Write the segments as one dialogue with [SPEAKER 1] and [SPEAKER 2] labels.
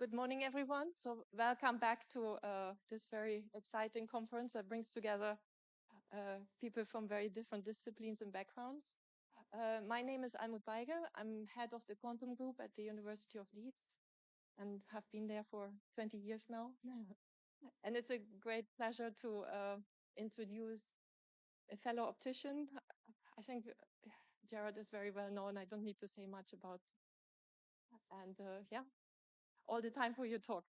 [SPEAKER 1] Good morning, everyone. So welcome back to this very exciting conference that brings together people from very different disciplines and backgrounds. My name is Almut Beiger. I'm head of the quantum group at the University of Leeds and have been there for 20 years now. And it's a great pleasure to introduce a fellow optician. I think Jared is very well known. I don't need to say much about. And yeah, all the time for your talk.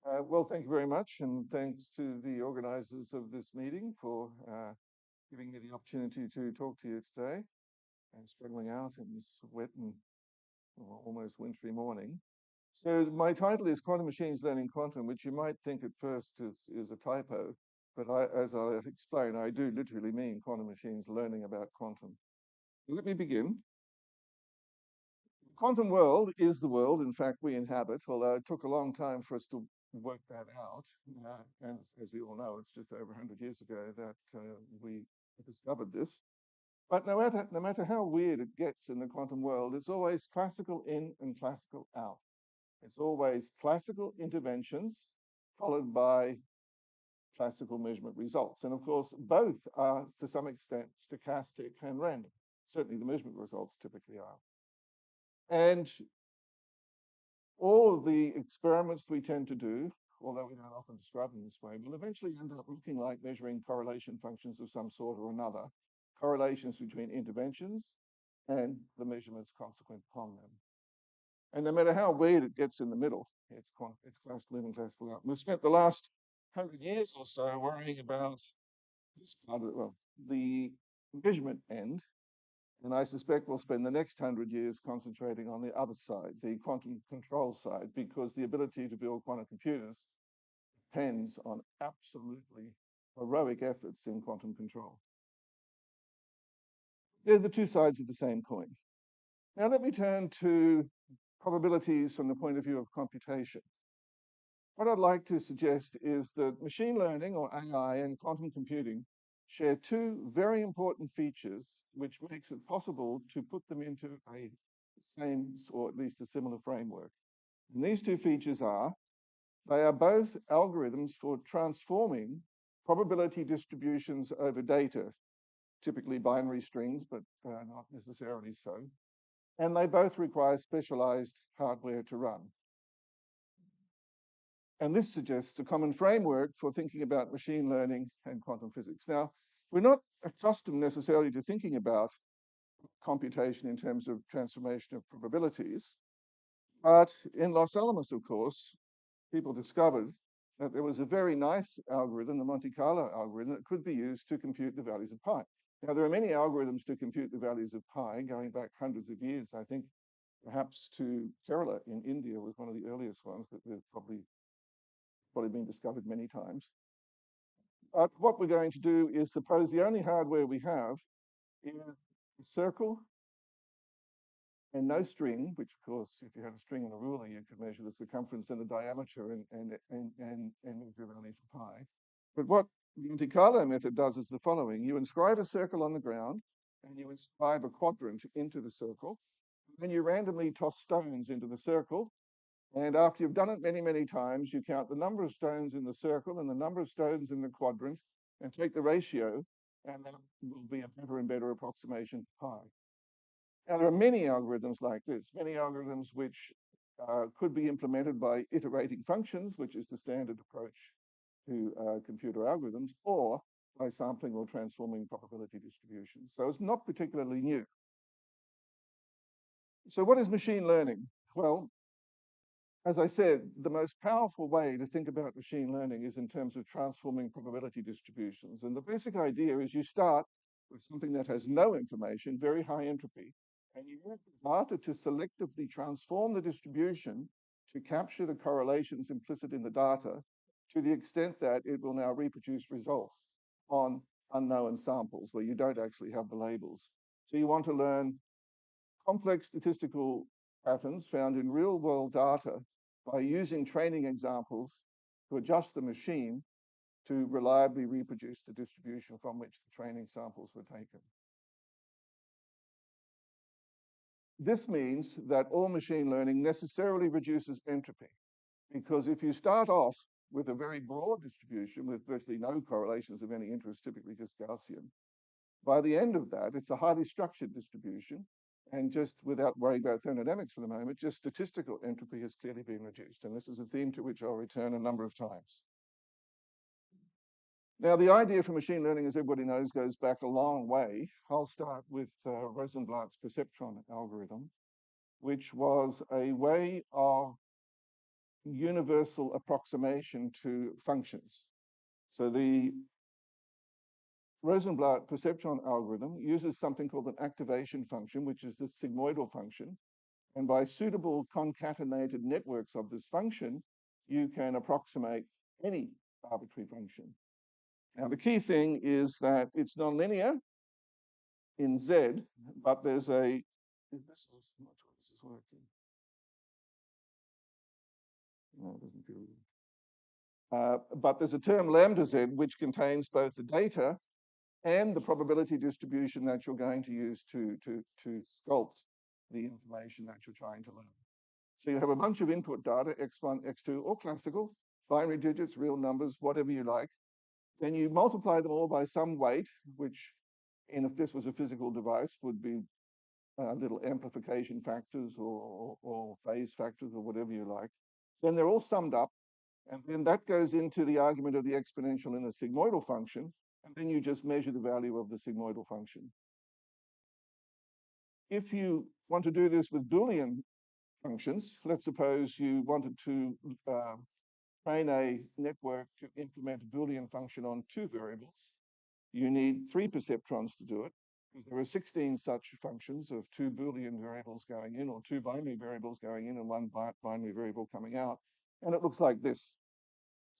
[SPEAKER 2] Well, thank you very much, and thanks to the organizers of this meeting for giving me the opportunity to talk to you today. I'm struggling out in this wet and almost wintry morning. So my title is Quantum Machines Learning Quantum, which you might think at first is a typo, but as I'll explain, I do literally mean quantum machines learning about quantum. Let me begin. Quantum world is the world, in fact, we inhabit, although it took a long time for us to work that out. And as we all know, it's just over 100 years ago that we discovered this. But no matter how weird it gets in the quantum world, it's always classical in and classical out. It's always classical interventions followed by classical measurement results. And of course, both are to some extent stochastic and random. Certainly the measurement results typically are. And all of the experiments we tend to do, although we don't often describe them this way, will eventually end up looking like measuring correlation functions of some sort or another, correlations between interventions and the measurements consequent upon them. And no matter how weird it gets in the middle, it's classical in and classical out. We've spent the last 100 years or so worrying about this part of it, well, the measurement end. And I suspect we'll spend the next 100 years concentrating on the other side, the quantum control side, because the ability to build quantum computers depends on absolutely heroic efforts in quantum control. They're the two sides of the same coin. Now let me turn to probabilities from the point of view of computation. What I'd like to suggest is that machine learning, or AI, and quantum computing share two very important features, which makes it possible to put them into a same, or at least a similar framework. And these two features are, they are both algorithms for transforming probability distributions over data, typically binary strings, but not necessarily so. And they both require specialized hardware to run. And this suggests a common framework for thinking about machine learning and quantum physics. Now, we're not accustomed necessarily to thinking about computation in terms of transformation of probabilities. But in Los Alamos, of course, people discovered that there was a very nice algorithm, the Monte Carlo algorithm, that could be used to compute the values of pi. Now, there are many algorithms to compute the values of pi going back hundreds of years. I think perhaps to Kerala in India was one of the earliest ones that we've probably been discovered many times. But what we're going to do is suppose the only hardware we have is a circle and no string, which of course, if you had a string and a ruler, you could measure the circumference and the diameter and measure the value for pi. But what the Monte Carlo method does is the following. You inscribe a circle on the ground and you inscribe a quadrant into the circle. Then you randomly toss stones into the circle. And after you've done it many, many times, you count the number of stones in the circle and the number of stones in the quadrant and take the ratio, and that will be a better and better approximation to pi. Now, there are many algorithms like this, many algorithms which could be implemented by iterating functions, which is the standard approach to computer algorithms, or by sampling or transforming probability distributions. So it's not particularly new. So what is machine learning? Well, as I said, the most powerful way to think about machine learning is in terms of transforming probability distributions. And the basic idea is you start with something that has no information, very high entropy, and you use the data to selectively transform the distribution to capture the correlations implicit in the data to the extent that it will now reproduce results on unknown samples where you don't actually have the labels. So you want to learn complex statistical patterns found in real world data by using training examples to adjust the machine to reliably reproduce the distribution from which the training samples were taken. This means that all machine learning necessarily reduces entropy, because if you start off with a very broad distribution with virtually no correlations of any interest, typically just Gaussian, by the end of that, it's a highly structured distribution. And just without worrying about thermodynamics for the moment, just statistical entropy has clearly been reduced. And this is a theme to which I'll return a number of times. Now, the idea for machine learning, as everybody knows, goes back a long way. I'll start with Rosenblatt's perceptron algorithm, which was a way of universal approximation to functions. So the Rosenblatt perceptron algorithm uses something called an activation function, which is the sigmoidal function. And by suitable concatenated networks of this function, you can approximate any arbitrary function. Now, the key thing is that it's nonlinear in Z, but there's a, I'm not sure this is working. No, it doesn't feel good. But there's a term lambda Z, which contains both the data and the probability distribution that you're going to use to sculpt the information that you're trying to learn. So you have a bunch of input data, X1, X2, or classical, binary digits, real numbers, whatever you like. Then you multiply them all by some weight, which, if this was a physical device, would be little amplification factors or phase factors or whatever you like. Then they're all summed up, and then that goes into the argument of the exponential in the sigmoidal function, and then you just measure the value of the sigmoidal function. If you want to do this with Boolean functions, let's suppose you wanted to train a network to implement a Boolean function on 2 variables. You need 3 perceptrons to do it, because there are 16 such functions of 2 Boolean variables going in, or 2 binary variables going in, and 1 binary variable coming out. And it looks like this.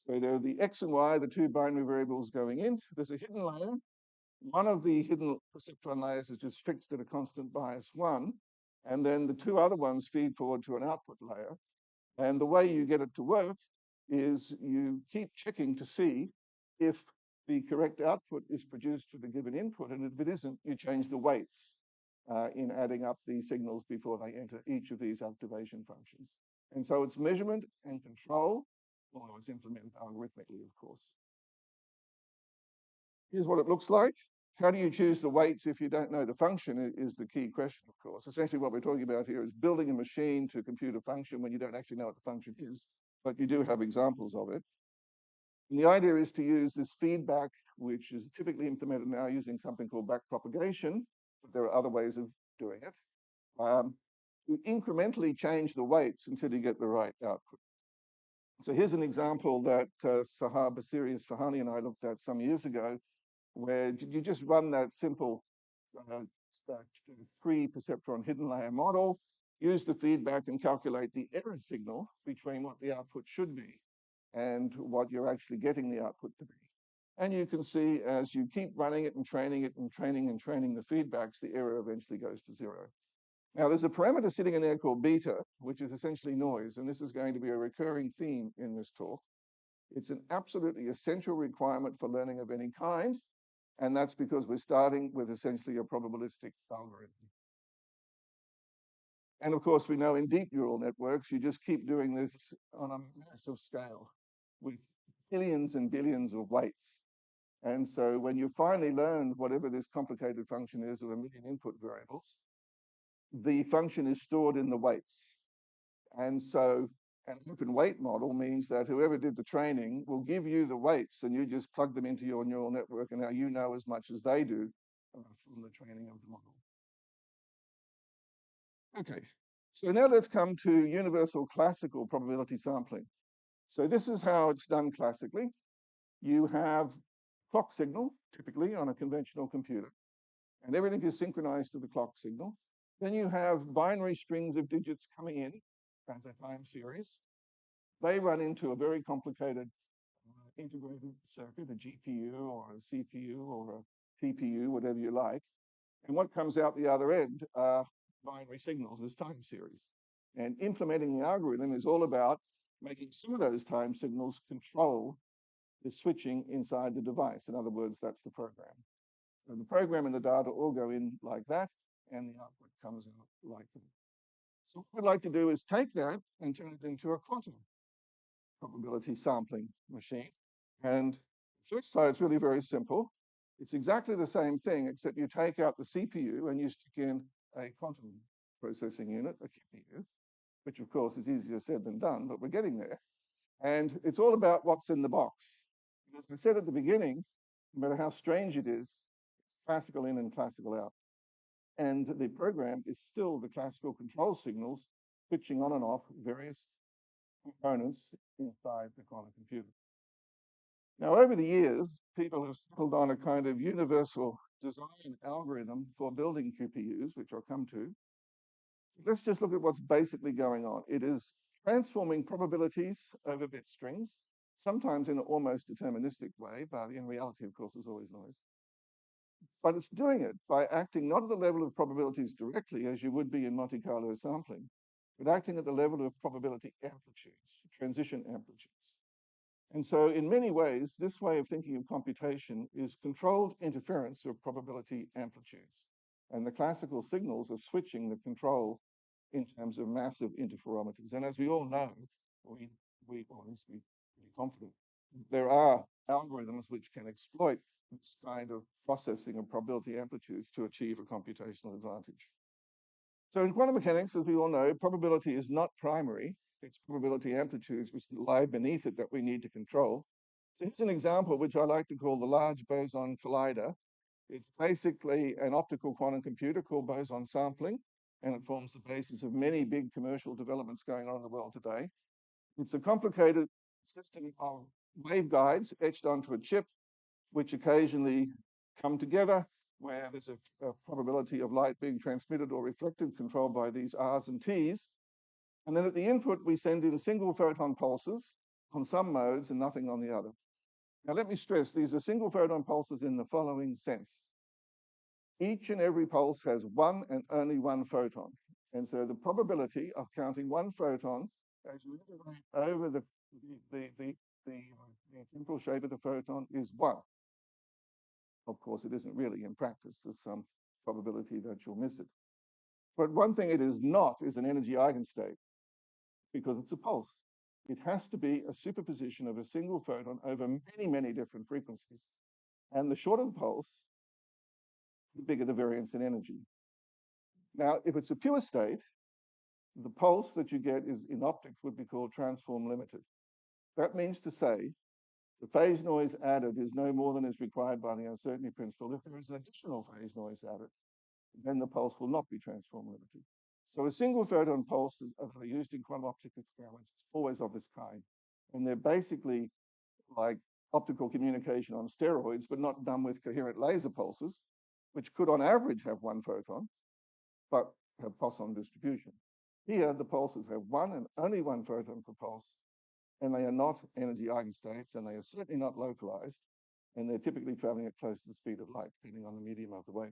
[SPEAKER 2] So there are the X and Y, the 2 binary variables going in. There's a hidden layer. One of the hidden perceptron layers is just fixed at a constant bias 1. And then the 2 other ones feed forward to an output layer. And the way you get it to work is you keep checking to see if the correct output is produced with a given input. And if it isn't, you change the weights in adding up the signals before they enter each of these activation functions. And so it's measurement and control, although it's implemented algorithmically, of course. Here's what it looks like. How do you choose the weights if you don't know the function is the key question, of course. Essentially what we're talking about here is building a machine to compute a function when you don't actually know what the function is, but you do have examples of it. And the idea is to use this feedback, which is typically implemented now using something called backpropagation, but there are other ways of doing it, to incrementally change the weights until you get the right output. So here's an example that Sahar Basirius Fahani and I looked at some years ago, where you just run that simple 3 perceptron hidden layer model, use the feedback and calculate the error signal between what the output should be and what you're actually getting the output to be. And you can see as you keep running it and training it and training the feedbacks, the error eventually goes to 0. Now, there's a parameter sitting in there called beta, which is essentially noise, and this is going to be a recurring theme in this talk. It's an absolutely essential requirement for learning of any kind, and that's because we're starting with essentially a probabilistic algorithm. And of course, we know in deep neural networks, you just keep doing this on a massive scale with billions and billions of weights. And so when you finally learn whatever this complicated function is of 1 million input variables, the function is stored in the weights. And so an open weight model means that whoever did the training will give you the weights and you just plug them into your neural network, and now you know as much as they do from the training of the model. Okay, so now let's come to universal classical probability sampling. So this is how it's done classically. You have clock signal, typically on a conventional computer, and everything is synchronized to the clock signal. Then you have binary strings of digits coming in as a time series. They run into a very complicated integrated circuit, a GPU or a CPU or a TPU, whatever you like. And what comes out the other end are binary signals as time series. And implementing the algorithm is all about making some of those time signals control the switching inside the device. In other words, that's the program. So the program and the data all go in like that, and the output comes out like that. So what we'd like to do is take that and turn it into a quantum probability sampling machine. And first side, it's really very simple. It's exactly the same thing, except you take out the CPU and you stick in a quantum processing unit, a QPU, which of course is easier said than done, but we're getting there. And it's all about what's in the box. As I said at the beginning, no matter how strange it is, it's classical in and classical out. And the program is still the classical control signals switching on and off various components inside the quantum computer. Now, over the years, people have settled on a kind of universal design algorithm for building QPUs, which I'll come to. Let's just look at what's basically going on. It is transforming probabilities over bit strings, sometimes in an almost deterministic way, but in reality, of course, there's always noise. But it's doing it by acting not at the level of probabilities directly, as you would be in Monte Carlo sampling, but acting at the level of probability amplitudes, transition amplitudes. And so in many ways, this way of thinking of computation is controlled interference of probability amplitudes. And the classical signals are switching the control in terms of massive interferometers. And as we all know, or at least we're pretty confident, there are algorithms which can exploit this kind of processing of probability amplitudes to achieve a computational advantage. So in quantum mechanics, as we all know, probability is not primary. It's probability amplitudes which lie beneath it that we need to control. So here's an example which I like to call the Large Boson Collider. It's basically an optical quantum computer called boson sampling, and it forms the basis of many big commercial developments going on in the world today. It's a complicated system of waveguides etched onto a chip, which occasionally come together, where there's a probability of light being transmitted or reflected controlled by these R's and T's. And then at the input, we send in single photon pulses on some modes and nothing on the other. Now, let me stress, these are single photon pulses in the following sense. Each and every pulse has one and only one photon. And so the probability of counting one photon as you iterate over the temporal shape of the photon is 1. Of course, it isn't really in practice. There's some probability that you'll miss it. But one thing it is not is an energy eigenstate, because it's a pulse. It has to be a superposition of a single photon over many, many different frequencies. And the shorter the pulse, the bigger the variance in energy. Now, if it's a pure state, the pulse that you get is in optics would be called transform limited. That means to say the phase noise added is no more than is required by the uncertainty principle. If there is an additional phase noise added, then the pulse will not be transform limited. So a single photon pulse that are used in quantum optics experiments is always of this kind. And they're basically like optical communication on steroids, but not done with coherent laser pulses, which could on average have one photon, but have Poisson distribution. Here, the pulses have one and only one photon per pulse, and they are not energy eigenstates, and they are certainly not localized, and they're typically traveling at close to the speed of light, depending on the medium of the wave.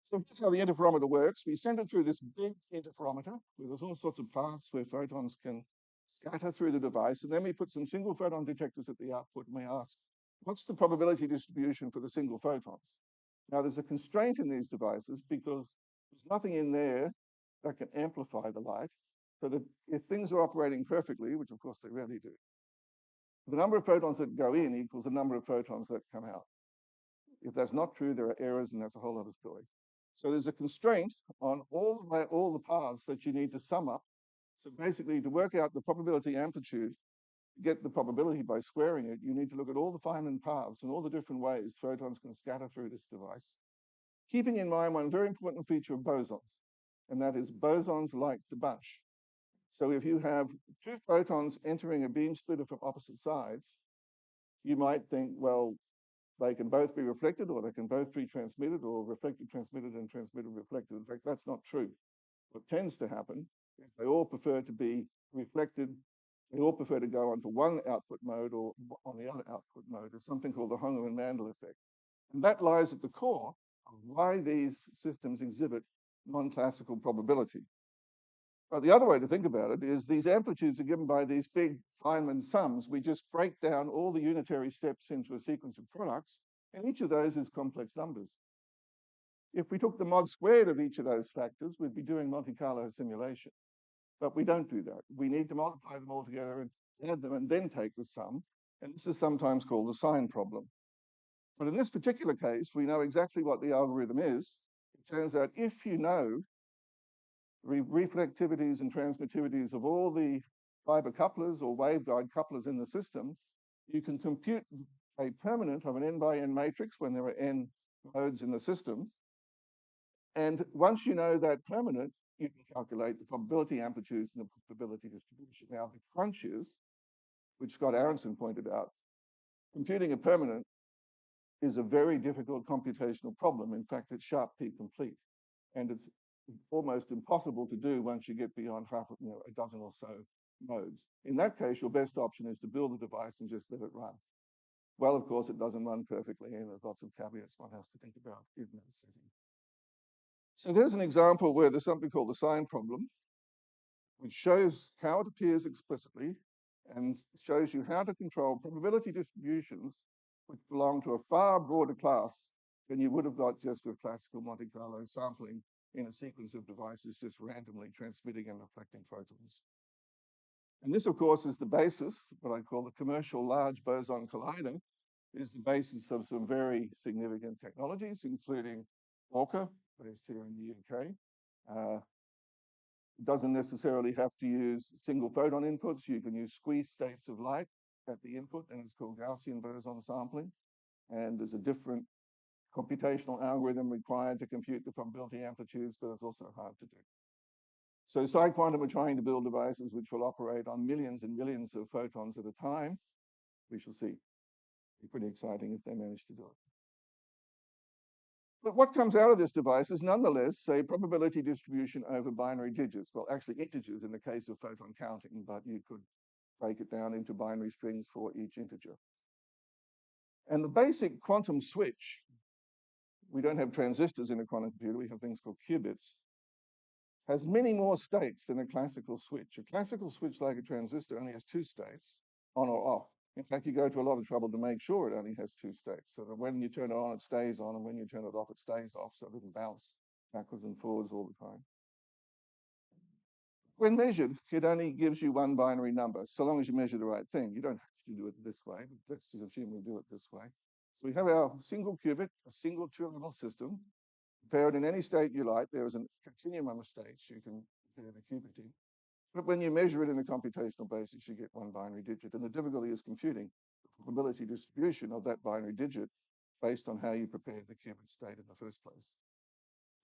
[SPEAKER 2] So here's how the interferometer works. We send it through this big interferometer, where there's all sorts of paths where photons can scatter through the device, and then we put some single photon detectors at the output, and we ask, what's the probability distribution for the single photons? Now, there's a constraint in these devices because there's nothing in there that can amplify the light, so that if things are operating perfectly, which of course they rarely do, the number of photons that go in equals the number of photons that come out. If that's not true, there are errors, and that's a whole other story. So there's a constraint on all the paths that you need to sum up. So basically, to work out the probability amplitude, get the probability by squaring it, you need to look at all the Feynman paths and all the different ways photons can scatter through this device, keeping in mind one very important feature of bosons, and that is bosons like to bunch. So if you have two photons entering a beam splitter from opposite sides, you might think, well, they can both be reflected, or they can both be transmitted, or reflected, transmitted, and transmitted, reflected. In fact, that's not true. What tends to happen is they all prefer to be reflected. They all prefer to go onto one output mode or on the other output mode. There's something called the Honger-Mandel effect. And that lies at the core of why these systems exhibit non-classical probability. But the other way to think about it is these amplitudes are given by these big Feynman sums. We just break down all the unitary steps into a sequence of products, and each of those is complex numbers. If we took the mod squared of each of those factors, we'd be doing Monte Carlo simulation. But we don't do that. We need to multiply them all together and add them and then take the sum. And this is sometimes called the sign problem. But in this particular case, we know exactly what the algorithm is. It turns out if you know reflectivities and transmittivities of all the fiber couplers or waveguide couplers in the system, you can compute a permanent of an n by n matrix when there are n nodes in the system. And once you know that permanent, you can calculate the probability amplitudes and the probability distribution. Now, the crunch is, which Scott Aronson pointed out, computing a permanent is a very difficult computational problem. In fact, it's sharp P complete. And it's almost impossible to do once you get beyond a dozen or so nodes. In that case, your best option is to build a device and just let it run. Well, of course, it doesn't run perfectly, and there's lots of caveats one has to think about in that setting. So there's an example where there's something called the sign problem, which shows how it appears explicitly and shows you how to control probability distributions which belong to a far broader class than you would have got just with classical Monte Carlo sampling in a sequence of devices just randomly transmitting and reflecting photons. And this, of course, is the basis, what I call the commercial large boson collider, is the basis of some very significant technologies, including Orca, based here in the UK. Doesn't necessarily have to use single photon inputs. You can use squeezed states of light at the input, and it's called Gaussian boson sampling. And there's a different computational algorithm required to compute the probability amplitudes, but it's also hard to do. So PsiQuantum are trying to build devices which will operate on millions and millions of photons at a time. We shall see. It'll be pretty exciting if they manage to do it. But what comes out of this device is nonetheless a probability distribution over binary digits. Well, actually integers in the case of photon counting, but you could break it down into binary strings for each integer. And the basic quantum switch, we don't have transistors in a quantum computer, we have things called qubits, has many more states than a classical switch. A classical switch, like a transistor, only has two states, on or off. In fact, you go to a lot of trouble to make sure it only has two states, so that when you turn it on, it stays on, and when you turn it off, it stays off, so it doesn't bounce backwards and forwards all the time. When measured, it only gives you one binary number, so long as you measure the right thing. You don't have to do it this way, but let's just assume we do it this way. So we have our single qubit, a single two-level system. Compare it in any state you like. There is a continuum of states you can compare the qubit in. But when you measure it in a computational basis, you get one binary digit. And the difficulty is computing the probability distribution of that binary digit based on how you prepared the qubit state in the first place.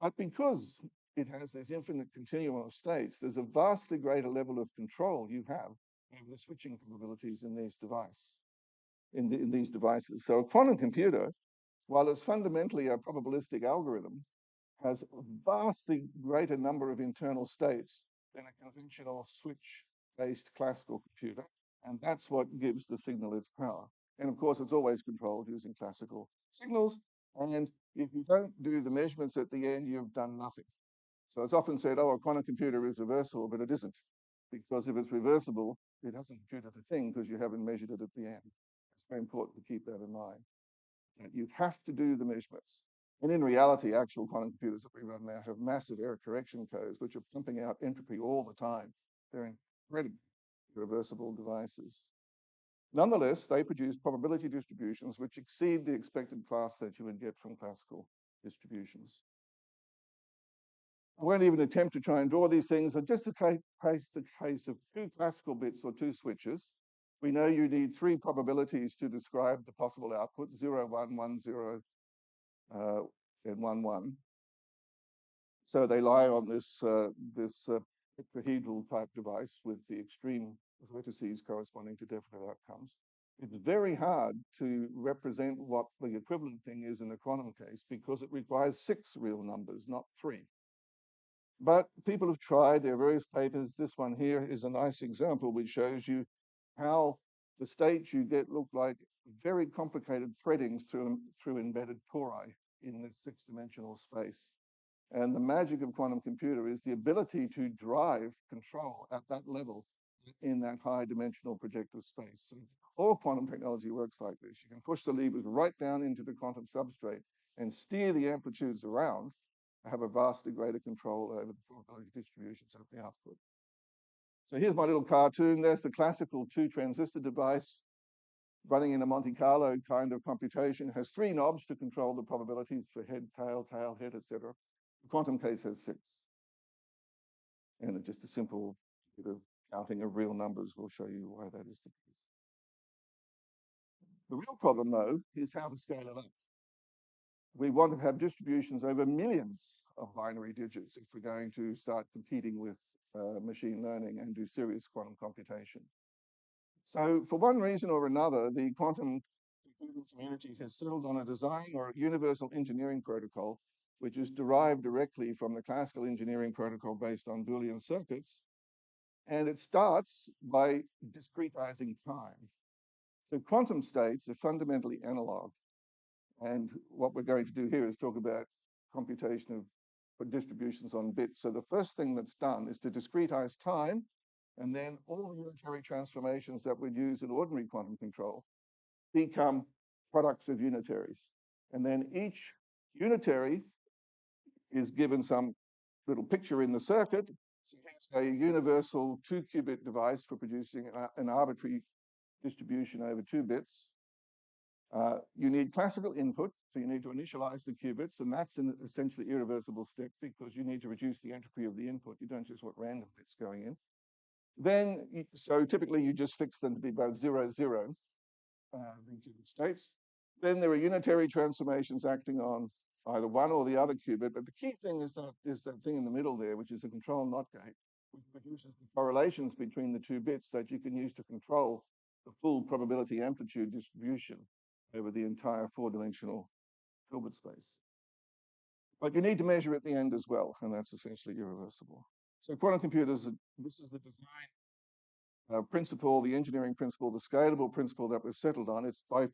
[SPEAKER 2] But because it has this infinite continuum of states, there's a vastly greater level of control you have over the switching probabilities in these devices. So a quantum computer, while it's fundamentally a probabilistic algorithm, has a vastly greater number of internal states than a conventional switch-based classical computer. And that's what gives the signal its power. And of course, it's always controlled using classical signals. And if you don't do the measurements at the end, you've done nothing. So it's often said, oh, a quantum computer is reversible, but it isn't. Because if it's reversible, it hasn't computed a thing because you haven't measured it at the end. It's very important to keep that in mind. That you have to do the measurements. And in reality, actual quantum computers that we run now have massive error correction codes, which are pumping out entropy all the time. They're incredibly reversible devices. Nonetheless, they produce probability distributions which exceed the expected class that you would get from classical distributions. I won't even attempt to try and draw these things. Just the case of two classical bits or two switches. We know you need three probabilities to describe the possible output, 0, 1, 1, 0, and 1, 1. So they lie on this tetrahedral type device with the extreme vertices corresponding to definite outcomes. It's very hard to represent what the equivalent thing is in the quantum case because it requires 6 real numbers, not 3. But people have tried. There are various papers. This one here is a nice example which shows you how the states you get look like very complicated threadings through embedded tori in this 6-dimensional space. And the magic of quantum computer is the ability to drive control at that level in that high dimensional projective space. So all quantum technology works like this. You can push the levers right down into the quantum substrate and steer the amplitudes around, have a vastly greater control over the probability distributions at the output. So here's my little cartoon. There's the classical two transistor device running in a Monte Carlo kind of computation. It has 3 knobs to control the probabilities for head, tail, tail, head, etc. The quantum case has 6. And it's just a simple bit of counting of real numbers will show you why that is the case. The real problem, though, is how to scale it up. We want to have distributions over millions of binary digits if we're going to start competing with machine learning and do serious quantum computation. So for one reason or another, the quantum computing community has settled on a design or a universal engineering protocol, which is derived directly from the classical engineering protocol based on Boolean circuits. And it starts by discretizing time. So quantum states are fundamentally analog. And what we're going to do here is talk about computation of distributions on bits. So the first thing that's done is to discretize time, and then all the unitary transformations that we'd use in ordinary quantum control become products of unitaries. And then each unitary is given some little picture in the circuit. So here's a universal 2-qubit device for producing an arbitrary distribution over 2 bits. You need classical input, so you need to initialize the qubits, and that's an essentially irreversible step because you need to reduce the entropy of the input. You don't just want random bits going in. Then, so typically you just fix them to be both 0, 0, in qubit states. Then there are unitary transformations acting on either one or the other qubit, but the key thing is that thing in the middle there, which is a control NOT gate, which produces the correlations between the 2 bits that you can use to control the full probability amplitude distribution over the entire 4-dimensional Hilbert space. But you need to measure at the end as well, and that's essentially irreversible. So quantum computers, this is the design principle, the engineering principle, the scalable principle that we've settled on. It's by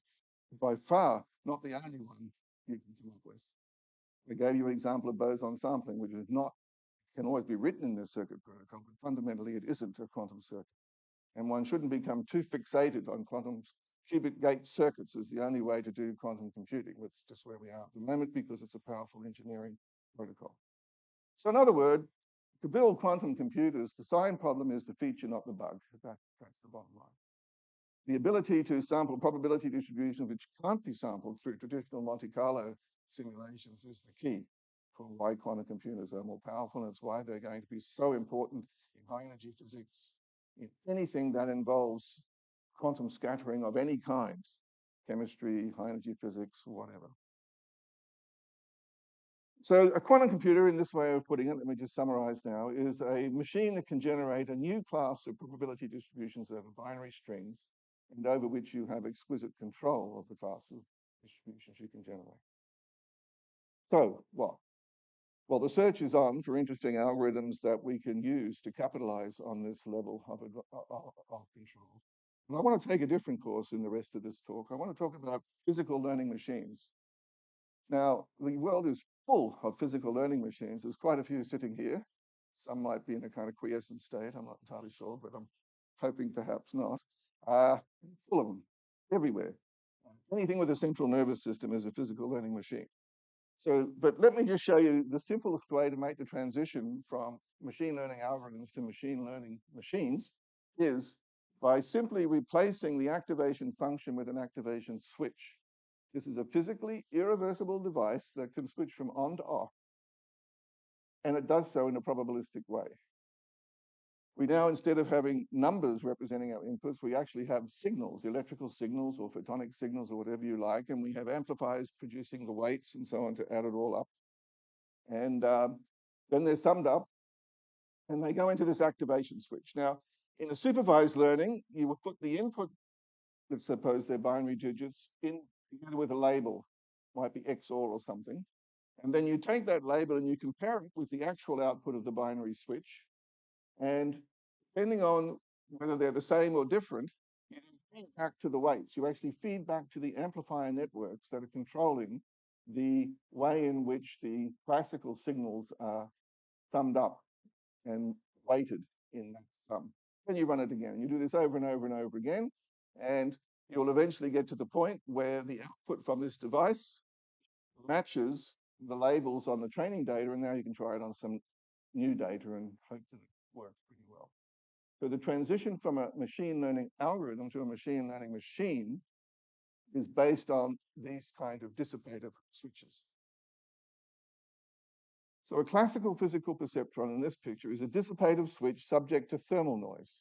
[SPEAKER 2] far not the only one you can come up with. I gave you an example of boson sampling, which is not, can always be written in this circuit protocol, but fundamentally it isn't a quantum circuit. And one shouldn't become too fixated on quantum qubit gate circuits as the only way to do quantum computing. That's just where we are at the moment because it's a powerful engineering protocol. So in other words, to build quantum computers, the sign problem is the feature, not the bug. That's the bottom line. The ability to sample probability distributions which can't be sampled through traditional Monte Carlo simulations is the key for why quantum computers are more powerful, and it's why they're going to be so important in high energy physics, in anything that involves quantum scattering of any kind, chemistry, high energy physics, whatever. So a quantum computer, in this way of putting it, let me just summarize now, is a machine that can generate a new class of probability distributions over binary strings and over which you have exquisite control of the class of distributions you can generate. So what? Well, the search is on for interesting algorithms that we can use to capitalize on this level of control. And I want to take a different course in the rest of this talk. I want to talk about physical learning machines. Now, the world is full of physical learning machines. There's quite a few sitting here. Some might be in a kind of quiescent state. I'm not entirely sure, but I'm hoping perhaps not. Full of them, everywhere. Anything with a central nervous system is a physical learning machine. So, but let me just show you the simplest way to make the transition from machine learning algorithms to machine learning machines is by simply replacing the activation function with an activation switch. This is a physically irreversible device that can switch from on to off, and it does so in a probabilistic way. We now, instead of having numbers representing our inputs, we actually have signals, electrical signals or photonic signals or whatever you like, and we have amplifiers producing the weights and so on to add it all up. And then they're summed up, and they go into this activation switch. Now, in a supervised learning, you would put the input, let's suppose they're binary digits, in together with a label, might be XOR or something. And then you take that label and you compare it with the actual output of the binary switch. And depending on whether they're the same or different, you feed back to the weights. You actually feed back to the amplifier networks that are controlling the way in which the classical signals are summed up and weighted in that sum. Then you run it again. You do this over and over and over again, and you'll eventually get to the point where the output from this device matches the labels on the training data, and now you can try it on some new data and hope that it works pretty well. So the transition from a machine learning algorithm to a machine learning machine is based on these kind of dissipative switches. So a classical physical perceptron in this picture is a dissipative switch subject to thermal noise.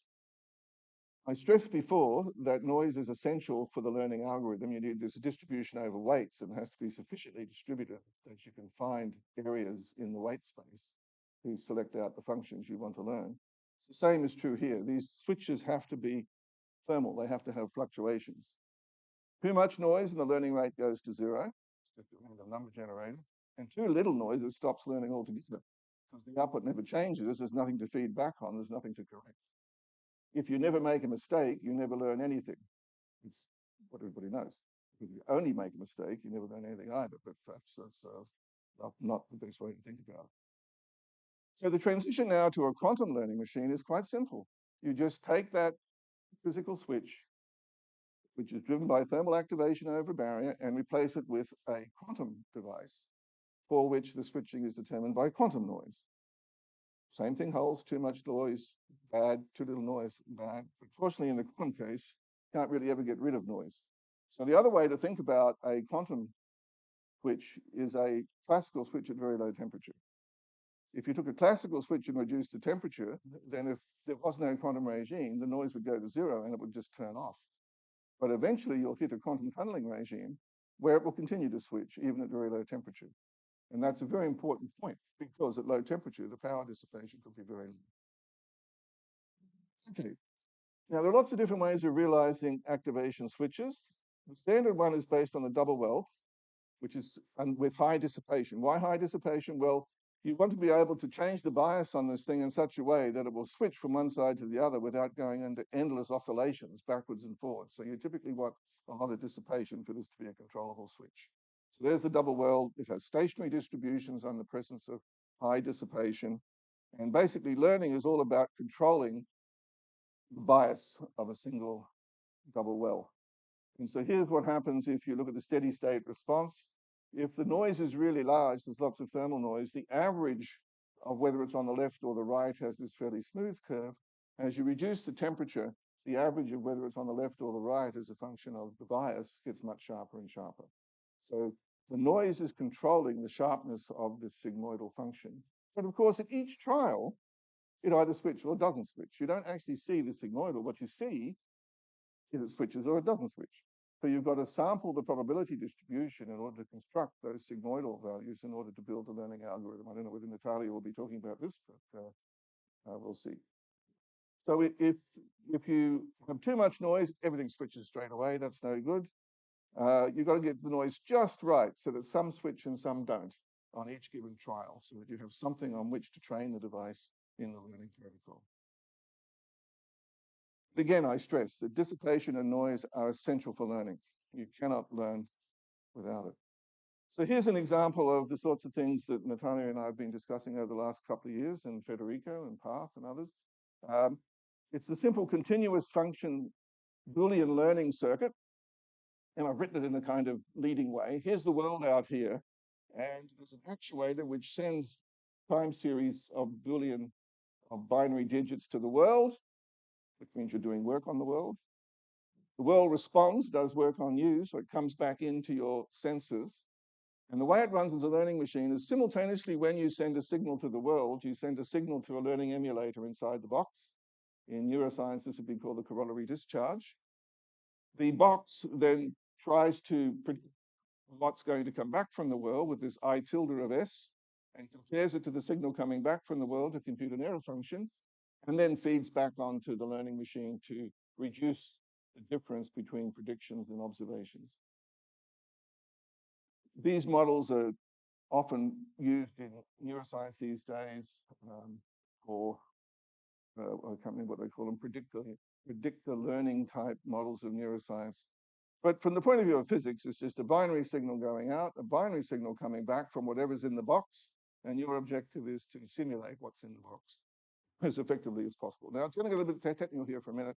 [SPEAKER 2] I stressed before that noise is essential for the learning algorithm. You need this distribution over weights, and it has to be sufficiently distributed that you can find areas in the weight space to select out the functions you want to learn. It's the same is true here. These switches have to be thermal. They have to have fluctuations. Too much noise and the learning rate goes to zero, just a random number generator. And too little noise, it stops learning altogether because the output never changes. There's nothing to feed back on. There's nothing to correct. If you never make a mistake, you never learn anything. It's what everybody knows. If you only make a mistake, you never learn anything either. But perhaps that's not the best way to think about it. So the transition now to a quantum learning machine is quite simple. You just take that physical switch, which is driven by thermal activation over a barrier, and replace it with a quantum device for which the switching is determined by quantum noise. Same thing holds, too much noise, bad, too little noise, bad. But fortunately, in the quantum case, you can't really ever get rid of noise. So the other way to think about a quantum switch is a classical switch at very low temperature. If you took a classical switch and reduced the temperature, then if there was no quantum regime, the noise would go to zero and it would just turn off. But eventually you'll hit a quantum tunneling regime where it will continue to switch even at very low temperature. And that's a very important point because at low temperature, the power dissipation could be very low. Okay. Now, there are lots of different ways of realizing activation switches. The standard one is based on the double well, which is with high dissipation. Why high dissipation? Well, you want to be able to change the bias on this thing in such a way that it will switch from one side to the other without going into endless oscillations backwards and forwards. So you typically want a lot of dissipation for this to be a controllable switch. So there's the double well. It has stationary distributions on the presence of high dissipation. And basically learning is all about controlling the bias of a single double well. And so here's what happens if you look at the steady state response. If the noise is really large, there's lots of thermal noise, the average of whether it's on the left or the right has this fairly smooth curve. As you reduce the temperature, the average of whether it's on the left or the right as a function of the bias gets much sharper and sharper. So the noise is controlling the sharpness of this sigmoidal function. But of course, at each trial, it either switches or doesn't switch. You don't actually see the sigmoidal. What you see is it switches or it doesn't switch. So you've got to sample the probability distribution in order to construct those sigmoidal values in order to build a learning algorithm. I don't know whether Natalia will be talking about this, but we'll see. So if you have too much noise, everything switches straight away. That's no good. You've got to get the noise just right so that some switch and some don't on each given trial so that you have something on which to train the device in the learning protocol. Again, I stress that dissipation and noise are essential for learning. You cannot learn without it. So here's an example of the sorts of things that Natalia and I have been discussing over the last couple of years, and Federico and Path and others. It's a simple continuous function Boolean learning circuit, and I've written it in a kind of leading way. Here's the world out here, and there's an actuator which sends time series of Boolean, of binary digits to the world, which means you're doing work on the world. The world responds, does work on you, so it comes back into your senses. And the way it runs as a learning machine is simultaneously when you send a signal to the world, you send a signal to a learning emulator inside the box. In neuroscience, this would be called a corollary discharge. The box then tries to predict what's going to come back from the world with this I tilde of S and compares it to the signal coming back from the world to compute an error function, and then feeds back onto the learning machine to reduce the difference between predictions and observations. These models are often used in neuroscience these days for, I can't remember what they call them, predictor learning type models of neuroscience. But from the point of view of physics, it's just a binary signal going out, a binary signal coming back from whatever's in the box, and your objective is to simulate what's in the box as effectively as possible. Now, it's going to get a little bit technical here for a minute,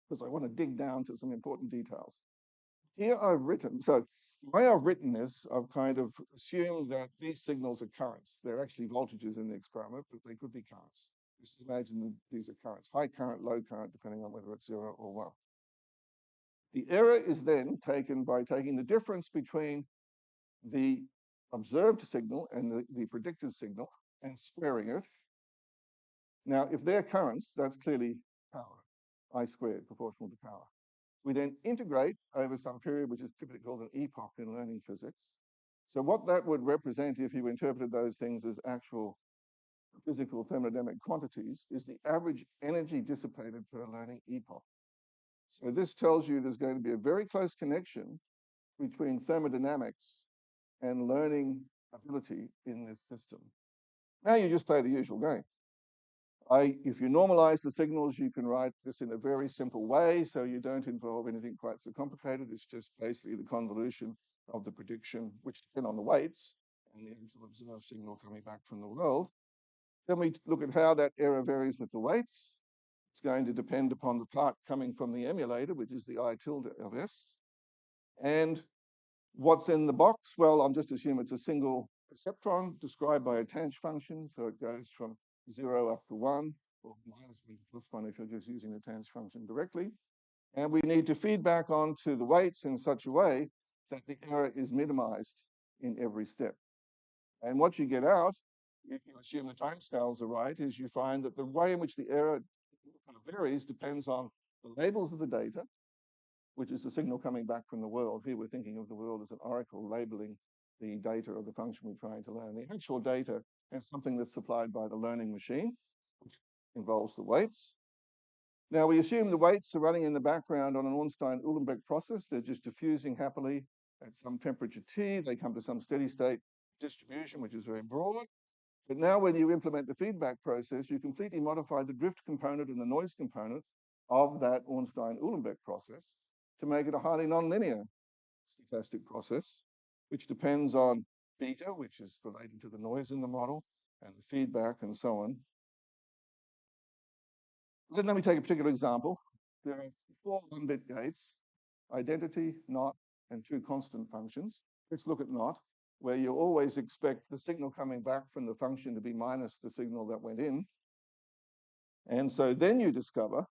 [SPEAKER 2] because I want to dig down to some important details. Here I've written, so The way I've written this, I've kind of assumed that these signals are currents. They're actually voltages in the experiment, but they could be currents. Just imagine that these are currents, high current, low current, depending on whether it's 0 or 1. The error is then taken by taking the difference between the observed signal and the predicted signal and squaring it. Now, if they're currents, that's clearly power, I squared, proportional to power. We then integrate over some period, which is typically called an epoch in learning physics. So what that would represent, if you interpreted those things as actual physical thermodynamic quantities, is the average energy dissipated per learning epoch. So this tells you there's going to be a very close connection between thermodynamics and learning ability in this system. Now you just play the usual game. If you normalize the signals, you can write this in a very simple way, so you don't involve anything quite so complicated. It's just basically the convolution of the prediction, which depend on the weights and the actual observed signal coming back from the world. Then we look at how that error varies with the weights. It's going to depend upon the part coming from the emulator, which is the I tilde of S. And what's in the box? Well, I'm just assuming it's a single perceptron described by a tanh function. So it goes from 0 up to 1, or minus 1 to plus 1 if you're just using the tanh function directly. And we need to feed back onto the weights in such a way that the error is minimized in every step. And what you get out, if you assume the timescales are right, is you find that the way in which the error varies depends on the labels of the data, which is the signal coming back from the world. Here we're thinking of the world as an oracle labeling the data of the function we're trying to learn. The actual data is something that's supplied by the learning machine, which involves the weights. Now we assume the weights are running in the background on an Ornstein-Uhlenbeck process. They're just diffusing happily at some temperature T. They come to some steady state distribution, which is very broad. But now when you implement the feedback process, you completely modify the drift component and the noise component of that Ornstein-Uhlenbeck process to make it a highly nonlinear stochastic process, which depends on beta, which is related to the noise in the model, and the feedback and so on. Let me take a particular example. There are 4 1-bit gates, identity, not, and 2 constant functions. Let's look at not, where you always expect the signal coming back from the function to be minus the signal that went in. And so then you discover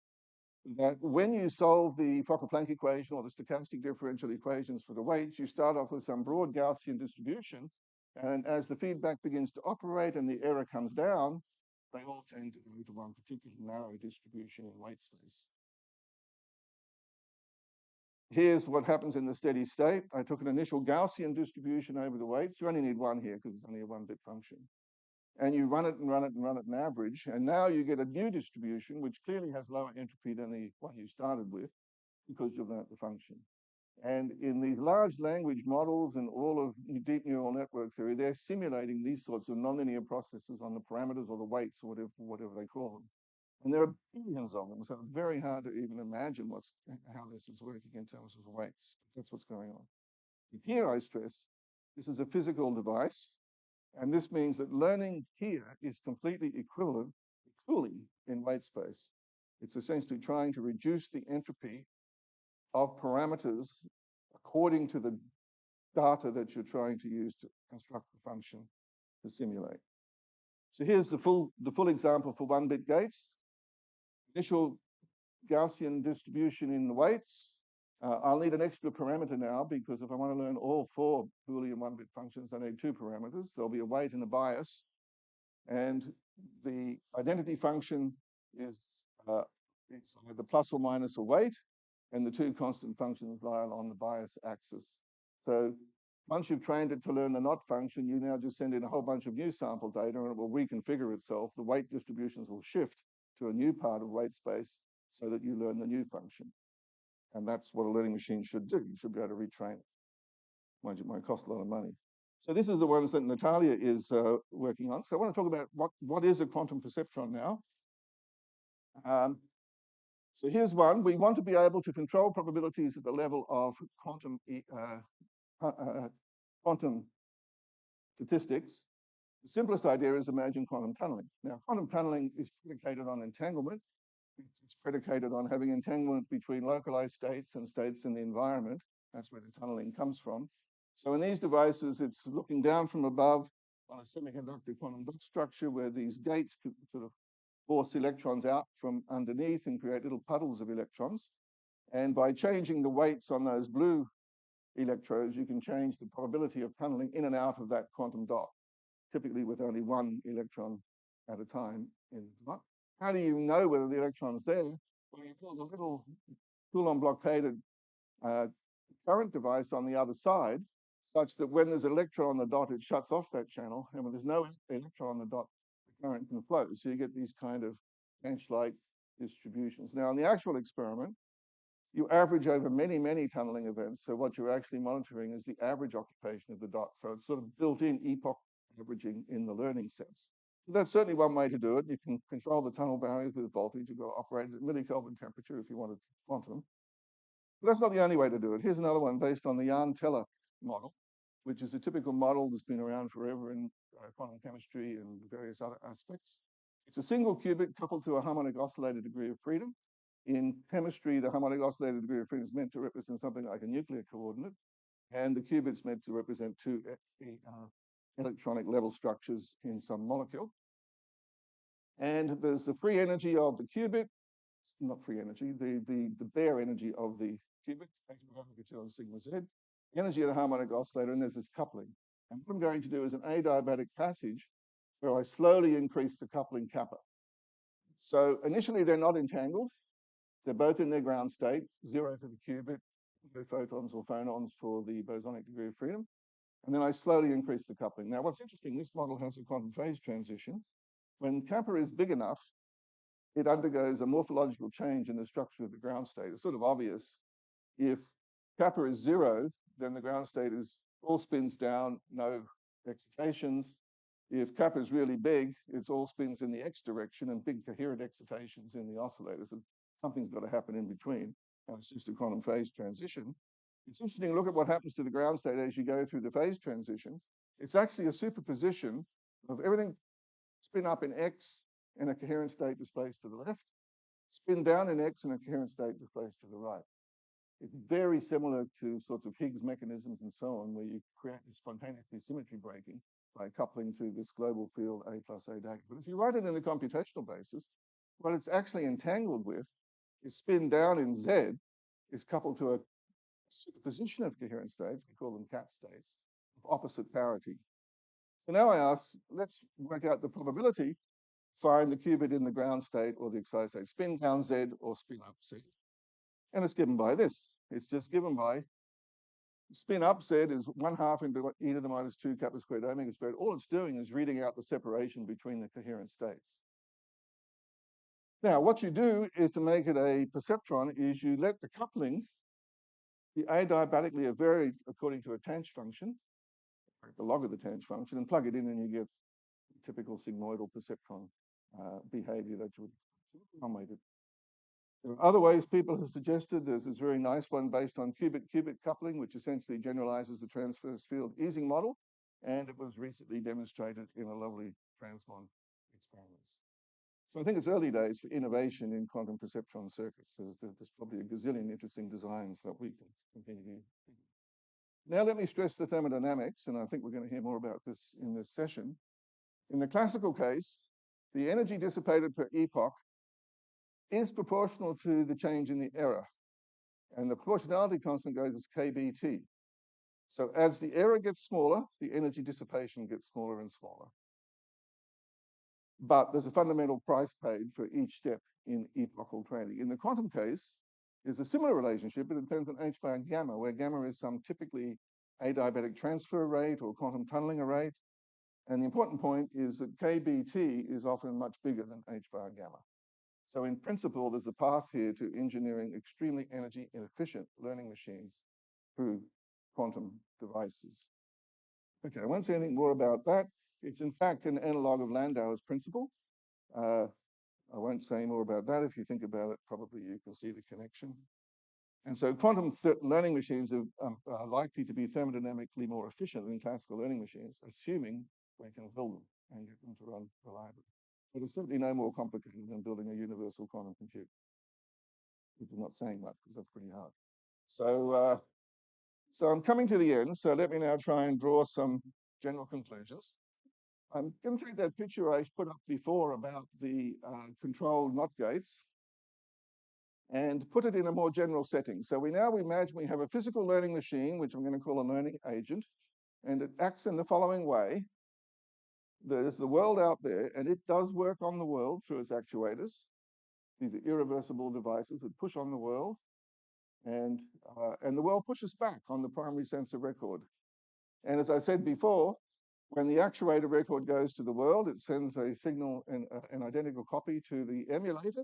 [SPEAKER 2] that when you solve the Fokker-Planck equation or the stochastic differential equations for the weights, you start off with some broad Gaussian distribution. And as the feedback begins to operate and the error comes down, they all tend to go to one particular narrow distribution in weight space. Here's what happens in the steady state. I took an initial Gaussian distribution over the weights. You only need one here because it's only a 1-bit function. And you run it and run it and run it and average. And now you get a new distribution, which clearly has lower entropy than the one you started with because you've learned the function. And in these large language models and all of deep neural network theory, they're simulating these sorts of nonlinear processes on the parameters or the weights or whatever they call them. And there are billions of them, so it's very hard to even imagine how this is working in terms of the weights. That's what's going on. And here I stress, this is a physical device, and this means that learning here is completely equivalent, equally in weight space. It's essentially trying to reduce the entropy of parameters according to the data that you're trying to use to construct the function to simulate. So here's the full example for 1-bit gates. Initial Gaussian distribution in the weights. I'll need an extra parameter now because if I want to learn all 4 Boolean 1-bit functions, I need 2 parameters. There'll be a weight and a bias. And the identity function is it's either plus or minus a weight, and the 2 constant functions lie on the bias axis. So once you've trained it to learn the not function, you now just send in a whole bunch of new sample data and it will reconfigure itself. The weight distributions will shift to a new part of weight space so that you learn the new function. And that's what a learning machine should do. You should be able to retrain it. Mind you, it might cost a lot of money. So this is the ones that Natalia is working on. So I want to talk about what is a quantum perceptron now. So here's one. We want to be able to control probabilities at the level of quantum statistics. The simplest idea is imagine quantum tunneling. Now, quantum tunneling is predicated on entanglement. It's predicated on having entanglement between localized states and states in the environment. That's where the tunneling comes from. So in these devices, it's looking down from above on a semiconductor quantum dot structure where these gates could sort of force electrons out from underneath and create little puddles of electrons. And by changing the weights on those blue electrodes, you can change the probability of tunneling in and out of that quantum dot, typically with only one electron at a time in the dot. How do you know whether the electron's there? Well, you pull the little Coulomb blockaded current device on the other side, such that when there's an electron on the dot, it shuts off that channel, and when there's no electron on the dot, the current can flow. So you get these kind of bench-like distributions. Now, in the actual experiment, you average over many, many tunneling events. So what you're actually monitoring is the average occupation of the dot. So it's sort of built-in epoch averaging in the learning sense. So that's certainly one way to do it. You can control the tunnel barriers with voltage. You've got to operate at millikelvin temperature if you wanted to quantum. But that's not the only way to do it. Here's another one based on the Yarn-Teller model, which is a typical model that's been around forever in quantum chemistry and various other aspects. It's a single qubit coupled to a harmonic oscillator degree of freedom. In chemistry, the harmonic oscillator degree of freedom is meant to represent something like a nuclear coordinate, and the qubit's meant to represent two electronic level structures in some molecule. And there's the free energy of the qubit, not free energy, the bare energy of the qubit, sigma z, energy of the harmonic oscillator, and there's this coupling. And what I'm going to do is an adiabatic passage where I slowly increase the coupling kappa. So initially they're not entangled. They're both in their ground state, 0 for the qubit, no photons or phonons for the bosonic degree of freedom. And then I slowly increase the coupling. Now, what's interesting, this model has a quantum phase transition. When kappa is big enough, it undergoes a morphological change in the structure of the ground state. It's sort of obvious. If kappa is 0, then the ground state is all spins down, no excitations. If kappa is really big, it's all spins in the x direction and big coherent excitations in the oscillators. And something's got to happen in between. And it's just a quantum phase transition. It's interesting to look at what happens to the ground state as you go through the phase transition. It's actually a superposition of everything spin up in x in a coherent state displaced to the left, spin down in x in a coherent state displaced to the right. It's very similar to sorts of Higgs mechanisms and so on, where you create this spontaneously symmetry breaking by coupling to this global field A plus A dagger. But if you write it in the computational basis, what it's actually entangled with is spin down in Z is coupled to a superposition of coherent states, we call them cat states, of opposite parity. So now I ask, let's work out the probability, find the qubit in the ground state or the excited state, spin down Z or spin up Z. And it's given by this. It's just given by spin up Z is 1/2 into e to the minus 2 kappa squared omega squared. All it's doing is reading out the separation between the coherent states. Now, what you do is to make it a perceptron is you let the coupling be adiabatically varied according to a tanh function, the log of the tanh function, and plug it in and you get typical sigmoidal perceptron behavior that you would. There are other ways people have suggested. There's this very nice one based on qubit-qubit coupling, which essentially generalizes the transverse field Ising model, and it was recently demonstrated in a lovely transmon experiments. So I think it's early days for innovation in quantum perceptron circuits. There's probably a gazillion interesting designs that we can continue. Now let me stress the thermodynamics, and I think we're going to hear more about this in this session. In the classical case, the energy dissipated per epoch is proportional to the change in the error. And the proportionality constant goes as kBt. So as the error gets smaller, the energy dissipation gets smaller and smaller. But there's a fundamental price paid for each step in epochal training. In the quantum case, there's a similar relationship, but it depends on h bar gamma, where gamma is some typically adiabatic transfer rate or quantum tunneling rate. And the important point is that kBt is often much bigger than h bar gamma. So in principle, there's a path here to engineering extremely energy inefficient learning machines through quantum devices. Okay, I won't say anything more about that. It's in fact an analog of Landauer's principle. I won't say more about that. If you think about it, probably you can see the connection. And so quantum learning machines are likely to be thermodynamically more efficient than classical learning machines, assuming we can build them and get them to run reliably. But it's certainly no more complicated than building a universal quantum computer, which is not saying much because that's pretty hard. So So I'm coming to the end, so let me now try and draw some general conclusions. I'm going to take that picture I put up before about the controlled NOT gates and put it in a more general setting. So we now imagine we have a physical learning machine, which I'm going to call a learning agent, and it acts in the following way. There's the world out there, and it does work on the world through its actuators. These are irreversible devices that push on the world, and the world pushes back on the primary sensor record. And as I said before, when the actuator record goes to the world, it sends a signal and an identical copy to the emulator,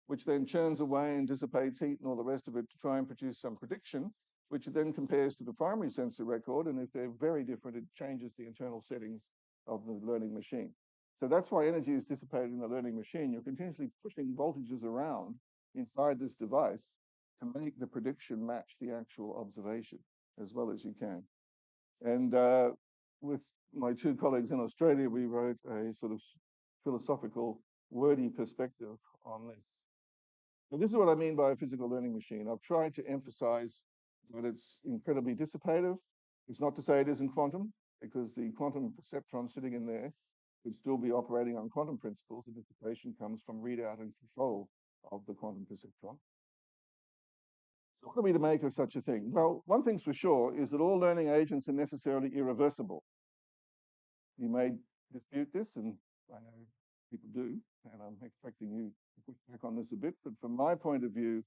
[SPEAKER 2] which then churns away and dissipates heat and all the rest of it to try and produce some prediction, which then compares to the primary sensor record. And if they're very different, it changes the internal settings of the learning machine. So that's why energy is dissipated in the learning machine. You're continuously pushing voltages around inside this device to make the prediction match the actual observation as well as you can. And with my two colleagues in Australia, we wrote a sort of philosophical, wordy perspective on this. And this is what I mean by a physical learning machine. I've tried to emphasize that it's incredibly dissipative. It's not to say it isn't quantum, because the quantum perceptron sitting in there could still be operating on quantum principles. The dissipation comes from readout and control of the quantum perceptron. So what are we to make of such a thing? Well, one thing's for sure is that all learning agents are necessarily irreversible. You may dispute this, and I know people do, and I'm expecting you to push back on this a bit, but from my point of view,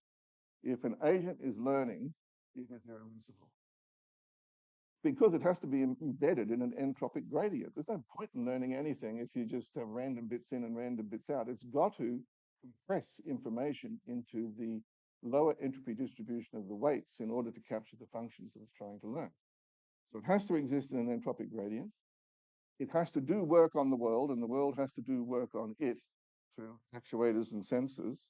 [SPEAKER 2] if an agent is learning, it is irreversible. Because it has to be embedded in an entropic gradient. There's no point in learning anything if you just have random bits in and random bits out. It's got to compress information into the lower entropy distribution of the weights in order to capture the functions that it's trying to learn. So it has to exist in an entropic gradient. It has to do work on the world, and the world has to do work on it through actuators and sensors.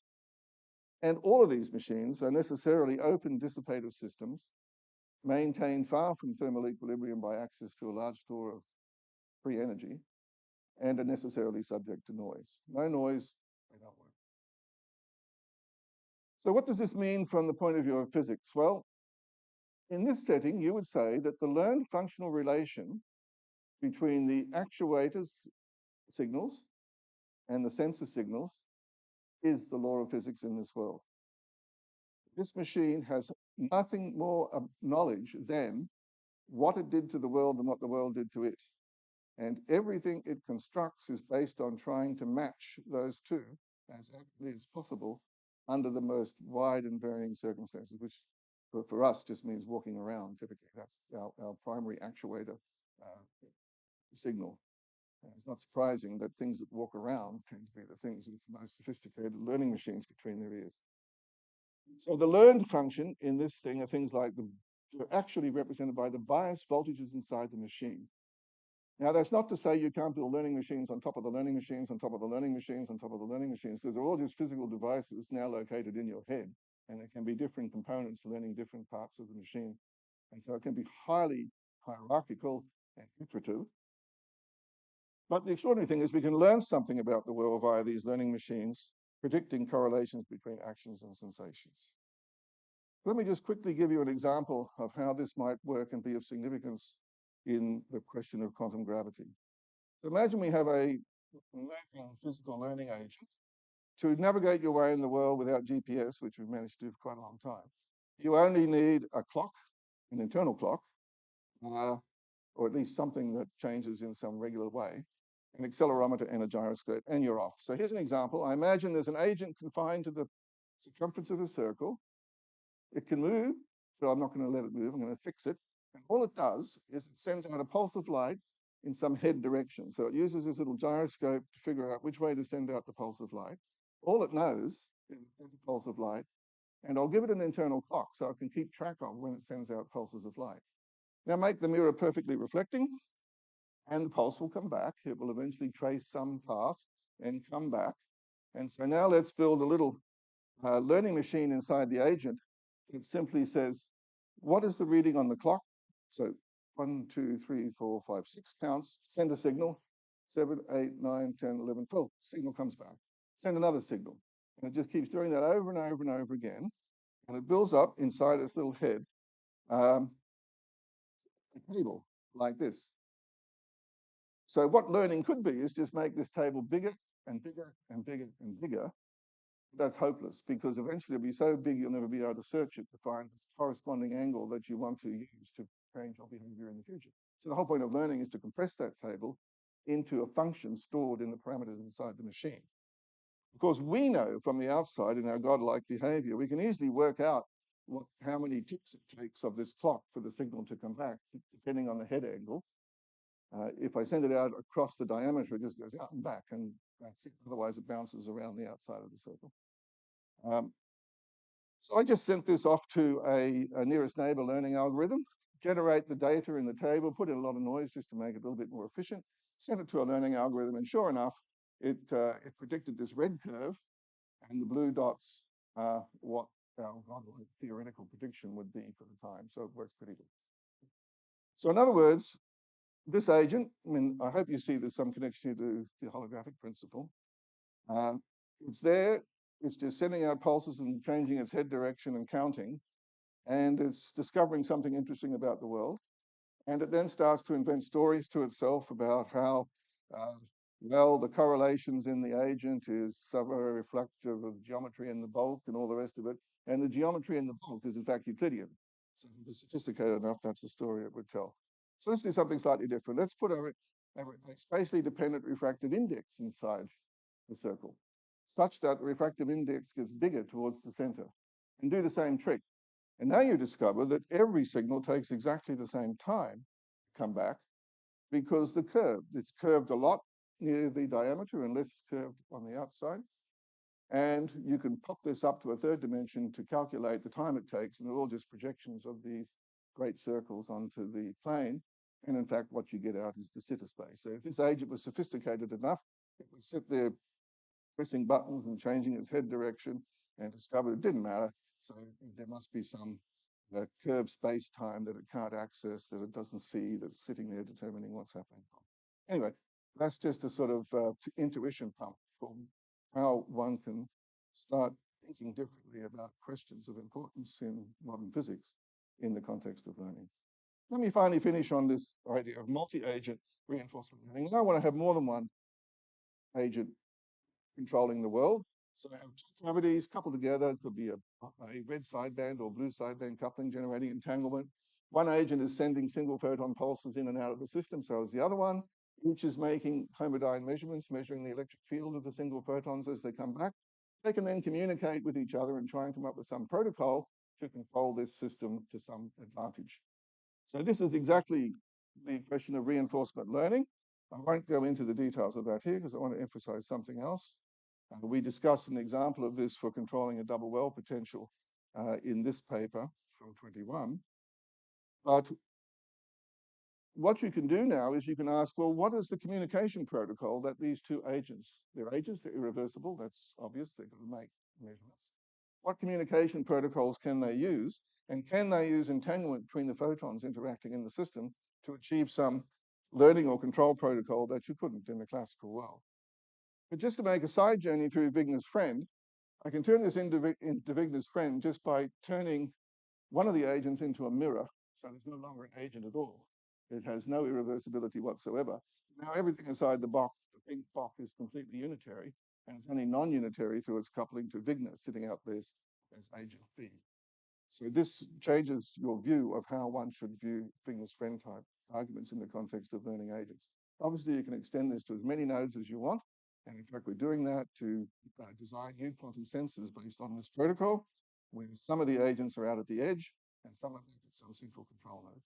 [SPEAKER 2] And all of these machines are necessarily open dissipative systems, maintained far from thermal equilibrium by access to a large store of free energy, and are necessarily subject to noise. No noise, they don't work. So what does this mean from the point of view of physics? Well, in this setting, you would say that the learned functional relation between the actuators signals and the sensor signals is the law of physics in this world. This machine has nothing more knowledge than what it did to the world and what the world did to it. And everything it constructs is based on trying to match those two as accurately as possible under the most wide and varying circumstances, which for us just means walking around. Typically, that's our primary actuator signal. And it's not surprising that things that walk around tend to be the things with the most sophisticated learning machines between their ears. So the learned function in this thing are things like they're actually represented by the bias voltages inside the machine. Now, that's not to say you can't build learning machines on top of the learning machines, on top of the learning machines, on top of the learning machines. These are all just physical devices now located in your head, and there can be different components learning different parts of the machine. And so it can be highly hierarchical and iterative. But the extraordinary thing is we can learn something about the world via these learning machines, predicting correlations between actions and sensations. Let me just quickly give you an example of how this might work and be of significance in the question of quantum gravity. So imagine we have a physical learning agent. To navigate your way in the world without GPS, which we've managed to do for quite a long time, you only need a clock, an internal clock, or at least something that changes in some regular way, an accelerometer and a gyroscope, and you're off. So here's an example. I imagine there's an agent confined to the circumference of a circle. It can move, but I'm not going to let it move. I'm going to fix it. And all it does is it sends out a pulse of light in some head direction. So it uses this little gyroscope to figure out which way to send out the pulse of light. All it knows is the pulse of light. And I'll give it an internal clock so I can keep track of when it sends out pulses of light. Now make the mirror perfectly reflecting, and the pulse will come back. It will eventually trace some path and come back. And so now let's build a little learning machine inside the agent. It simply says, what is the reading on the clock? So 1, 2, 3, 4, 5, 6 counts, send a signal, 7, 8, 9, 10, 11, 12, signal comes back. Send another signal. And it just keeps doing that over and over and over again. And it builds up inside its little head a table like this. So what learning could be is just make this table bigger and bigger and bigger and bigger. That's hopeless because eventually it'll be so big you'll never be able to search it to find this corresponding angle that you want to use to change your behavior in the future. So the whole point of learning is to compress that table into a function stored in the parameters inside the machine. Of course, we know from the outside in our godlike behavior, we can easily work out how many ticks it takes of this clock for the signal to come back, depending on the head angle. If I send it out across the diameter, it just goes out and back, and that's it. Otherwise, it bounces around the outside of the circle. So I just sent this off to a nearest neighbor learning algorithm, generate the data in the table, put in a lot of noise just to make it a little bit more efficient, sent it to a learning algorithm, and sure enough, it predicted this red curve, and the blue dots are what our theoretical prediction would be for the time. So it works pretty good. So in other words, this agent, I mean, I hope you see there's some connection to the holographic principle. It's there, it's just sending out pulses and changing its head direction and counting, and it's discovering something interesting about the world. And it then starts to invent stories to itself about how, well, the correlations in the agent is somewhere reflective of geometry in the bulk and all the rest of it. And the geometry in the bulk is in fact Euclidean. So if it was sophisticated enough, that's the story it would tell. So let's do something slightly different. Let's put a spatially dependent refractive index inside the circle, such that the refractive index gets bigger towards the center, and do the same trick. And now you discover that every signal takes exactly the same time to come back because it's curved a lot near the diameter and less curved on the outside. And you can pop this up to a third dimension to calculate the time it takes, and they're all just projections of these great circles onto the plane. And in fact, what you get out is de Sitter space. So if this agent was sophisticated enough, it would sit there pressing buttons and changing its head direction and discover it didn't matter. So there must be some curved space-time that it can't access, that it doesn't see, that's sitting there determining what's happening. Anyway, that's just a sort of intuition pump for how one can start thinking differently about questions of importance in modern physics in the context of learning. Let me finally finish on this idea of multi-agent reinforcement learning. Now I want to have more than one agent controlling the world. So I have two cavities coupled together. It could be a red sideband or blue sideband coupling generating entanglement. One agent is sending single photon pulses in and out of the system, so is the other one. Each is making homodyne measurements, measuring the electric field of the single photons as they come back. They can then communicate with each other and try and come up with some protocol to control this system to some advantage. So this is exactly the question of reinforcement learning. I won't go into the details of that here because I want to emphasize something else. We discussed an example of this for controlling a double well potential in this paper from 21. But what you can do now is you can ask, well, what is the communication protocol that these two agents, they're irreversible, that's obvious, they're going to make measurements. What communication protocols can they use? And can they use entanglement between the photons interacting in the system to achieve some learning or control protocol that you couldn't in the classical world? But just to make a side journey through Wigner's friend, I can turn this into Wigner's friend just by turning one of the agents into a mirror. So there's no longer an agent at all. It has no irreversibility whatsoever. Now everything inside the box, the pink box, is completely unitary, and it's only non-unitary through its coupling to Wigner sitting out there as agent B. So this changes your view of how one should view Wigner's friend type arguments in the context of learning agents. Obviously, you can extend this to as many nodes as you want. And in fact, we're doing that to design new quantum sensors based on this protocol, where some of the agents are out at the edge and some of them at some central control node.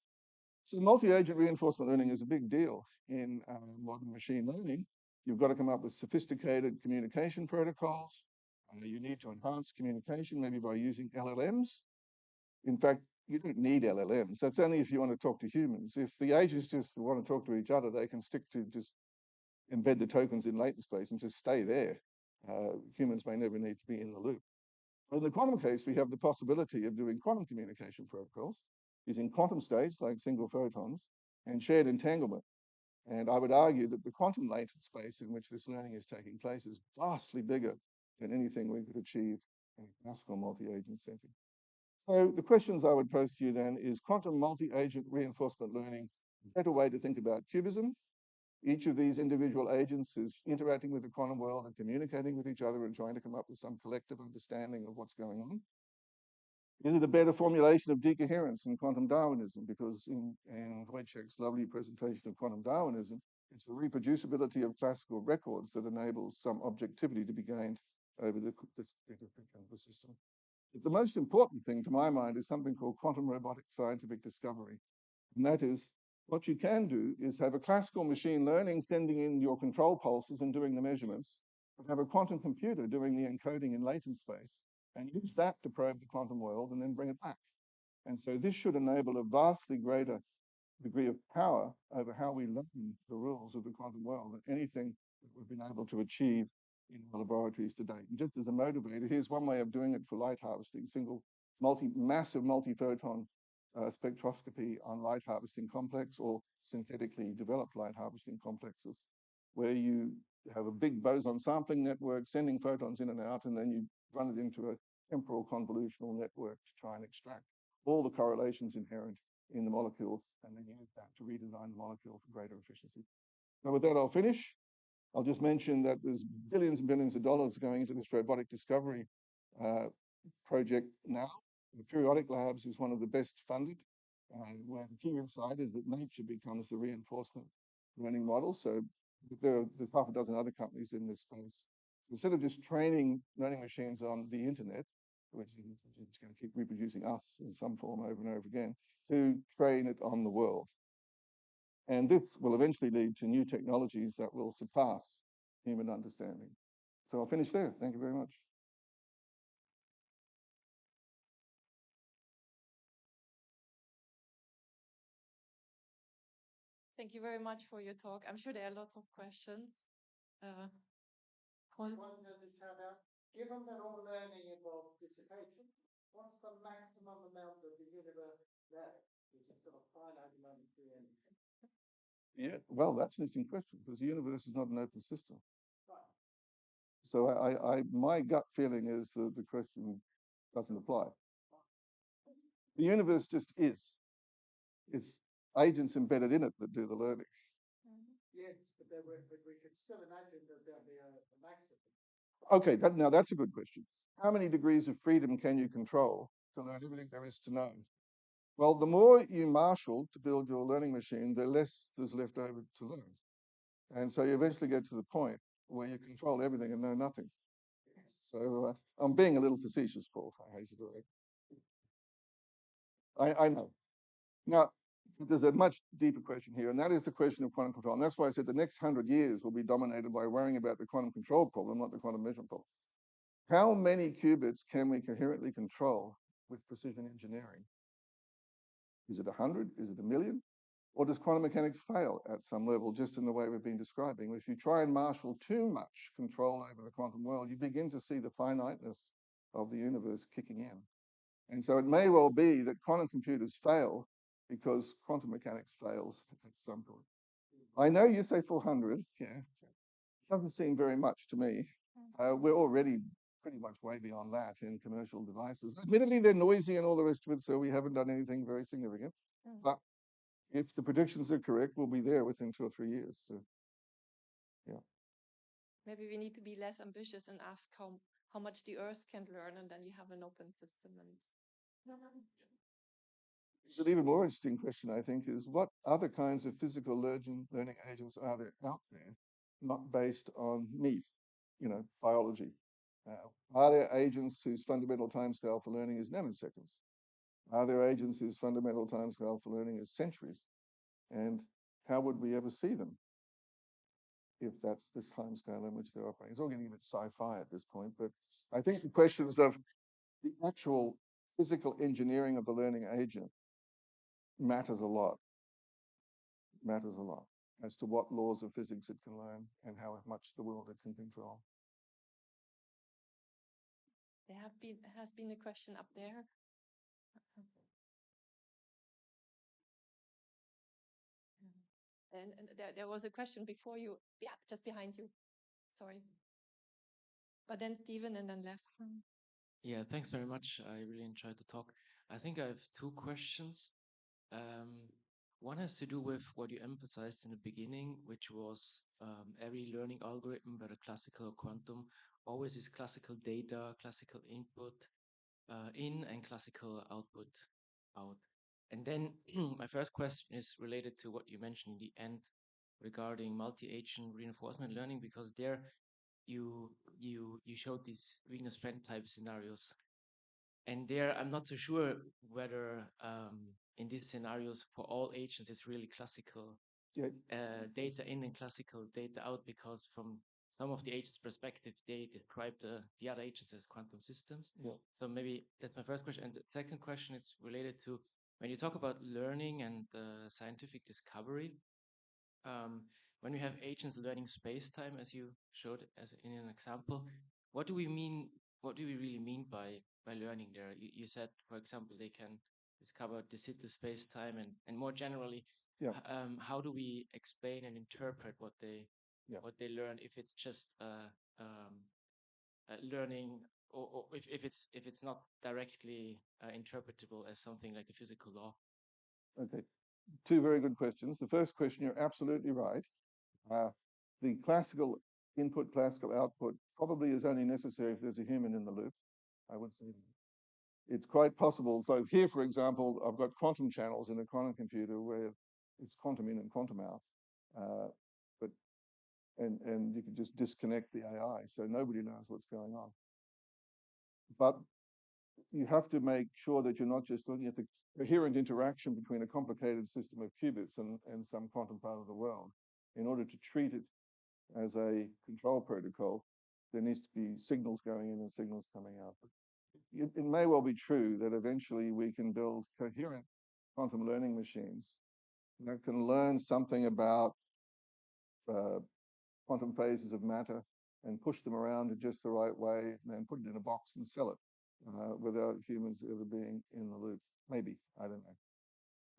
[SPEAKER 2] So multi-agent reinforcement learning is a big deal in modern machine learning. You've got to come up with sophisticated communication protocols. You need to enhance communication, maybe by using LLMs. In fact, you don't need LLMs. That's only if you want to talk to humans. If the agents just want to talk to each other, they can stick to just embed the tokens in latent space and just stay there. Humans may never need to be in the loop. But in the quantum case, we have the possibility of doing quantum communication protocols using quantum states like single photons and shared entanglement. And I would argue that the quantum latent space in which this learning is taking place is vastly bigger than anything we could achieve in classical multi-agent setting. So the questions I would pose to you then is quantum multi-agent reinforcement learning a better way to think about cubism? Each of these individual agents is interacting with the quantum world and communicating with each other and trying to come up with some collective understanding of what's going on. Is it a better formulation of decoherence in quantum Darwinism? Because in Wojciech's lovely presentation of quantum Darwinism, it's the reproducibility of classical records that enables some objectivity to be gained over the system. But the most important thing to my mind is something called quantum robotic scientific discovery. And that is, what you can do is have a classical machine learning sending in your control pulses and doing the measurements, but have a quantum computer doing the encoding in latent space, and use that to probe the quantum world and then bring it back. And so this should enable a vastly greater degree of power over how we learn the rules of the quantum world than anything that we've been able to achieve in our laboratories to date. And just as a motivator, here's one way of doing it for light harvesting: massive multi-photon spectroscopy on light harvesting complex or synthetically developed light harvesting complexes, where you have a big boson sampling network sending photons in and out, and then you run it into a temporal convolutional network to try and extract all the correlations inherent in the molecule, and then use that to redesign the molecule for greater efficiency. Now, with that, I'll finish. I'll just mention that there's billions and billions of dollars going into this robotic discovery project now. The periodic labs is one of the best funded, where the key insight is that nature becomes the reinforcement learning model. So there's half a dozen other companies in this space. So instead of just training learning machines on the internet, which is going to keep reproducing us in some form over and over again, to train it on the world. And this will eventually lead to new technologies that will surpass human understanding. So I'll finish there. Thank you very much.
[SPEAKER 1] Thank you very much for your talk. I'm sure there are lots of questions.
[SPEAKER 3] One that is had out. Given that all learning involves dissipation, what's the maximum amount of the universe there? Which is sort of finite amount of energy.
[SPEAKER 2] Yeah, well, that's an interesting question, because the universe is not an open system.
[SPEAKER 3] Right.
[SPEAKER 2] So my gut feeling is that the question doesn't apply. The universe just is. It's agents embedded in it that do the learning.
[SPEAKER 3] Yes, but we could still imagine that there'll be a maximum.
[SPEAKER 2] Okay, now that's a good question. How many degrees of freedom can you control to learn everything there is to know? Well, the more you marshal to build your learning machine, the less there's left over to learn. And so you eventually get to the point where you control everything and know nothing. So I'm being a little facetious, Paul. I hate to do it. I know. Now, there's a much deeper question here, and that is the question of quantum control. And that's why I said the next 100 years will be dominated by worrying about the quantum control problem, not the quantum measurement problem. How many qubits can we coherently control with precision engineering? Is it 100? Is it 1,000,000? Or does quantum mechanics fail at some level, just in the way we've been describing? If you try and marshal too much control over the quantum world, you begin to see the finiteness of the universe kicking in. And so it may well be that quantum computers fail because quantum mechanics fails at some point. I know you say 400, yeah. Doesn't seem very much to me. We're already pretty much way beyond that in commercial devices. Admittedly, they're noisy and all the rest of it, so we haven't done anything very significant. But if the predictions are correct, we'll be there within 2 or 3 years. So, yeah.
[SPEAKER 1] Maybe we need to be less ambitious and ask how much the Earth can learn, and then you have an open system. And
[SPEAKER 2] It's an even more interesting question, I think, is what other kinds of physical learning agents are there out there, not based on meat, biology? Are there agents whose fundamental timescale for learning is nanoseconds? Are there agents whose fundamental timescale for learning is centuries? And how would we ever see them if that's this timescale in which they're operating? It's all getting a bit sci-fi at this point, but I think the questions of the actual physical engineering of the learning agent matters a lot as to what laws of physics it can learn and how much the world it can control.
[SPEAKER 1] there has been a question up there. And there was a question before you, yeah, just behind you. Sorry. But then Stephen and then left.
[SPEAKER 4] Yeah, thanks very much. I really enjoyed the talk. I think I have two questions. One has to do with what you emphasized in the beginning, which was every learning algorithm, whether classical or quantum, always is classical data, classical input in, and classical output out. And then my first question is related to what you mentioned in the end regarding multi-agent reinforcement learning, because there you showed these weakness friend type scenarios. And there, I'm not so sure whether in these scenarios for all agents it's really classical data in and classical data out, because from some of the agents' perspective, they describe the other agents as quantum systems.
[SPEAKER 2] Yeah.
[SPEAKER 4] So maybe that's my first question. And the second question is related to when you talk about learning and scientific discovery. When we have agents learning space-time, as you showed as in an example, what do we mean? What do we really mean by learning there? You said, for example, they can discover de Sitter space-time, and more generally,
[SPEAKER 2] Yeah.
[SPEAKER 4] how do we explain and interpret what they learn, if it's just learning, or if it's not directly interpretable as something like a physical law?
[SPEAKER 2] Okay. Two very good questions. The first question, you're absolutely right. The classical input, classical output probably is only necessary if there's a human in the loop, I would say. It's quite possible. So here, for example, I've got quantum channels in a quantum computer where it's quantum in and quantum out. But and you can just disconnect the AI, so nobody knows what's going on. But you have to make sure that you're not just looking at the coherent interaction between a complicated system of qubits and some quantum part of the world. In order to treat it as a control protocol, there needs to be signals going in and signals coming out. It may well be true that eventually we can build coherent quantum learning machines that can learn something about quantum phases of matter and push them around in just the right way, and then put it in a box and sell it without humans ever being in the loop. Maybe, I don't know.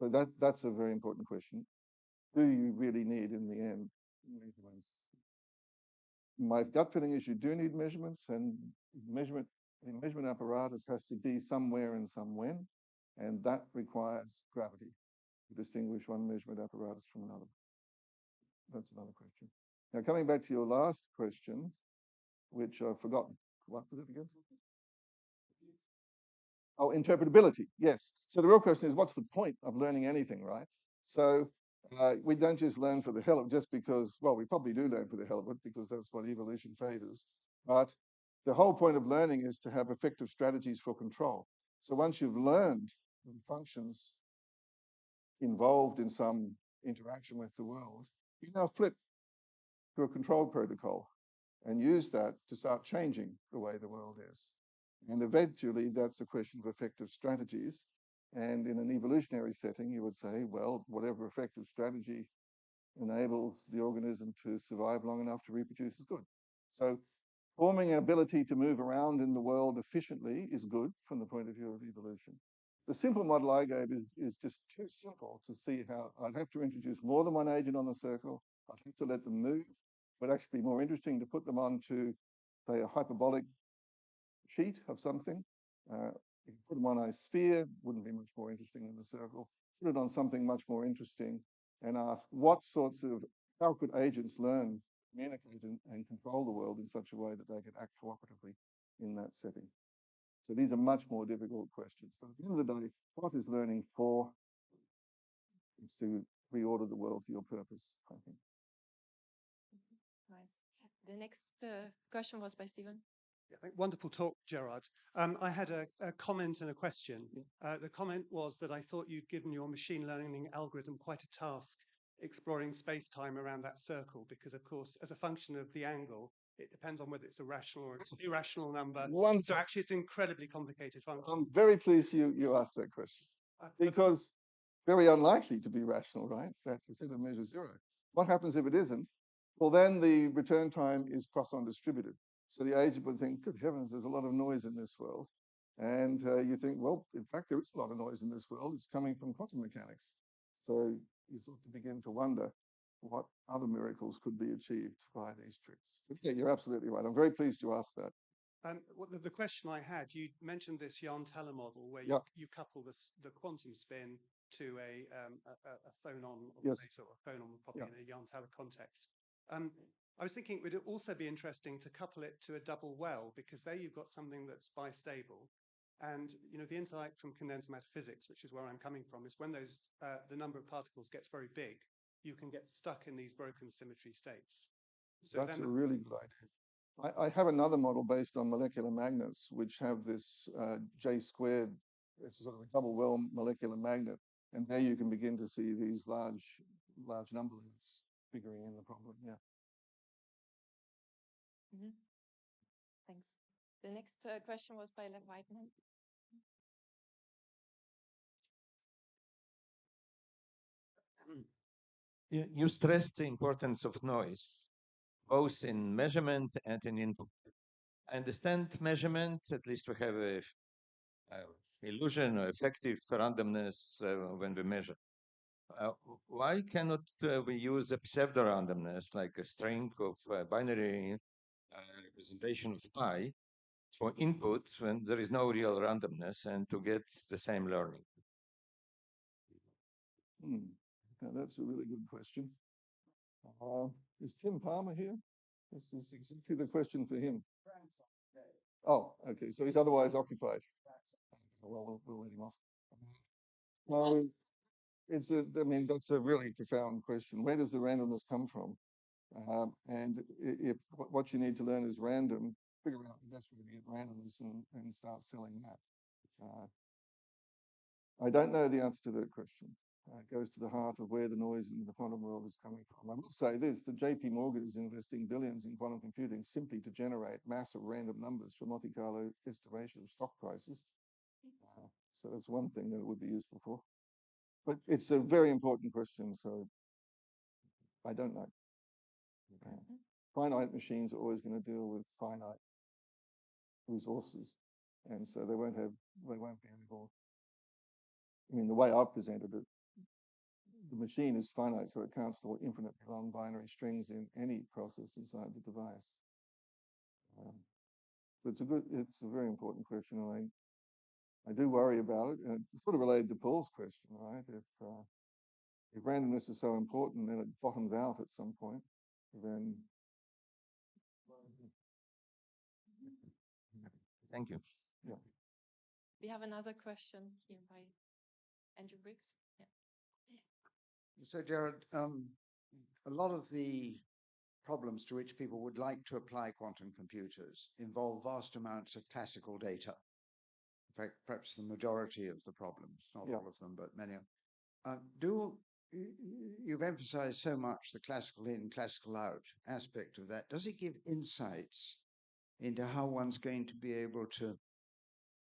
[SPEAKER 2] But that's a very important question. Do you really need, in the end, measurements? My gut feeling is you do need measurements, and the measurement apparatus has to be somewhere and somewhen, and that requires gravity to distinguish one measurement apparatus from another. That's another question. Now, coming back to your last question, which I've forgotten. What was it again? Oh, interpretability. Yes. So the real question is, what's the point of learning anything, right? So we don't just learn for the hell of it, just because, well, we probably do learn for the hell of it because that's what evolution favors. But the whole point of learning is to have effective strategies for control. So once you've learned the functions involved in some interaction with the world, you now flip to a control protocol and use that to start changing the way the world is. And eventually, that's a question of effective strategies. And in an evolutionary setting, you would say, well, whatever effective strategy enables the organism to survive long enough to reproduce is good. So forming an ability to move around in the world efficiently is good from the point of view of evolution. The simple model I gave is just too simple to see how I'd have to introduce more than one agent on the circle. I'd have to let them move. It would actually be more interesting to put them onto, say, a hyperbolic sheet of something. You can put them on a sphere, wouldn't be much more interesting than the circle. Put it on something much more interesting and ask how could agents learn, communicate and control the world in such a way that they could act cooperatively in that setting? So these are much more difficult questions. But at the end of the day, what is learning for? It's to reorder the world to your purpose, I think.
[SPEAKER 1] Nice. The next question was by Stephen.
[SPEAKER 5] Yeah, wonderful talk, Gerard. I had a comment and a question. The comment was that I thought you'd given your machine learning algorithm quite a task exploring space-time around that circle, because, of course, as a function of the angle, it depends on whether it's a rational or an irrational number. So actually, it's an incredibly complicated function.
[SPEAKER 2] I'm very pleased you asked that question, because very unlikely to be rational, right? That's a set of measure zero. What happens if it isn't? Well, then the return time is Poisson distributed. So the agent would think, good heavens, there's a lot of noise in this world. And you think, well, in fact, there is a lot of noise in this world. It's coming from quantum mechanics. So you sort of begin to wonder what other miracles could be achieved by these tricks. But yeah, you're absolutely right. I'm very pleased you asked that.
[SPEAKER 5] The question I had, you mentioned this Yarn-Teller model where
[SPEAKER 2] Yeah.
[SPEAKER 5] you couple the quantum spin to a phonon
[SPEAKER 2] Yes.
[SPEAKER 5] oscillator, or a phonon probably
[SPEAKER 2] Yeah.
[SPEAKER 5] in a Yarn-Teller context. I was thinking, would it also be interesting to couple it to a double well, because there you've got something that's bistable, and the insight from condensed matter physics, which is where I'm coming from, is when those the number of particles gets very big, you can get stuck in these broken symmetry states. So
[SPEAKER 2] that's a really good idea. I have another model based on molecular magnets, which have this J squared, it's sort of a double well molecular magnet. And there you can begin to see these large number limits figuring in the problem. Yeah.
[SPEAKER 1] Mhm. Thanks. The next question was by Lev Whiteman.
[SPEAKER 6] You stressed the importance of noise, both in measurement and in input. I understand measurement, at least we have a illusion or effective randomness when we measure. Why cannot we use a pseudo-randomness, like a string of binary representation of pi, for input when there is no real randomness, and to get the same learning?
[SPEAKER 2] Now, that's a really good question. Is Tim Palmer here? This is exactly the question for him. Oh, okay. So he's otherwise occupied. Well, we'll let him off. No, I mean, that's a really profound question. Where does the randomness come from? And if what you need to learn is random, figure out the best way to get randomness and start selling that. I don't know the answer to that question. It goes to the heart of where the noise in the quantum world is coming from. I will say this, that JP Morgan is investing billions in quantum computing simply to generate massive random numbers for Monte Carlo estimation of stock prices. So that's one thing that it would be useful for. But it's a very important question, so I don't know. Finite machines are always going to deal with finite resources, and so they won't be able. I mean, the way I've presented it, the machine is finite, so it can't store infinitely long binary strings in any process inside the device. But it's a very important question, and I do worry about it. And it's sort of related to Paul's question, right? If randomness is so important and it bottoms out at some point, then.
[SPEAKER 6] Thank you.
[SPEAKER 2] Yeah.
[SPEAKER 1] We have another question here by Andrew Briggs. Yeah.
[SPEAKER 3] So, Jared, a lot of the problems to which people would like to apply quantum computers involve vast amounts of classical data. In fact, perhaps the majority of the problems, not all of them, but many. You've emphasized so much the classical in, classical out aspect of that. Does it give insights into how one's going to be able to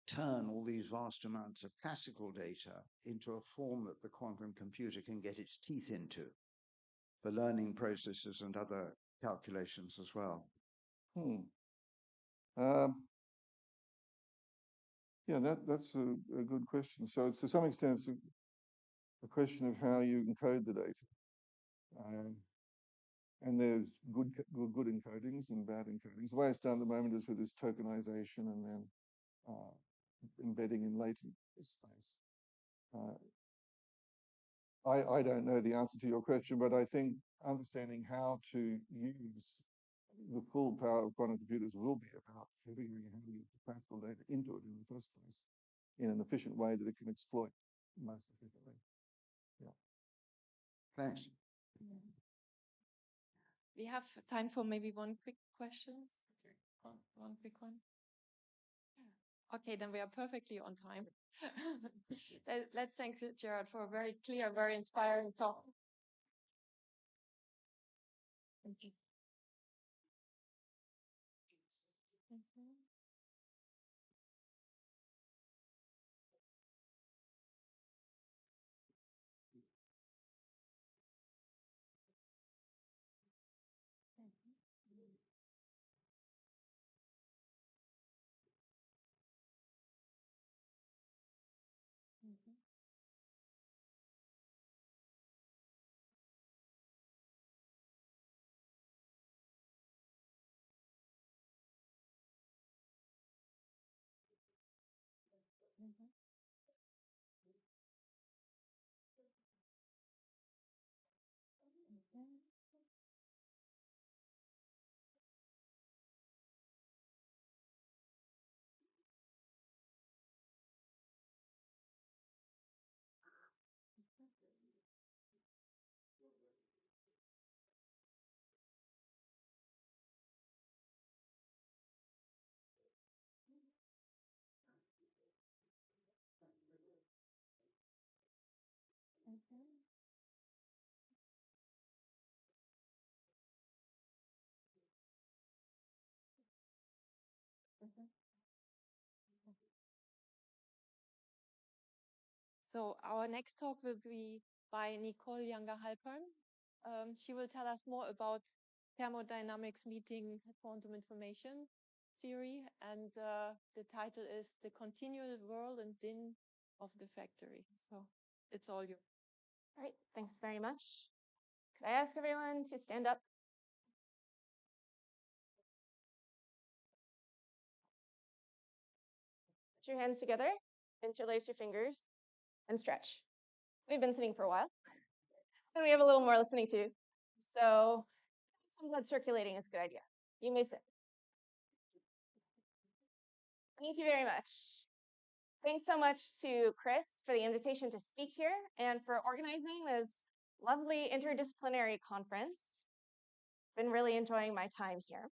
[SPEAKER 3] turn all these vast amounts of classical data into a form that the quantum computer can get its teeth into for learning processes and other calculations as well?
[SPEAKER 2] Yeah, that's a good question. So to some extent, it's a question of how you encode the data. And there's good encodings and bad encodings. The way it's done at the moment is with this tokenization and then embedding in latent space. I don't know the answer to your question, but I think understanding how to use the full power of quantum computers will be about figuring out how to get the classical data into it in the first place in an efficient way that it can exploit most efficiently. Yeah.
[SPEAKER 3] Thanks.
[SPEAKER 1] We have time for maybe one quick question. One quick one. Okay, then we are perfectly on time. Let's thank Gerard for a very clear, very inspiring talk. Thank you. So our next talk will be by Nicole Younger-Halpern. She will tell us more about thermodynamics meeting quantum information theory, and the title is The Continual Whirl and Din of the Factory. So it's all yours.
[SPEAKER 7] All right, thanks very much. Could I ask everyone to stand up? Put your hands together, interlace your fingers, and stretch. We've been sitting for a while, and we have a little more listening to. So some blood circulating is a good idea. You may sit. Thank you very much. Thanks so much to Chris for the invitation to speak here and for organizing this lovely interdisciplinary conference. Been really enjoying my time here.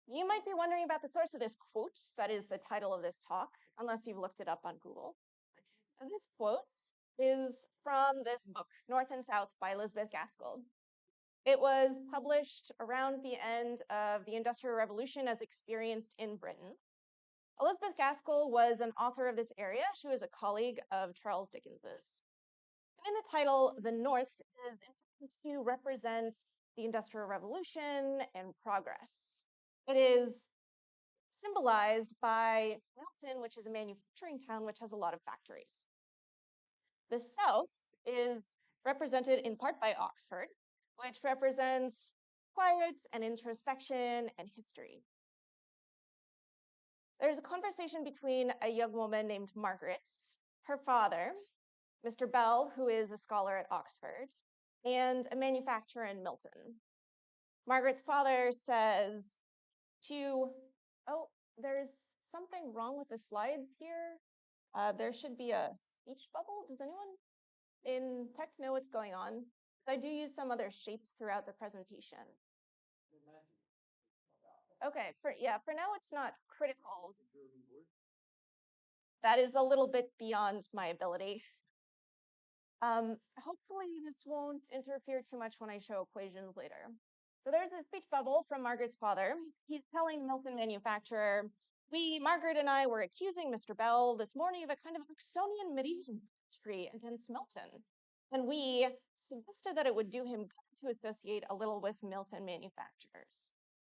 [SPEAKER 7] You might be wondering about the source of this quote, that is the title of this talk, unless you've looked it up on Google. And this quote is from this book, North and South by Elizabeth Gaskell. It was published around the end of the Industrial Revolution as experienced in Britain. Elizabeth Gaskell was an author of this area. She was a colleague of Charles Dickens's. And in the title, the North is intended to represent the Industrial Revolution and progress. It is symbolized by Milton, which is a manufacturing town which has a lot of factories. The South is represented in part by Oxford, which represents quiet and introspection and history. There's a conversation between a young woman named Margaret, her father, Mr. Bell, who is a scholar at Oxford, and a manufacturer in Milton. Margaret's father says oh, there's something wrong with the slides here. There should be a speech bubble. Does anyone in tech know what's going on? I do use some other shapes throughout the presentation. Okay, for now it's not critical. That is a little bit beyond my ability. Hopefully this won't interfere too much when I show equations later. So there's a speech bubble from Margaret's father. He's telling Milton manufacturer, Margaret and I were accusing Mr. Bell this morning of a kind of Oxonian medieval bigotry against Milton. And we suggested that it would do him good to associate a little with Milton manufacturers.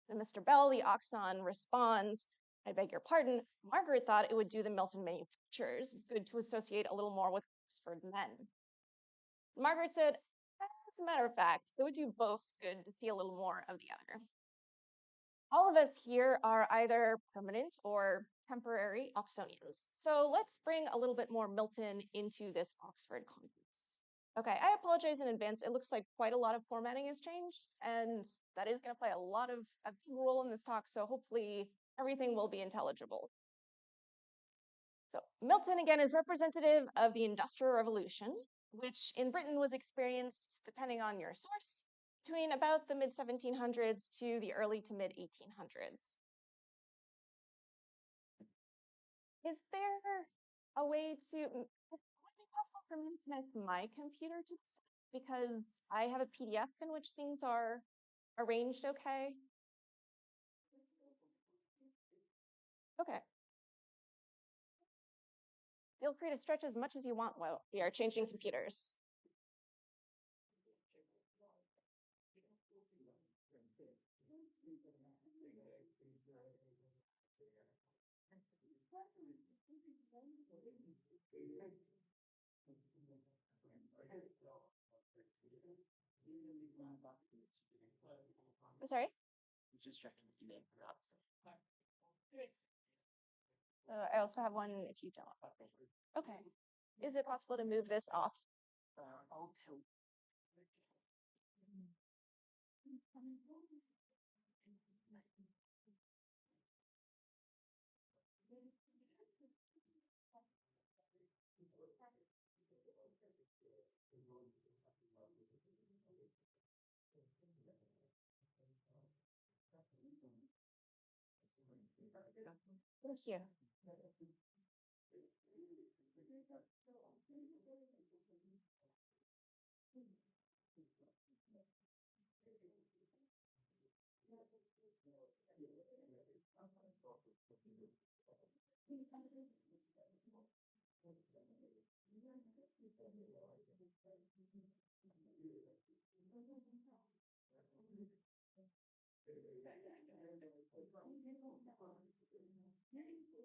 [SPEAKER 7] And Mr. Bell, the Oxon, responds, I beg your pardon, Margaret thought it would do the Milton manufacturers good to associate a little more with Oxford men. Margaret said, as a matter of fact, it would do both good to see a little more of the other. All of us here are either permanent or temporary Oxonians. So let's bring a little bit more Milton into this Oxford conference. Okay, I apologize in advance. It looks like quite a lot of formatting has changed, and that is going to play a big role in this talk, so hopefully everything will be intelligible. So Milton, again, is representative of the Industrial Revolution, which in Britain was experienced, depending on your source, between about the mid-1700s to the early to mid-1800s. Is there a way to, would it be possible for me to connect my computer to this? Because I have a PDF in which things are arranged okay. Okay. Feel free to stretch as much as you want while we are changing computers. I'm sorry? I also have one if you don't. Okay. Is it possible to move this off? I'll tilt. Thank you.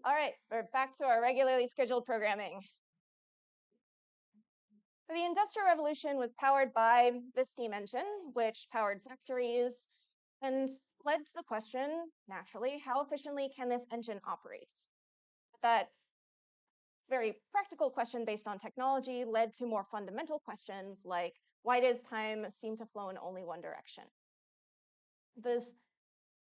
[SPEAKER 7] All right, we're back to our regularly scheduled programming. The Industrial Revolution was powered by the steam engine, which powered factories and led to the question, naturally, how efficiently can this engine operate? That very practical question based on technology led to more fundamental questions like, why does time seem to flow in only one direction? This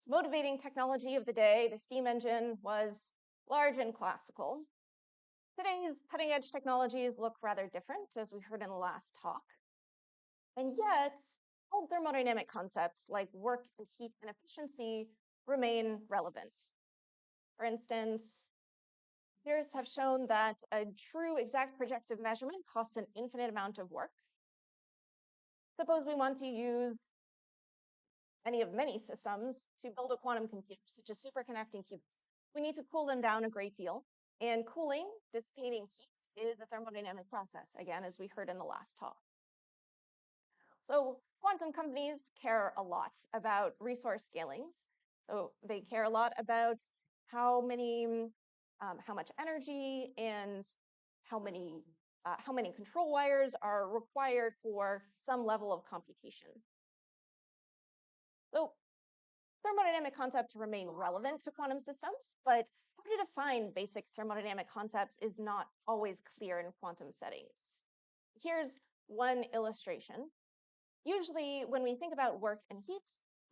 [SPEAKER 7] motivating technology of the day, the steam engine, was large and classical. Today's cutting-edge technologies look rather different, as we heard in the last talk. And yet, old thermodynamic concepts like work and heat and efficiency remain relevant. For instance, theories have shown that a true exact projective measurement costs an infinite amount of work. Suppose we want to use any of many systems to build a quantum computer, such as superconducting qubits. We need to cool them down a great deal. And cooling, dissipating heat, is a thermodynamic process, again, as we heard in the last talk. So quantum companies care a lot about resource scalings. So they care a lot about how much energy and how many control wires are required for some level of computation. So thermodynamic concepts remain relevant to quantum systems, but how to define basic thermodynamic concepts is not always clear in quantum settings. Here's one illustration. Usually, when we think about work and heat,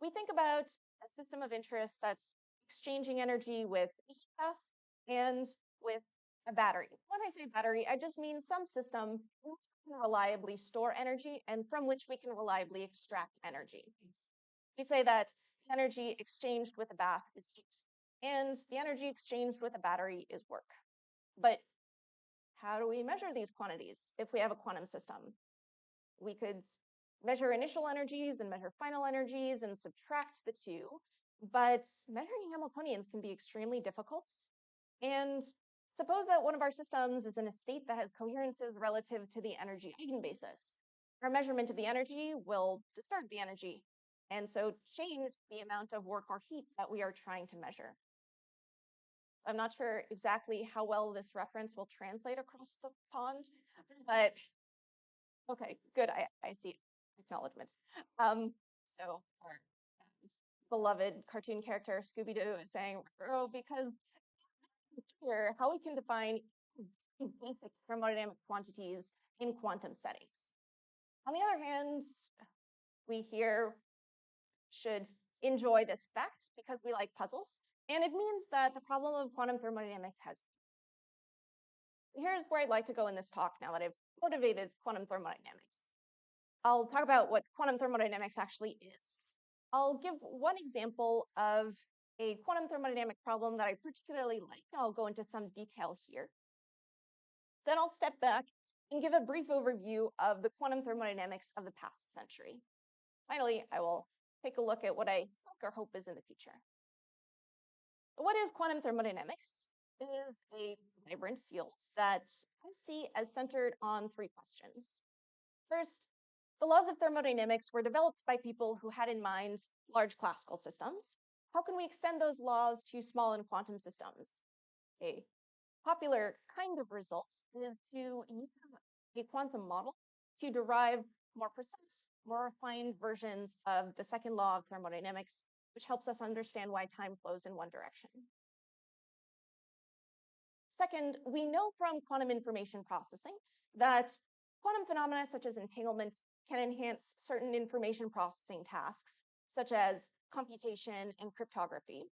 [SPEAKER 7] we think about a system of interest that's exchanging energy with a heat path and with a battery. When I say battery, I just mean some system which can reliably store energy and from which we can reliably extract energy. We say that the energy exchanged with a bath is heat, and the energy exchanged with a battery is work. But how do we measure these quantities if we have a quantum system? We could measure initial energies and measure final energies and subtract the two, but measuring Hamiltonians can be extremely difficult. And suppose that one of our systems is in a state that has coherences relative to the energy eigenbasis. Our measurement of the energy will disturb the energy, and so change the amount of work or heat that we are trying to measure. I'm not sure exactly how well this reference will translate across the pond, but okay, good, I see acknowledgement. So our beloved cartoon character Scooby-Doo is saying, oh, because here, how we can define basic thermodynamic quantities in quantum settings. On the other hand, we here should enjoy this fact because we like puzzles, and it means that the problem of quantum thermodynamics has. Here's where I'd like to go in this talk now that I've motivated quantum thermodynamics. I'll talk about what quantum thermodynamics actually is. I'll give one example of a quantum thermodynamic problem that I particularly like. I'll go into some detail here. Then I'll step back and give a brief overview of the quantum thermodynamics of the past century. Finally, I will take a look at what I think or hope is in the future. What is quantum thermodynamics? It is a vibrant field that I see as centered on three questions. First, the laws of thermodynamics were developed by people who had in mind large classical systems. How can we extend those laws to small and quantum systems? A popular kind of result is to use a quantum model to derive more precise, more refined versions of the second law of thermodynamics, which helps us understand why time flows in one direction. Second, we know from quantum information processing that quantum phenomena such as entanglement can enhance certain information processing tasks, such as computation and cryptography.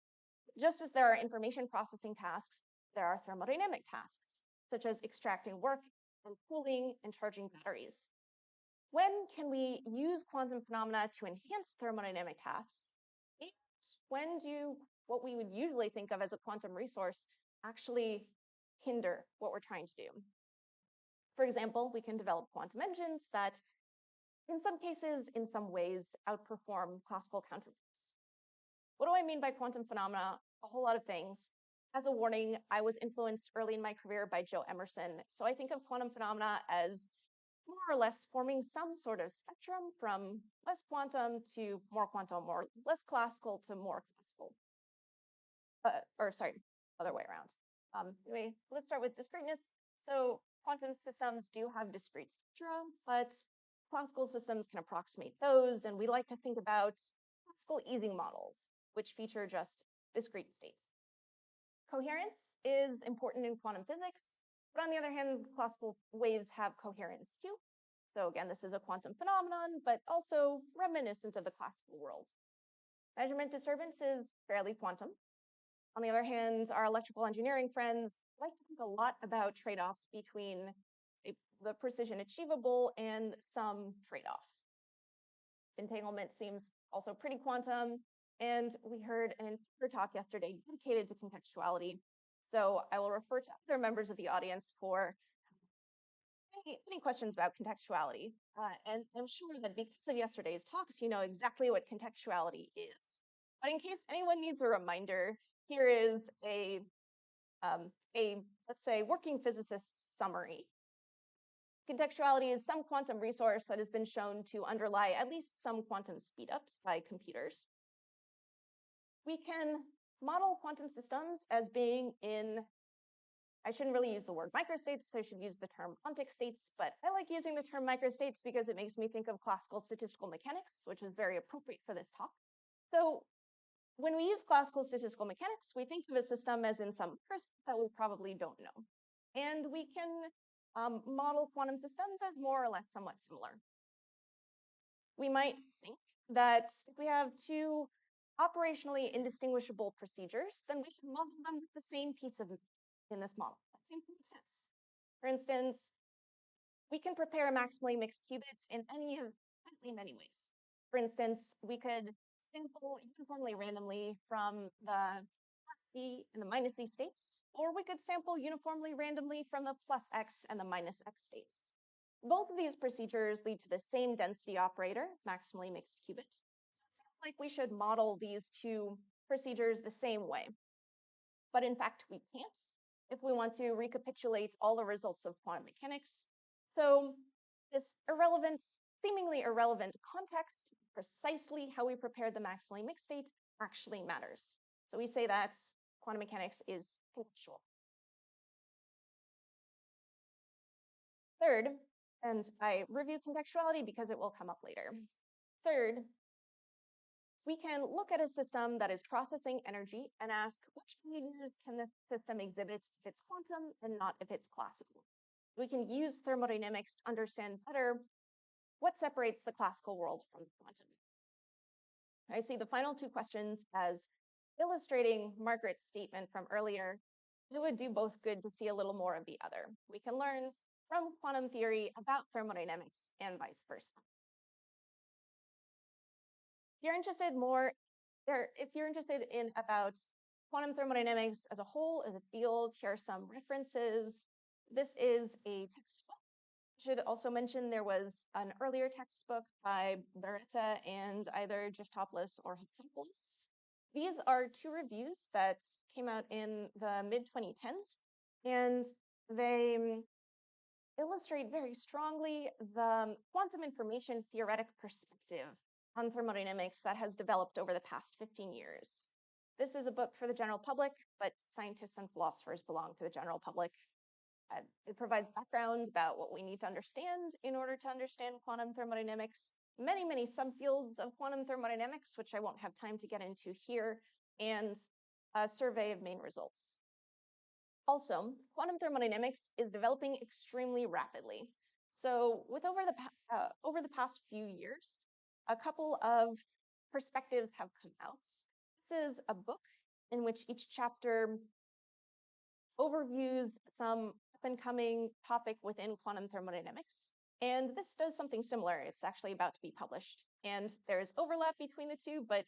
[SPEAKER 7] Just as there are information processing tasks, there are thermodynamic tasks, such as extracting work and cooling and charging batteries. When can we use quantum phenomena to enhance thermodynamic tasks? And when do what we would usually think of as a quantum resource actually hinder what we're trying to do? For example, we can develop quantum engines that, in some cases, in some ways, outperform classical counterparts. What do I mean by quantum phenomena? A whole lot of things. as a warning, I was influenced early in my career by Joe Emerson. So I think of quantum phenomena as more or less forming some sort of spectrum from less quantum to more quantum, or less classical to more classical. Or sorry, other way around. Anyway, let's start with discreteness. So quantum systems do have discrete spectra, but classical systems can approximate those, and we like to think about classical Ising models, which feature just discrete states. Coherence is important in quantum physics, but on the other hand, classical waves have coherence too. So again, this is a quantum phenomenon, but also reminiscent of the classical world. Measurement disturbance is fairly quantum. On the other hand, our electrical engineering friends like to think a lot about trade-offs between the precision achievable and some trade-off. Entanglement seems also pretty quantum, and we heard an entire talk yesterday dedicated to contextuality. So I will refer to other members of the audience for any questions about contextuality. And I'm sure that because of yesterday's talks, you know exactly what contextuality is. But in case anyone needs a reminder, here is a let's say, working physicist's summary. Contextuality is some quantum resource that has been shown to underlie at least some quantum speedups by computers. We can model quantum systems as being in, I shouldn't really use the word microstates, so I should use the term ontic states, but I like using the term microstates because it makes me think of classical statistical mechanics, which is very appropriate for this talk. So when we use classical statistical mechanics, we think of a system as in some microstate that we probably don't know. And we can model quantum systems as more or less somewhat similar. We might think that if we have two operationally indistinguishable procedures, then we should model them with the same piece of in this model. That seems to make sense. For instance, we can prepare maximally mixed qubits in many ways. For instance, we could sample uniformly randomly from the plus C and the minus C states, or we could sample uniformly randomly from the plus X and the minus X states. Both of these procedures lead to the same density operator, maximally mixed qubit. So it sounds like we should model these two procedures the same way. But in fact, we can't if we want to recapitulate all the results of quantum mechanics. So this seemingly irrelevant context, precisely how we prepare the maximally mixed state, actually matters. So we say that quantum mechanics is contextual. Third, and I review contextuality because it will come up later. Third, we can look at a system that is processing energy and ask which behaviors can the system exhibit if it's quantum and not if it's classical. We can use thermodynamics to understand better what separates the classical world from quantum. I see the final two questions as illustrating Margaret's statement from earlier. It would do both good to see a little more of the other. We can learn from quantum theory about thermodynamics and vice versa. If you're interested in about quantum thermodynamics as a whole, as a field, here are some references. This is a textbook. I should also mention there was an earlier textbook by Beretta and either Giftopoulos or Hatsopoulos. These are two reviews that came out in the mid-2010s, and they illustrate very strongly the quantum information theoretic perspective on thermodynamics that has developed over the past 15 years. This is a book for the general public, but scientists and philosophers belong to the general public. It provides background about what we need to understand in order to understand quantum thermodynamics, many subfields of quantum thermodynamics, which I won't have time to get into here, and a survey of main results. Also, quantum thermodynamics is developing extremely rapidly. So over the past few years, a couple of perspectives have come out. This is a book in which each chapter overviews some up-and-coming topic within quantum thermodynamics. And this does something similar. It's actually about to be published. And there's overlap between the two, but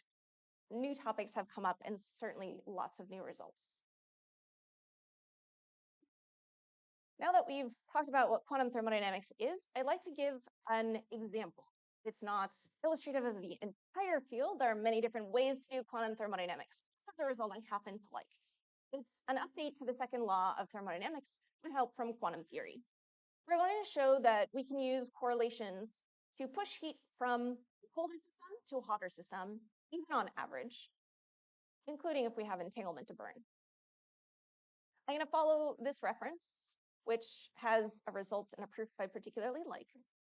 [SPEAKER 7] new topics have come up and certainly lots of new results. Now that we've talked about what quantum thermodynamics is, I'd like to give an example. It's not illustrative of the entire field. There are many different ways to do quantum thermodynamics. As a result, I happen to like. It's an update to the second law of thermodynamics with help from quantum theory. We're going to show that we can use correlations to push heat from a colder system to a hotter system, even on average, including if we have entanglement to burn. I'm going to follow this reference, which has a result and a proof I particularly like.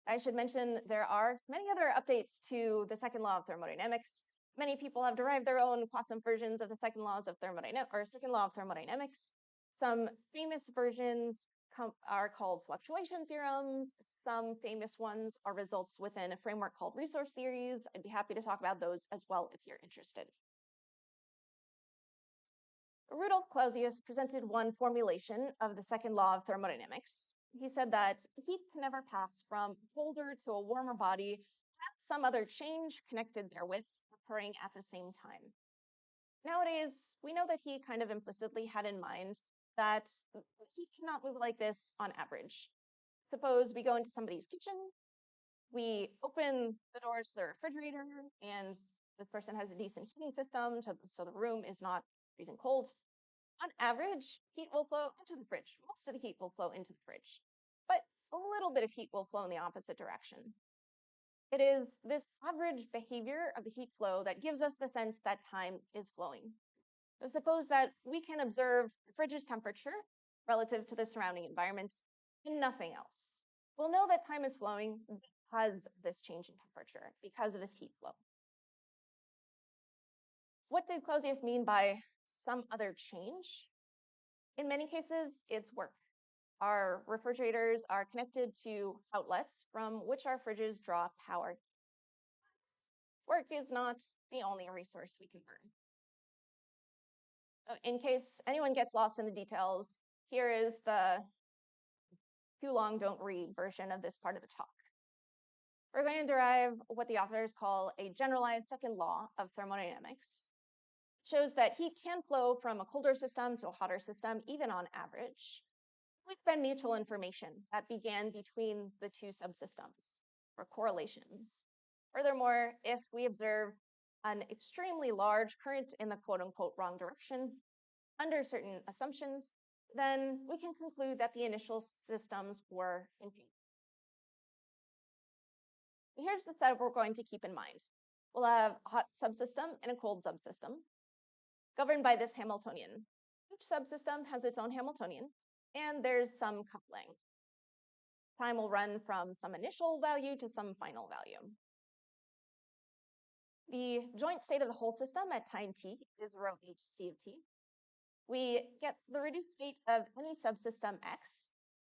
[SPEAKER 7] I should mention there are many other updates to the second law of thermodynamics. Many people have derived their own quantum versions of the second law of thermodynamics. Some famous versions are called fluctuation theorems. Some famous ones are results within a framework called resource theories. I'd be happy to talk about those as well if you're interested. Rudolf Clausius presented one formulation of the second law of thermodynamics. He said that heat can never pass from a colder to a warmer body without some other change connected therewith occurring at the same time. Nowadays, we know that he kind of implicitly had in mind that heat cannot move like this on average. Suppose we go into somebody's kitchen, we open the doors to the refrigerator, and this person has a decent heating system so the room is not freezing cold. On average, heat will flow into the fridge. Most of the heat will flow into the fridge, but a little bit of heat will flow in the opposite direction. It is this average behavior of the heat flow that gives us the sense that time is flowing. So suppose that we can observe the fridge's temperature relative to the surrounding environment and nothing else. We'll know that time is flowing because of this change in temperature, because of this heat flow. What did Clausius mean by some other change? In many cases, it's work. Our refrigerators are connected to outlets from which our fridges draw power. Work is not the only resource we can burn. In case anyone gets lost in the details, here is the too long don't read version of this part of the talk. We're going to derive what the authors call a generalized second law of thermodynamics. It shows that heat can flow from a colder system to a hotter system, even on average, with been mutual information that began between the two subsystems, or correlations. Furthermore, if we observe an extremely large current in the quote-unquote wrong direction, under certain assumptions, then we can conclude that the initial systems were in sync. Here's the setup we're going to keep in mind. We'll have a hot subsystem and a cold subsystem, governed by this Hamiltonian. Each subsystem has its own Hamiltonian, and there's some coupling. Time will run from some initial value to some final value. The joint state of the whole system at time t is rho h c of t. We get the reduced state of any subsystem x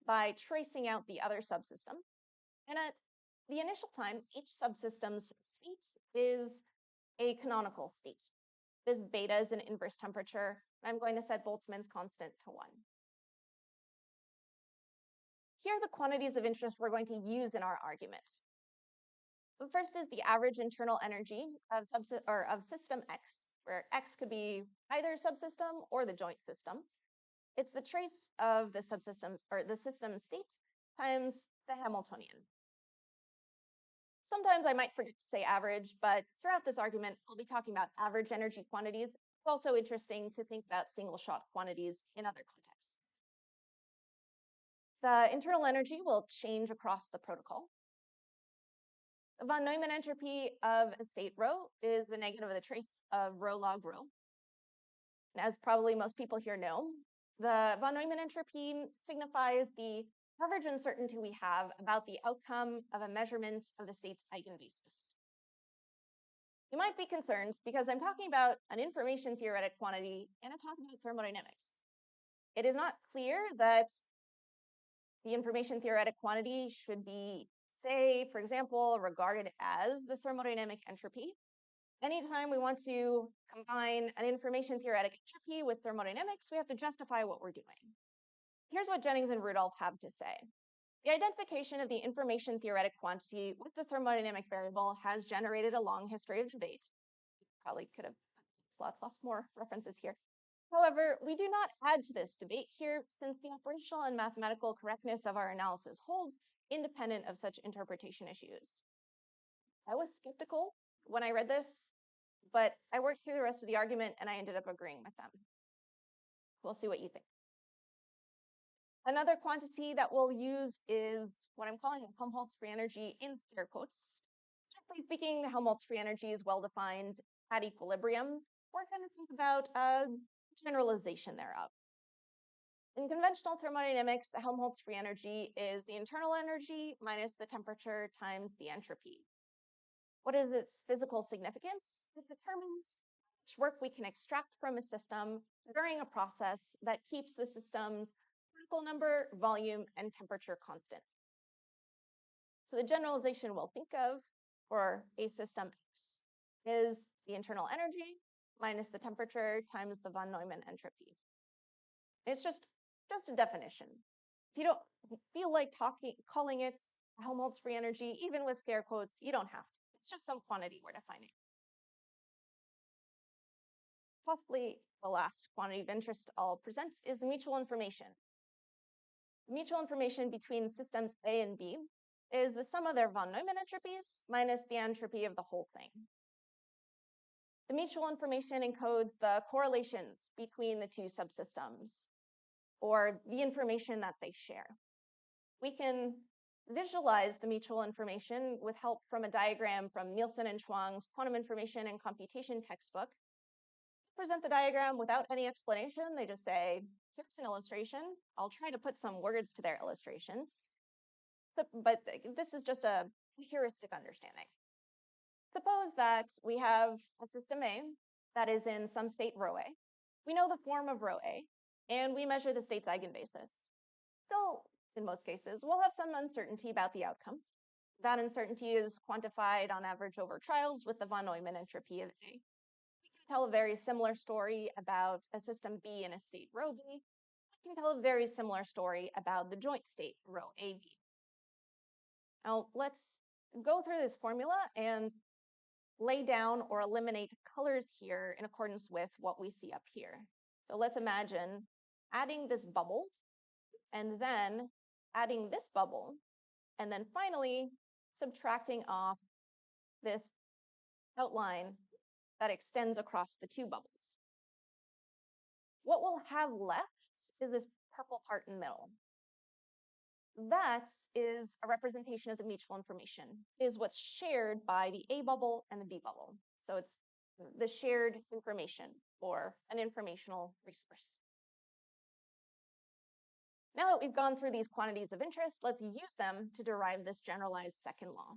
[SPEAKER 7] by tracing out the other subsystem. And at the initial time, each subsystem's state is a canonical state. This beta is an inverse temperature. I'm going to set Boltzmann's constant to 1. Here are the quantities of interest we're going to use in our argument. The first is the average internal energy of system X, where X could be either subsystem or the joint system. It's the trace of the subsystems or the system state times the Hamiltonian. Sometimes I might forget to say average, but throughout this argument, I'll be talking about average energy quantities. It's also interesting to think about single shot quantities in other contexts. The internal energy will change across the protocol. The von Neumann entropy of a state rho is the negative of the trace of rho log rho. And as probably most people here know, the von Neumann entropy signifies the average uncertainty we have about the outcome of a measurement of the state's eigenbasis. You might be concerned because I'm talking about an information theoretic quantity and I'm talking about thermodynamics. It is not clear that the information theoretic quantity should be, say, for example, regarded as the thermodynamic entropy. Anytime we want to combine an information theoretic entropy with thermodynamics, we have to justify what we're doing. Here's what Jennings and Rudolph have to say. The identification of the information theoretic quantity with the thermodynamic variable has generated a long history of debate. Probably could have lots more references here. However, we do not add to this debate here since the operational and mathematical correctness of our analysis holds independent of such interpretation issues. I was skeptical when I read this, but I worked through the rest of the argument and I ended up agreeing with them. We'll see what you think. Another quantity that we'll use is what I'm calling Helmholtz free energy in scare quotes. Strictly speaking, Helmholtz free energy is well defined at equilibrium. We're going to think about a generalization thereof. In conventional thermodynamics, the Helmholtz free energy is the internal energy minus the temperature times the entropy. What is its physical significance? It determines how much work we can extract from a system during a process that keeps the system's particle number, volume, and temperature constant. So the generalization we'll think of for a system X is the internal energy minus the temperature times the von Neumann entropy. It's just a definition. If you don't feel like calling it Helmholtz free energy, even with scare quotes, you don't have to. It's just some quantity we're defining. Possibly the last quantity of interest I'll present is the mutual information. Mutual information between systems A and B is the sum of their von Neumann entropies minus the entropy of the whole thing. The mutual information encodes the correlations between the two subsystems, or the information that they share. We can visualize the mutual information with help from a diagram from Nielsen and Chuang's Quantum Information and Computation textbook. Present the diagram without any explanation. They just say, here's an illustration. I'll try to put some words to their illustration. But this is just a heuristic understanding. Suppose that we have a system A that is in some state rho A. We know the form of rho A, and we measure the state's eigenbasis. So in most cases, we'll have some uncertainty about the outcome. That uncertainty is quantified on average over trials with the von Neumann entropy of A. We can tell a very similar story about a system B in a state rho B. We can tell a very similar story about the joint state rho AB. Now let's go through this formula and lay down or eliminate colors here in accordance with what we see up here. So let's imagine adding this bubble, and then adding this bubble, and then finally subtracting off this outline that extends across the two bubbles. What we'll have left is this purple part in the middle. That is a representation of the mutual information. It is what's shared by the A bubble and the B bubble. So it's the shared information, or an informational resource. Now that we've gone through these quantities of interest, let's use them to derive this generalized second law.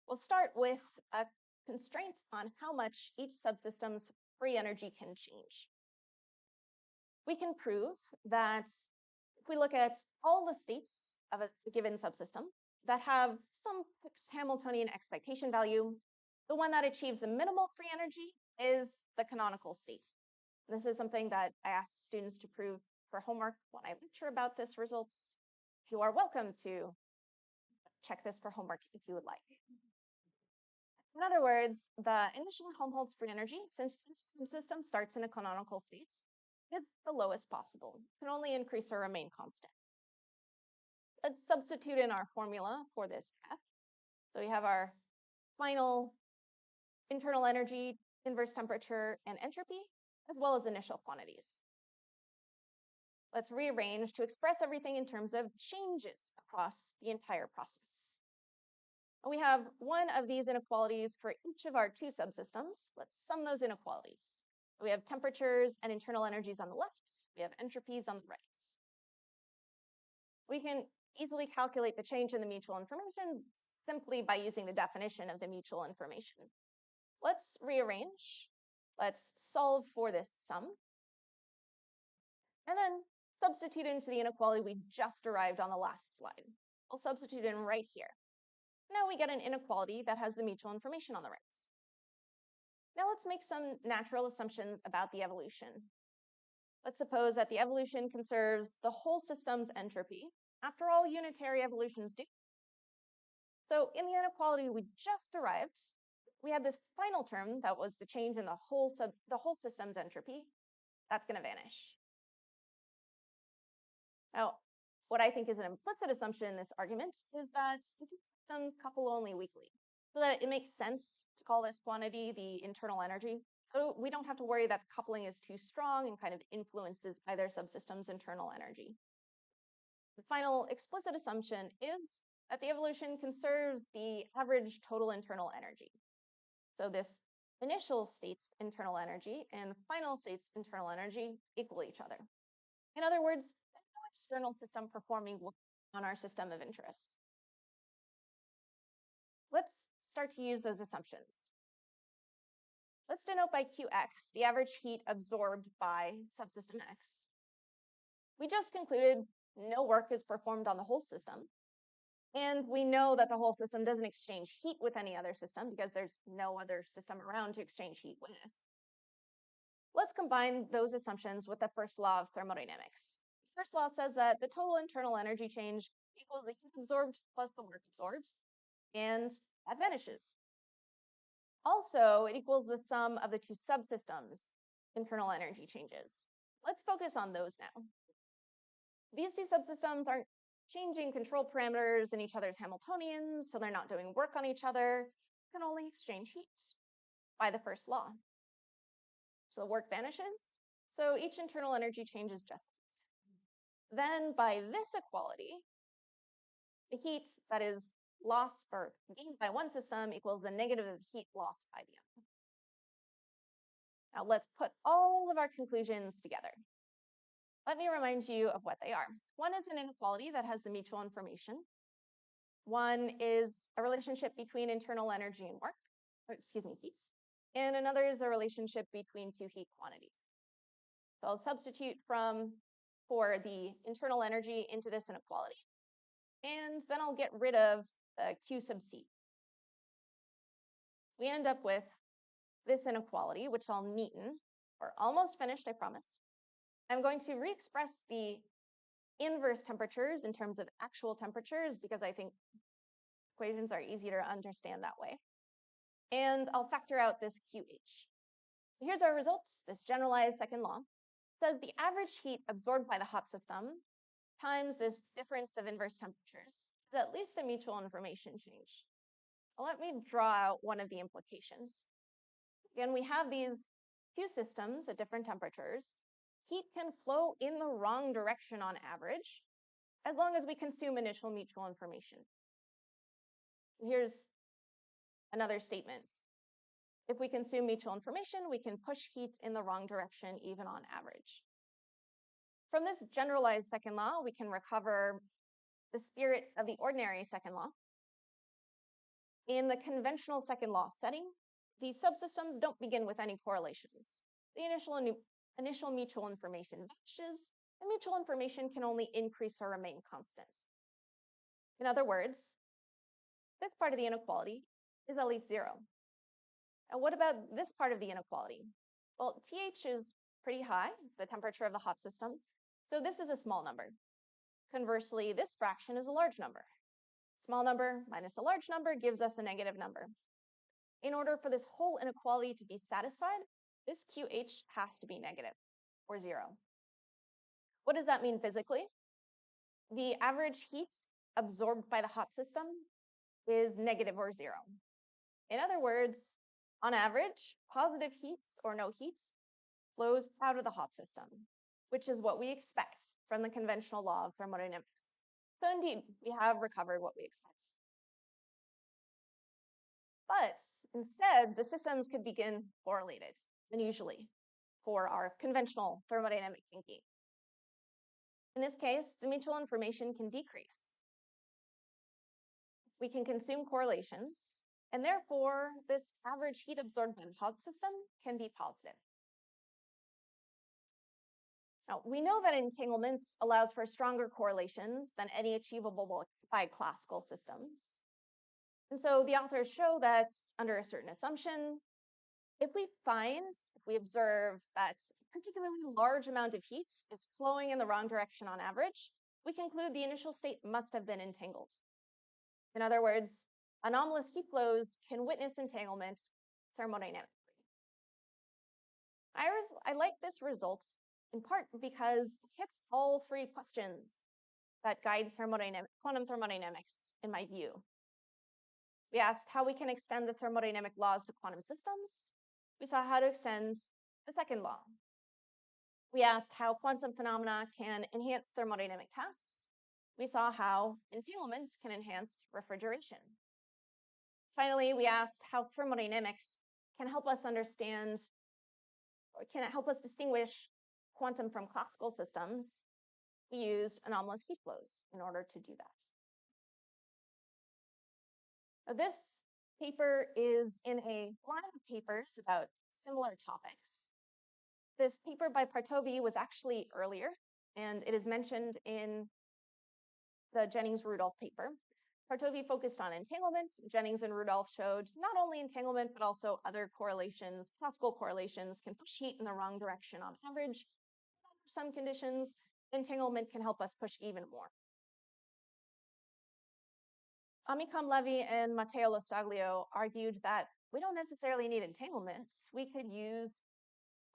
[SPEAKER 7] We'll start with a constraint on how much each subsystem's free energy can change. We can prove that if we look at all the states of a given subsystem that have some fixed Hamiltonian expectation value, the one that achieves the minimal free energy is the canonical state. This is something that I ask students to prove for homework when I lecture about this results. You are welcome to check this for homework if you would like. In other words, the initial Helmholtz free energy, since each system starts in a canonical state, is the lowest possible. It can only increase or remain constant. Let's substitute in our formula for this F. So we have our final internal energy, inverse temperature, and entropy, as well as initial quantities. Let's rearrange to express everything in terms of changes across the entire process. And we have one of these inequalities for each of our two subsystems. Let's sum those inequalities. We have temperatures and internal energies on the left. We have entropies on the right. We can easily calculate the change in the mutual information simply by using the definition of the mutual information. Let's rearrange. Let's solve for this sum. And then substitute into the inequality we just derived on the last slide. We'll substitute in right here. Now we get an inequality that has the mutual information on the right. Now let's make some natural assumptions about the evolution. Let's suppose that the evolution conserves the whole system's entropy. After all, unitary evolutions do. So in the inequality we just derived, we had this final term that was the change in the whole system's entropy. That's going to vanish. Now, what I think is an implicit assumption in this argument is that the two systems couple only weakly, so that it makes sense to call this quantity the internal energy. So we don't have to worry that the coupling is too strong and kind of influences either subsystem's internal energy. The final explicit assumption is that the evolution conserves the average total internal energy. So this initial state's internal energy and final state's internal energy equal each other. In other words, there's no external system performing work on our system of interest. Let's start to use those assumptions. Let's denote by Qx the average heat absorbed by subsystem X. We just concluded no work is performed on the whole system. And we know that the whole system doesn't exchange heat with any other system because there's no other system around to exchange heat with. Let's combine those assumptions with the first law of thermodynamics. The first law says that the total internal energy change equals the heat absorbed plus the work absorbed, and that vanishes. Also, it equals the sum of the two subsystems' internal energy changes. Let's focus on those now. These two subsystems aren't changing control parameters in each other's Hamiltonians, so they're not doing work on each other. They can only exchange heat by the first law. So the work vanishes, so each internal energy change is just heat. Then by this equality, the heat that is lost or gained by one system equals the negative of heat lost by the other. Now let's put all of our conclusions together. Let me remind you of what they are. One is an inequality that has the mutual information. One is a relationship between internal energy and work, heat. And another is a relationship between two heat quantities. So I'll substitute for the internal energy into this inequality. And then I'll get rid of the Q sub C. We end up with this inequality, which I'll neaten. We're almost finished, I promise. I'm going to re-express the inverse temperatures in terms of actual temperatures because I think equations are easier to understand that way. And I'll factor out this QH. Here's our result, this generalized second law. It says the average heat absorbed by the hot system times this difference of inverse temperatures is at least a mutual information change. Well, let me draw out one of the implications. Again, we have these two systems at different temperatures. Heat can flow in the wrong direction on average, as long as we consume initial mutual information. Here's another statement. If we consume mutual information, we can push heat in the wrong direction, even on average. From this generalized second law, we can recover the spirit of the ordinary second law. In the conventional second law setting, the subsystems don't begin with any correlations. The initial mutual information vanishes, and mutual information can only increase or remain constant. In other words, this part of the inequality is at least 0. And what about this part of the inequality? Well, TH is pretty high, the temperature of the hot system, so this is a small number. Conversely, this fraction is a large number. Small number minus a large number gives us a negative number. In order for this whole inequality to be satisfied, this QH has to be negative, or 0. What does that mean physically? The average heat absorbed by the hot system is negative or 0. In other words, on average, positive heats or no heats flows out of the hot system, which is what we expect from the conventional law of thermodynamics. So indeed, we have recovered what we expect. But instead, the systems could begin correlated, unusually, for our conventional thermodynamic thinking. In this case, the mutual information can decrease. We can consume correlations, and therefore, this average heat absorbed by the hot system can be positive. Now, we know that entanglement allows for stronger correlations than any achievable by classical systems. And so the authors show that under a certain assumption, if we observe that a particularly large amount of heat is flowing in the wrong direction on average, we conclude the initial state must have been entangled. In other words, anomalous heat flows can witness entanglement thermodynamically. I like this result in part because it hits all three questions that guide quantum thermodynamics, in my view. We asked how we can extend the thermodynamic laws to quantum systems. we saw how to extend the second law. We asked how quantum phenomena can enhance thermodynamic tasks. We saw how entanglement can enhance refrigeration. Finally, we asked how thermodynamics can help us understand, or can it help us distinguish quantum from classical systems. We used anomalous heat flows in order to do that. Now, this paper is in a line of papers about similar topics. This paper by Partovi was actually earlier, and it is mentioned in the Jennings-Rudolph paper. Partovi focused on entanglement. Jennings and Rudolph showed not only entanglement, but also other correlations. Classical correlations can push heat in the wrong direction on average. Under some conditions, entanglement can help us push even more. Amikam Levy and Matteo Lostaglio argued that we don't necessarily need entanglement. We could use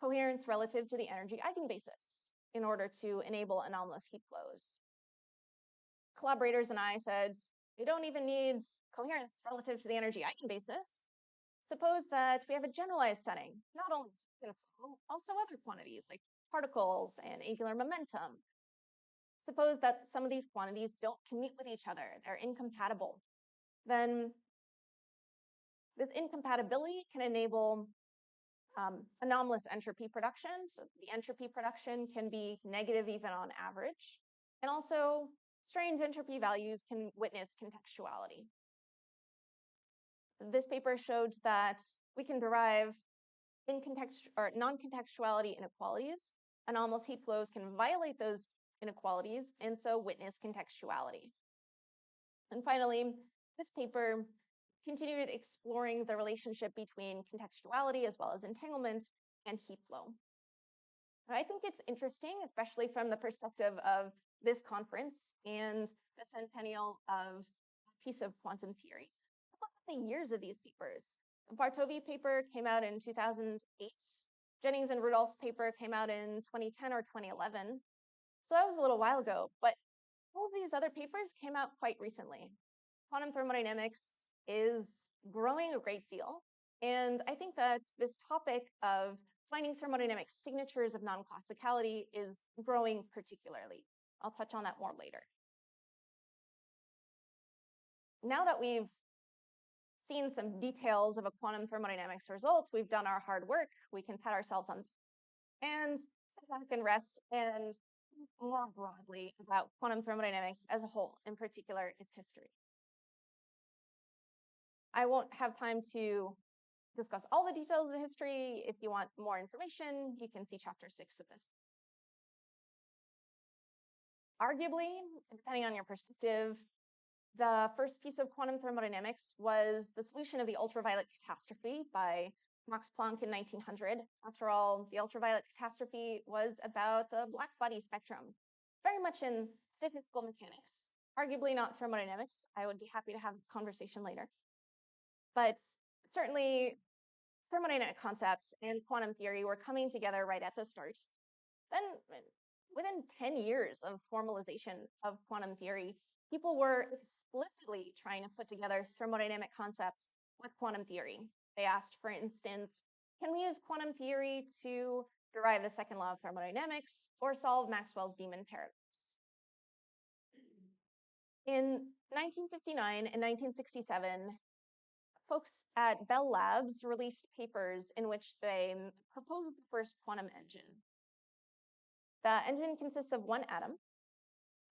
[SPEAKER 7] coherence relative to the energy eigenbasis in order to enable anomalous heat flows. Collaborators and I said, we don't even need coherence relative to the energy eigenbasis. Suppose that we have a generalized setting, not only heat flow, also other quantities like particles and angular momentum. Suppose that some of these quantities don't commute with each other, they're incompatible. Then this incompatibility can enable anomalous entropy production. So the entropy production can be negative even on average. And also strange entropy values can witness contextuality. This paper showed that we can derive non-contextuality inequalities. Anomalous heat flows can violate those inequalities and so witness contextuality. And finally, this paper continued exploring the relationship between contextuality as well as entanglement and heat flow. And I think it's interesting, especially from the perspective of this conference and the centennial of a piece of quantum theory. Look at the years of these papers. The Partovi paper came out in 2008. Jennings and Rudolph's paper came out in 2010 or 2011. So that was a little while ago, but all of these other papers came out quite recently. Quantum thermodynamics is growing a great deal. And I think that this topic of finding thermodynamic signatures of non-classicality is growing particularly. I'll touch on that more later. Now that we've seen some details of a quantum thermodynamics result, we've done our hard work, we can pat ourselves on and sit back and rest and think more broadly about quantum thermodynamics as a whole, in particular its history. I won't have time to discuss all the details of the history. If you want more information, you can see chapter 6 of this. Arguably, depending on your perspective, the first piece of quantum thermodynamics was the solution of the ultraviolet catastrophe by Max Planck in 1900. After all, the ultraviolet catastrophe was about the black body spectrum, very much in statistical mechanics, arguably not thermodynamics. I would be happy to have a conversation later. But certainly, thermodynamic concepts and quantum theory were coming together right at the start. Then, within 10 years of formalization of quantum theory, people were explicitly trying to put together thermodynamic concepts with quantum theory. They asked, for instance, can we use quantum theory to derive the second law of thermodynamics or solve Maxwell's Demon paradox? In 1959 and 1967, folks at Bell Labs released papers in which they proposed the first quantum engine. The engine consists of one atom,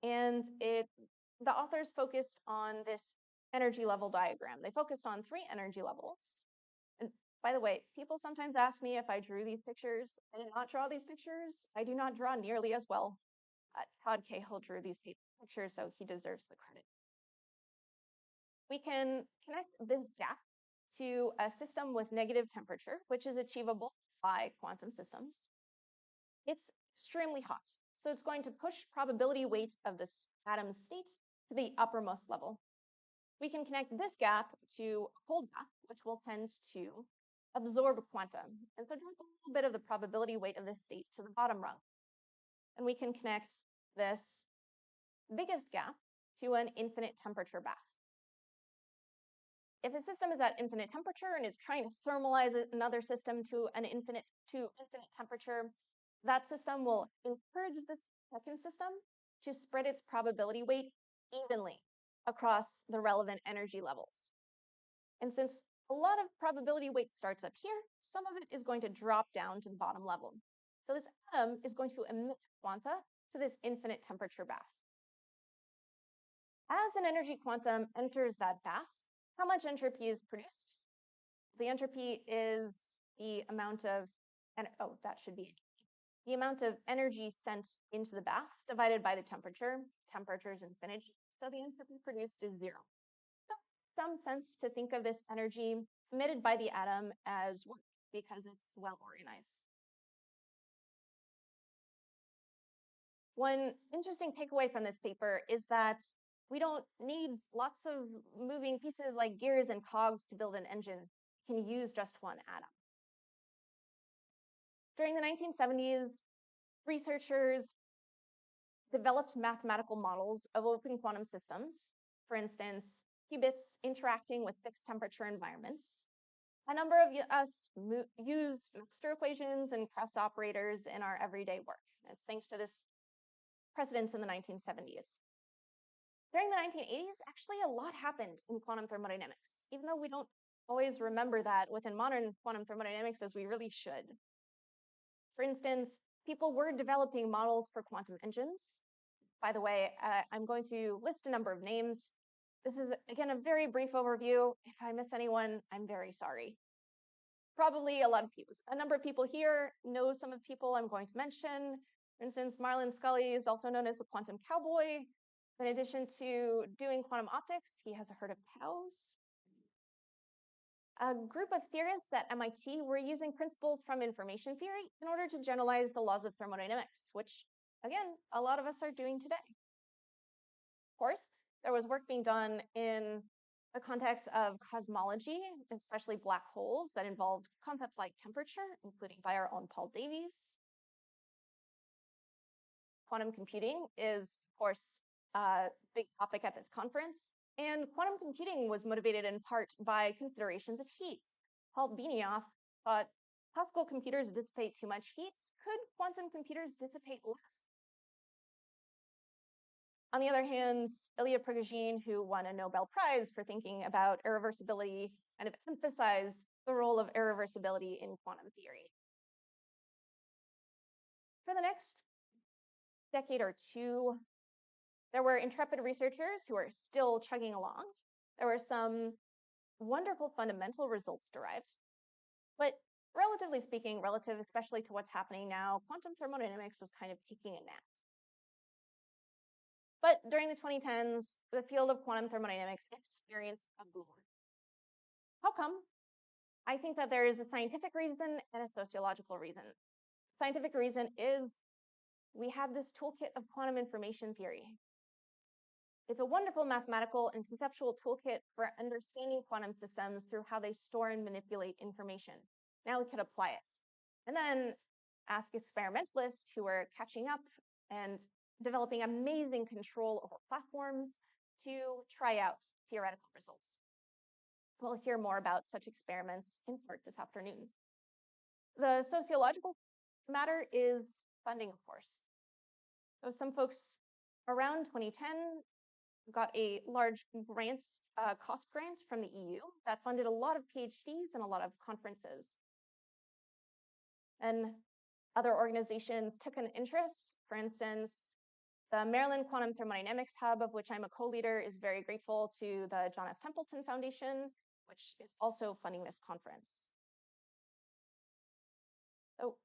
[SPEAKER 7] and the authors focused on this energy level diagram. They focused on 3 energy levels. And by the way, people sometimes ask me if I drew these pictures. I did not draw these pictures. I do not draw nearly as well. Todd Cahill drew these pictures, so he deserves the credit. We can connect this gap to a system with negative temperature, which is achievable by quantum systems. It's extremely hot, so it's going to push probability weight of this atom's state to the uppermost level. We can connect this gap to a cold gap, which will tend to absorb quantum, and so drop a little bit of the probability weight of this state to the bottom rung. And we can connect this biggest gap to an infinite temperature bath. if a system is at infinite temperature and is trying to thermalize another system to infinite temperature, that system will encourage this second system to spread its probability weight evenly across the relevant energy levels. And since a lot of probability weight starts up here, some of it is going to drop down to the bottom level. So this atom is going to emit quanta to this infinite temperature bath. As an energy quantum enters that bath, how much entropy is produced? The entropy is the amount of, that should be the amount of energy sent into the bath divided by the temperature. Temperature is infinity, so the entropy produced is 0. So some sense to think of this energy emitted by the atom as work because it's well organized. One interesting takeaway from this paper is that we don't need lots of moving pieces like gears and cogs to build an engine. We can use just one atom. During the 1970s, researchers developed mathematical models of open quantum systems. For instance, qubits interacting with fixed temperature environments. A number of us use Maxter equations and Krauss operators in our everyday work. It's thanks to this precedence in the 1970s. During the 1980s, actually a lot happened in quantum thermodynamics, even though we don't always remember that within modern quantum thermodynamics as we really should. For instance, people were developing models for quantum engines. By the way, I'm going to list a number of names. This is, again, a very brief overview. If I miss anyone, I'm very sorry. Probably a number of people here know some of the people I'm going to mention. For instance, Marlon Scully is also known as the quantum cowboy. In addition to doing quantum optics, he has a herd of cows. A group of theorists at MIT were using principles from information theory in order to generalize the laws of thermodynamics, which, again, a lot of us are doing today. Of course, there was work being done in the context of cosmology, especially black holes, that involved concepts like temperature, including by our own Paul Davies. Quantum computing is, of course, a big topic at this conference. And quantum computing was motivated in part by considerations of heat. Paul Benioff thought classical computers dissipate too much heat. Could quantum computers dissipate less? On the other hand, Ilya Prigogine, who won a Nobel Prize for thinking about irreversibility, kind of emphasized the role of irreversibility in quantum theory. For the next decade or two, there were intrepid researchers who are still chugging along. There were some wonderful fundamental results derived. But relatively speaking, relative especially to what's happening now, quantum thermodynamics was kind of taking a nap. But during the 2010s, the field of quantum thermodynamics experienced a boom. How come? I think that there is a scientific reason and a sociological reason. Scientific reason is we have this toolkit of quantum information theory. It's a wonderful mathematical and conceptual toolkit for understanding quantum systems through how they store and manipulate information. Now we could apply it. And then ask experimentalists who are catching up and developing amazing control over platforms to try out theoretical results. We'll hear more about such experiments in part this afternoon. The sociological matter is funding, of course. So some folks around 2010 got a large grant, cost grant from the EU that funded a lot of PhDs and a lot of conferences. And other organizations took an interest. For instance, the Maryland Quantum Thermodynamics Hub, of which I'm a co-leader, is very grateful to the John F. Templeton Foundation, which is also funding this conference. So,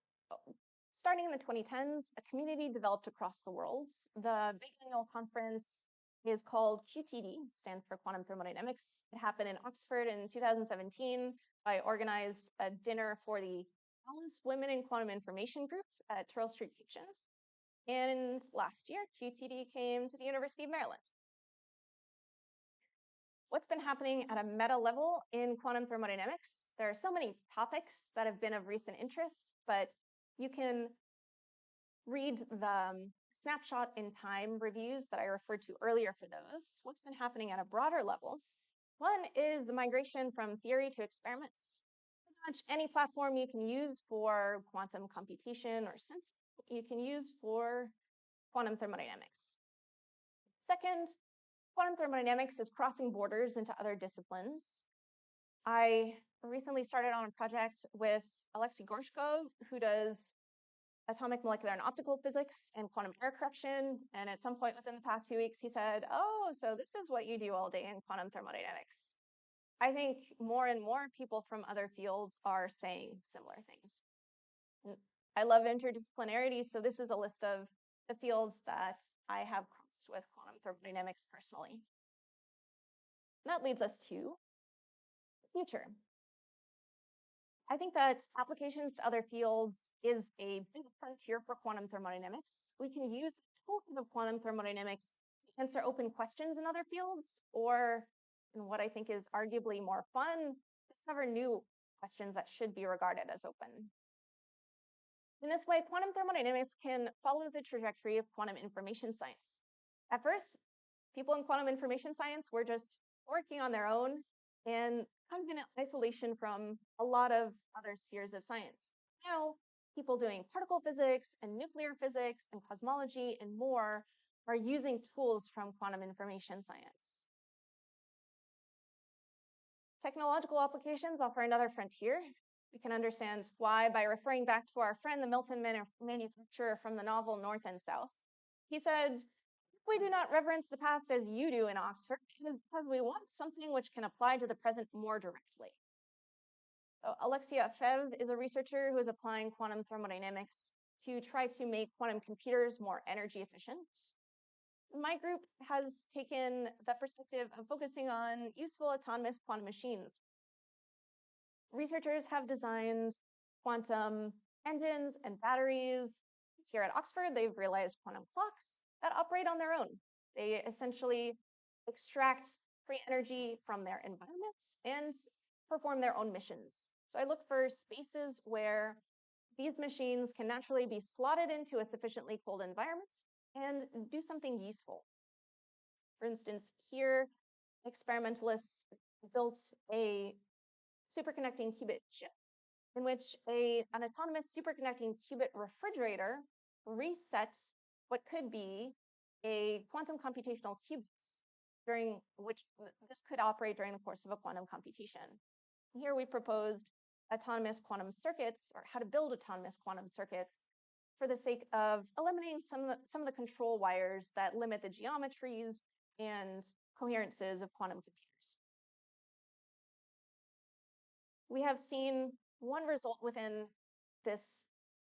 [SPEAKER 7] starting in the 2010s, a community developed across the world. The big annual conference is called QTD, stands for Quantum Thermodynamics. It happened in Oxford in 2017. I organized a dinner for the Alice Women in Quantum Information Group at Turl Street Kitchen. And last year, QTD came to the University of Maryland. What's been happening at a meta level in quantum thermodynamics? There are so many topics that have been of recent interest, but you can read the snapshot in time reviews that I referred to earlier for those. What's been happening at a broader level One is the migration from theory to experiments. Pretty much any platform you can use for quantum computation or sensing, you can use for quantum thermodynamics. Second, quantum thermodynamics is crossing borders into other disciplines. I recently started on a project with Alexei Gorshkov, who does atomic, molecular, and optical physics and quantum error correction. And at some point within the past few weeks, he said, oh, so this is what you do all day in quantum thermodynamics. I think more and more people from other fields are saying similar things. I love interdisciplinarity, so this is a list of the fields that I have crossed with quantum thermodynamics personally. And that leads us to the future. I think that applications to other fields is a big frontier for quantum thermodynamics. We can use the toolkit of quantum thermodynamics to answer open questions in other fields, or in what I think is arguably more fun, discover new questions that should be regarded as open. In this way, quantum thermodynamics can follow the trajectory of quantum information science. At first, people in quantum information science were just working on their own and kind of in isolation from a lot of other spheres of science. Now, people doing particle physics and nuclear physics and cosmology and more are using tools from quantum information science. Technological applications offer another frontier. We can understand why by referring back to our friend, the Merton manufacturer from the novel North and South. He said, we do not reverence the past as you do in Oxford, because we want something which can apply to the present more directly. So Alexia Fev is a researcher who is applying quantum thermodynamics to try to make quantum computers more energy efficient. My group has taken the perspective of focusing on useful autonomous quantum machines. Researchers have designed quantum engines and batteries. Here at Oxford, they've realized quantum clocks that operate on their own. They essentially extract free energy from their environments and perform their own missions. So I look for spaces where these machines can naturally be slotted into a sufficiently cold environment and do something useful. For instance, here, experimentalists built a superconducting qubit chip in which an autonomous superconducting qubit refrigerator resets what could be a quantum computational qubits, during which this could operate during the course of a quantum computation. Here we proposed autonomous quantum circuits, or how to build autonomous quantum circuits, for the sake of eliminating some of the control wires that limit the geometries and coherences of quantum computers. We have seen one result within this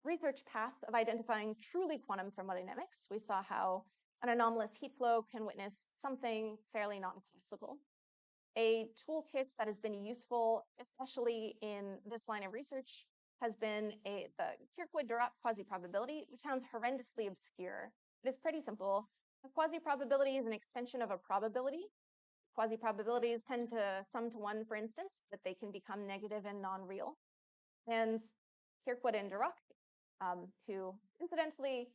[SPEAKER 7] research path of identifying truly quantum thermodynamics. We saw how an anomalous heat flow can witness something fairly non-classical. A toolkit that has been useful, especially in this line of research, has been the Kirkwood-Durat quasi-probability, which sounds horrendously obscure. It is pretty simple. A quasi-probability is an extension of a probability. Quasi-probabilities tend to sum to 1, for instance, but they can become negative and non-real. And Kirkwood and Durat, who incidentally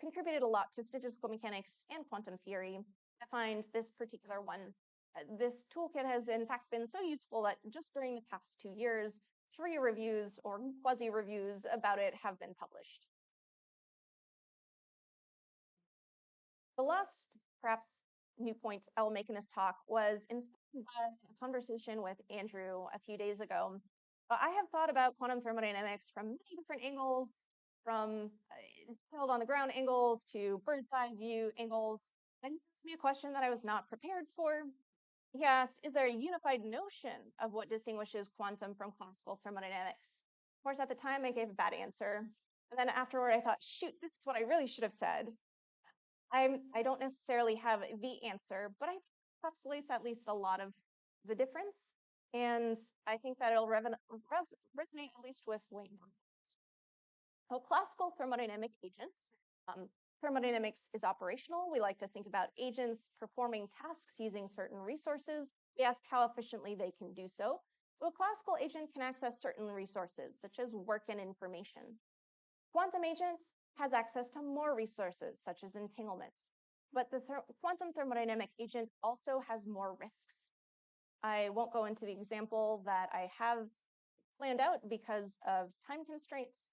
[SPEAKER 7] contributed a lot to statistical mechanics and quantum theory, defined this particular one. This toolkit has in fact been so useful that just during the past 2 years, 3 reviews or quasi-reviews about it have been published. The last, perhaps, new point I'll make in this talk was inspired by a conversation with Andrew a few days ago. I have thought about quantum thermodynamics from many different angles, from held on the ground angles to bird's eye view angles. And he asked me a question that I was not prepared for. He asked, is there a unified notion of what distinguishes quantum from classical thermodynamics? Of course, at the time, I gave a bad answer. And then afterward, I thought, shoot, this is what I really should have said. I don't necessarily have the answer, but I think it encapsulates at least a lot of the difference. And I think that it'll resonate at least with Wayne. So classical thermodynamic agents. Thermodynamics is operational. We like to think about agents performing tasks using certain resources. We ask how efficiently they can do so. So a classical agent can access certain resources, such as work and information. Quantum agent has access to more resources, such as entanglement. But the quantum thermodynamic agent also has more risks. I won't go into the example that I have planned out because of time constraints,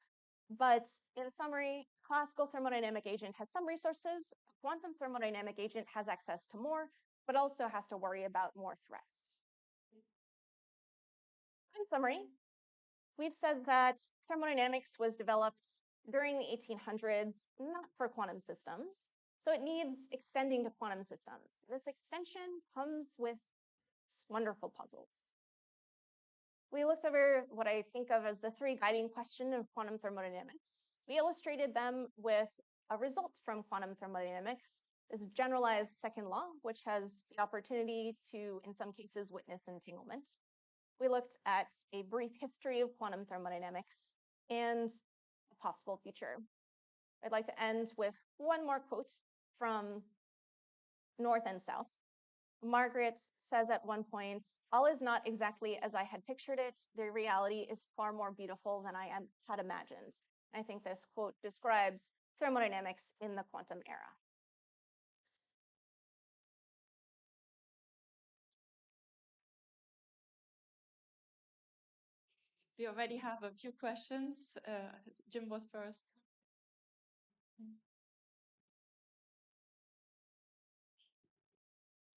[SPEAKER 7] but in summary, classical thermodynamic agent has some resources, quantum thermodynamic agent has access to more, but also has to worry about more threats. In summary, we've said that thermodynamics was developed during the 1800s, not for quantum systems, so it needs extending to quantum systems. This extension comes with wonderful puzzles. We looked over what I think of as the three guiding questions of quantum thermodynamics. We illustrated them with a result from quantum thermodynamics, this generalized second law, which has the opportunity to, in some cases, witness entanglement. We looked at a brief history of quantum thermodynamics and a possible future. I'd like to end with one more quote from North and South. Margaret says at one point, "All is not exactly as I had pictured it. The reality is far more beautiful than I had imagined." I think this quote describes thermodynamics in the quantum era.
[SPEAKER 1] We already have a few questions. Jim was first.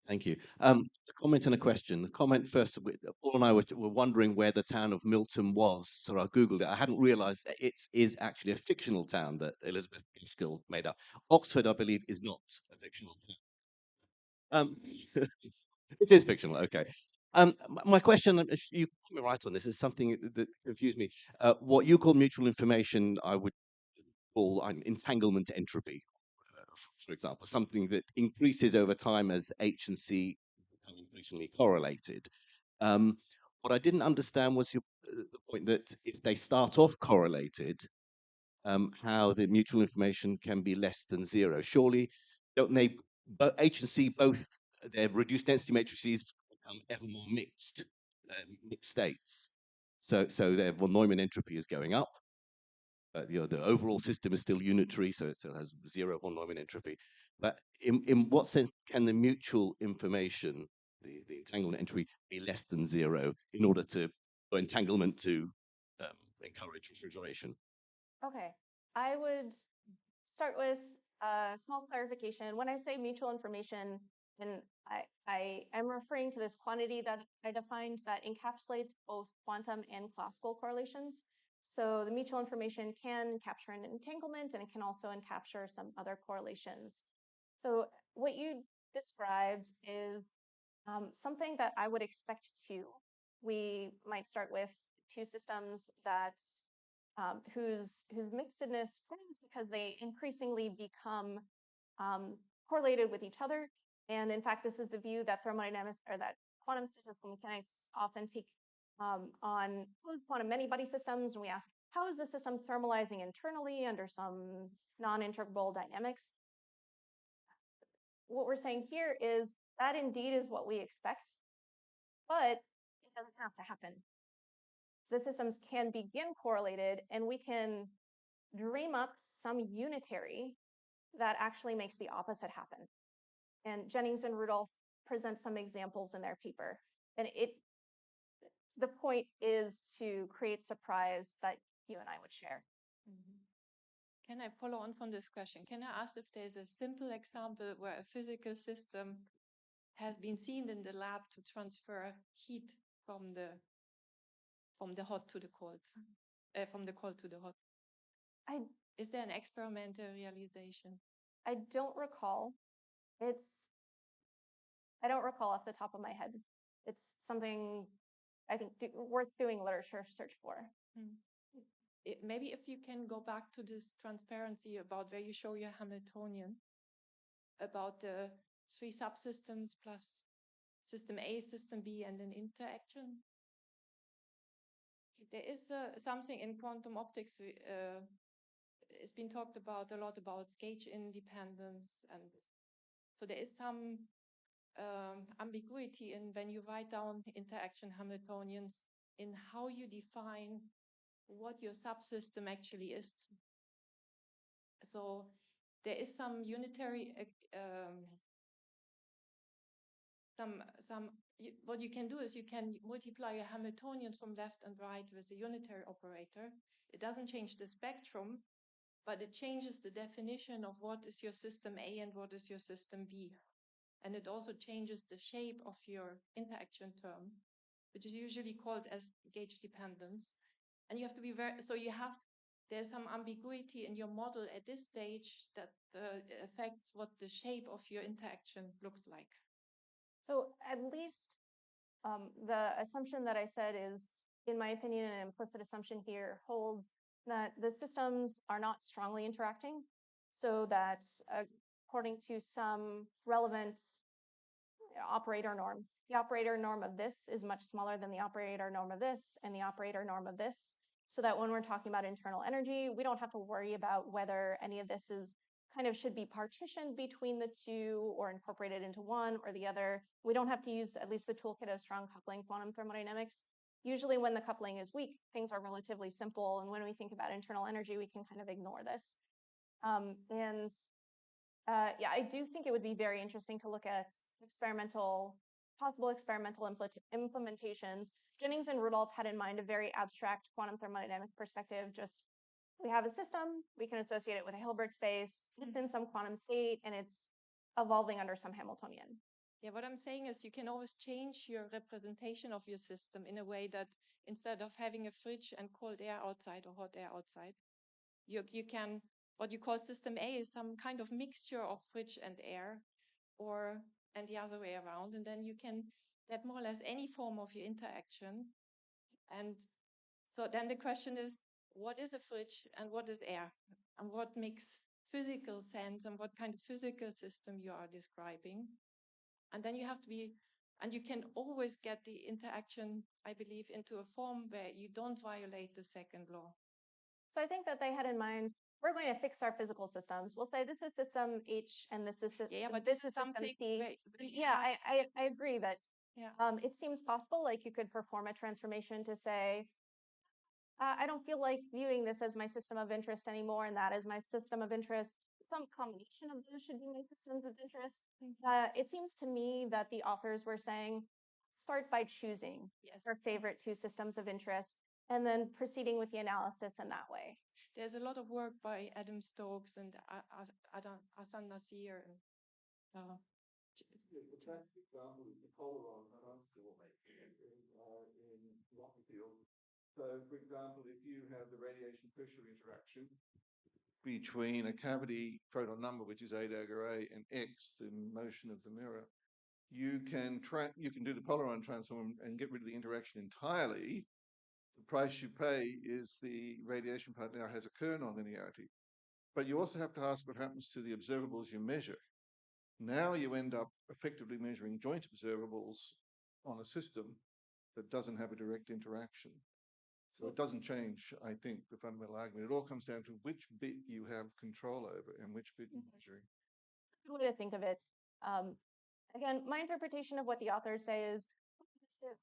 [SPEAKER 8] Thank you. A comment and a question. The comment first, Paul and I were wondering where the town of Milton was, so I Googled it. I hadn't realized that it is actually a fictional town that Elizabeth Gaskell made up. Oxford, I believe, is not a fictional town. It is fictional, okay. My question, you put me right on this, is something that confused me. What you call mutual information, I would call entanglement entropy, for example, something that increases over time as H and C become increasingly correlated. What I didn't understand was the point that if they start off correlated, how the mutual information can be less than zero. Surely, don't they, but H and C both, their reduced density matrices become ever more mixed states. So their von Neumann entropy is going up. The overall system is still unitary, so it still has zero von Neumann entropy. But in what sense can the mutual information, the entanglement entropy, be less than zero in order for entanglement to encourage refrigeration?
[SPEAKER 7] Okay, I would start with a small clarification. When I say mutual information, and I am referring to this quantity that I defined that encapsulates both quantum and classical correlations. So the mutual information can capture an entanglement, and it can also capture some other correlations. So what you described is something that I would expect too. We might start with two systems that whose mixedness grows because they increasingly become correlated with each other. And in fact, this is the view that thermodynamics or that quantum statistical mechanics often take on quantum many-body systems. And we ask, how is the system thermalizing internally under some non-integrable dynamics? What we're saying here is that indeed is what we expect, but it doesn't have to happen. The systems can begin correlated, and we can dream up some unitary that actually makes the opposite happen. And Jennings and Rudolph present some examples in their paper. And the point is to create surprise that you and I would share.
[SPEAKER 1] Mm-hmm. Can I follow on from this question? Can I ask if there's a simple example where a physical system has been seen in the lab to transfer heat from the hot to the cold, from the cold to the hot? Is there an experimental realization?
[SPEAKER 7] I don't recall. I don't recall off the top of my head. It's something I think worth doing literature search for.
[SPEAKER 1] Maybe if you can go back to this transparency about where you show your Hamiltonian, about the three subsystems plus system A, system B, and an interaction. There is something in quantum optics. It's been talked about a lot about gauge independence, and so there is some ambiguity in when you write down interaction Hamiltonians in how you define what your subsystem actually is. So there is some unitary, what you can do is you can multiply your Hamiltonians from left and right with a unitary operator. It doesn't change the spectrum, but it changes the definition of what is your system A and what is your system B. And it also changes the shape of your interaction term, which is usually called as gauge dependence. And you have to be there's some ambiguity in your model at this stage that affects what the shape of your interaction looks like.
[SPEAKER 7] So at least the assumption that I said is, in my opinion, an implicit assumption here holds that the systems are not strongly interacting, so that according to some relevant operator norm, the operator norm of this is much smaller than the operator norm of this and the operator norm of this, so that when we're talking about internal energy, we don't have to worry about whether any of this is kind of should be partitioned between the two or incorporated into one or the other. We don't have to use at least the toolkit of strong coupling quantum thermodynamics. Usually when the coupling is weak, things are relatively simple. And when we think about internal energy, we can kind of ignore this. Yeah, I do think it would be very interesting to look at possible experimental implementations. Jennings and Rudolph had in mind a very abstract quantum thermodynamic perspective. Just we have a system, we can associate it with a Hilbert space, it's in some quantum state, and it's evolving under some Hamiltonian.
[SPEAKER 1] Yeah, what I'm saying is you can always change your representation of your system in a way that instead of having a fridge and cold air outside or hot air outside, you can, what you call system A is some kind of mixture of fridge and air, and the other way around. And then you can get more or less any form of your interaction. And so then the question is, what is a fridge and what is air? And what makes physical sense and what kind of physical system you are describing? And then you have to and you can always get the interaction, I believe, into a form where you don't violate the second law.
[SPEAKER 7] So I think that they had in mind, we're going to fix our physical systems. We'll say this is system H and this is
[SPEAKER 1] but this is
[SPEAKER 7] system
[SPEAKER 1] something
[SPEAKER 7] T. Yeah, I agree that it seems possible, like you could perform a transformation to say, I don't feel like viewing this as my system of interest anymore, and that is my system of interest. Some combination of those should be my systems of interest. It seems to me that the authors were saying, start by choosing our favorite two systems of interest, and then proceeding with the analysis in that way.
[SPEAKER 1] There's a lot of work by Adam Stokes and Hassan Nasir.
[SPEAKER 2] The classic example is the polaron in rocket field. So, for example, if you have the radiation pressure interaction between a cavity proton number, which is 8 over A, and X, the motion of the mirror, you can do the polaron transform and get rid of the interaction entirely. The price you pay is the radiation part now has a Kerr nonlinearity. But you also have to ask what happens to the observables you measure. Now you end up effectively measuring joint observables on a system that doesn't have a direct interaction. So it doesn't change, I think, the fundamental argument. It all comes down to which bit you have control over and which bit you're measuring.
[SPEAKER 7] Good way to think of it. Again, my interpretation of what the authors say is,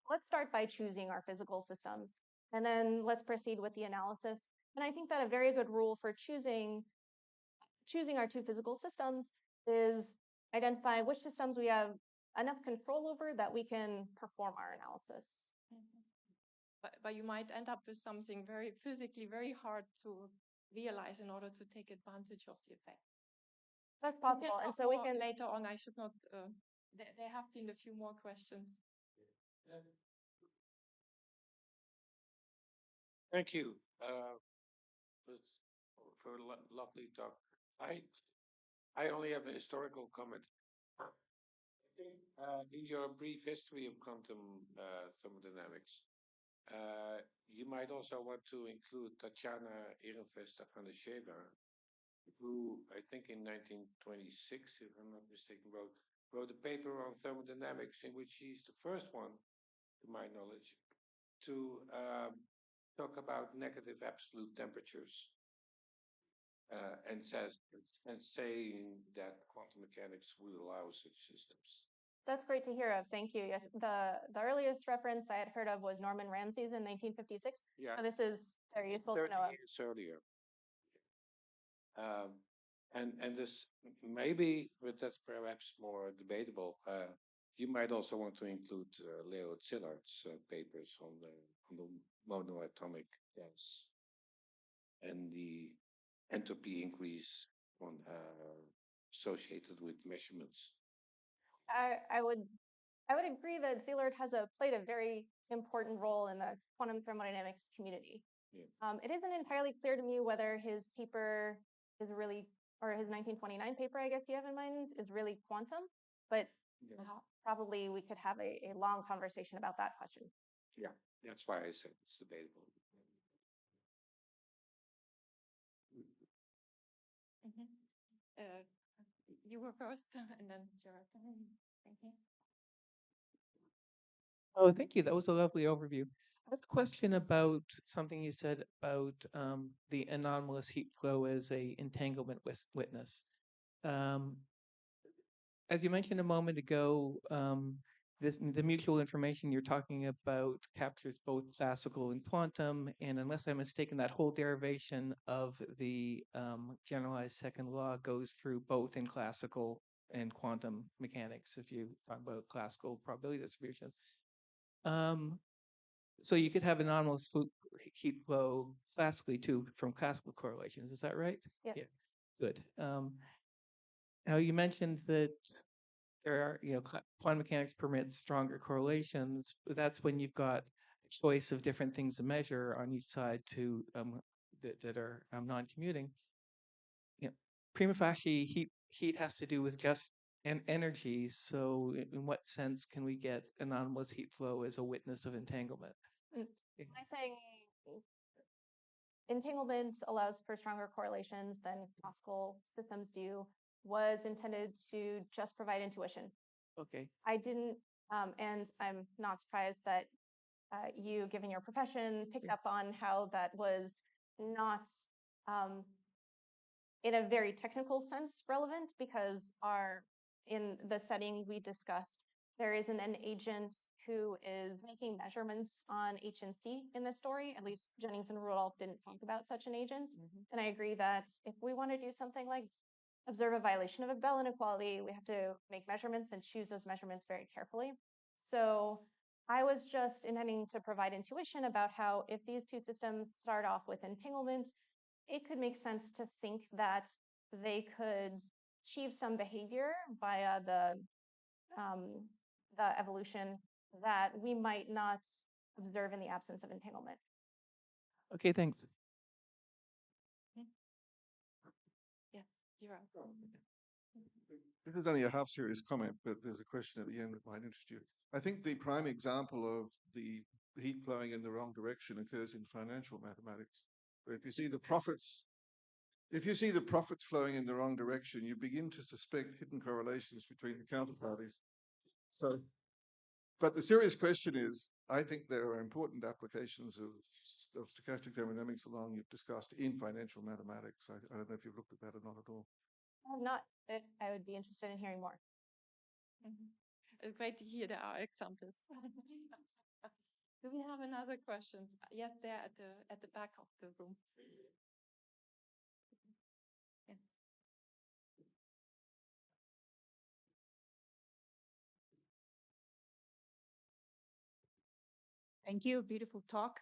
[SPEAKER 7] let's start by choosing our physical systems, and then let's proceed with the analysis. And I think that a very good rule for choosing our two physical systems is identify which systems we have enough control over that we can perform our analysis.
[SPEAKER 1] But you might end up with something very physically very hard to realize in order to take advantage of the effect.
[SPEAKER 7] That's possible. And so we can
[SPEAKER 1] later on, I should not, there have been a few more questions.
[SPEAKER 9] Thank you for a lovely talk. I only have a historical comment. I think in your brief history of quantum thermodynamics, you might also want to include Tatjana Ehrenfest-Afanassieva, who I think in 1926, if I'm not mistaken, wrote a paper on thermodynamics in which she's the first one, to my knowledge, to talk about negative absolute temperatures, and saying that quantum mechanics would allow such systems.
[SPEAKER 7] That's great to hear of. Thank you. Yes, the earliest reference I had heard of was Norman Ramsey's in 1956.
[SPEAKER 9] Yeah,
[SPEAKER 7] so this is very useful
[SPEAKER 9] 30
[SPEAKER 7] to know.
[SPEAKER 9] years earlier. And this maybe, but that's perhaps more debatable. You might also want to include Leo Szillard's papers on the monoatomic gas and the entropy increase on associated with measurements.
[SPEAKER 7] I would agree that Szilard has played a very important role in the quantum thermodynamics community.
[SPEAKER 9] Yeah.
[SPEAKER 7] It isn't entirely clear to me whether his paper is really, or his 1929 paper, I guess you have in mind, is really quantum, but
[SPEAKER 9] Yeah.
[SPEAKER 7] probably we could have a long conversation about that question.
[SPEAKER 9] Yeah, that's why I said it's debatable.
[SPEAKER 1] You were first, and then Gerard. Thank you.
[SPEAKER 10] Oh, thank you. That was a lovely overview. I have a question about something you said about the anomalous heat flow as a entanglement witness. As you mentioned a moment ago, the mutual information you're talking about captures both classical and quantum, and unless I'm mistaken, that whole derivation of the generalized second law goes through both in classical and quantum mechanics, if you talk about classical probability distributions. So you could have anomalous heat flow classically too from classical correlations. Is that right?
[SPEAKER 7] Yep.
[SPEAKER 10] Yeah. Good. Now you mentioned that there are, quantum mechanics permits stronger correlations, but that's when you've got a choice of different things to measure on each side to that are non-commuting. Prima facie heat has to do with just energy. So in what sense can we get anomalous heat flow as a witness of entanglement?
[SPEAKER 7] When I'm saying entanglement allows for stronger correlations than classical systems do, was intended to just provide intuition.
[SPEAKER 10] Okay.
[SPEAKER 7] I didn't, and I'm not surprised that you, given your profession, picked up on how that was not, in a very technical sense, relevant, because in the setting we discussed, there isn't an agent who is making measurements on H&C in this story. At least Jennings and Rudolph didn't talk about such an agent. And I agree that if we want to do something like observe a violation of a Bell inequality, we have to make measurements and choose those measurements very carefully. So I was just intending to provide intuition about how if these two systems start off with entanglement, it could make sense to think that they could achieve some behavior via the evolution that we might not observe in the absence of entanglement.
[SPEAKER 10] Okay, thanks.
[SPEAKER 1] Yes, Gerard.
[SPEAKER 2] This is only a half serious comment, but there's a question at the end that might interest you. I think the prime example of the heat flowing in the wrong direction occurs in financial mathematics, where if you see the profits flowing in the wrong direction, you begin to suspect hidden correlations between the counterparties. So, but the serious question is, I think there are important applications of stochastic thermodynamics along you've discussed in financial mathematics. I don't know if you've looked at that or not at all.
[SPEAKER 7] I have not. I would be interested in hearing more.
[SPEAKER 1] It's great to hear there are examples. Do we have another questions? Yes, there at the back of the room. Yeah.
[SPEAKER 11] Thank you. Beautiful talk.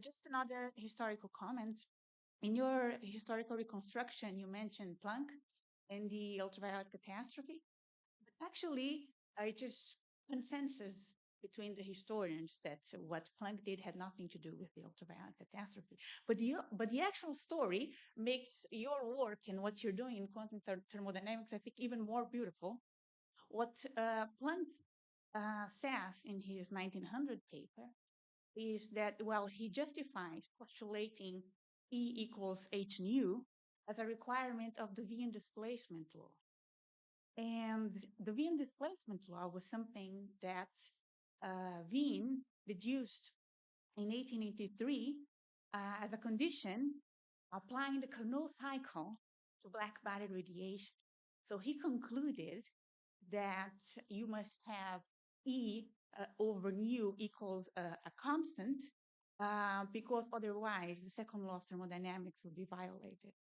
[SPEAKER 11] Just another historical comment. In your historical reconstruction, you mentioned Planck and the ultraviolet catastrophe. But actually, it is consensus between the historians that what Planck did had nothing to do with the ultraviolet catastrophe. But the actual story makes your work and what you're doing in quantum thermodynamics, I think, even more beautiful. What Planck says in his 1900 paper is that, well, he justifies postulating E equals h nu as a requirement of the Wien displacement law. And the Wien displacement law was something that Wien deduced in 1883 as a condition applying the Carnot cycle to black body radiation. So he concluded that you must have E over nu equals a constant because otherwise the second law of thermodynamics would be violated.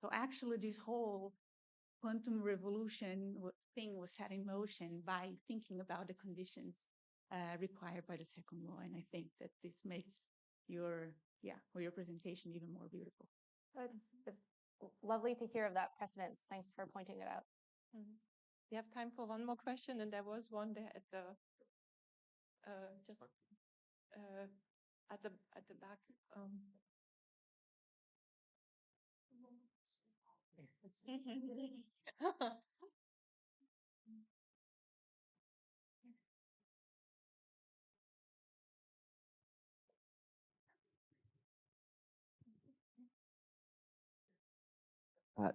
[SPEAKER 11] So actually, this whole quantum revolution thing was set in motion by thinking about the conditions required by the second law. And I think that this makes your presentation even more beautiful.
[SPEAKER 7] It's lovely to hear of that precedence. Thanks for pointing it out.
[SPEAKER 1] We have time for one more question, and there was one there at the just at the back.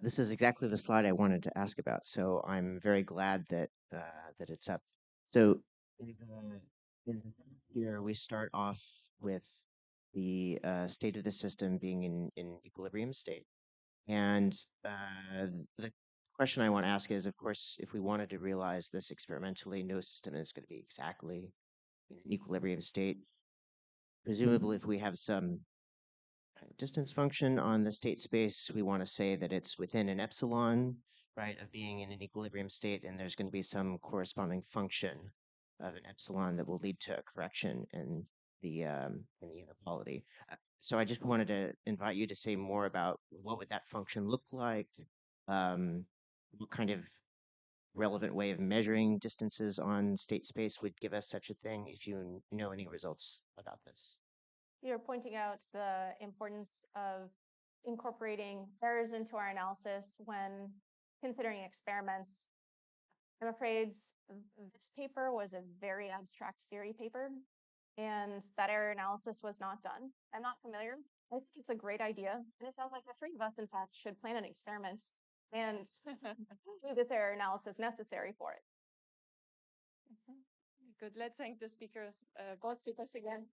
[SPEAKER 12] This is exactly the slide I wanted to ask about, so I'm very glad that that it's up. So here we start off with the state of the system being in equilibrium state, and the question I want to ask is, of course, if we wanted to realize this experimentally, no system is going to be exactly in an equilibrium state. Presumably, if we have some distance function on the state space, we want to say that it's within an epsilon, right, of being in an equilibrium state, and there's going to be some corresponding function of an epsilon that will lead to a correction in the inequality. So I just wanted to invite you to say more about what would that function look like, what kind of relevant way of measuring distances on state space would give us such a thing, if you know any results about this.
[SPEAKER 7] You're pointing out the importance of incorporating errors into our analysis when considering experiments. I'm afraid this paper was a very abstract theory paper, and that error analysis was not done. I'm not familiar. I think it's a great idea, and it sounds like the three of us, in fact, should plan an experiment and do this error analysis necessary for it.
[SPEAKER 1] Good. Let's thank the speakers, both speakers again.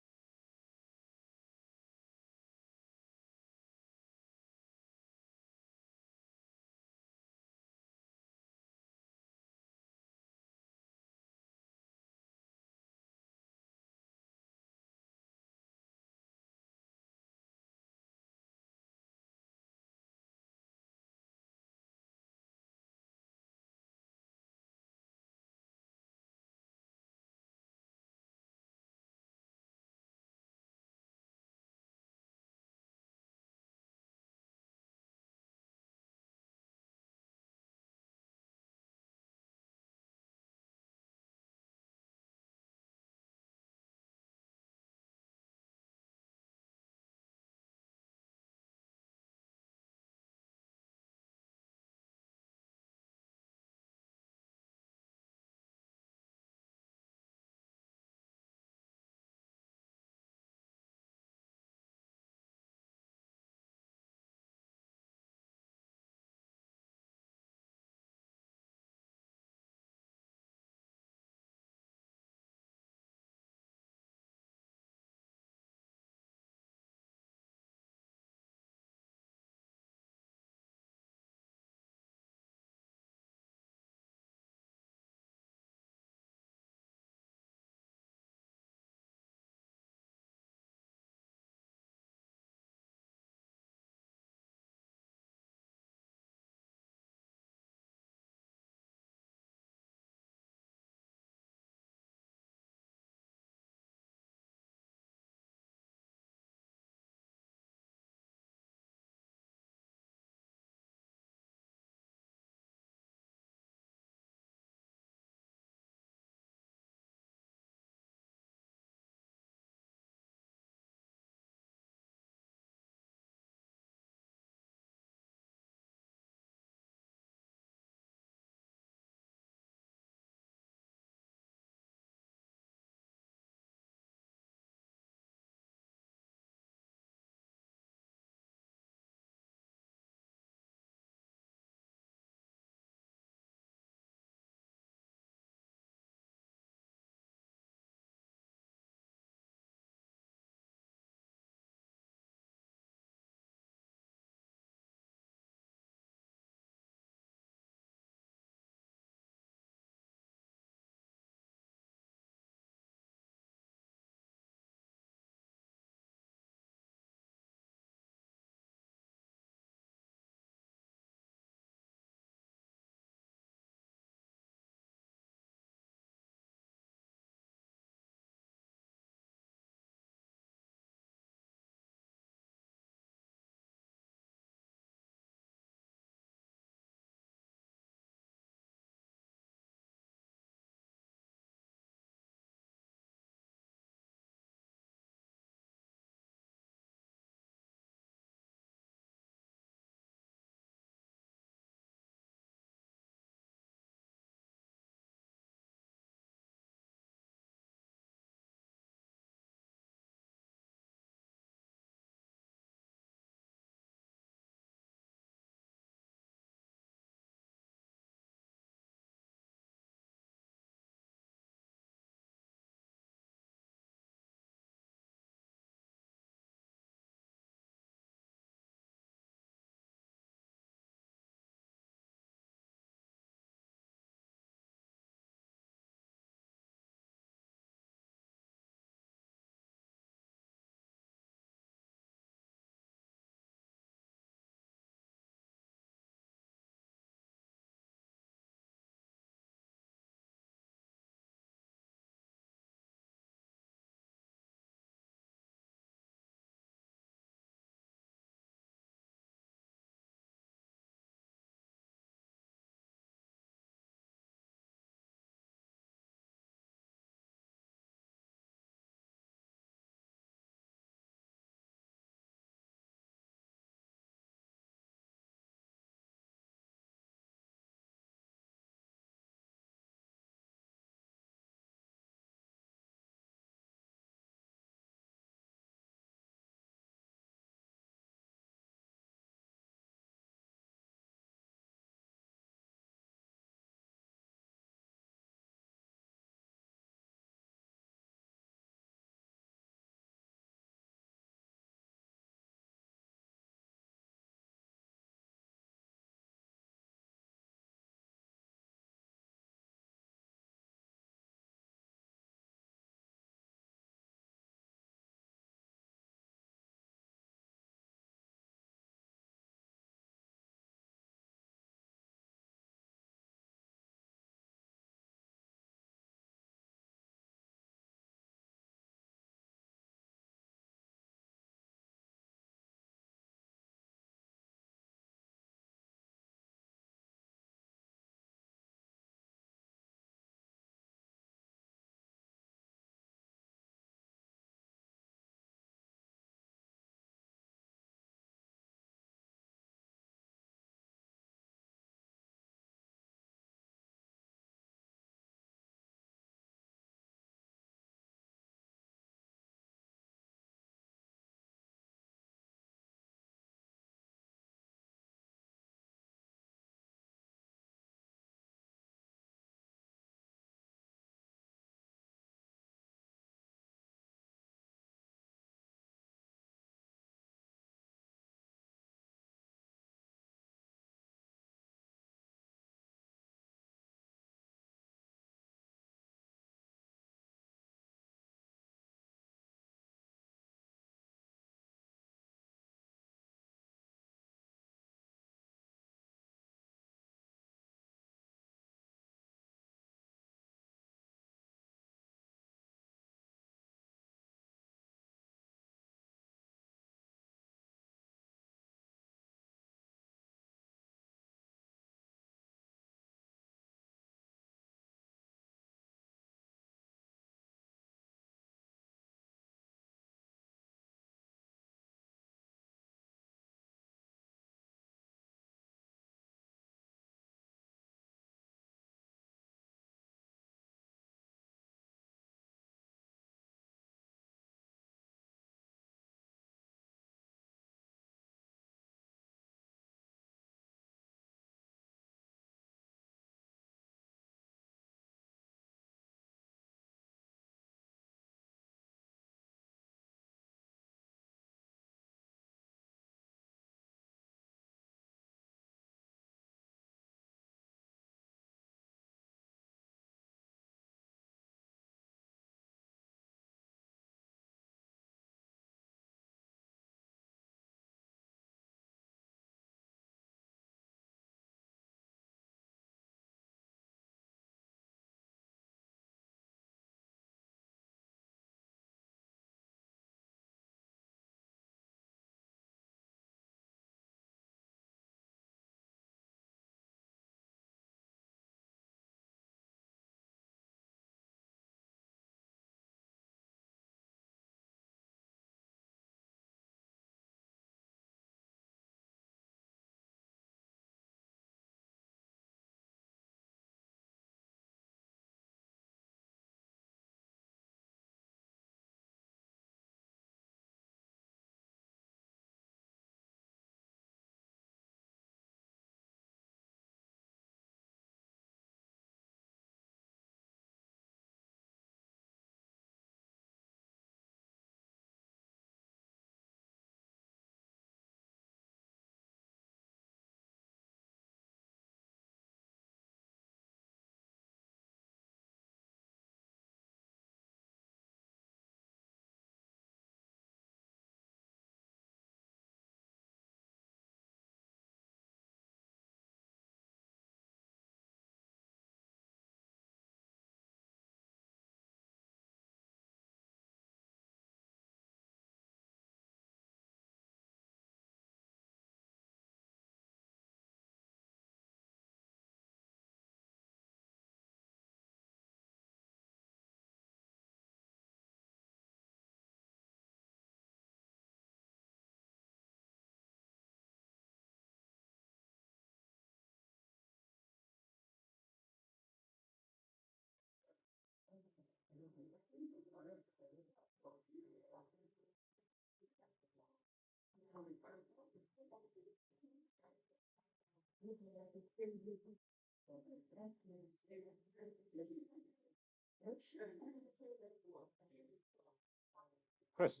[SPEAKER 13] Chris.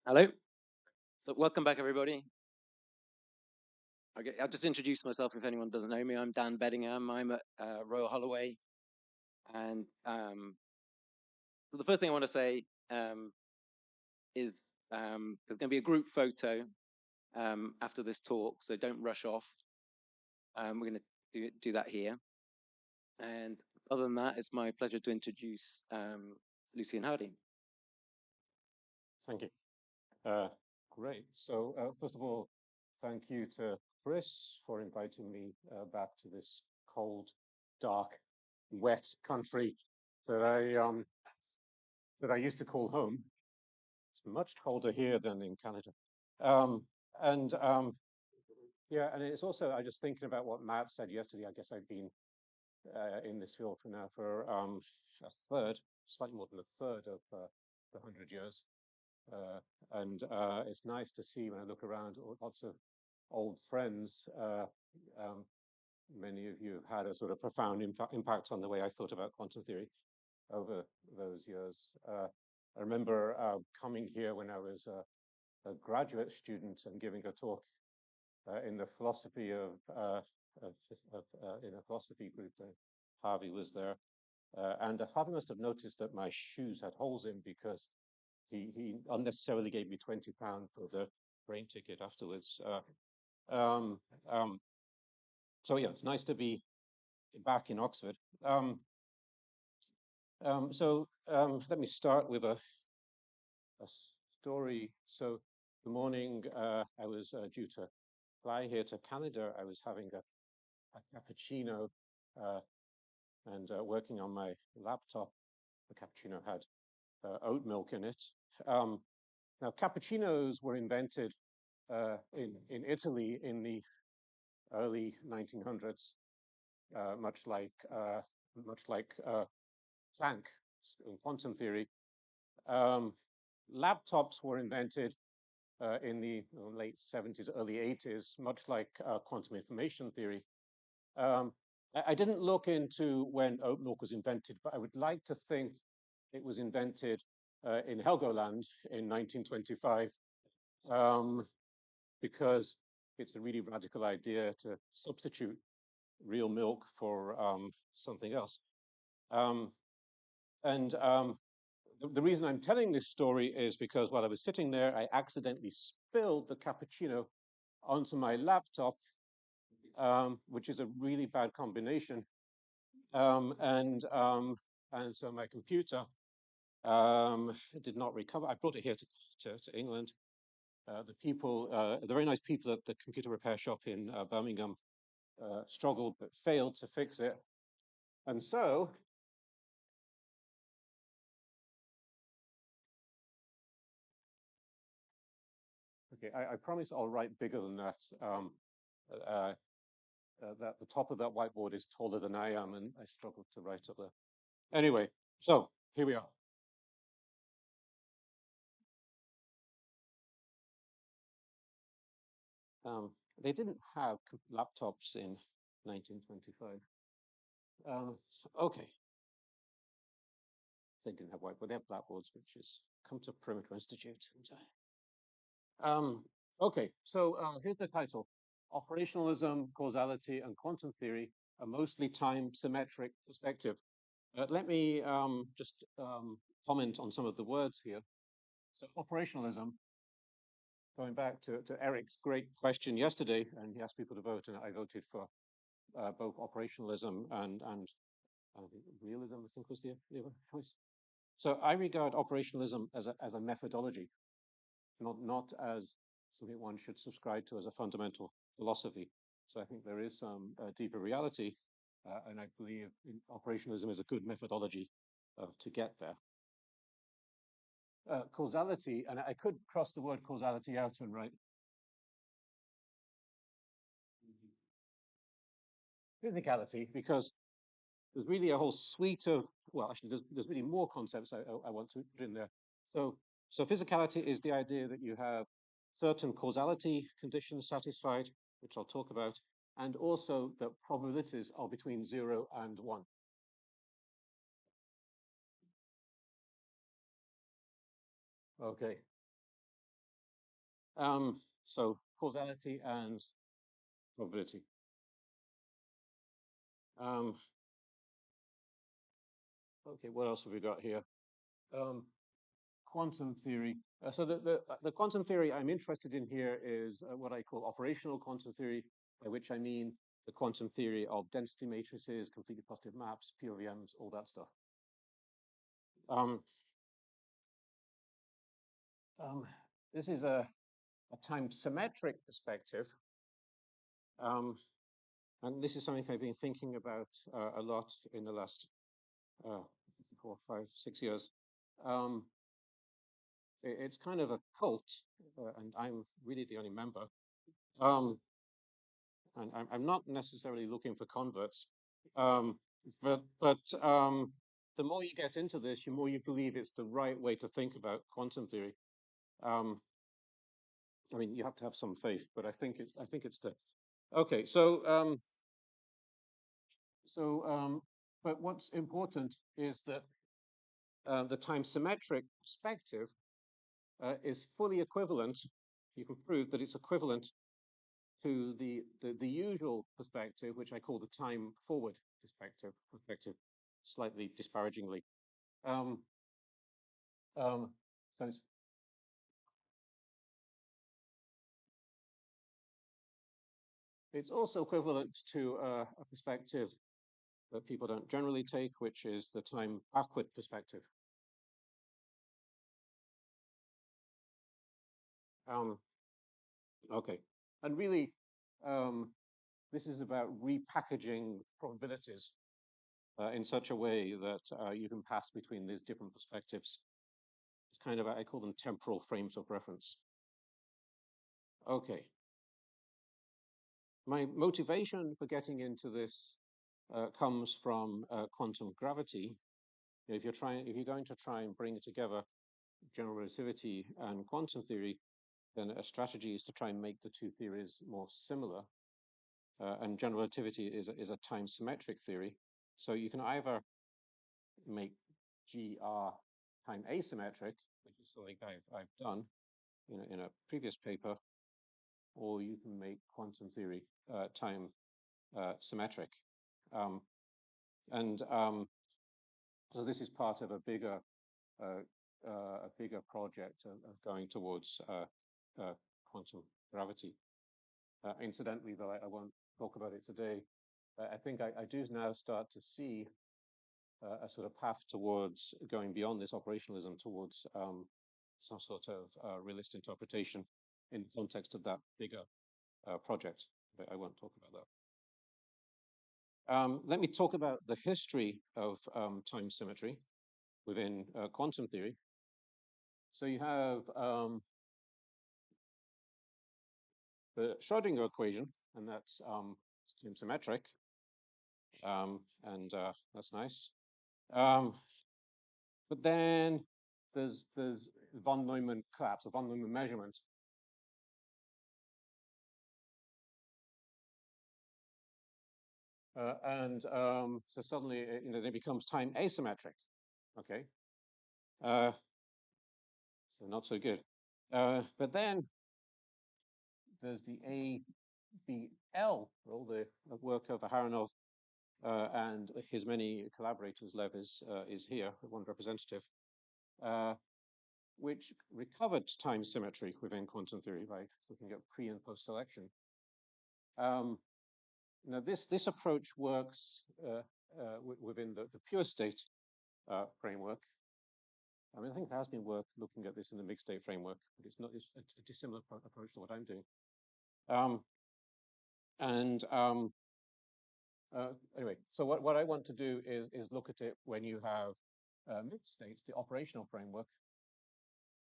[SPEAKER 14] Hello. So welcome back, everybody. Okay, I'll just introduce myself if anyone doesn't know me. I'm Dan Beddingham. I'm at Royal Holloway. And so the first thing I want to say is there's going to be a group photo after this talk, so don't rush off. We're going to do that here. And other than that, it's my pleasure to introduce Lucy and Hardy.
[SPEAKER 13] Thank you. Great. So first of all, thank you to Chris for inviting me back to this cold, dark, wet country that I used to call home. It's much colder here than in Canada. Yeah, and it's also, I just thinking about what Matt said yesterday. I guess I've been in this field for now for a third, slightly more than a third of the 100 years. And it's nice to see when I look around lots of old friends. Many of you have had a sort of profound impact on the way I thought about quantum theory over those years. I remember coming here when I was a graduate student and giving a talk in the philosophy in a philosophy group. Harvey was there, and Harvey must have noticed that my shoes had holes in because he unnecessarily gave me £20 for the train ticket afterwards. So yeah, it's nice to be back in Oxford. Let me start with a story. So the morning I was due to fly here to Canada, I was having a cappuccino and working on my laptop. The cappuccino had oat milk in it. Now, cappuccinos were invented in Italy in the early 1900s, much like Planck in quantum theory. Laptops were invented in the late 70s, early 80s, much like quantum information theory. I didn't look into when oat milk was invented, but I would like to think it was invented in Helgoland in 1925, because it's a really radical idea to substitute real milk for something else. The reason I'm telling this story is because while I was sitting there, I accidentally spilled the cappuccino onto my laptop, which is a really bad combination. And so my computer did not recover. I brought it here to England. The very nice people at the computer repair shop in Birmingham struggled but failed to fix it. And so okay, I promise I'll write bigger than that. That the top of that whiteboard is taller than I am, and I struggled to write up there. Anyway, so here we are. They didn't have laptops in 1925. Okay. They didn't have whiteboard, they have blackboards, which is come to Perimeter Institute. Okay, so here's the title: Operationalism, Causality, and Quantum Theory, a mostly time-symmetric perspective. Let me just comment on some of the words here. So operationalism, going back to Eric's great question yesterday, and he asked people to vote, and I voted for both operationalism and realism, I think was the other choice. So I regard operationalism as a methodology, not as something one should subscribe to as a fundamental philosophy. So I think there is some deeper reality, and I believe operationalism is a good methodology to get there. Causality, and I could cross the word causality out and write physicality, because there's really a whole suite of, well, actually, there's really more concepts I want to put in there. So physicality is the idea that you have certain causality conditions satisfied, which I'll talk about, and also that probabilities are between 0 and 1. Okay. So causality and probability. Okay, what else have we got here? Quantum theory. So the quantum theory I'm interested in here is what I call operational quantum theory, by which I mean the quantum theory of density matrices, completely positive maps, POVMs, all that stuff. This is a time symmetric perspective. And this is something I've been thinking about a lot in the last 4, 5, 6 years. It's kind of a cult, and I'm really the only member. And I'm not necessarily looking for converts, but the more you get into this, the more you believe it's the right way to think about quantum theory. I mean, you have to have some faith, but I think it's the okay. But what's important is that the time symmetric perspective is fully equivalent. You can prove that it's equivalent to the usual perspective, which I call the time forward perspective, slightly disparagingly. So it's also equivalent to a perspective that people don't generally take, which is the time backward perspective. Okay, and really, this is about repackaging probabilities in such a way that you can pass between these different perspectives. It's kind of, I call them temporal frames of reference. Okay. My motivation for getting into this comes from quantum gravity. If you're going to try and bring together general relativity and quantum theory, then a strategy is to try and make the two theories more similar. And general relativity is a time symmetric theory. So you can either make GR time asymmetric, which is something I've done in a previous paper, or you can make quantum theory time symmetric. So this is part of a bigger project of going towards quantum gravity. Incidentally, though, I won't talk about it today. I think I do now start to see a sort of path towards going beyond this operationalism towards some sort of realist interpretation in the context of that bigger project, but I won't talk about that. Let me talk about the history of time symmetry within quantum theory. So you have the Schrödinger equation, and that's time symmetric, and that's nice. But then there's von Neumann collapse, or von Neumann measurement. So suddenly, it becomes time asymmetric. Okay. So not so good. But then there's the ABL, all the work of Aharonov and his many collaborators. Lev is here, one representative. which recovered time symmetry within quantum theory by looking at pre and post selection. Now this approach works within the pure state framework. I mean, I think there has been work looking at this in the mixed state framework, but it's a dissimilar approach to what I'm doing. Anyway, so what I want to do is look at it when you have mixed states, the operational framework.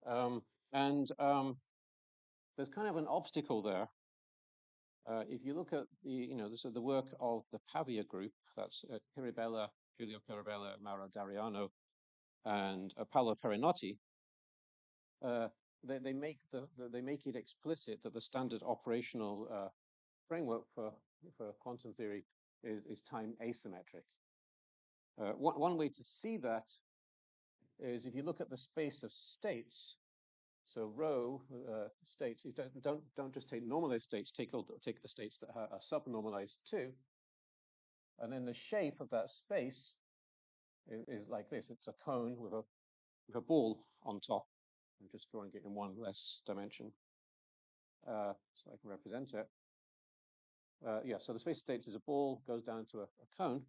[SPEAKER 13] There's kind of an obstacle there. If you look at the work of the Pavia group, that's Giulio Carabella, Mauro Dariano, and Paolo Perinotti, they make it explicit that the standard operational framework for quantum theory is time asymmetric. One way to see that is if you look at the space of states. So rho states, you don't just take normalized states, take the states that are subnormalized too. And then the shape of that space is like this. It's a cone with a ball on top. I'm just drawing it in one less dimension so I can represent it. Yeah, so the space of states is a ball, goes down to a cone.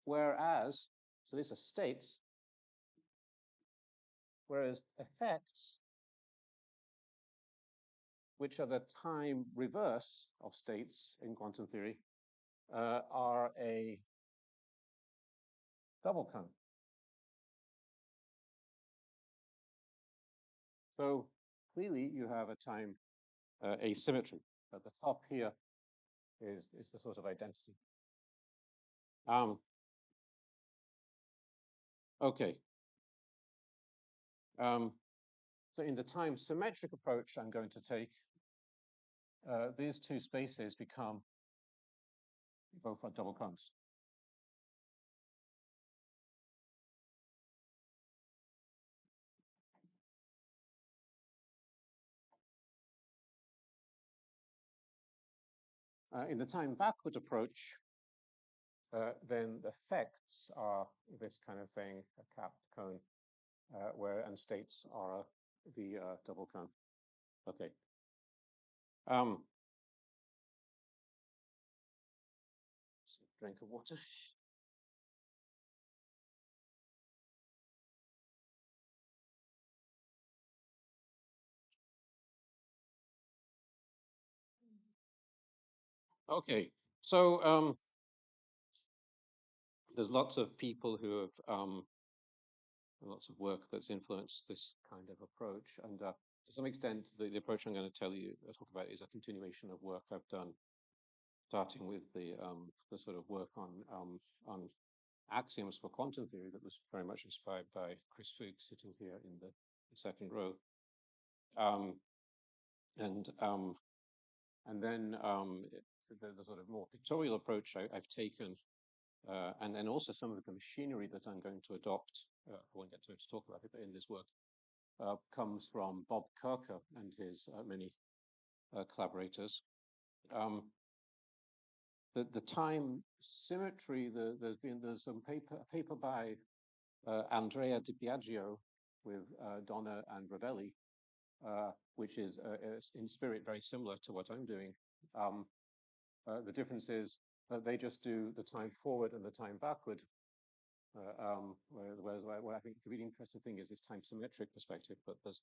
[SPEAKER 13] Whereas, so these are states, whereas effects, which are the time reverse of states in quantum theory, are a double cone. So clearly you have a time asymmetry. At the top here is the sort of identity. Okay. So in the time symmetric approach I'm going to take, these two spaces become both are double cones. In the time backward approach, then the effects are this kind of thing, a capped cone, and states are the double cone. Okay. Drink of water. Okay, so there's lots of people who have lots of work that's influenced this kind of approach, and to some extent, the approach I'm going to talk about is a continuation of work I've done, starting with the sort of work on axioms for quantum theory that was very much inspired by Chris Fuchs, sitting here in the second row, and then the sort of more pictorial approach I've taken, and then also some of the machinery that I'm going to adopt. I won't get to talk about it, but in this work comes from Bob Kirker and his many collaborators. The time symmetry, there's some paper by Andrea Di Biagio with Donna and Ravelli, which is in spirit very similar to what I'm doing. The difference is they just do the time forward and the time backward. Whereas what I think the really interesting thing is this time symmetric perspective, but there's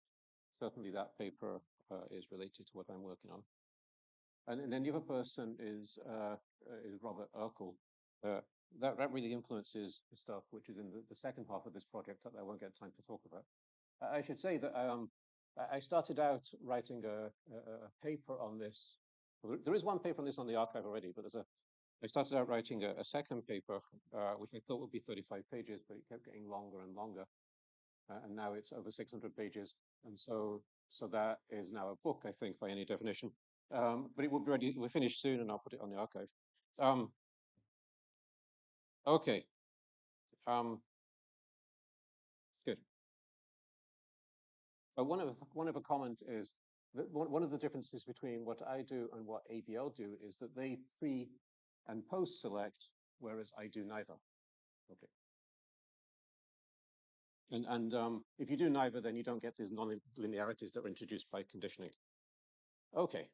[SPEAKER 13] certainly that paper is related to what I'm working on. And then the other person is Robert Urkel. That really influences the stuff which is in the second half of this project that I won't get time to talk about. I should say that I started out writing a paper on this. There is one paper on this on the archive already, but I started out writing a second paper, which I thought would be 35 pages, but it kept getting longer and longer. And now it's over 600 pages. And so that is now a book, I think, by any definition. But it will be ready, we'll finish soon, and I'll put it on the archive. Okay. Good. One of the comment is that one of the differences between what I do and what ABL do is that they pre and post select, whereas I do neither. Okay. And if you do neither, then you don't get these non-linearities that are introduced by conditioning. Okay.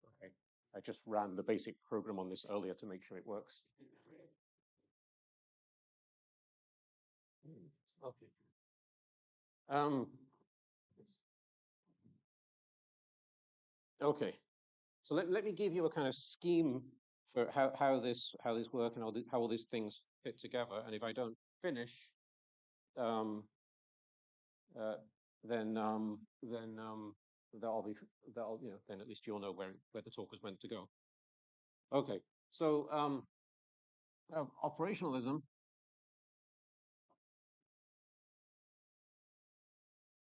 [SPEAKER 13] Okay. I just ran the basic program on this earlier to make sure it works. Okay. Okay. So let me give you a kind of scheme for how this work and how all these things fit together. And if I don't finish, then then at least you'll know where the talk was meant to go. Okay. So operationalism.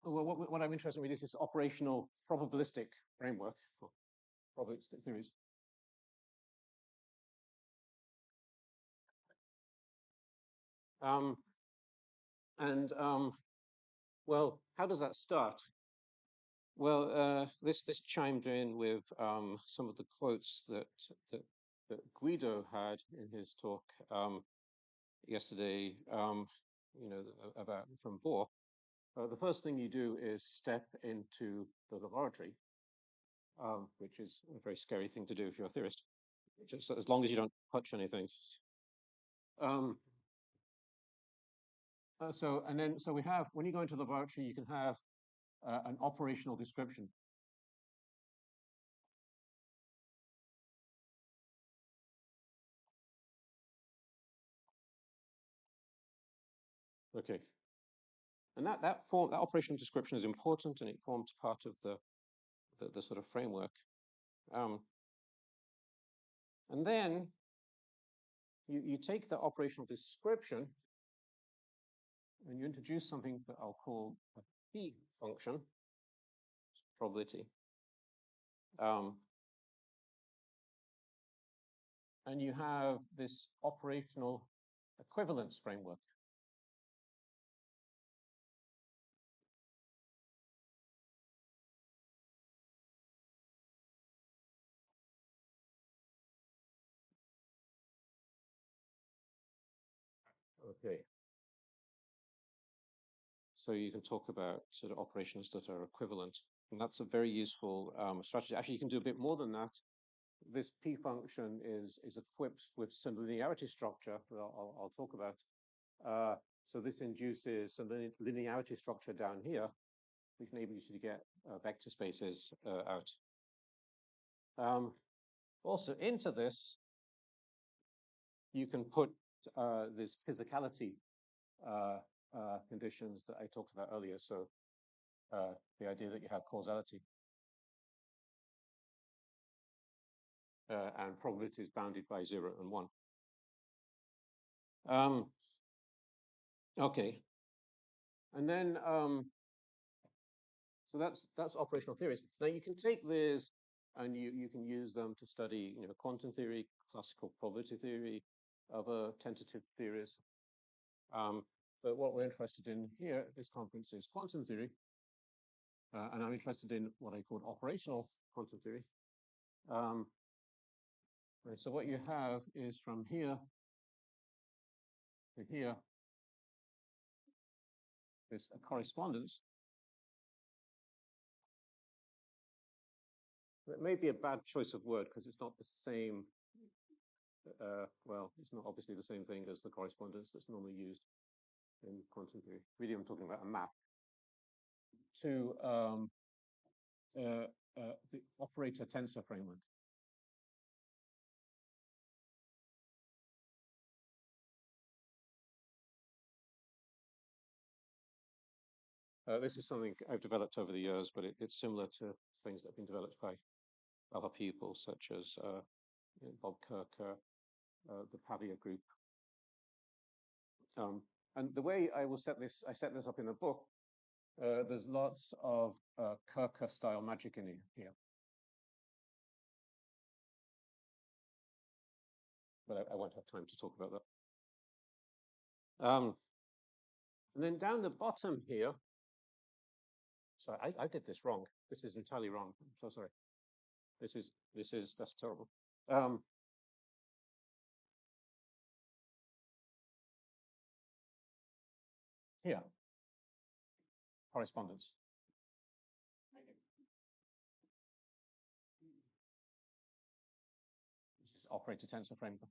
[SPEAKER 13] Well, what I'm interested in is this operational probabilistic framework for probabilistic theories. Well, how does that start? Well, this chimed in with some of the quotes that Guido had in his talk yesterday. About from Bohr. The first thing you do is step into the laboratory, which is a very scary thing to do if you're a theorist, just as long as you don't touch anything. So we have, when you go into the laboratory, you can have an operational description. Okay. And that operational description is important, and it forms part of the sort of framework. And then you take the operational description and you introduce something that I'll call a P function, probability. And you have this operational equivalence framework. Okay. So you can talk about sort of operations that are equivalent, and that's a very useful strategy. Actually, you can do a bit more than that. This P function is equipped with some linearity structure that I'll talk about. So this induces some linearity structure down here, which enables you to get vector spaces out. Also into this, you can put this physicality conditions that I talked about earlier. So the idea that you have causality and probability is bounded by 0 and 1. Okay, and then so that's operational theories. Now you can take these and you can use them to study quantum theory, classical probability theory, other tentative theories. But what we're interested in here at this conference is quantum theory, and I'm interested in what I call operational quantum theory. Right, so what you have is from here to here, there's a correspondence. It may be a bad choice of word because it's not the same. Well, it's not obviously the same thing as the correspondence that's normally used in quantum theory. Really, I'm talking about a map to the operator tensor framework. This is something I've developed over the years, but it's similar to things that have been developed by other people, such as Bob Kirker, the Pavia group. And the way I set this up in the book. There's lots of Kirker-style magic in here. But I won't have time to talk about that. And then down the bottom here, sorry, I did this wrong. This is entirely wrong. I'm so sorry. That's terrible. Here, correspondence. This is operator tensor framework.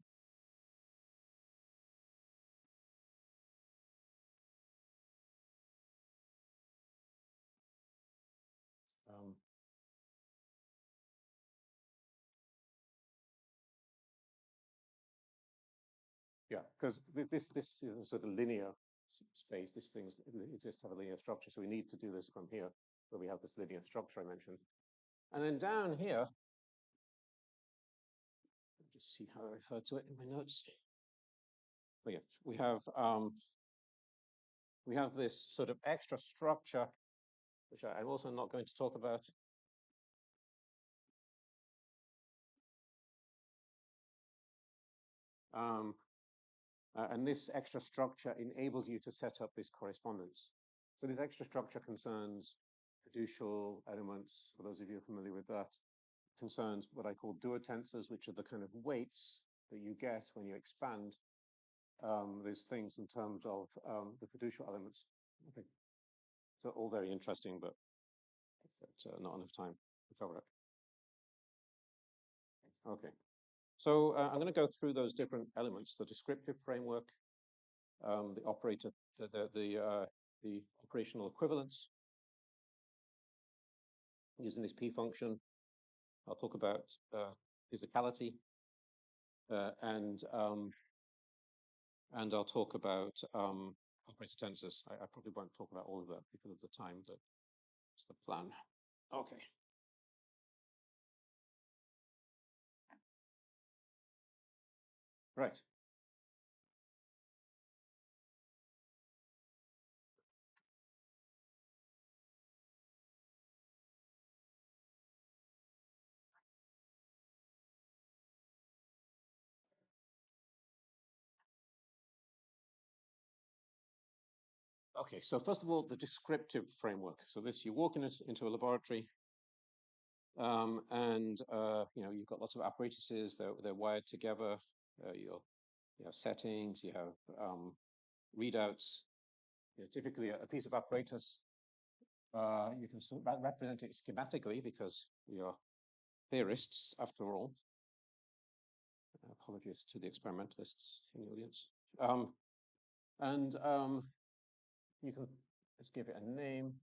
[SPEAKER 13] Yeah, because this is a sort of linear space. These things exist have a linear structure, so we need to do this from here, where we have this linear structure I mentioned. And then down here, just see how I refer to it in my notes. Oh yeah, we have this sort of extra structure, which I'm also not going to talk about. And this extra structure enables you to set up this correspondence. So this extra structure concerns fiducial elements, for those of you familiar with that, concerns what I call duotensors, which are the kind of weights that you get when you expand these things in terms of the fiducial elements. Okay. So all very interesting, but not enough time to cover it. Okay. So I'm going to go through those different elements: the descriptive framework, the operator, the operational equivalence using this P function. I'll talk about physicality, and I'll talk about operator tensors. I probably won't talk about all of that because of the time. That's the plan. Okay. Right. Okay, so first of all, the descriptive framework. So this, you walk into a laboratory, and you know, you've got lots of apparatuses. They're wired together. You have settings. You have readouts. You know, typically, a piece of apparatus, you can represent it schematically because we are theorists after all. Apologies to the experimentalists in the audience. You can, let's give it a name.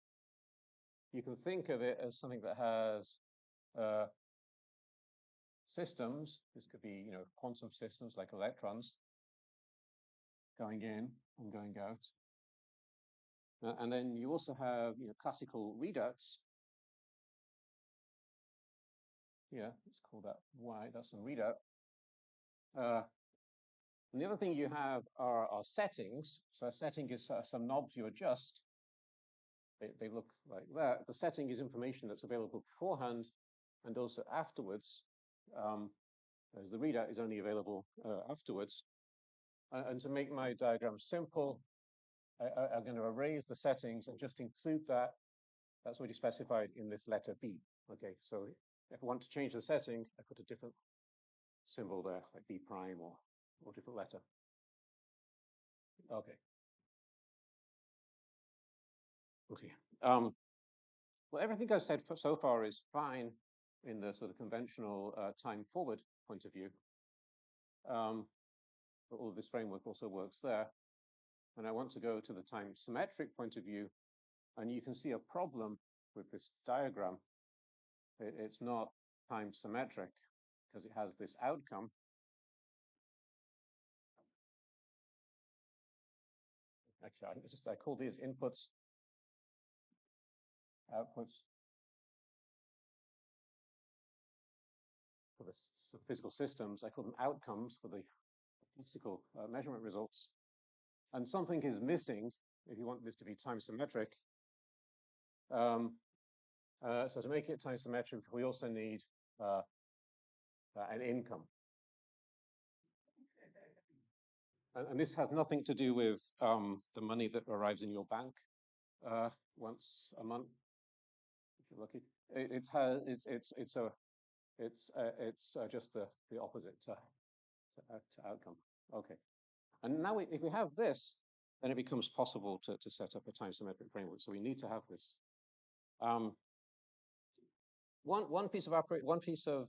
[SPEAKER 13] You can think of it as something that has systems. This could be, you know, quantum systems like electrons going in and going out. And then you also have, you know, classical readouts. Yeah, let's call that Y. That's a readout. And the other thing you have are settings. So a setting is some knobs you adjust. They look like that. The setting is information that's available beforehand and also afterwards, as the readout is only available afterwards. And to make my diagram simple, I'm going to erase the settings and just include that. That's already specified in this letter B. Okay, so if I want to change the setting, I put a different symbol there, like B prime or different letter. Okay. Okay. Well, everything I've said so far is fine in the sort of conventional time forward point of view. But all of this framework also works there. And I want to go to the time symmetric point of view, and you can see a problem with this diagram. It's not time symmetric because it has this outcome. Actually, I call these inputs, outputs. For the physical systems, I call them outcomes for the physical measurement results. And something is missing if you want this to be time symmetric. So to make it time symmetric, we also need an income. And this has nothing to do with the money that arrives in your bank once a month, if you're lucky. It's just the opposite to outcome. Okay. And now if we have this, then it becomes possible to set up a time symmetric framework. So we need to have this. One piece of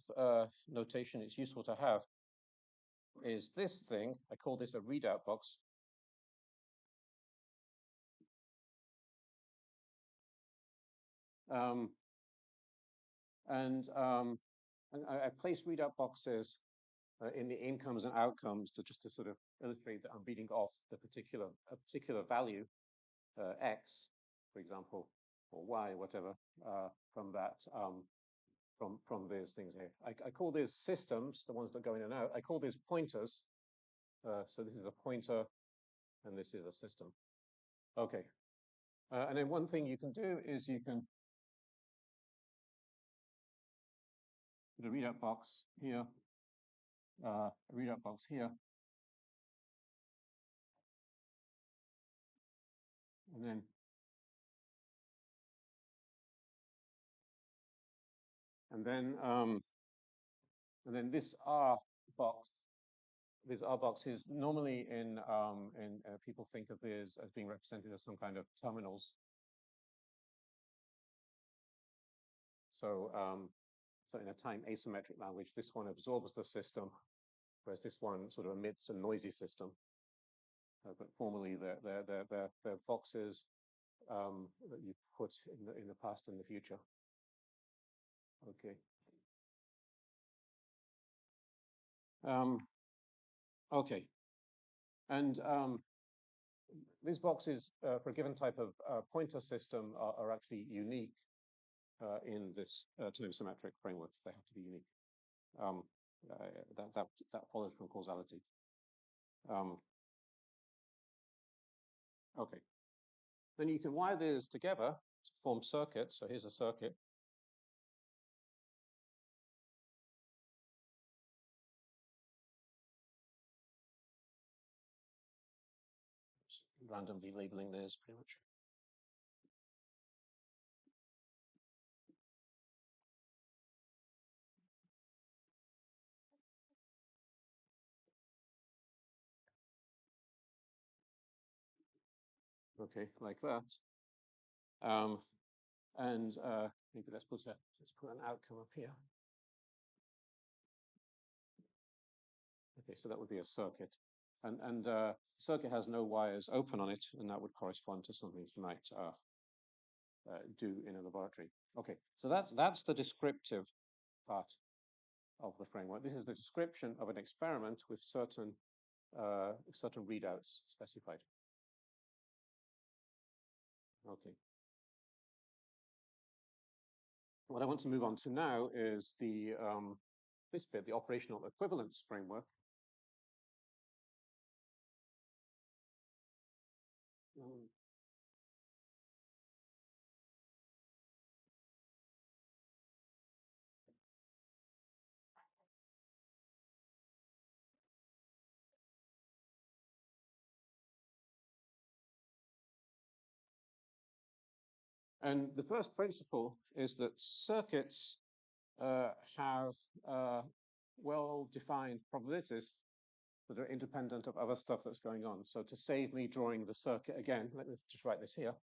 [SPEAKER 13] notation it's useful to have is this thing. I call this a readout box. And I place readout boxes in the incomes and outcomes just to sort of illustrate that I'm reading off a particular value, x, for example, or y, whatever, from that from these things here. I call these systems, the ones that go in and out. I call these pointers. So this is a pointer, and this is a system. Okay. And then one thing you can do is you can put a readout box here, a readout box here, and then this R box. This R box is normally in people think of these as being represented as some kind of terminals. So so in a time asymmetric language, this one absorbs the system, whereas this one sort of emits a noisy system. But formally, they're boxes that you put in the past and the future. Okay. Okay. And these boxes for a given type of pointer system are actually unique in this time symmetric framework. They have to be unique. That follows from causality. Okay. Then you can wire these together to form circuits. So here's a circuit. Just randomly labeling these pretty much. Okay, like that. And maybe let's put an outcome up here. Okay, so that would be a circuit. And circuit has no wires open on it, and that would correspond to something you might do in a laboratory. Okay, so that's the descriptive part of the framework. This is the description of an experiment with certain readouts specified. Okay. What I want to move on to now is the this bit, the operational equivalence framework. And the first principle is that circuits have well-defined probabilities that are independent of other stuff that's going on. So to save me drawing the circuit again, let me just write this here.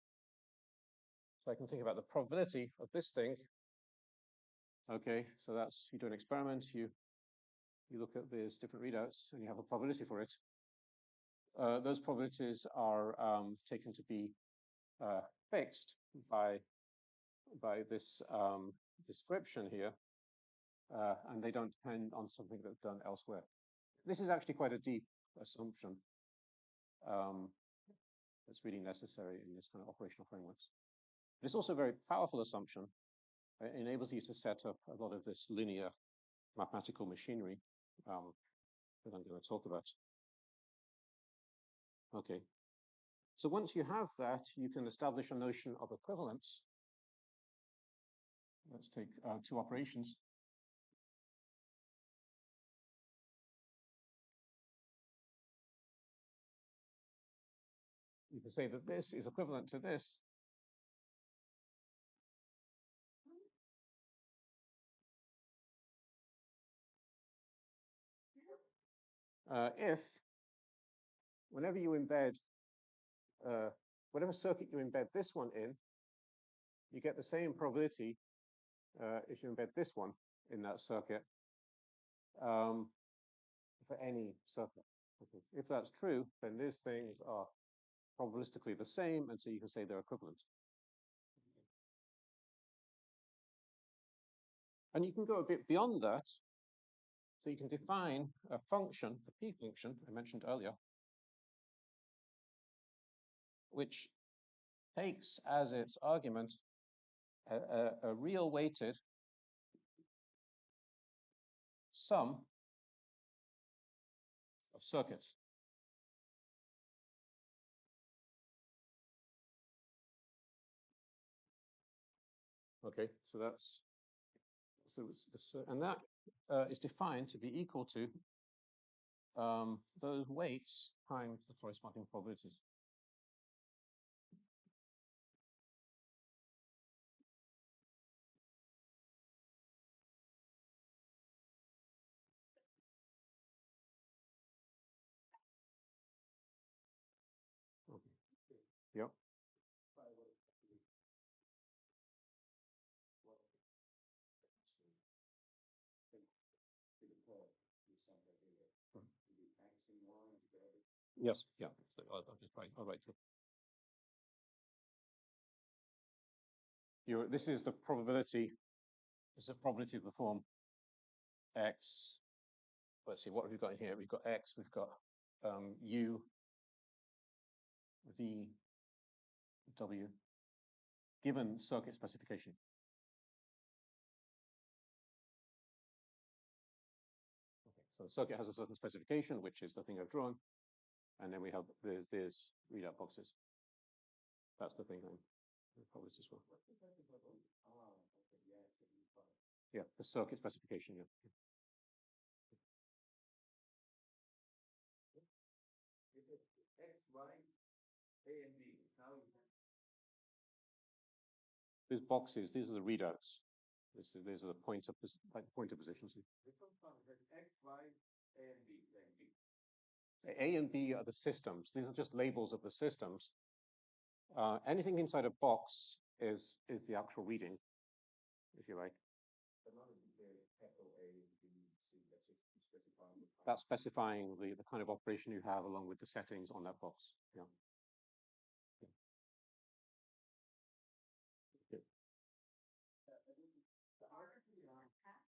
[SPEAKER 13] So I can think about the probability of this thing. Okay, so that's, you do an experiment, you look at these different readouts, and you have a probability for it. Those probabilities are taken to be fixed by this description here, and they don't depend on something that's done elsewhere. This is actually quite a deep assumption that's really necessary in this kind of operational frameworks. It's also a very powerful assumption. It enables you to set up a lot of this linear mathematical machinery that I'm going to talk about. Okay. So once you have that, you can establish a notion of equivalence. Let's take two operations. can say that this is equivalent to this. If whenever you embed, whatever circuit you embed this one in, you get the same probability if you embed this one in that circuit for any circuit. Okay. If that's true, then these things are probabilistically the same, and so you can say they're equivalent. And you can go a bit beyond that. So you can define a function, a p function I mentioned earlier, which takes as its argument a real weighted sum of circuits. Okay, so that's and that is defined to be equal to those weights times the corresponding probabilities. Okay. Yep. Yes, yeah. So I'll just write. I'll write. This is the probability. This is the probability of the form x. Let's see, what have we got in here? We've got x. We've got u, v, w, given circuit specification. Okay, so the circuit has a certain specification, which is the thing I've drawn, and then we have there's readout boxes. That's the thing. Probably as well. Yeah, the circuit specification. Yeah. These boxes, these are the readouts. These are the pointer positions. A and B are the systems. These are just labels of the systems. Anything inside a box is the actual reading, if you like. That's specifying the kind of operation you have along with the settings on that box. Yeah. Okay.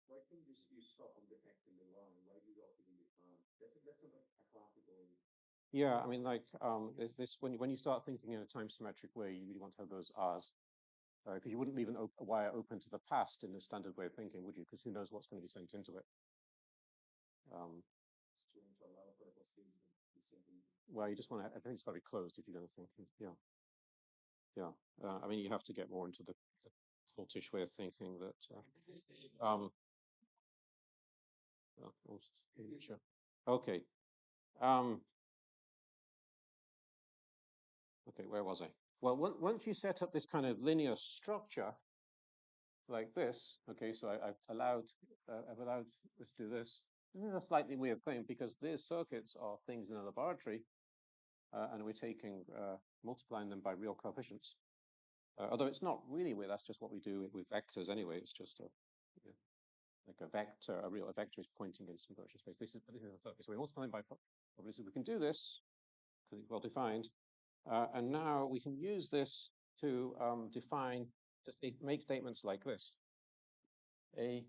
[SPEAKER 13] Why couldn't you stop on detecting the line? Why do you got to be that's a classical. Yeah, I mean, like there's this when you start thinking in a time symmetric way, you really want to have those R's, because you wouldn't leave a wire open to the past in the standard way of thinking, would you? Because who knows what's going to be sent into it. Well, you just want to. I think it's got to be closed if you're going to think. Yeah, yeah. I mean, you have to get more into the cultish way of thinking that. Sure. Okay. Okay, where was I? Well, once you set up this kind of linear structure like this, okay, so I've allowed us to do this. This is a slightly weird thing because these circuits are things in a laboratory, and we're taking multiplying them by real coefficients. Although it's not really weird, that's just what we do with vectors anyway. It's just like a vector. A vector is pointing in some virtual space. This is a circuit. So we're multiplying by probability. We can do this because it's well defined. And now we can use this to define, make statements like this. A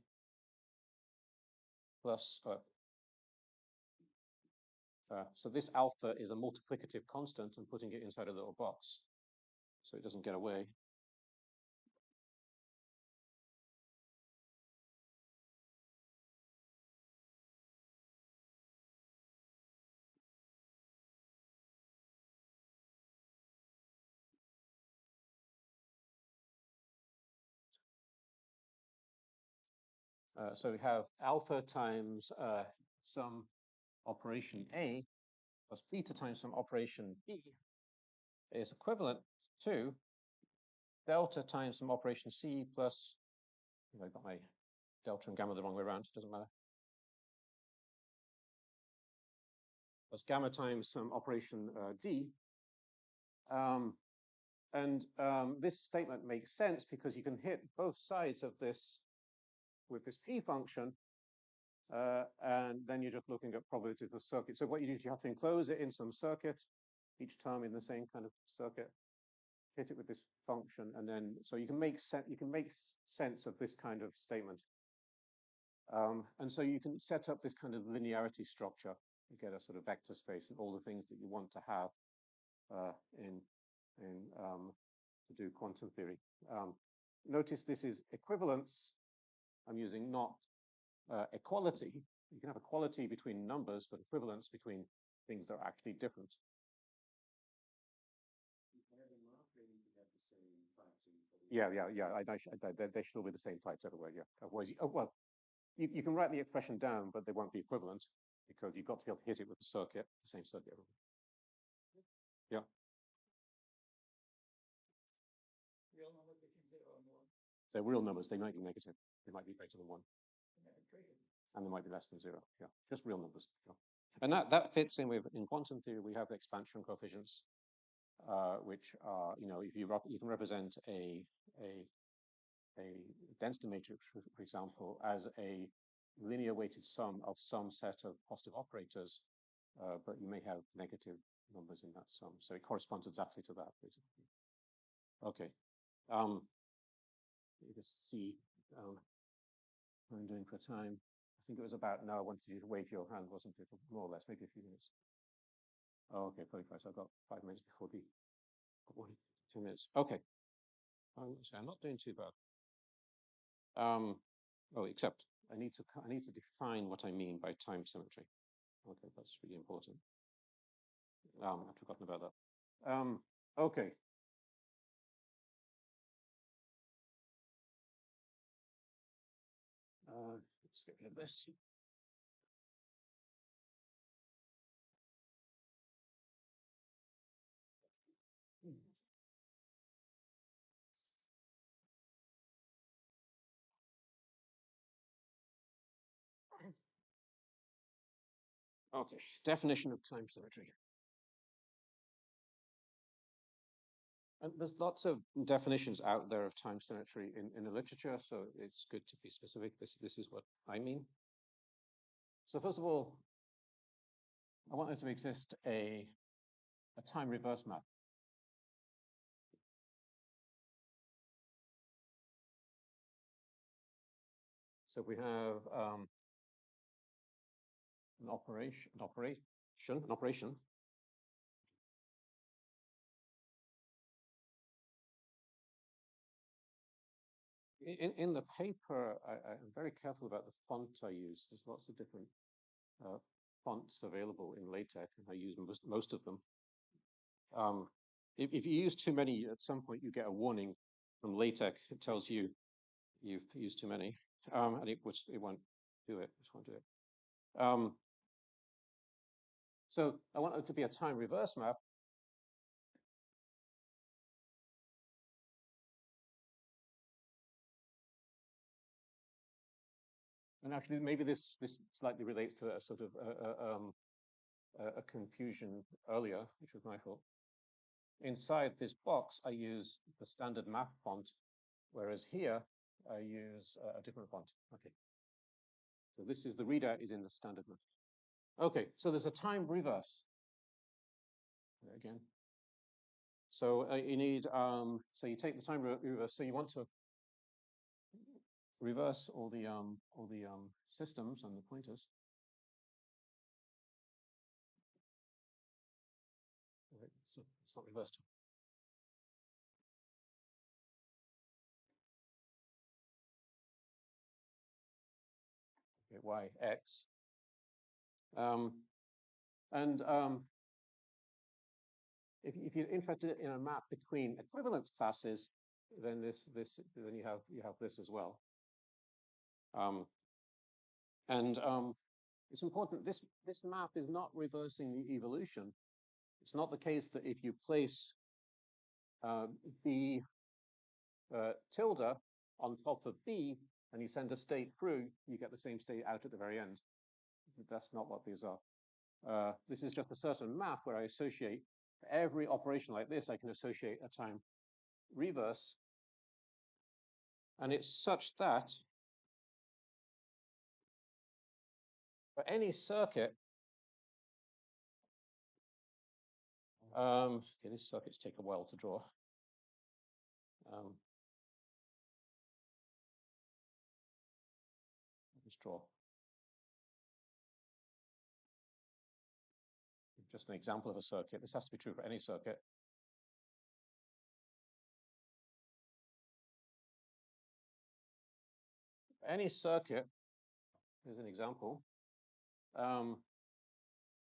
[SPEAKER 13] plus, so this alpha is a multiplicative constant and putting it inside a little box so it doesn't get away. So we have alpha times some operation A plus beta times some operation B. is equivalent to delta times some operation C plus, I got my delta and gamma the wrong way around, doesn't matter. Plus gamma times some operation D. This statement makes sense because you can hit both sides of this with this P function, and then you're just looking at probability of the circuit. So what you do is you have to enclose it in some circuit, each term in the same kind of circuit, hit it with this function, and then so you can make sense of this kind of statement. And so you can set up this kind of linearity structure. You get a sort of vector space and all the things that you want to have to do quantum theory. Notice this is equivalence. I'm using not equality. You can have equality between numbers, but equivalence between things that are actually different. Yeah. They should all be the same types everywhere. Yeah. Otherwise, you can write the expression down, but they won't be equivalent because you've got to be able to hit it with the circuit, the same circuit everywhere. Yeah. Real numbers between 0 and 1. They're real numbers. They might be negative. They might be greater than 1. And they might be less than 0. Yeah, just real numbers. Yeah. And that fits in with, in quantum theory, we have expansion coefficients, which are, if you can represent a density matrix, for example, as a linear weighted sum of some set of positive operators, but you may have negative numbers in that sum. So it corresponds exactly to that, basically. Okay. You just see what I'm doing for time. I think it was about, no, I wanted you to wave your hand, wasn't it? More or less, maybe a few minutes. Oh, okay, 45. So I've got 5 minutes before the 2 minutes. Okay. So I'm not doing too bad. Except I need to define what I mean by time symmetry. Okay, that's really important. I've forgotten about that. Okay. Let's get rid of this. Okay, definition of time symmetry. And there's lots of definitions out there of time symmetry in the literature, so it's good to be specific. This is what I mean. So first of all, I want there to exist a time reverse map. So we have an operation. In the paper, I'm very careful about the font I use. There's lots of different fonts available in LaTeX, and I use most of them. If you use too many, at some point you get a warning from LaTeX. It tells you you've used too many, and it won't do it. Just won't do it. So I want it to be a time reverse map. And actually, maybe this slightly relates to a sort of a confusion earlier, which was my fault. Inside this box, I use the standard map font, whereas here I use a different font. Okay. So this is the reader is in the standard map. Okay, so there's a time reverse. Again. So you need, so you take the time reverse. So you want to reverse all the systems and the pointers. Right, so it's not reversed. Okay, y, x. If you're interested in a map between equivalence classes, then then you have this as well. It's important. This map is not reversing the evolution. It's not the case that if you place B tilde on top of B, and you send a state through, you get the same state out at the very end. That's not what these are. This is just a certain map where I associate, for every operation like this, I can associate a time reverse. And it's such that for any circuit, okay, these circuits take a while to draw. Let's draw just an example of a circuit. This has to be true for any circuit. For any circuit, here's an example.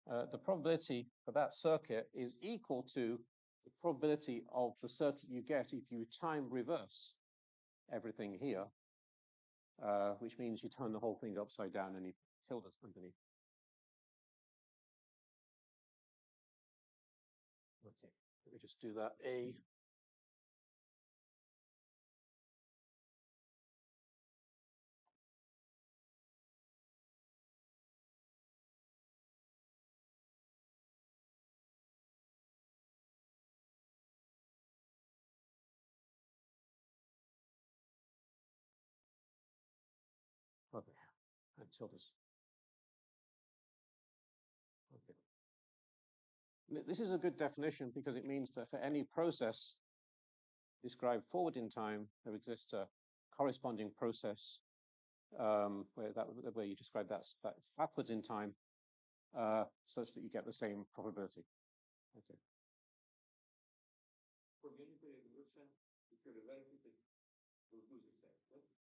[SPEAKER 13] The probability for that circuit is equal to the probability of the circuit you get if you time reverse everything here, which means you turn the whole thing upside down and you tilde underneath. Okay, let me just do that. A. Okay, and tildes. Okay. This is a good definition because it means that for any process described forward in time, there exists a corresponding process where you describe that backwards in time, such that you get the same probability. Okay. For unitary evolution, if you relatively will lose itself.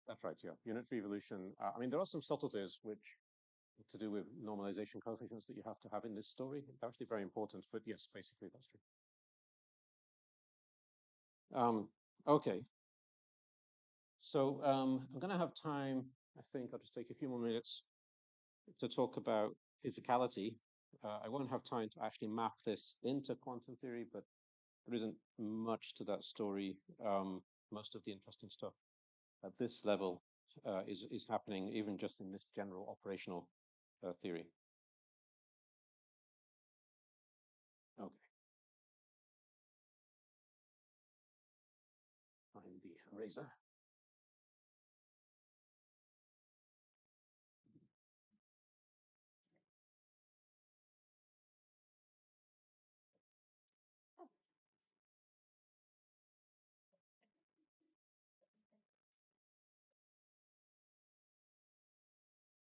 [SPEAKER 13] That's right. Yeah, unitary evolution. I mean, there are some subtleties which to do with normalization coefficients that you have to have in this story. It's actually very important, but yes, basically that's true. Okay. So I'm going to have time, I think I'll just take a few more minutes to talk about physicality. I won't have time to actually map this into quantum theory, but there isn't much to that story. Most of the interesting stuff at this level is happening even just in this general operational theory. Okay. Find the eraser.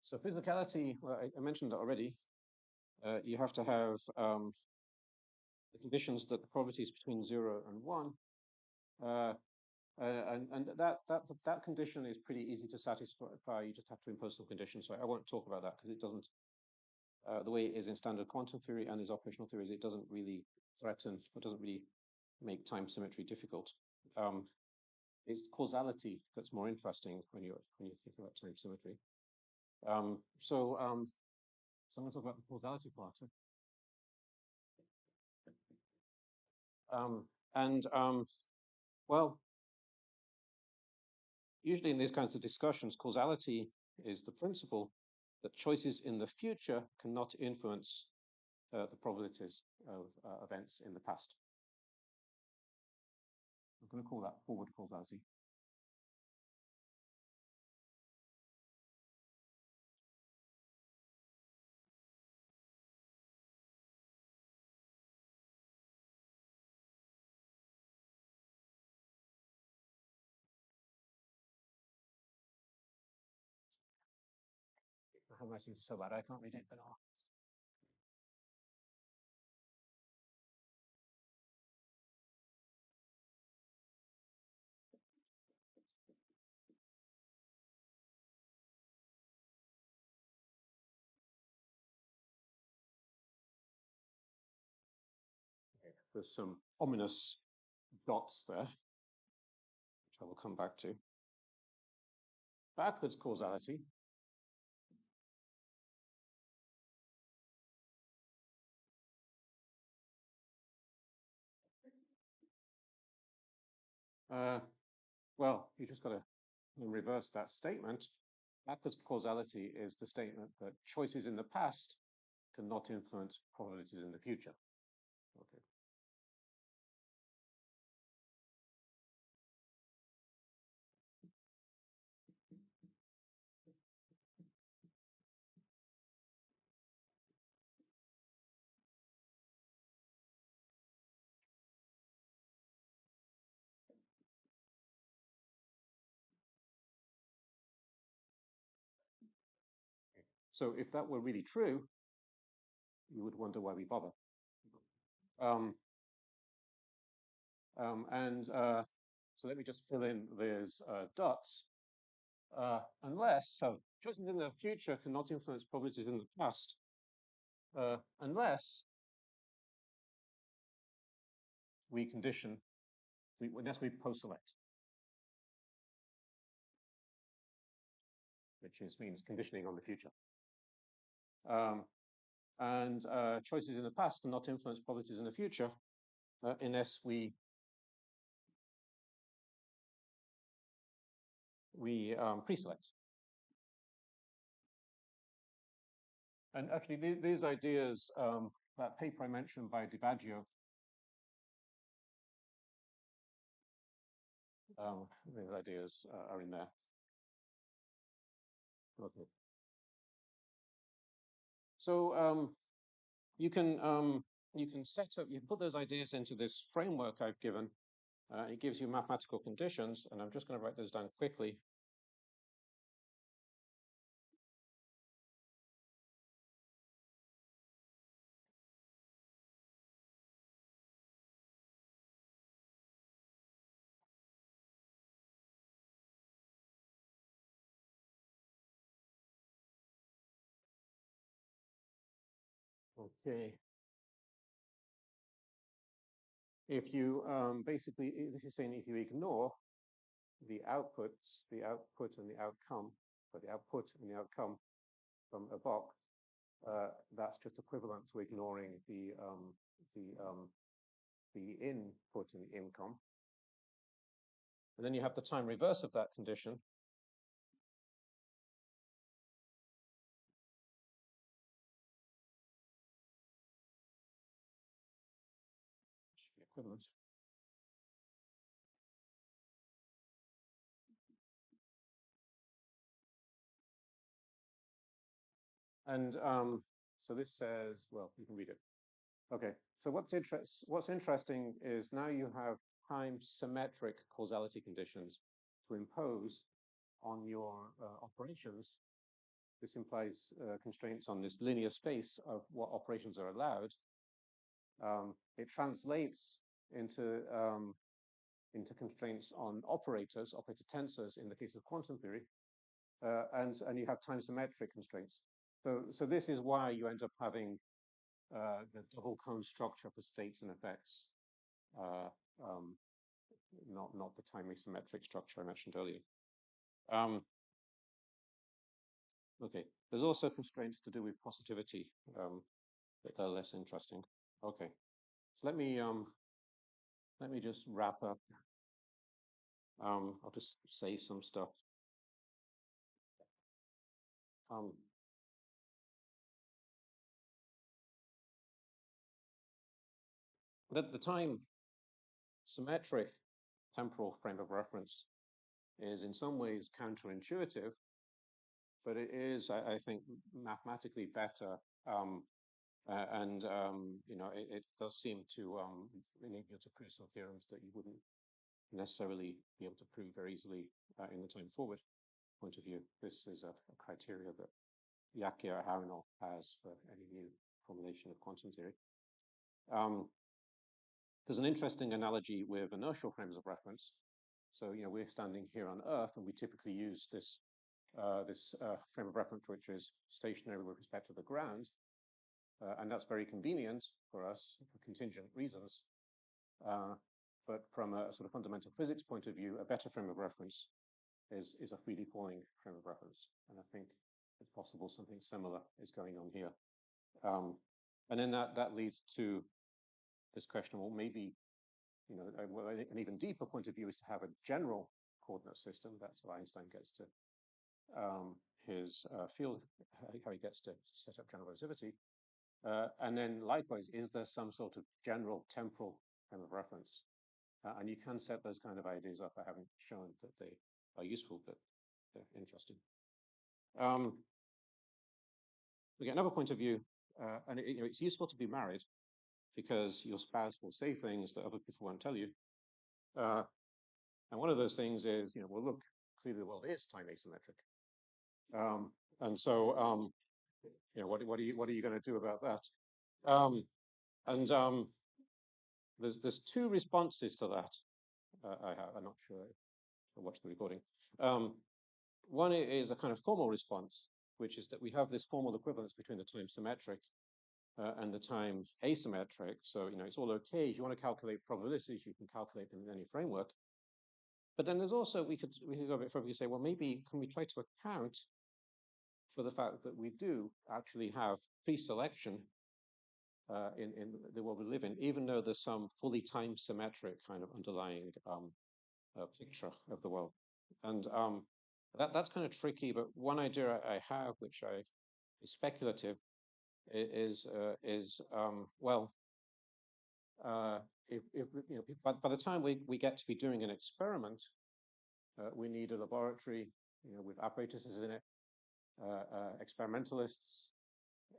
[SPEAKER 13] So physicality, well, I mentioned that already. You have to have the conditions that the probabilities between 0 and 1. And that condition is pretty easy to satisfy. You just have to impose some conditions. So I won't talk about that because it doesn't, the way it is in standard quantum theory and is operational theories, it doesn't really threaten, it doesn't really make time symmetry difficult. It's causality that's more interesting when you think about time symmetry. So I'm going to talk about the causality part. Well, usually in these kinds of discussions, causality is the principle that choices in the future cannot influence the probabilities of events in the past. I'm going to call that forward causality. My handwriting is so bad I can't read it, but there's some ominous dots there, which I will come back to. Backwards causality. Well, you just got to reverse that statement. Backwards causality is the statement that choices in the past cannot influence probabilities in the future. Okay. So if that were really true, you would wonder why we bother. So let me just fill in these dots. So choices in the future cannot influence probabilities in the past, unless we condition, unless we post-select, which means conditioning on the future. Choices in the past cannot influence probabilities in the future unless we pre-select. And actually, these ideas, that paper I mentioned by Di Baggio, these ideas are in there. Okay. So you can set up, you put those ideas into this framework I've given. It gives you mathematical conditions, and I'm just going to write those down quickly. Okay. If you basically, this is saying if you ignore the outputs, the output and the outcome, but the output and the outcome from a box, that's just equivalent to ignoring the input and the income. And then you have the time reverse of that condition. Should be equivalent. And so this says, well, you can read it. Okay, so what's interesting is now you have time symmetric causality conditions to impose on your operations. This implies constraints on this linear space of what operations are allowed. It translates into constraints on operator tensors in the case of quantum theory, and you have time symmetric constraints. So this is why you end up having the double cone structure for states and effects, not the time asymmetric structure I mentioned earlier. Okay, there's also constraints to do with positivity that are less interesting. Okay, so let me just wrap up. I'll just say some stuff. The time symmetric temporal frame of reference is in some ways counterintuitive, but it is, I think, mathematically better, you know, it does seem to enable you to prove some theorems that you wouldn't necessarily be able to prove very easily in the time forward point of view. This is a criteria that Yakia Harino has for any new formulation of quantum theory. There's an interesting analogy with inertial frames of reference. So, you know, we're standing here on Earth, and we typically use this frame of reference, which is stationary with respect to the ground, and that's very convenient for us for contingent reasons. But from a sort of fundamental physics point of view, a better frame of reference is a freely falling frame of reference, and I think it's possible something similar is going on here. And then that leads to this question: well, maybe well, an even deeper point of view is to have a general coordinate system. That's how Einstein gets to his field, how he gets to set up general relativity. And then likewise, is there some sort of general temporal frame of reference? And you can set those kind of ideas up. I haven't shown that they are useful, but they're interesting. Again, another point of view, and it's useful to be married because your spouse will say things that other people won't tell you. And one of those things is, well, look, clearly the world is time asymmetric. And so, what are you going to do about that? There's two responses to that. I'm not sure I watched the recording. One is a kind of formal response, which is that we have this formal equivalence between the time symmetric and the time asymmetric. So, it's all okay. If you want to calculate probabilities, you can calculate them in any framework. But then there's also, we could go a bit further and say, well, maybe can we try to account for the fact that we do actually have pre-selection in the world we live in, even though there's some fully time symmetric kind of underlying picture of the world. And that's kind of tricky, but one idea I have, which is speculative, is well, by the time we get to be doing an experiment, we need a laboratory, with apparatuses in it, experimentalists,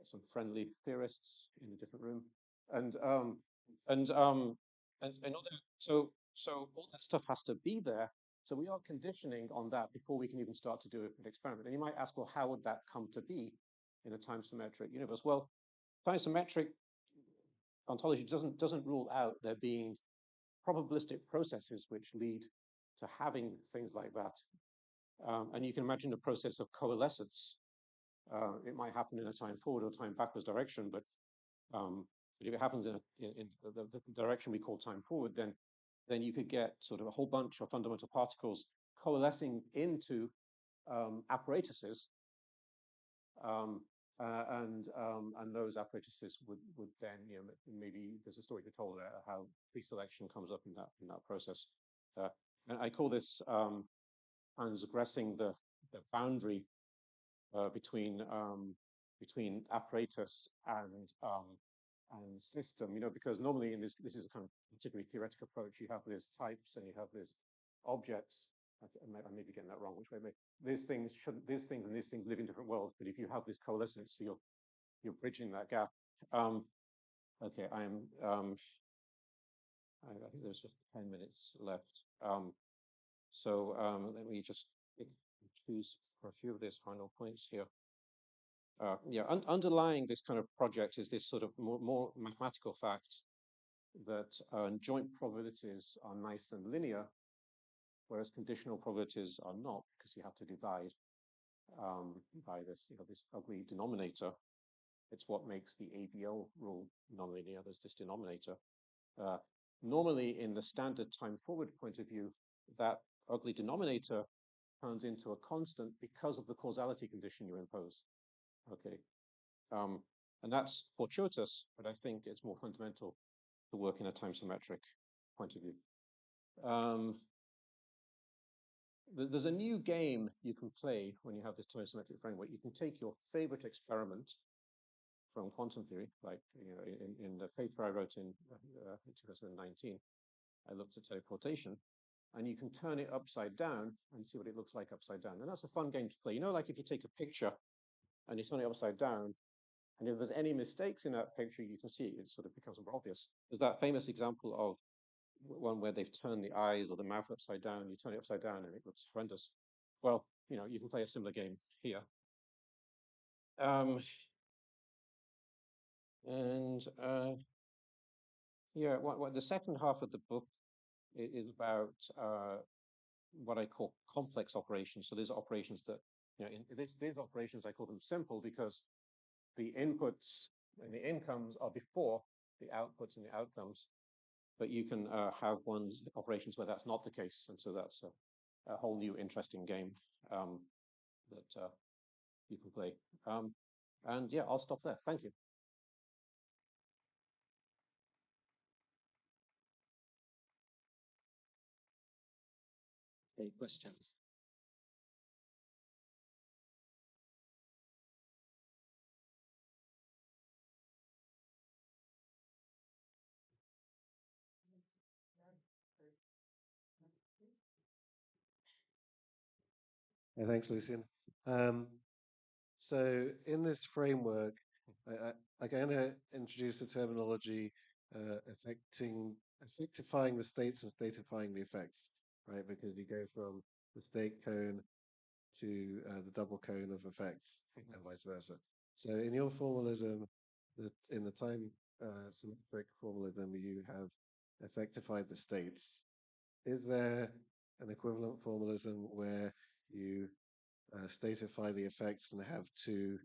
[SPEAKER 13] some friendly theorists in a different room, and all that. So all that stuff has to be there. So we are conditioning on that before we can even start to do an experiment. And you might ask, well, how would that come to be in a time symmetric universe? Well, time symmetric ontology doesn't rule out there being probabilistic processes which lead to having things like that. And you can imagine a process of coalescence. It might happen in a time forward or time backwards direction, but if it happens in the direction we call time forward, then you could get sort of a whole bunch of fundamental particles coalescing into apparatuses, and those apparatuses would then, maybe there's a story to tell how pre-selection comes up in that process. And I call this transgressing the boundary between apparatus and system, because normally in this is a kind of particularly theoretical approach. You have these types and you have these objects. I may be getting that wrong. Which way? These things and these things live in different worlds. But if you have this coalescence, you're bridging that gap. Okay, I think there's just 10 minutes left. So let me just choose for a few of these final points here. Underlying this kind of project is this sort of more mathematical fact that joint probabilities are nice and linear, whereas conditional probabilities are not, because you have to divide by this, this ugly denominator. It's what makes the ABL rule nonlinear. There's this denominator. Normally, in the standard time forward point of view, that ugly denominator turns into a constant because of the causality condition you impose. Okay, and that's fortuitous, but I think it's more fundamental to work in a time symmetric point of view. There's a new game you can play when you have this time symmetric framework. You can take your favorite experiment from quantum theory, like in the paper I wrote in 2019, I looked at teleportation, and you can turn it upside down and see what it looks like upside down. And that's a fun game to play. Like if you take a picture and you turn it upside down, and if there's any mistakes in that picture, you can see it sort of becomes more obvious. There's that famous example of one where they've turned the eyes or the mouth upside down. You turn it upside down and it looks horrendous. Well, you can play a similar game here. The second half of the book is about what I call complex operations. So these are operations that, these operations, I call them simple because the inputs and the incomes are before the outputs and the outcomes. But you can have operations where that's not the case. And so that's a whole new interesting game that you can play. And I'll stop there. Thank you.
[SPEAKER 14] Okay, questions?
[SPEAKER 15] Yeah, thanks, Lucian. So in this framework, I'm going to introduce the terminology effectifying the states and statifying the effects, right? Because you go from the state cone to the double cone of effects and vice versa. So in your formalism, in the time symmetric formalism, you have effectified the states. Is there an equivalent formalism where you statify the effects and have two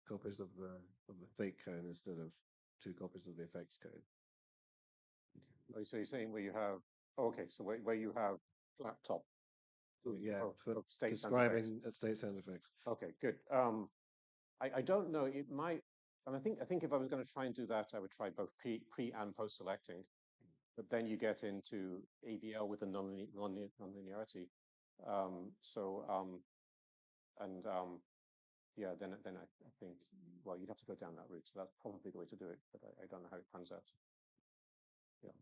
[SPEAKER 15] copies of the state cone instead of two copies of the effects cone?
[SPEAKER 13] Oh, so you're saying where you have, okay, so where you have flat top.
[SPEAKER 15] Yeah, for
[SPEAKER 13] states
[SPEAKER 15] describing states and effects.
[SPEAKER 13] Okay, good. I don't know. It might. And I think if I was going to try and do that, I would try both pre and post selecting. But then you get into ABL with the nonlinearity. Yeah, then I think, well, you'd have to go down that route. So that's probably the way to do it, but I don't know how it pans out. Yeah.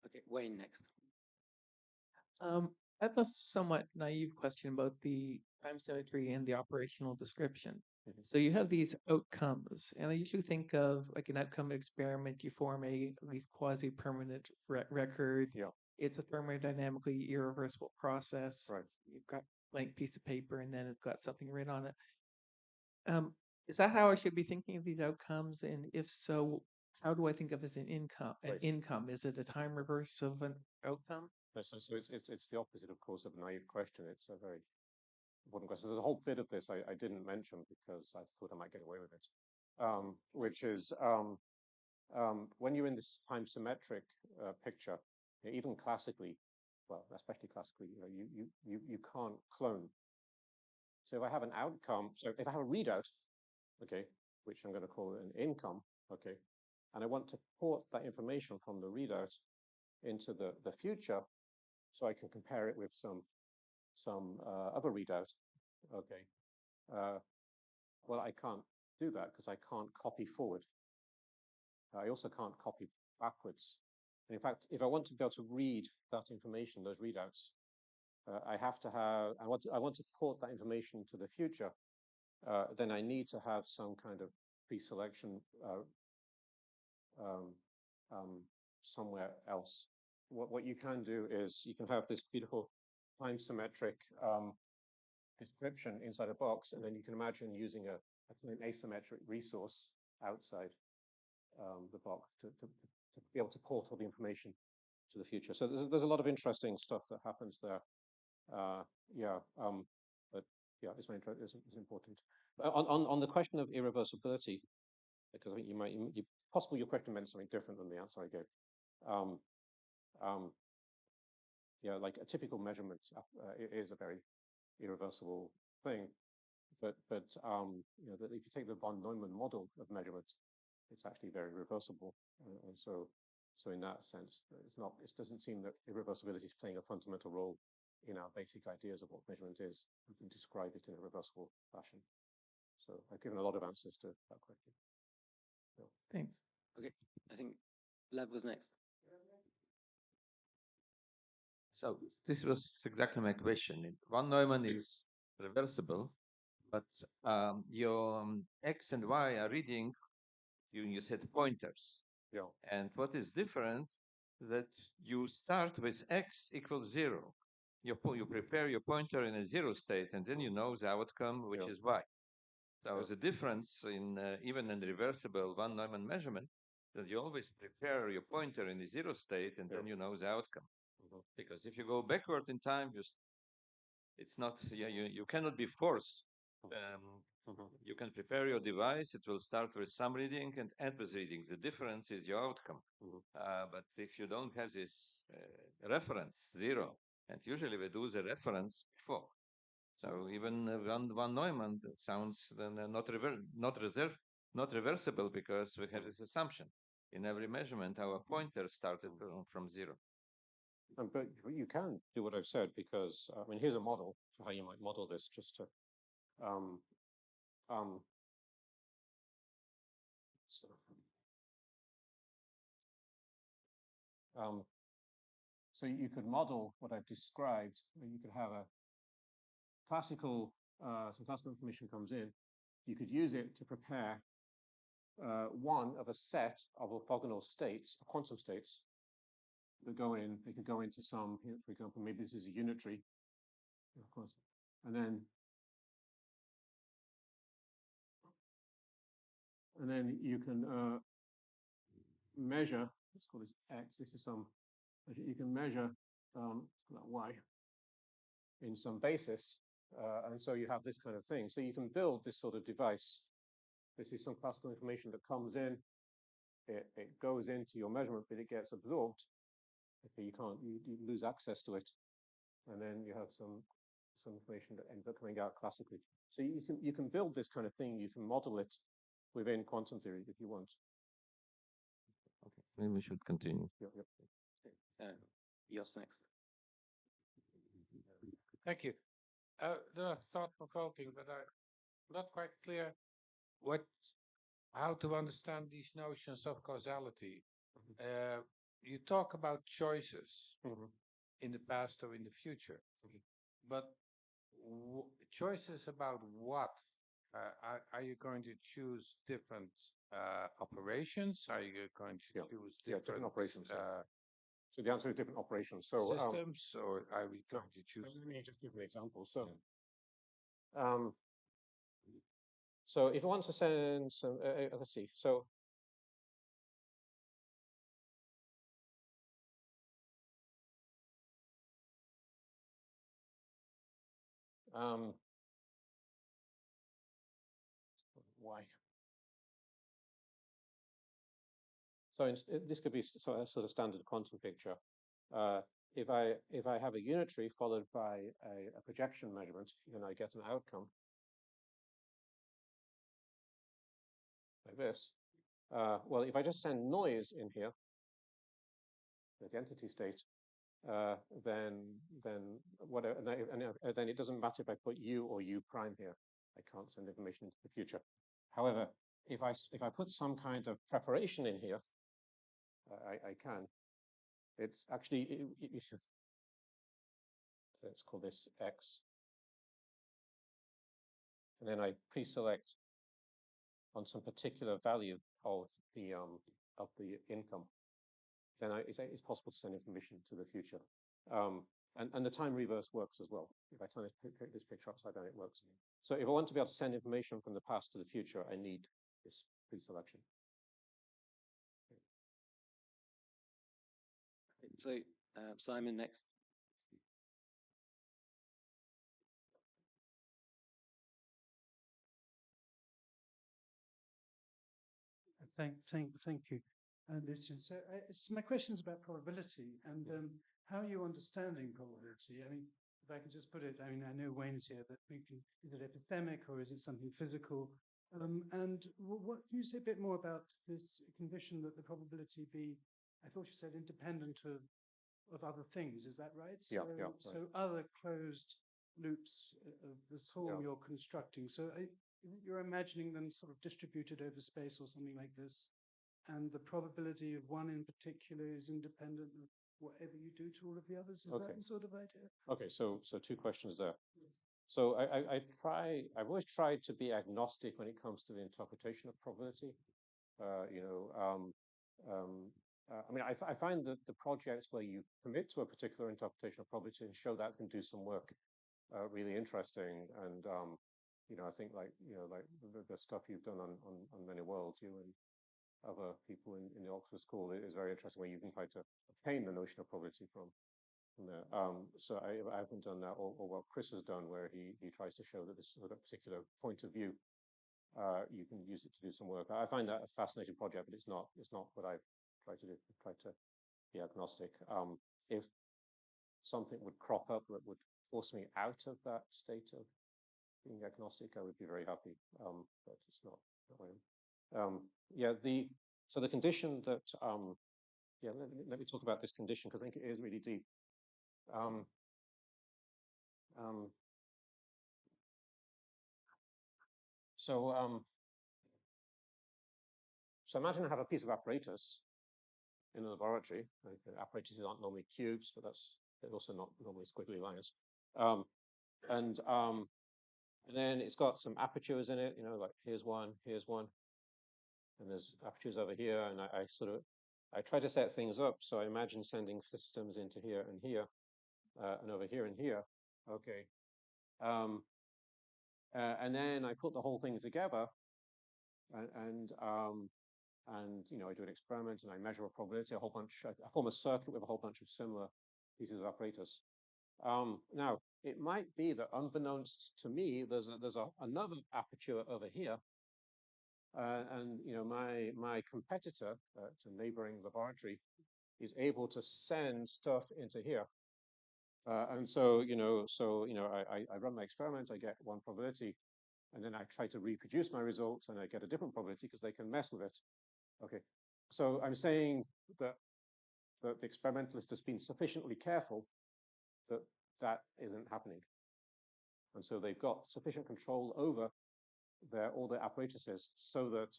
[SPEAKER 14] Okay, Wayne next.
[SPEAKER 10] I have a somewhat naive question about the time symmetry and the operational description. So you have these outcomes, and I usually think of like an outcome experiment. You form a at least quasi-permanent record.
[SPEAKER 13] Yeah.
[SPEAKER 10] It's a thermodynamically irreversible process.
[SPEAKER 13] Right.
[SPEAKER 10] You've got a blank piece of paper, and then it's got something written on it. Is that how I should be thinking of these outcomes? And if so, how do I think of as an income? An income, is it a time reverse of an outcome?
[SPEAKER 13] So it's the opposite, of course, of a naive question. It's a very important question. There's a whole bit of this I didn't mention because I thought I might get away with it, which is when you're in this time symmetric picture, even classically, well, especially classically, you can't clone. So if I have an outcome, so if I have a readout, okay, which I'm going to call an income, okay, and I want to port that information from the readout into the future, so I can compare it with some other readout, okay. Well, I can't do that because I can't copy forward. I also can't copy backwards. And in fact, if I want to be able to read that information, those readouts, I have to have, I want to port that information to the future, then I need to have some kind of pre-selection somewhere else. What you can do is you can have this beautiful time symmetric description inside a box, and then you can imagine using an asymmetric resource outside the box to be able to port all the information to the future. So there's a lot of interesting stuff that happens there. But yeah, it's very it's important. On the question of irreversibility, because I think possibly your question meant something different than the answer I gave. Yeah, like a typical measurement is a very irreversible thing, but you know, that if you take the von Neumann model of measurement, it's actually very reversible, and so in that sense, it doesn't seem that irreversibility is playing a fundamental role in our basic ideas of what measurement is. We can describe it in a reversible fashion. So I've given a lot of answers to that question. So.
[SPEAKER 10] Thanks.
[SPEAKER 14] Okay, I think Lev was next.
[SPEAKER 6] So this was exactly my question. Von Neumann is reversible, but your X and Y are reading, you said pointers.
[SPEAKER 13] Yeah.
[SPEAKER 6] And what is different that you start with X equals 0. You prepare your pointer in a 0 state, and then you know the outcome, which is Y. So the difference in even in reversible von Neumann measurement, that you always prepare your pointer in the 0 state, and then you know the outcome. Because if you go backward in time, it's not, you cannot be forced. You can prepare your device, it will start with some reading and end with reading. The difference is your outcome. But if you don't have this reference, 0, and usually we do the reference before. So even von Neumann sounds not reversible because we have this assumption. In every measurement, our pointer started from 0.
[SPEAKER 13] But you can do what I've said because, I mean, here's a model for how you might model this just to, um, so, so you could model what I've described. You could have a classical, some classical information comes in. You could use it to prepare one of a set of orthogonal states, quantum states, that go in. They could go into some, for example, maybe this is a unitary, of course, and then you can measure. Let's call this x. This is some. You can measure y in some basis, and so you have this kind of thing. So you can build this sort of device. This is some classical information that comes in. It goes into your measurement, but it gets absorbed. Okay, you lose access to it, and then you have some information that ends up coming out classically. So you can build this kind of thing. You can model it within quantum theory if you want.
[SPEAKER 6] Okay, maybe we should continue.
[SPEAKER 13] Yep.
[SPEAKER 14] Yours next.
[SPEAKER 9] Thank you. That's thought-provoking, but I'm not quite clear how to understand these notions of causality. You talk about choices in the past or in the future, but choices about what? Are you going to choose different operations? Are you going to choose
[SPEAKER 13] different operations? So the answer is different operations. So
[SPEAKER 9] systems, or are we going to choose?
[SPEAKER 13] Let me just give an example. So if I want to send some, let's see. So why? So this could be a sort of standard quantum picture. If I have a unitary followed by a projection measurement, then I get an outcome like this. Well, if I just send noise in here, the identity state, then whatever, and then it doesn't matter if I put u or u prime here. I can't send information into the future. However, if I put some kind of preparation in here, I can. It's actually let's call this x, and then I pre-select on some particular value of the income. Then it's possible to send information to the future. And the time reverse works as well. If I turn this picture upside down, it works. So if I want to be able to send information from the past to the future, I need this pre-selection.
[SPEAKER 14] So Simon next.
[SPEAKER 16] Thank you. So my question is about probability and how are you understanding probability? I mean, if I could just put it, I mean, I know Wayne's here, but is it epistemic or is it something physical? And what can you say a bit more about this condition that the probability be, I thought you said independent of other things, is that right?
[SPEAKER 13] Yeah,
[SPEAKER 16] so,
[SPEAKER 13] yeah.
[SPEAKER 16] So other closed loops of the form you're constructing. So you're imagining them sort of distributed over space or something like this, and the probability of one in particular is independent of whatever you do to all of the others. Is that the sort of idea?
[SPEAKER 13] Okay, so two questions there. So I've always tried to be agnostic when it comes to the interpretation of probability. I mean, I find that the projects where you commit to a particular interpretation of probability and show that can do some work really interesting. And I think like the stuff you've done on many worlds, you and other people in the Oxford School is very interesting, where you can try to obtain the notion of probability from there. So I haven't done that, or what Chris has done, where he tries to show that this sort of particular point of view, you can use it to do some work. I find that a fascinating project, but it's not what I've tried to do. I've tried to be agnostic. If something would crop up that would force me out of that state of being agnostic, I would be very happy. But it's not that way. So the condition that let me talk about this condition, because I think it is really deep. Um, so imagine I have a piece of apparatus in a laboratory. Apparatuses aren't normally cubes, but they're also not normally squiggly lines. And then it's got some apertures in it, like here's one, and there's apertures over here. And I try to set things up. So I imagine sending systems into here and here, and over here and here. Okay. And then I put the whole thing together, and I do an experiment and I measure a probability, I form a circuit with a whole bunch of similar pieces of apparatus. Now, it might be that unbeknownst to me, there's another aperture over here, and my competitor at a neighboring laboratory is able to send stuff into here. And so I run my experiment, I get one probability, and then I try to reproduce my results, and I get a different probability because they can mess with it. Okay, so I'm saying that the experimentalist has been sufficiently careful that that isn't happening, and so they've got sufficient control over all their apparatuses so that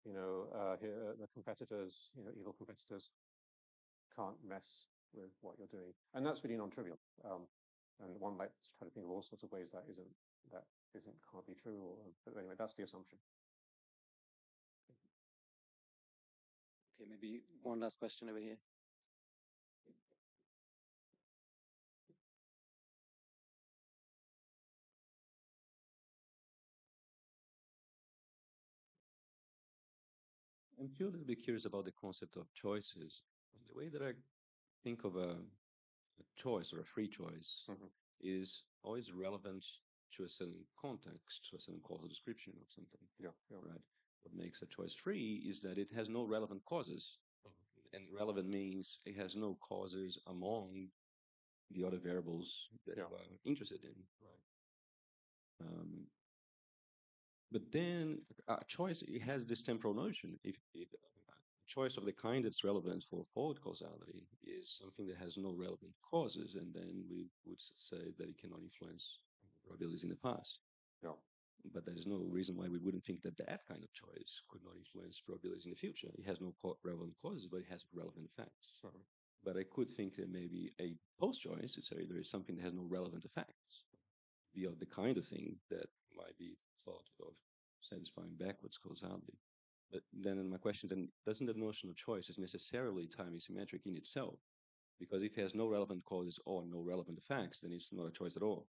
[SPEAKER 13] the competitors, evil competitors, can't mess with what you're doing, and that's really non-trivial. And one might try to think of all sorts of ways that can't be true. But anyway, that's the assumption.
[SPEAKER 14] Okay, maybe one last question over here.
[SPEAKER 17] I'm still a little bit curious about the concept of choices. The way that I think of a choice or a free choice is always relevant to a certain context, to a certain causal description of something.
[SPEAKER 13] Yeah.
[SPEAKER 17] Right. What makes a choice free is that it has no relevant causes. And relevant means it has no causes among the other variables that you are interested in. Right. But then a choice, it has this temporal notion. If a choice of the kind that's relevant for forward causality is something that has no relevant causes, and then we would say that it cannot influence probabilities in the past.
[SPEAKER 13] Yeah.
[SPEAKER 17] But there is no reason why we wouldn't think that that kind of choice could not influence probabilities in the future. It has no relevant causes, but it has relevant effects. But I could think that maybe a post-choice, there is something that has no relevant effects, be of the kind of thing that might be thought of satisfying backwards causality. But then my question then, doesn't the notion of choice is necessarily time asymmetric in itself? Because if it has no relevant causes or no relevant effects, then it's not a choice at all.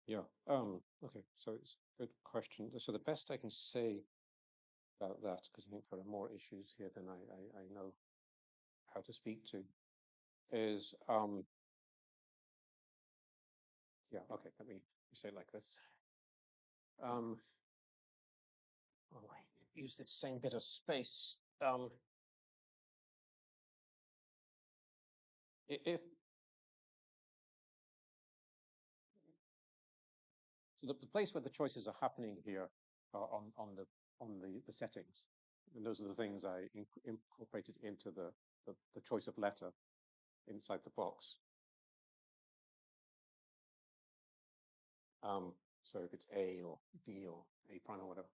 [SPEAKER 13] Yeah. Okay. So it's a good question. So the best I can say about that, because I think there are more issues here than I know how to speak to, is yeah. Okay. Let me say it like this. I use the same bit of space. If so, the place where the choices are happening here are on the settings, and those are the things I incorporated into the choice of letter inside the box. So if it's A or B or A prime or whatever.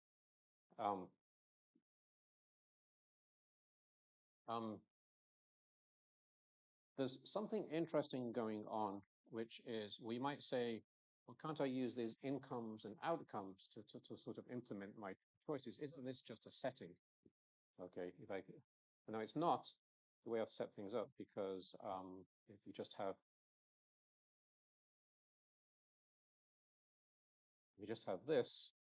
[SPEAKER 13] There's something interesting going on, which is we might say, well, can't I use these incomes and outcomes to sort of implement my choices? Isn't this just a setting? Okay, no, it's not the way I've set things up, because if you just have this,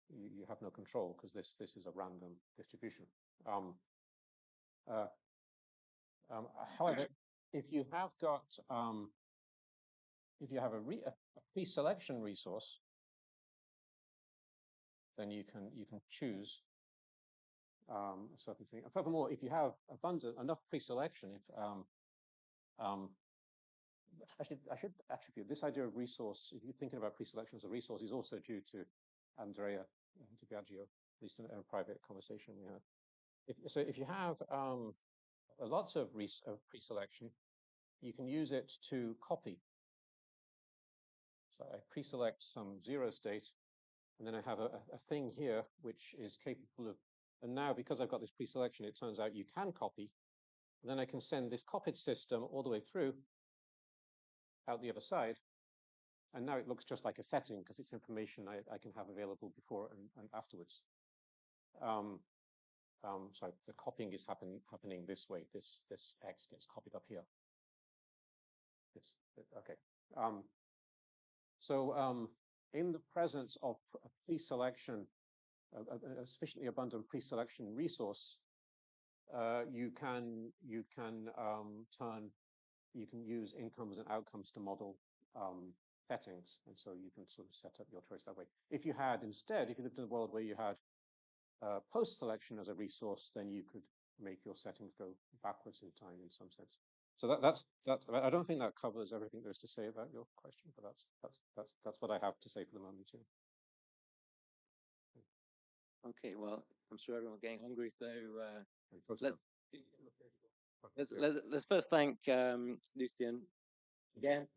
[SPEAKER 13] you have no control, because this is a random distribution. However, if you have got if you have a pre-selection resource, then you can choose a certain thing. Furthermore, if you have enough pre-selection, I should attribute this idea of resource. If you're thinking about pre-selection as a resource, is also due to Andrea Di Biagio, at least in a private conversation we had. So if you have lots of pre-selection, you can use it to copy. So I pre-select some 0 state, and then I have a thing here which is capable of, and now because I've got this pre-selection, it turns out you can copy. And then I can send this copied system all the way through out the other side. And now it looks just like a setting because it's information I can have available before and afterwards. So the copying is happening this way. This X gets copied up here. Okay. In the presence of a pre-selection, a sufficiently abundant pre-selection resource, you can use incomes and outcomes to model settings, and so you can sort of set up your choice that way. If you lived in a world where you had post-selection as a resource, then you could make your settings go backwards in time in some sense. So that's I don't think that covers everything there is to say about your question, but that's what I have to say for the moment. Yeah.
[SPEAKER 14] Okay, well, I'm sure everyone's getting hungry, so let's first thank Lucien again.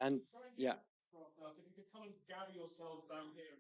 [SPEAKER 14] And yeah.
[SPEAKER 18] If you could come and gather yourselves down here.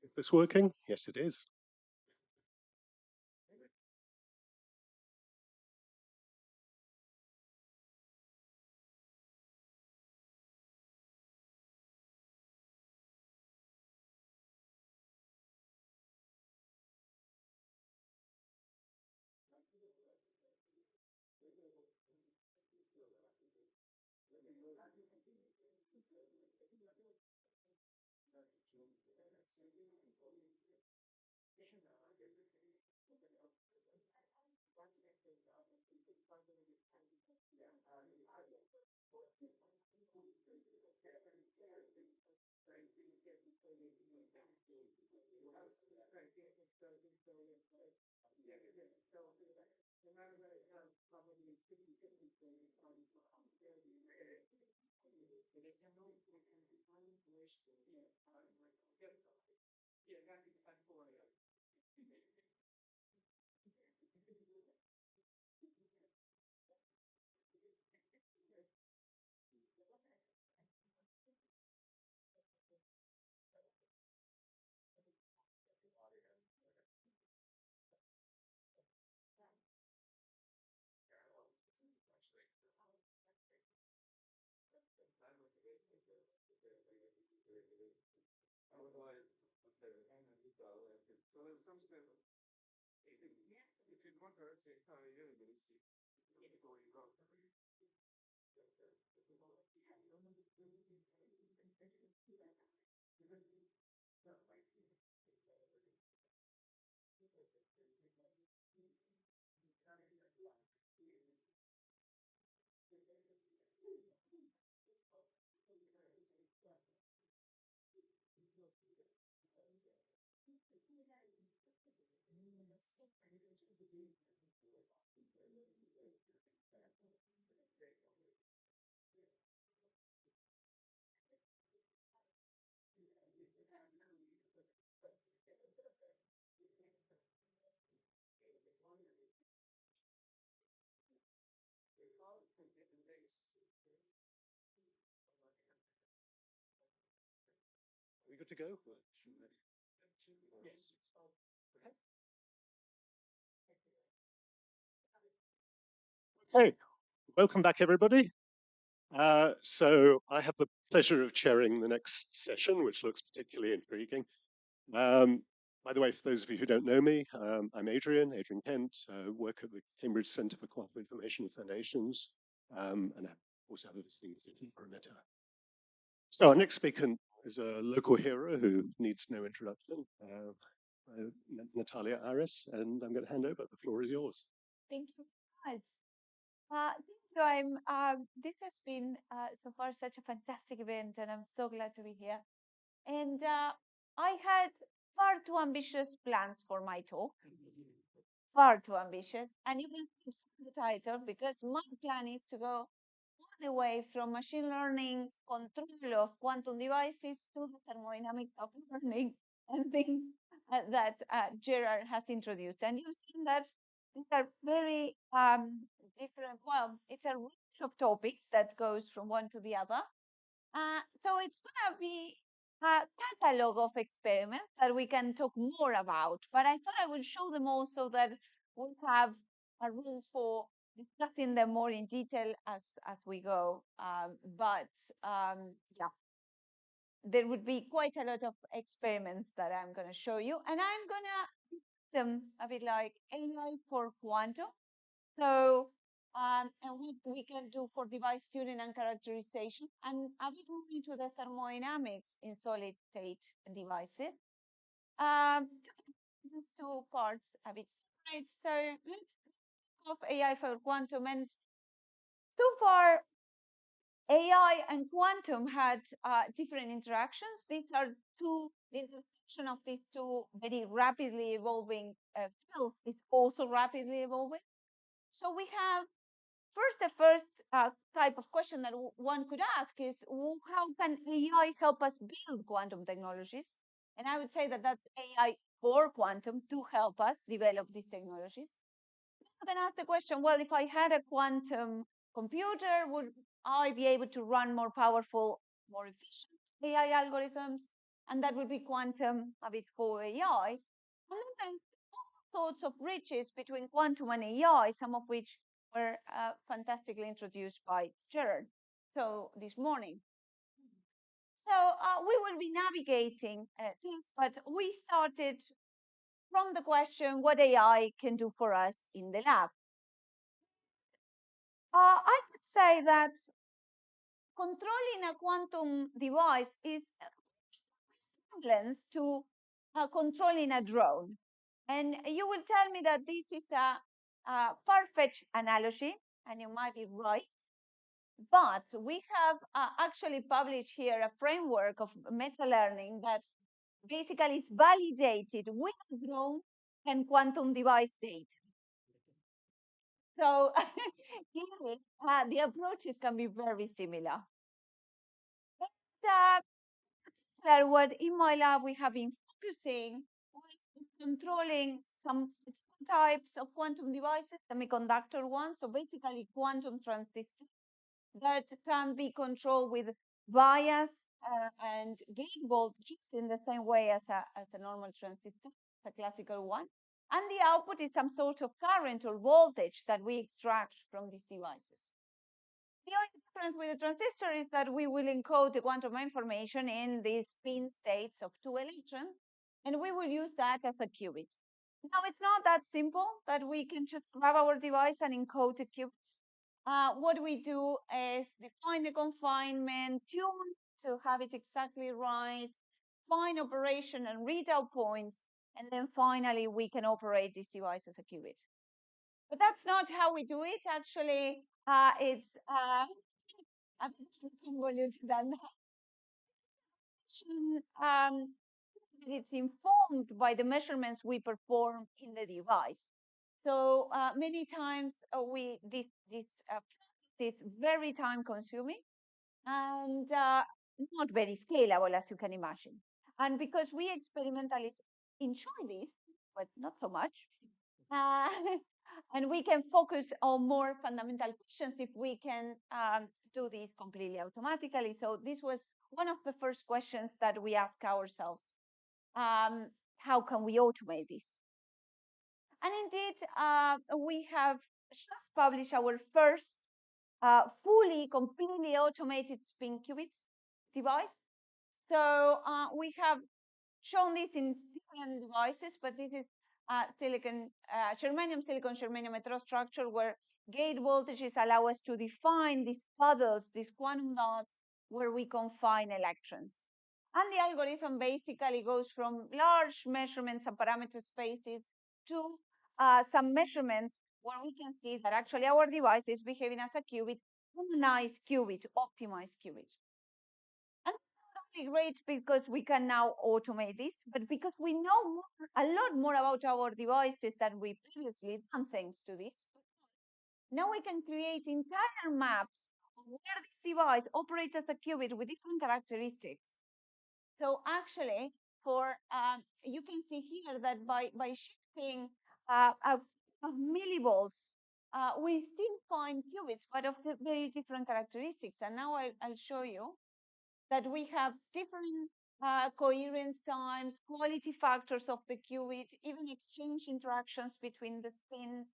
[SPEAKER 18] Is this working? Yes, it is. We good to go? Yes. Okay. Hey, welcome back, everybody. So I have the pleasure of chairing the next session, which looks particularly intriguing. By the way, for those of you who don't know me, I'm Adrian Kent, work at the Cambridge Centre for Quantum Information Foundations, and I also have a visiting position for Meta. So our next speaker is a local hero who needs no introduction, Natalia Aris, and I'm going to hand over. The floor is yours.
[SPEAKER 19] Thank you very much. Thank you. This has been so far such a fantastic event, and I'm so glad to be here. And I had far too ambitious plans for my talk, far too ambitious. And you can see from the title, because my plan is to go all the way from machine learning control of quantum devices to the thermodynamics of learning and things that Gerard has introduced. And you've seen that these are very different. Well, it's a range of topics that goes from one to the other. So it's going to be a catalog of experiments that we can talk more about. But I thought I would show them all so that we have a room for discussing them more in detail as we go. Yeah, there would be quite a lot of experiments that I'm going to show you. And I'm going to them a bit like AI for quantum. So, and what we can do for device tuning and characterization, and a bit more into the thermodynamics in solid state devices. These two parts a bit separate. So let's talk of AI for quantum. And so far, AI and quantum had different interactions. These are the intersection of these two very rapidly evolving fields is also rapidly evolving. So we have the first type of question that one could ask is, how can AI help us build quantum technologies? And I would say that that's AI for quantum to help us develop these technologies. Then ask the question, well, if I had a quantum computer, would I be able to run more powerful, more efficient AI algorithms? and that would be quantum a bit for AI. And then there's all sorts of bridges between quantum and AI, some of which were fantastically introduced by Gerard this morning. So we will be navigating this, but we started from the question what AI can do for us in the lab. I would say that controlling a quantum device is resemblance to controlling a drone. And you will tell me that this is a far-fetched analogy, and you might be right. But we have actually published here a framework of meta-learning that basically is validated with a drone and quantum device data. So clearly, the approaches can be very similar. And what in my lab we have been focusing on controlling some types of quantum devices, semiconductor ones, so basically quantum transistors that can be controlled with bias and gate voltages in the same way as a normal transistor, a classical one. And the output is some sort of current or voltage that we extract from these devices. The only difference with the transistor is that we will encode the quantum information in these spin states of 2 electrons, and we will use that as a qubit. Now, it's not that simple that we can just grab our device and encode a qubit. What we do is define the confinement, tune to have it exactly right, find operation and readout points, and then finally we can operate this device as a qubit. But that's not how we do it. Actually, it's a bit convoluted than that. It's informed by the measurements we perform in the device. So many times this is very time consuming and not very scalable, as you can imagine. And because we experimentalists enjoy this, but not so much, and we can focus on more fundamental questions if we can do this completely automatically. So this was one of the first questions that we ask ourselves. How can we automate this? And indeed, we have just published our first fully, completely automated spin qubits device. So we have shown this in different devices, but this is germanium heterostructure where gate voltages allow us to define these puddles, these quantum dots, where we confine electrons. And the algorithm basically goes from large measurements and parameter spaces to some measurements where we can see that actually our device is behaving as a qubit, a nice qubit, optimized qubit. And it's great because we can now automate this, but because we know a lot more about our devices than we previously done thanks to this. Now we can create entire maps of where this device operates as a qubit with different characteristics. So actually, you can see here that by shifting millivolts, we still find qubits, but of the very different characteristics. And now I'll show you that we have different coherence times, quality factors of the qubit, even exchange interactions between the spins.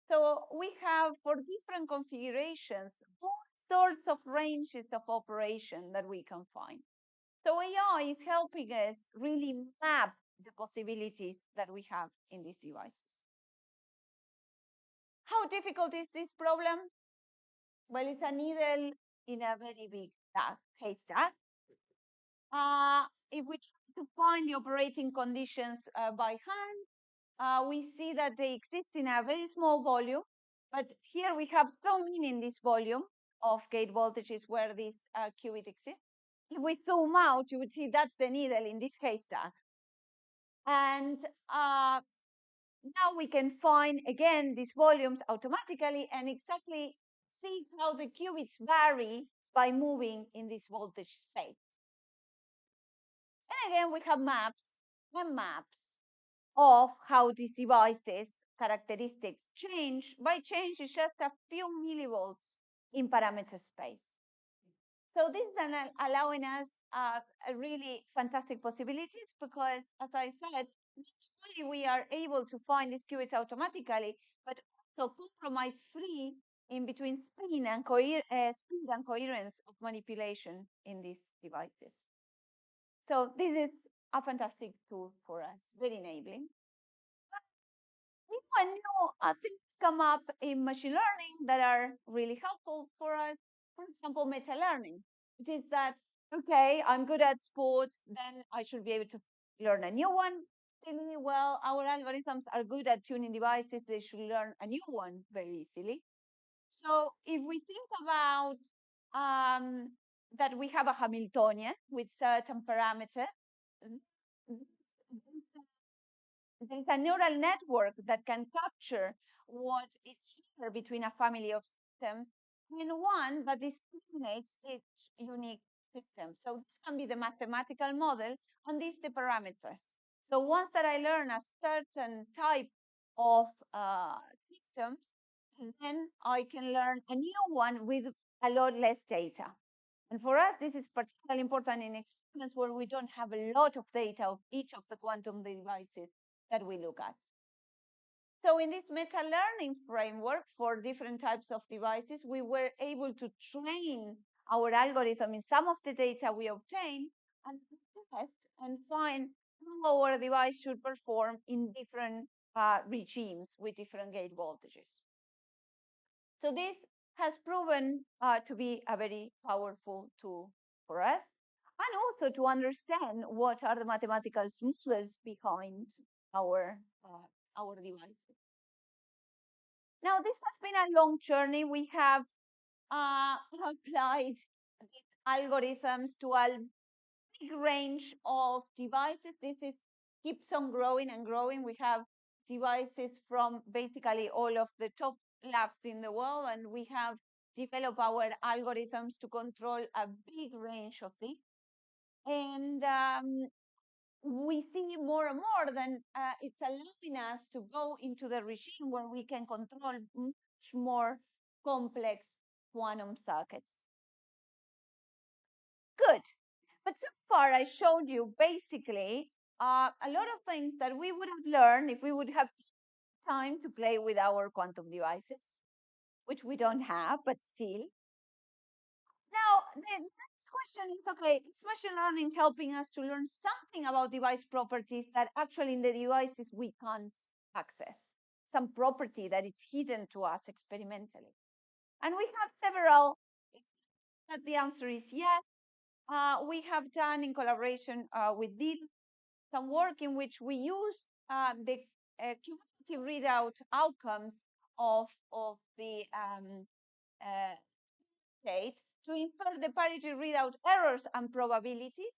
[SPEAKER 19] So we have, for different configurations, all sorts of ranges of operation that we can find. So AI is helping us really map the possibilities that we have in these devices. How difficult is this problem? Well, it's a needle in a very big haystack. If we try to find the operating conditions by hand, we see that they exist in a very small volume. But here we have so many in this volume of gate voltages where this qubit exists. If we zoom out, you would see that's the needle in this haystack. And now we can find, again, these volumes automatically and exactly see how the qubits vary by moving in this voltage space. And again, we have maps and maps of how these devices characteristics change. By change, it's just a few millivolts in parameter space. So this is allowing us a really fantastic possibilities because, as I said, not only we are able to find these qubits automatically, but also compromise-free in between speed and coherence of manipulation in these devices. So this is a fantastic tool for us, very enabling. New things come up in machine learning that are really helpful for us. For example, meta learning, which is that, okay, I'm good at sports, then I should be able to learn a new one. Really well, our algorithms are good at tuning devices, they should learn a new one very easily. So if we think about that we have a Hamiltonian with certain parameters, there's a neural network that can capture what is shared between a family of systems and one that discriminates each unique system. So this can be the mathematical model, and these the parameters. So once that I learn a certain type of systems, then I can learn a new one with a lot less data. And for us, this is particularly important in experiments where we don't have a lot of data of each of the quantum devices that we look at. So in this meta-learning framework for different types of devices, we were able to train our algorithm in some of the data we obtain and test and find how our device should perform in different regimes with different gate voltages. So this has proven to be a very powerful tool for us, and also to understand what are the mathematical models behind our devices. Now, this has been a long journey. We have applied these algorithms to a big range of devices. This is keeps on growing and growing. We have devices from basically all of the top labs in the world, and we have developed our algorithms to control a big range of things. And we see more and more that it's allowing us to go into the regime where we can control much more complex quantum circuits. Good. But so far, I showed you basically a lot of things that we would have learned if we would have time to play with our quantum devices, which we don't have, but still. Now, the next question is, okay, is machine learning helping us to learn something about device properties that actually in the devices we can't access? Some property that is hidden to us experimentally. And we have several, that the answer is yes. We have done in collaboration with DID some work in which we use the cumulative readout outcomes of the state to infer the parity readout errors and probabilities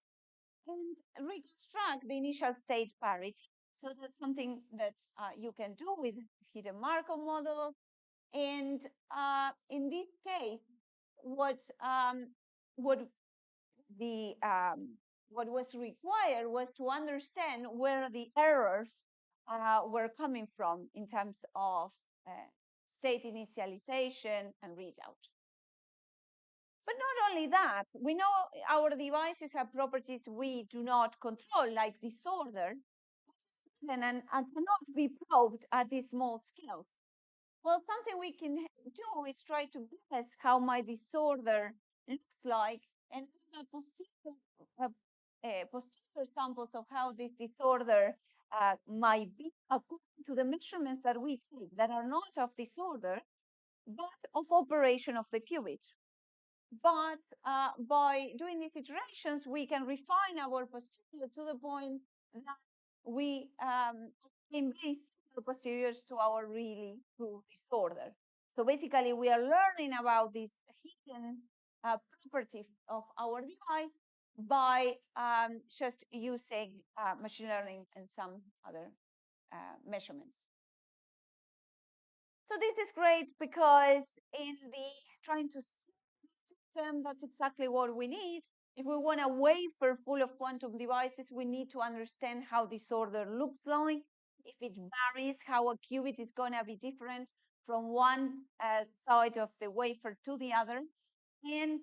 [SPEAKER 19] and reconstruct the initial state parity. So that's something that you can do with hidden Markov models. And in this case, what was required was to understand where the errors were coming from in terms of state initialization and readout. But not only that, we know our devices have properties we do not control, like disorder, and cannot be probed at these small scales. Well, something we can do is try to guess how my disorder looks like and posterior samples of how this disorder might be according to the measurements that we take that are not of disorder, but of operation of the qubit. But by doing these iterations, we can refine our posterior to the point that we increase the posteriors to our really true disorder. So basically, we are learning about this hidden property of our device by just using machine learning and some other measurements. So this is great because in the trying to that's exactly what we need. If we want a wafer full of quantum devices, we need to understand how disorder looks like. If it varies, how a qubit is going to be different from one side of the wafer to the other. And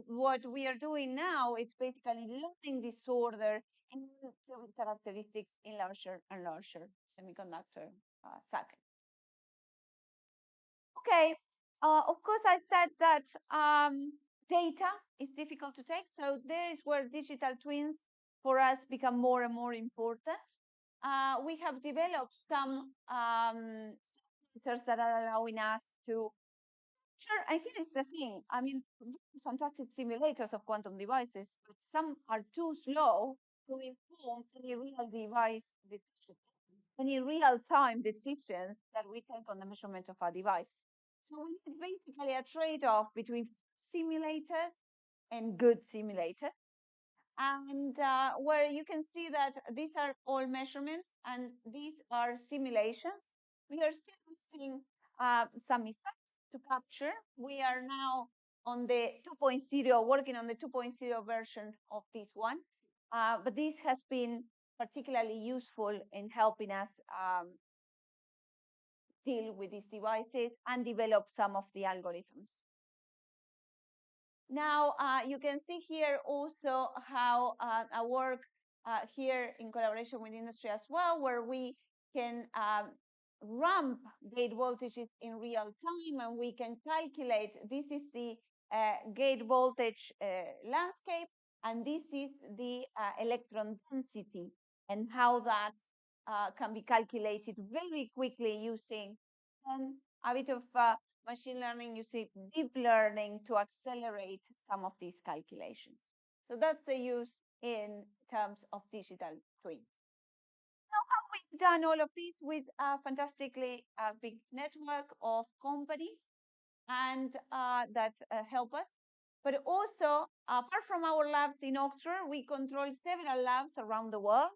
[SPEAKER 19] what we are doing now is basically learning disorder and characteristics in larger and larger semiconductor circuits. Okay, of course, I said that data is difficult to take, so there is where digital twins for us become more and more important. We have developed some features that are allowing us to sure, I think it's the thing. I mean, fantastic simulators of quantum devices, but some are too slow to inform any real device decision, any real-time decisions that we take on the measurement of a device. So we need basically a trade-off between simulators and good simulators. And where you can see that these are all measurements and these are simulations. We are still using some effects to capture. We are now on the 2.0, working on the 2.0 version of this one. But this has been particularly useful in helping us deal with these devices and develop some of the algorithms. Now, you can see here also how I work here in collaboration with industry as well, where we can ramp gate voltages in real time, and we can calculate. This is the gate voltage landscape, and this is the electron density, and how that can be calculated very quickly using a bit of machine learning, using deep learning to accelerate some of these calculations. So that's the use in terms of digital twins. Now, how we've done all of this with a fantastically big network of companies and that help us. But also, apart from our labs in Oxford, we control several labs around the world.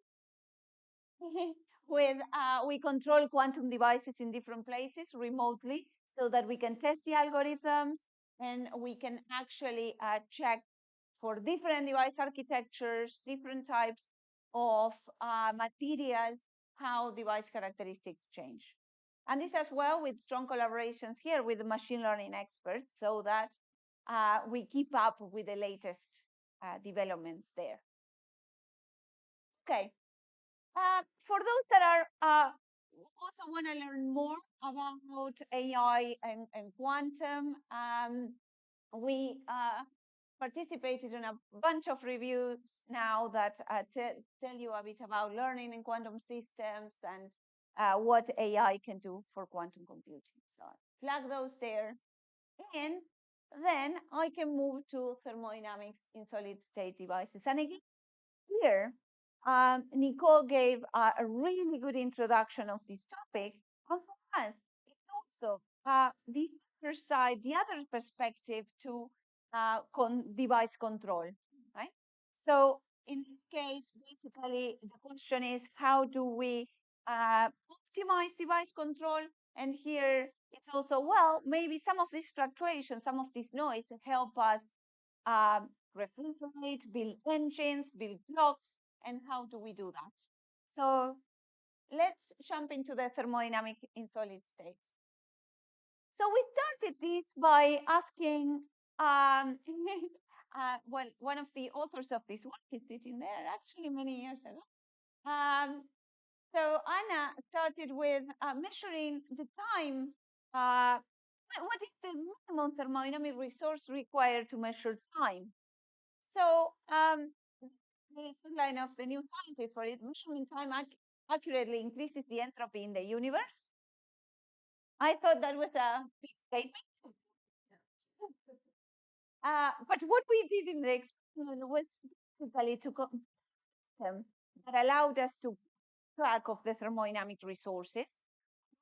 [SPEAKER 19] We control quantum devices in different places remotely so that we can test the algorithms and we can actually check for different device architectures, different types of materials, how device characteristics change. And this as well with strong collaborations here with the machine learning experts so that we keep up with the latest developments there. Okay. For those that are also want to learn more about AI and quantum, we participated in a bunch of reviews now that tell you a bit about learning in quantum systems and what AI can do for quantum computing. So flag those there. And then I can move to thermodynamics in solid state devices. And again, here, Nicole gave a really good introduction of this topic. And for us, it's also the other side, the other perspective to device control, right? So in this case, basically, the question is, how do we optimize device control? And here, it's also, well, maybe some of these fluctuations, some of this noise help us refrigerate, build engines, build clocks, and how do we do that? So let's jump into the thermodynamic in solid states. So we started this by asking, well, one of the authors of this work is sitting there actually many years ago. So Anna started with measuring the time. What is the minimum thermodynamic resource required to measure time? So the line of the new scientist for it, measurement time accurately increases the entropy in the universe. I thought that was a big statement. But what we did in the experiment was basically to system that allowed us to track of the thermodynamic resources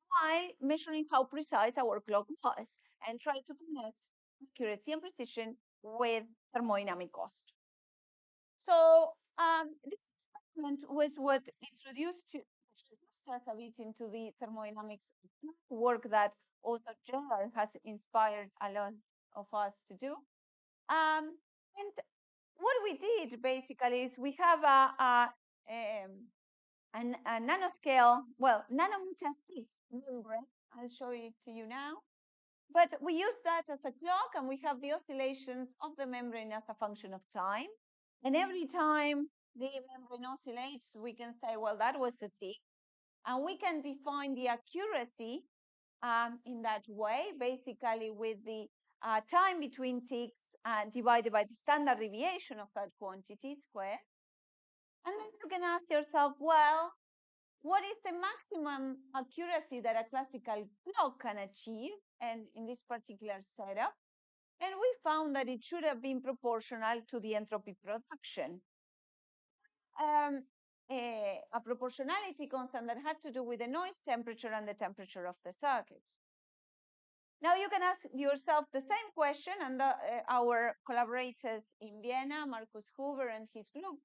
[SPEAKER 19] while measuring how precise our clock was and try to connect accuracy and precision with thermodynamic cost. So this experiment was what introduced us a bit into the thermodynamics work that also Gerard has inspired a lot of us to do. And what we did basically is we have a nanoscale, well, nanometer thick membrane. I'll show it to you now. But we use that as a clock, and we have the oscillations of the membrane as a function of time. And every time the membrane oscillates, we can say, well, that was a tick. And we can define the accuracy in that way, basically with the time between ticks divided by the standard deviation of that quantity squared. And then you can ask yourself, well, what is the maximum accuracy that a classical clock can achieve, and in this particular setup? And we found that it should have been proportional to the entropy production. A proportionality constant that had to do with the noise temperature and the temperature of the circuit. Now you can ask yourself the same question, and our collaborators in Vienna, Markus Huber and his group,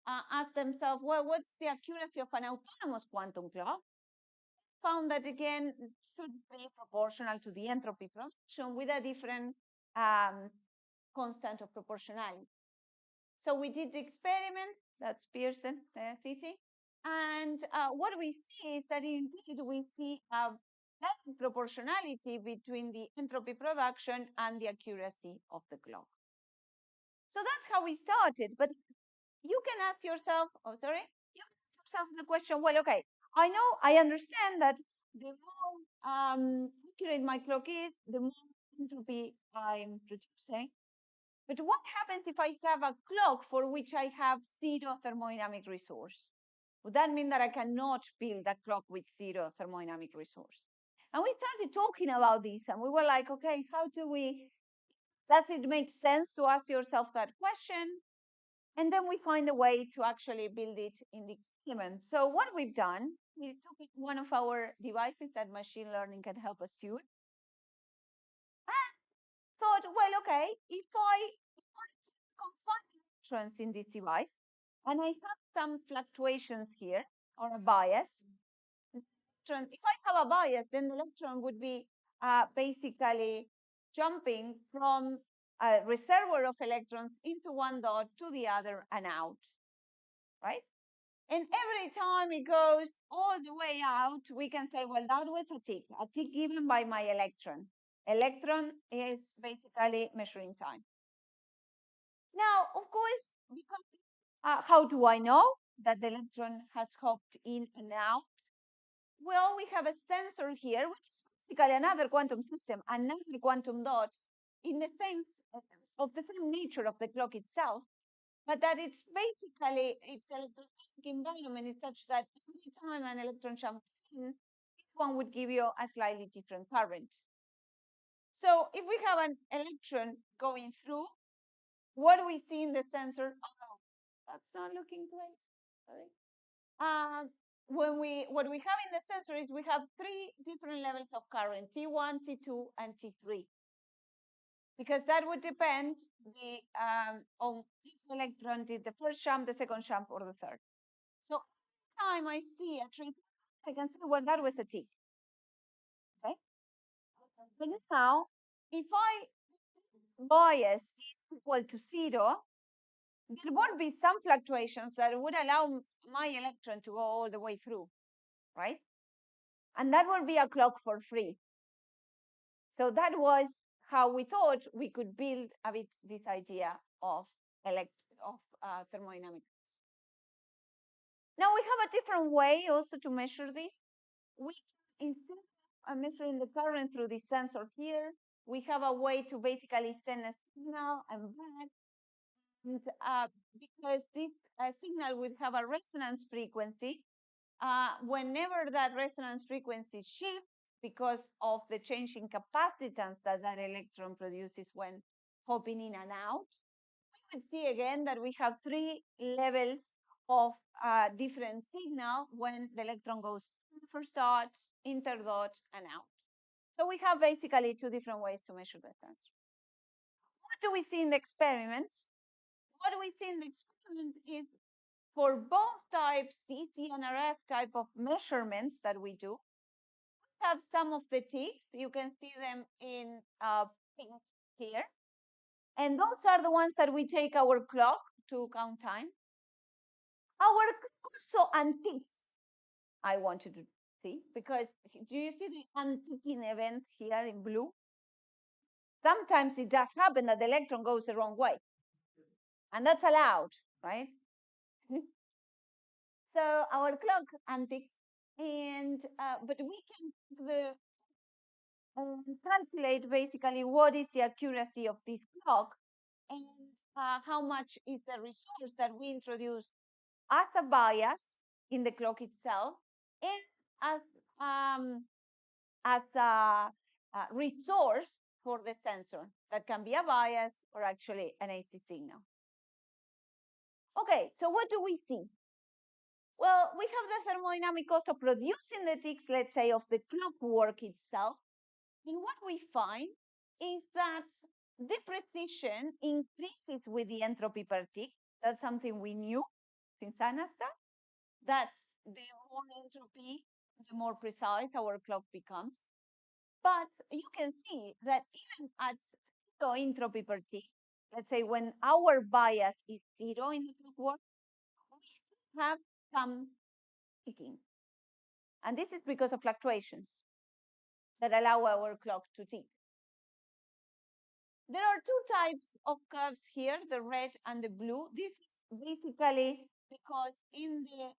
[SPEAKER 19] asked themselves, well, what's the accuracy of an autonomous quantum clock? Found that, again, should be proportional to the entropy production with a different constant of proportionality. So we did the experiment, that's Pearson city, and what we see is that indeed we see a proportionality between the entropy production and the accuracy of the clock. So that's how we started, but you can ask yourself, you can ask yourself the question, well, okay, I understand that the more accurate my clock is, the more entropy I'm producing. But what happens if I have a clock for which I have zero thermodynamic resource? Would that mean that I cannot build a clock with zero thermodynamic resource? And we started talking about this, and we were like, okay, does it make sense to ask yourself that question? And then we find a way to actually build it in the experiment. So what we've done, we took one of our devices that machine learning can help us do, and thought, well, okay, if I confine electrons in this device, and I have some fluctuations here, or a bias, if I have a bias, then the electron would be basically jumping from a reservoir of electrons into one dot to the other and out, right? And every time it goes all the way out, we can say, well, that was a tick given by my electron. Electron is basically measuring time. Now, of course, because how do I know that the electron has hopped in and out? Well, we have a sensor here, which is basically another quantum system, another quantum dot in the same of the same nature of the clock itself, but that it's basically its electrostatic environment is such that every time an electron jumps in, this one would give you a slightly different current. So if we have an electron going through, what do we see in the sensor? Oh, that's not looking great. Sorry. What we have in the sensor is we have three different levels of current, T1, T2, and T3. Because that would depend on each electron did the first jump, the second jump, or the third. So every time I see a tree, I can say, well, that was a tick. Okay. But now, if bias is equal to zero, there would be some fluctuations that would allow my electron to go all the way through, right? And that would be a clock for free. So that was how we thought we could build a bit this idea of thermodynamics. Now we have a different way also to measure this. We, instead of measuring the current through this sensor here, we have a way to basically send a signal and back. And, because this signal would have a resonance frequency, whenever that resonance frequency shifts because of the changing capacitance that that electron produces when hopping in and out, we would see again that we have three levels of different signal when the electron goes first dot, interdot, and out. So we have basically two different ways to measure the sensor. What do we see in the experiment? What we see in the experiment is for both types, DC and RF type of measurements that we do, we have some of the ticks. You can see them in pink here. And those are the ones that we take our clock to count time. Our also unticks, I want you to see, because do you see the unticking event here in blue? sometimes it does happen that the electron goes the wrong way. And that's allowed, right? So our clock antics, and but we can calculate basically what is the accuracy of this clock and how much is the resource that we introduce as a bias in the clock itself and as a resource for the sensor that can be a bias or actually an AC signal. Okay, so what do we see? Well, we have the thermodynamic cost of producing the ticks, let's say, of the clockwork itself. And what we find is that the precision increases with the entropy per tick. That's something we knew since Anastar. That the more entropy, the more precise our clock becomes. But you can see that even at zero entropy per tick, let's say when our bias is zero in the clockwork, we have some ticking. And this is because of fluctuations that allow our clock to tick. There are two types of curves here, the red and the blue. This is basically because in the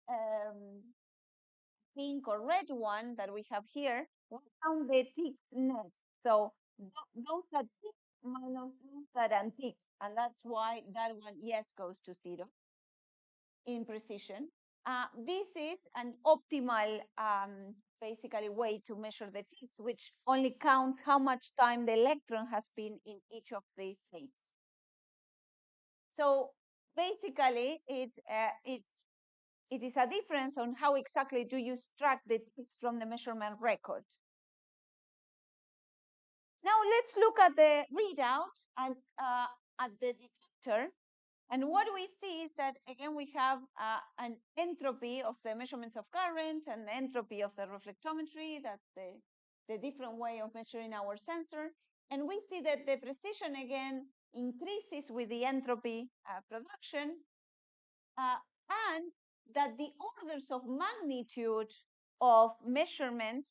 [SPEAKER 19] pink or red one that we have here, we count the ticks net. So those are ticks minus those that are ticks. And that's why that one, yes, goes to zero in precision. This is an optimal, basically, way to measure the ticks, which only counts how much time the electron has been in each of these states. So basically, it is a difference on how exactly do you extract the ticks from the measurement record. Now let's look at the readout and at the detector. And what we see is that, again, we have an entropy of the measurements of current and the entropy of the reflectometry. That's the different way of measuring our sensor. And we see that the precision, again, increases with the entropy production, and that the orders of magnitude of measurement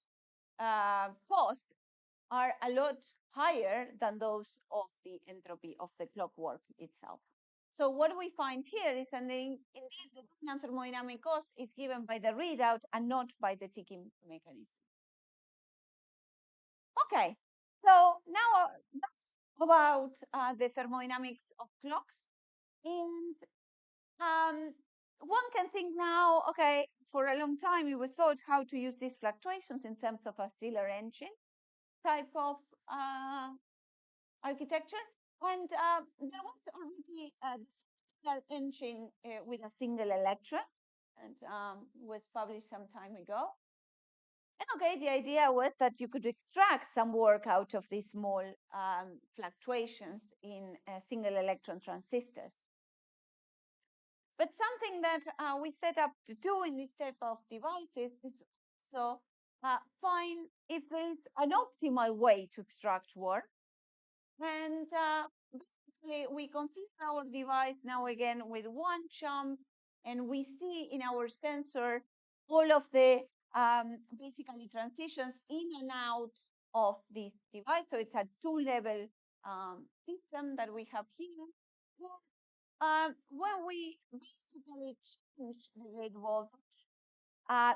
[SPEAKER 19] cost are a lot higher than those of the entropy of the clockwork itself. So what we find here is that indeed the dominant thermodynamic cost is given by the readout and not by the ticking mechanism. Okay, so now that's about the thermodynamics of clocks. And one can think now, okay, for a long time we thought how to use these fluctuations in terms of a Sealer engine type of architecture. And there was already a engine with a single electron, and was published some time ago. And okay, the idea was that you could extract some work out of these small fluctuations in single electron transistors. But something that we set up to do in this type of devices is also find if there's an optimal way to extract work. And basically, we configure our device now again with one jump, and we see in our sensor all of the basically transitions in and out of this device. So it's a two-level system that we have here. When we basically change the gate voltage,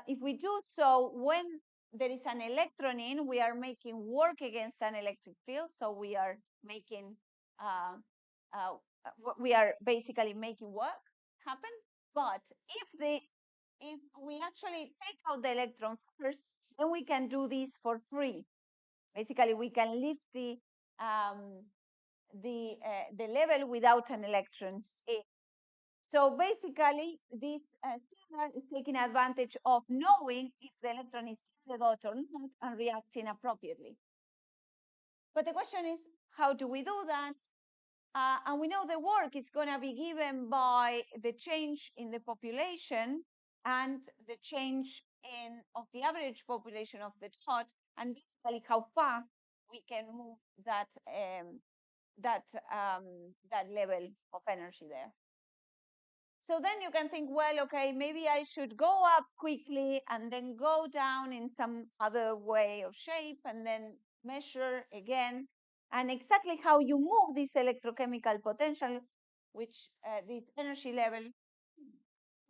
[SPEAKER 19] if we do so when there is an electron in, we are making work against an electric field. So we are making, we are basically making work happen. But if we actually take out the electron first, then we can do this for free. Basically, we can lift the level without an electron in. So basically, this sensor is taking advantage of knowing if the electron is in the dot or not and reacting appropriately. But the question is, how do we do that? And we know the work is going to be given by the change in the population and the change of the average population of the dot, and basically how fast we can move that level of energy there. So then you can think, well, okay, maybe I should go up quickly and then go down in some other way or shape and then measure again. And exactly how you move this electrochemical potential, which this energy level,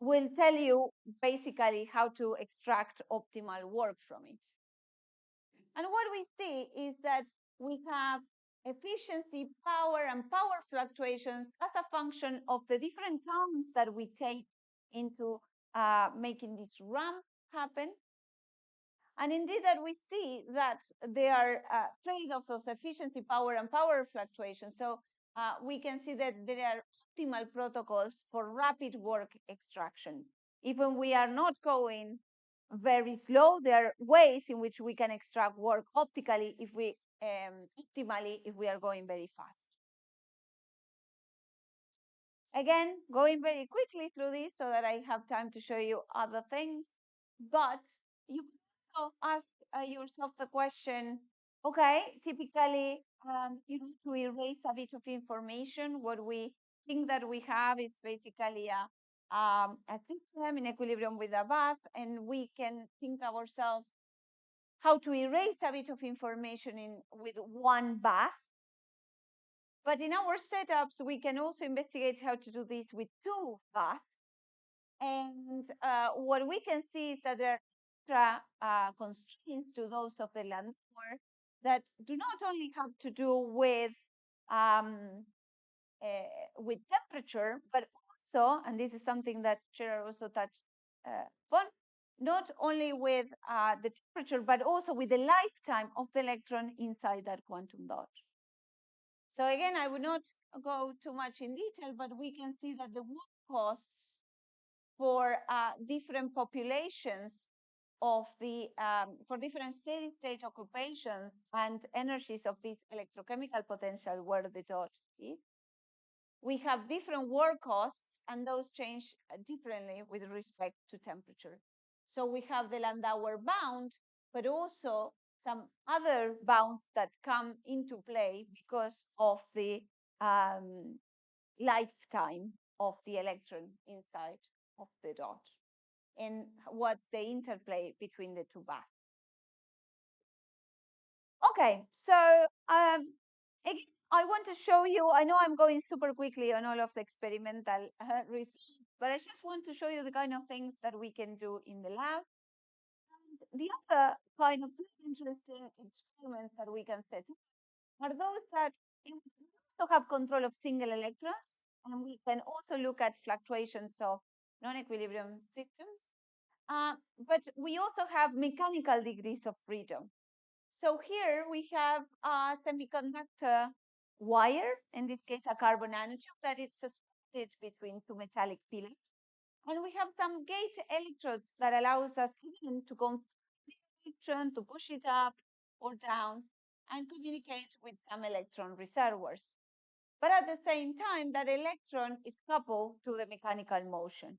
[SPEAKER 19] will tell you basically how to extract optimal work from it. And what we see is that we have efficiency, power, and power fluctuations as a function of the different terms that we take into making this ramp happen. And indeed that we see that there are trade-offs of efficiency, power, and power fluctuations. So we can see that there are optimal protocols for rapid work extraction. Even we are not going very slow, there are ways in which we can extract work optically if we optimally if we are going very fast. Again, going very quickly through this so that I have time to show you other things, but you also ask yourself the question, okay, typically, to erase a bit of information, what we think that we have is basically a system in equilibrium with a bus, and we can think ourselves how to erase a bit of information with one bus. But in our setups, we can also investigate how to do this with two bus. And what we can see is that there are extra constraints to those of the Landauer that do not only have to do with temperature, but also, and this is something that Gerard also touched on, not only with the temperature, but also with the lifetime of the electron inside that quantum dot. So again, I would not go too much in detail, but we can see that the work costs for different populations of the for different steady state occupations and energies of this electrochemical potential where the dot is. We have different work costs, and those change differently with respect to temperature. So we have the Landauer bound, but also some other bounds that come into play because of the lifetime of the electron inside of the dot, and what's the interplay between the two bands. Okay, so again, I want to show you, I know I'm going super quickly on all of the experimental results, but I just want to show you the kind of things that we can do in the lab. And the other kind of interesting experiments that we can set are those that also have control of single electrons, and we can also look at fluctuations of non-equilibrium systems. But we also have mechanical degrees of freedom. So here we have a semiconductor wire, in this case a carbon nanotube, that is suspended between two metallic pillars. And we have some gate electrodes that allows us even to control the electron, to push it up or down, and communicate with some electron reservoirs. But at the same time, that electron is coupled to the mechanical motion.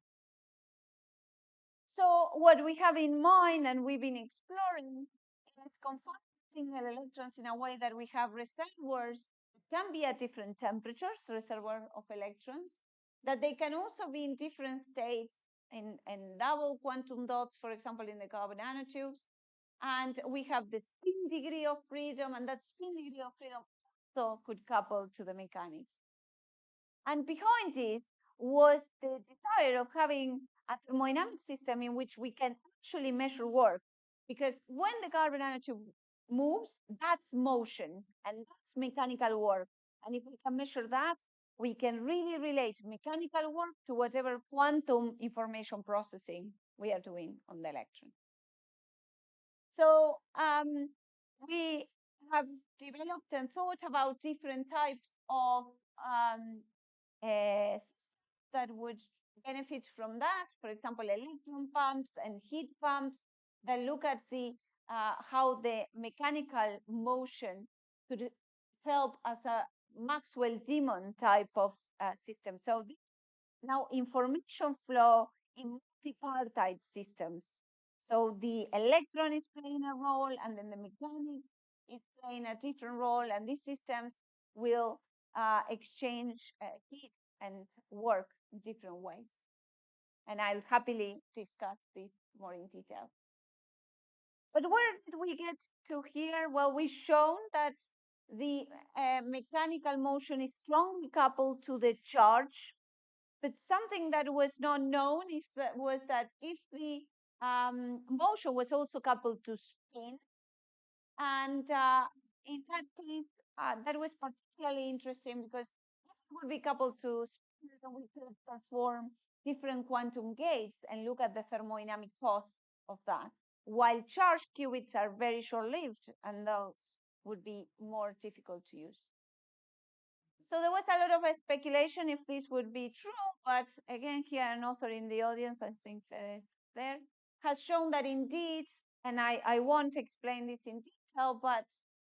[SPEAKER 19] So what we have in mind, and we've been exploring, is confining single electrons in a way that we have reservoirs that can be at different temperatures, reservoir of electrons, that they can also be in different states in double quantum dots, for example, in the carbon nanotubes. And we have the spin degree of freedom, and that spin degree of freedom also could couple to the mechanics. And behind this was the desire of having a thermodynamic system in which we can actually measure work. Because when the carbon nanotube moves, that's motion, and that's mechanical work. And if we can measure that, we can really relate mechanical work to whatever quantum information processing we are doing on the electron. So we have developed and thought about different types of that would benefit from that. For example, electron pumps and heat pumps that look at the how the mechanical motion could help as a Maxwell-Demon type of system. So now information flow in multipartite systems. So the electron is playing a role, and then the mechanics is playing a different role, and these systems will exchange heat and work in different ways. And I'll happily discuss this more in detail. But where did we get to here? Well, we've shown that the mechanical motion is strongly coupled to the charge. But something that was not known was that if the motion was also coupled to spin, and in that case, that was particularly interesting because if it would be coupled to spin, then we could perform different quantum gates and look at the thermodynamic cost of that. While charge qubits are very short-lived, and those would be more difficult to use. So there was a lot of speculation if this would be true, but again, here an author in the audience, I think is there, has shown that indeed, and I won't explain this in detail, but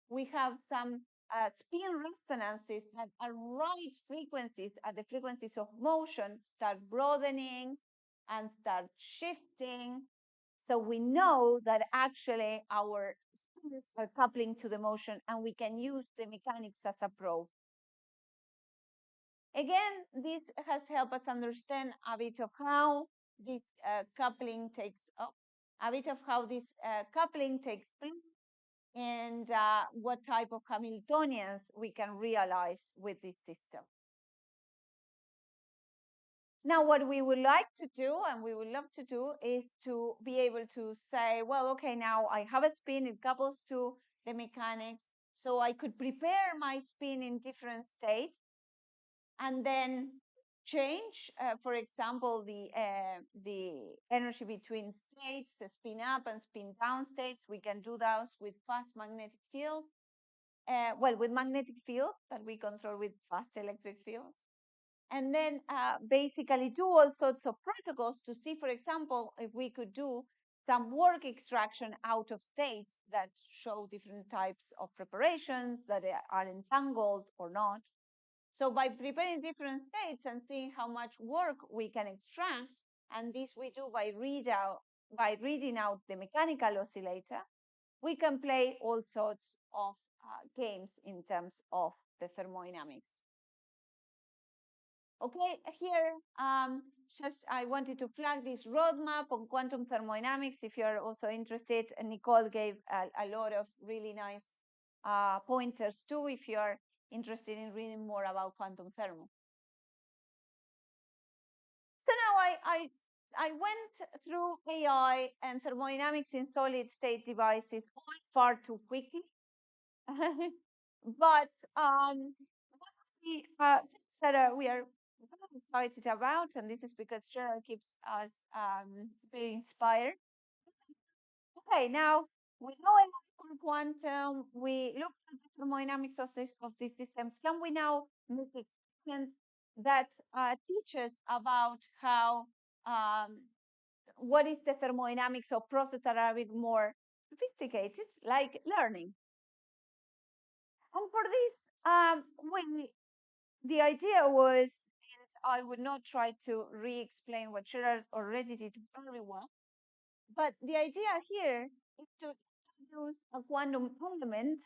[SPEAKER 19] we have some spin resonances that are right frequencies at the frequencies of motion start broadening and start shifting. So we know that actually our spins are coupling to the motion, and we can use the mechanics as a probe. Again, this has helped us understand a bit of how this coupling takes place, and what type of Hamiltonians we can realize with this system. Now, what we would like to do, and we would love to do, is to be able to say, well, okay, now I have a spin, it couples to the mechanics, so I could prepare my spin in different states, and then change, for example, the energy between states, the spin up and spin down states. We can do those with fast magnetic fields. Well, with magnetic fields that we control with fast electric fields. And then basically do all sorts of protocols to see, for example, if we could do some work extraction out of states that show different types of preparations that are entangled or not. So by preparing different states and seeing how much work we can extract, and this we do by reading out the mechanical oscillator, we can play all sorts of games in terms of the thermodynamics. Okay, here, just I wanted to flag this roadmap on quantum thermodynamics. If you're also interested, and Nicole gave a lot of really nice pointers too, if you're interested in reading more about quantum thermo. So now I went through AI and thermodynamics in solid state devices all far too quickly. But one of the things that we are very excited about, and this is because Gerald keeps us very inspired. Okay, now we know for quantum, we looked at the thermodynamics of these systems. Can we now make experiments that teach us about how what is the thermodynamics of processes that are a bit more sophisticated, like learning? And for this, the idea was, and I would not try to re-explain what Gerard already did very well, but the idea here is to introduce a quantum element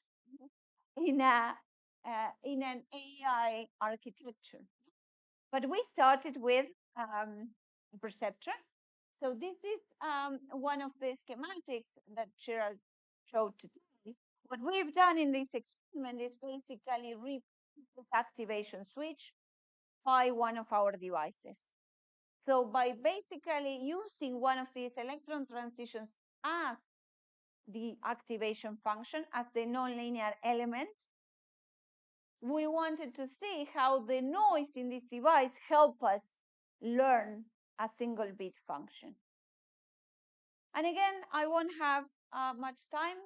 [SPEAKER 19] in an AI architecture. But we started with a perceptron. So this is one of the schematics that Gerard showed today. What we've done in this experiment is basically repeat this activation switch by one of our devices. So by basically using one of these electron transitions as the activation function, as the nonlinear element, we wanted to see how the noise in this device help us learn a single bit function. And again, I won't have much time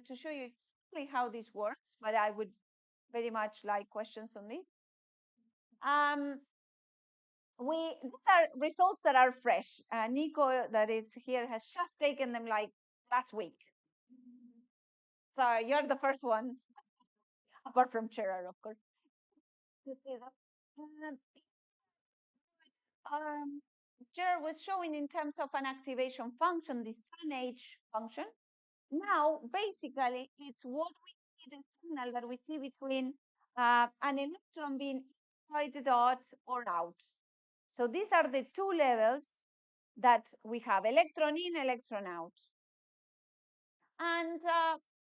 [SPEAKER 19] to show you exactly how this works, but I would very much like questions on this. These are results that are fresh. Nico, that is here, has just taken them like last week. So you're the first one, apart from Gerard, of course, to see that. Gerard was showing in terms of an activation function, this 10H function. Now, basically, it's what we see, the signal that we see between an electron being inside the dot or out. So these are the two levels that we have, electron in, electron out. And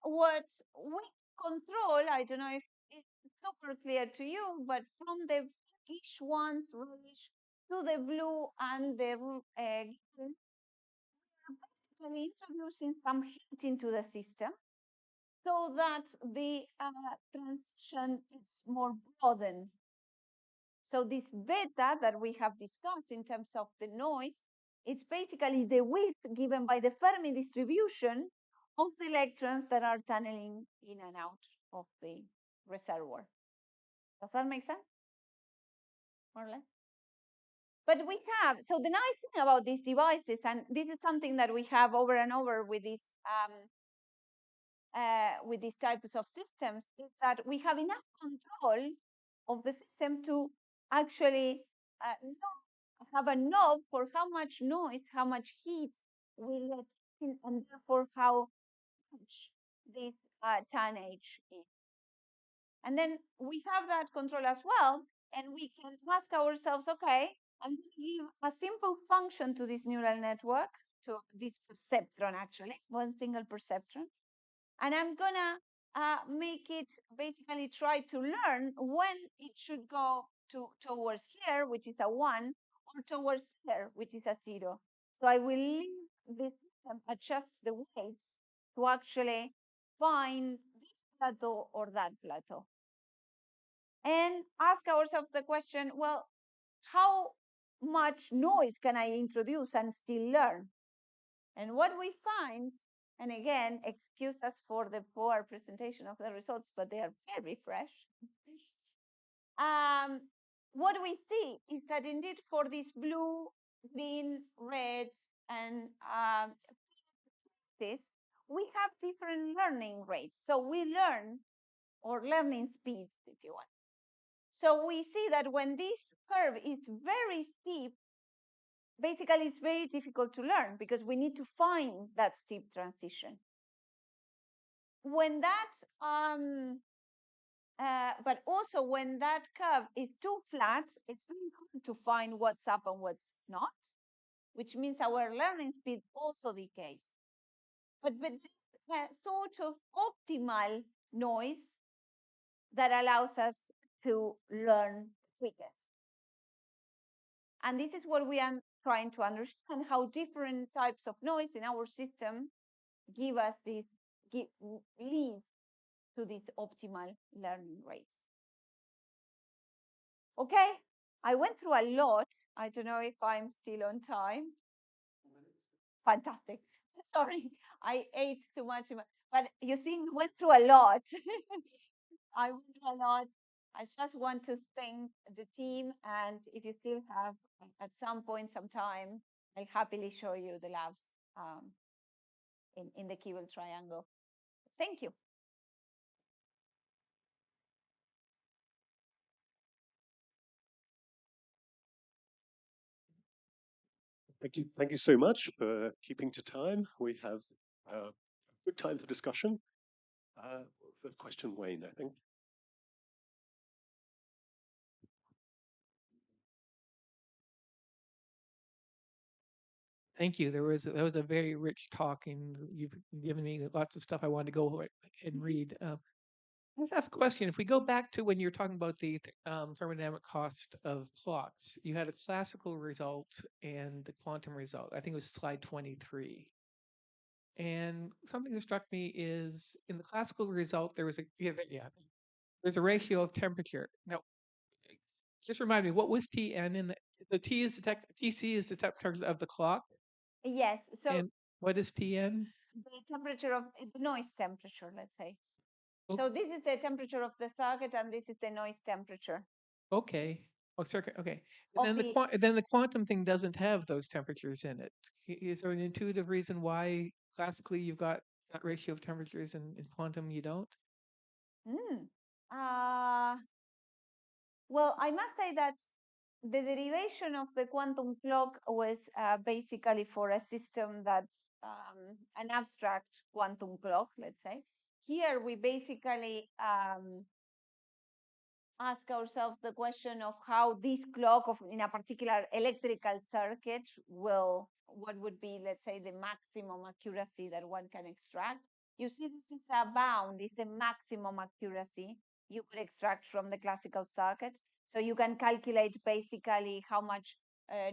[SPEAKER 19] what we control, I don't know if it's super clear to you, but from the pinkish ones, reddish, to the blue and the green, we are basically introducing some heat into the system so that the transition is more broadened. So this beta that we have discussed in terms of the noise, it's basically the width given by the Fermi distribution of the electrons that are tunneling in and out of the reservoir. Does that make sense? More or less? But we have, so the nice thing about these devices, and this is something that we have over and over with these types of systems, is that we have enough control of the system to actually have a knob for how much noise, how much heat we let in, and therefore how much this tonnage is. And then we have that control as well, and we can ask ourselves, okay, I'm going to give a simple function to this neural network, to this perceptron actually, one single perceptron, and I'm gonna make it basically try to learn when it should go towards here, which is a 1, or towards here, which is a 0. So I will leave this system, adjust the weights to actually find this plateau or that plateau. And ask ourselves the question, well, how much noise can I introduce and still learn? And what we find, and again, excuse us for the poor presentation of the results, but they are very fresh. What we see is that indeed for these blue, green, reds, and this, we have different learning rates. So we learn, or learning speeds, if you want. So we see that when this curve is very steep, basically it's very difficult to learn because we need to find that steep transition. When that, but also when that curve is too flat, it's very hard to find what's up and what's not, which means our learning speed also decays. But with this sort of optimal noise that allows us to learn quickest. And this is what we are trying to understand, how different types of noise in our system give us this, lead to these optimal learning rates. Okay, I went through a lot. I don't know if I'm still on time. Fantastic. Sorry, I ate too much, but you see, we went through a lot. I went through a lot. I just want to thank the team, and if you still have at some point some time, I'll happily show you the labs in the Kibble triangle. Thank you.
[SPEAKER 18] Thank you so much for keeping to time. We have good time for discussion. First question, Wayne, I think.
[SPEAKER 10] Thank you. That was a very rich talk, and you've given me lots of stuff I wanted to go and read. Let's ask a question. If we go back to when you were talking about the thermodynamic cost of clocks, you had a classical result and the quantum result. I think it was slide 23. And something that struck me is in the classical result, there was there's a ratio of temperature. Now, just remind me, what was Tn in the T is the TC is the temperature of the clock?
[SPEAKER 19] Yes. So
[SPEAKER 10] and what is Tn?
[SPEAKER 19] The temperature of the noise temperature, let's say. So this is the temperature of the circuit, and this is the noise temperature.
[SPEAKER 10] Okay. Oh, circuit. Okay. And then the quantum thing doesn't have those temperatures in it. Is there an intuitive reason why classically you've got that ratio of temperatures and in quantum you don't?
[SPEAKER 19] Well, I must say that the derivation of the quantum clock was basically for a system that an abstract quantum clock, let's say. Here we basically ask ourselves the question of how this clock in a particular electrical circuit what would be, let's say, the maximum accuracy that one can extract. You see, this is a bound, it's the maximum accuracy you could extract from the classical circuit. So you can calculate basically how much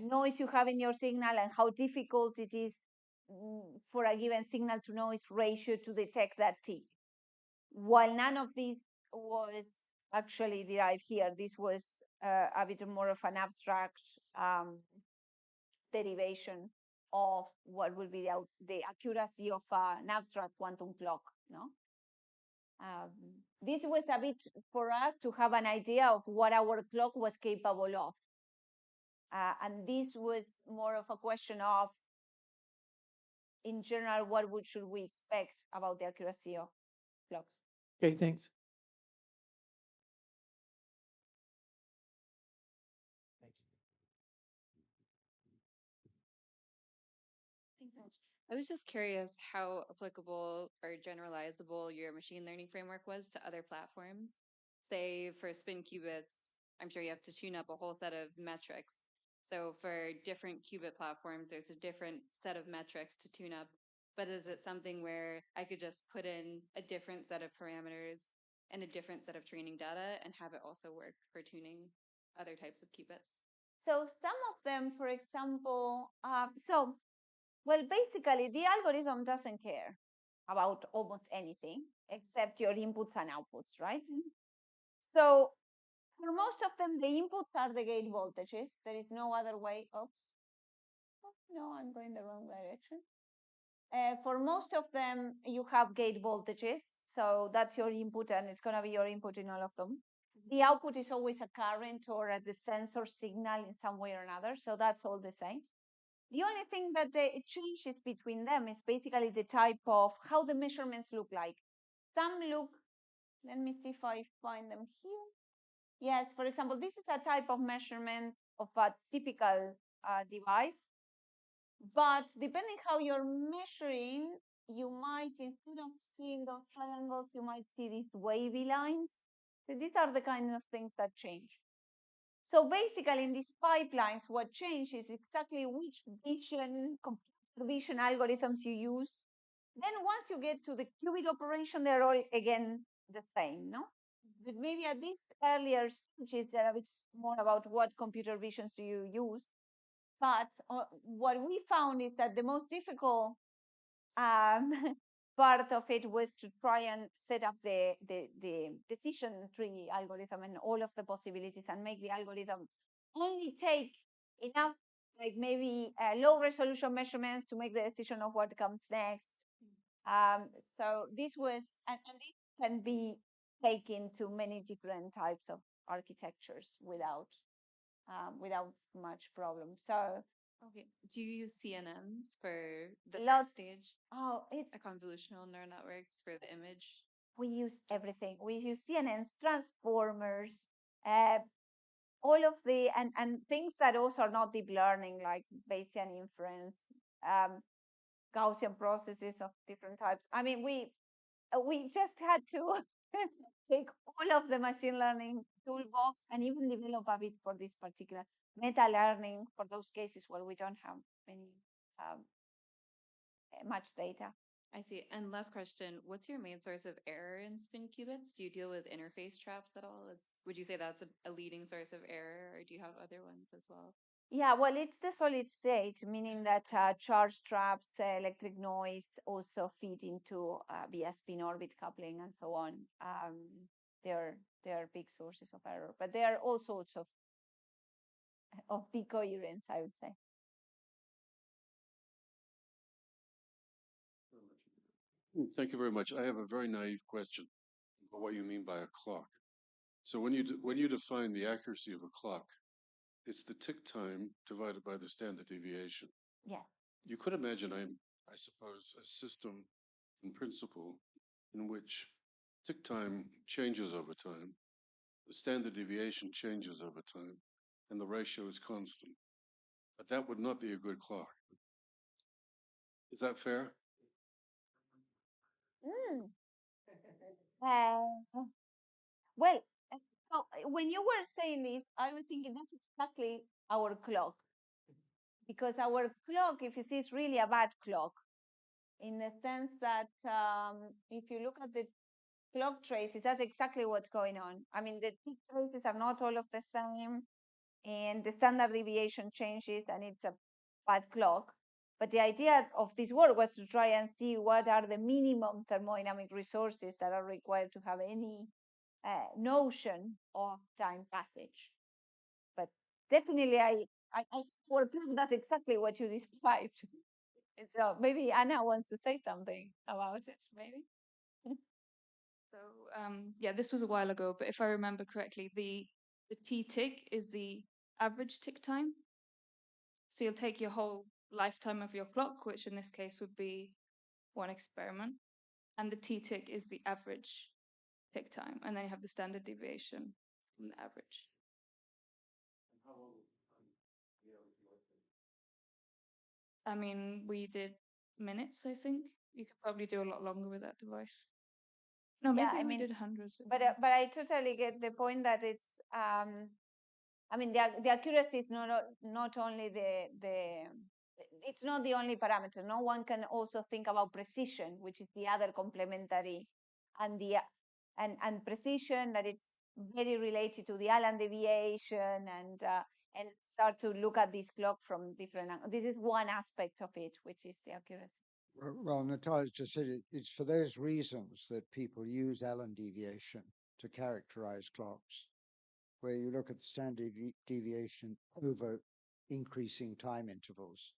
[SPEAKER 19] noise you have in your signal and how difficult it is for a given signal to noise ratio to detect that tick. While none of this was actually derived here, this was a bit more of an abstract derivation of what will be the accuracy of an abstract quantum clock. No, this was a bit for us to have an idea of what our clock was capable of, and this was more of a question of, in general, should we expect about the accuracy of clocks?
[SPEAKER 10] Okay, thanks.
[SPEAKER 20] Thanks so much. I was just curious how applicable or generalizable your machine learning framework was to other platforms. Say for spin qubits, I'm sure you have to tune up a whole set of metrics. So for different qubit platforms, there's a different set of metrics to tune up. But is it something where I could just put in a different set of parameters and a different set of training data and have it also work for tuning other types of qubits?
[SPEAKER 19] So some of them, for example, well, basically, the algorithm doesn't care about almost anything except your inputs and outputs, right? So for most of them, the inputs are the gate voltages. There is no other way. Oops. Oh, no, I'm going the wrong direction. For most of them, you have gate voltages. So that's your input, and it's going to be your input in all of them. The output is always a current or the sensor signal in some way or another. So that's all the same. The only thing that changes between them is basically the type of how the measurements look like. Some look, let me see if I find them here. Yes, for example, this is a type of measurement of a typical device. But depending how you're measuring, you might, instead of seeing those triangles, you might see these wavy lines. So these are the kind of things that change. So basically, in these pipelines, what changes is exactly which computer vision algorithms you use. Then once you get to the qubit operation, they're all again the same, no? But maybe at these earlier stages, they're a bit more about what computer visions do you use. But what we found is that the most difficult part of it was to try and set up the decision tree algorithm and all of the possibilities and make the algorithm only take enough, like maybe low resolution measurements to make the decision of what comes next. So this was, and this can be taken to many different types of architectures without much problem. So
[SPEAKER 20] okay, do you use CNNs for the
[SPEAKER 19] first
[SPEAKER 20] stage?
[SPEAKER 19] Oh, it's
[SPEAKER 20] a convolutional neural networks for the image.
[SPEAKER 19] We use everything. We use CNNs, transformers, all of the and things that also are not deep learning, like Bayesian inference, Gaussian processes of different types. I mean, we just had to take all of the machine learning toolbox and even develop a bit for this particular meta learning for those cases where we don't have many much data.
[SPEAKER 20] I see. And last question, what's your main source of error in spin qubits? Do you deal with interface traps at all? Would you say that's a leading source of error, or do you have other ones as well?
[SPEAKER 19] Yeah, well, it's the solid state, meaning that charge traps, electric noise also feed into via spin orbit coupling and so on. They're big sources of error, but there are all sorts of decoherence, I would say.
[SPEAKER 21] Thank you very much. I have a very naive question about what you mean by a clock. So when you define the accuracy of a clock, it's the tick time divided by the standard deviation.
[SPEAKER 19] Yeah.
[SPEAKER 21] You could imagine, I suppose, a system in principle in which tick time changes over time, the standard deviation changes over time, and the ratio is constant. But that would not be a good clock. Is that fair?
[SPEAKER 19] Well, so when you were saying this, I was thinking that's exactly our clock. Because our clock, if you see, it's really a bad clock. in the sense that if you look at the clock traces, that's exactly what's going on. I mean, the tick traces are not all of the same, and the standard deviation changes, and it's a bad clock. But the idea of this work was to try and see what are the minimum thermodynamic resources that are required to have any notion of time passage. But definitely, I work that's exactly what you described. And so maybe Anna wants to say something about it, maybe.
[SPEAKER 4] So yeah, this was a while ago, but if I remember correctly, the T tick is the average tick time. So you'll take your whole lifetime of your clock, which in this case would be one experiment, and the T tick is the average tick time, and then you have the standard deviation from the average. I mean, we did minutes, I think. You could probably do a lot longer with that device. No, maybe
[SPEAKER 19] Yeah, I
[SPEAKER 4] we
[SPEAKER 19] mean,
[SPEAKER 4] did hundreds.
[SPEAKER 19] but I totally get the point that it's I mean, the accuracy is not only it's not the only parameter. No one can also think about precision, which is the other complementary, and and precision that it's very related to the Allen deviation, and start to look at this clock from different angles. This is one aspect of it, which is the accuracy.
[SPEAKER 3] Well, Natalia just said it's for those reasons that people use Allen deviation to characterize clocks, where you look at the standard deviation over increasing time intervals.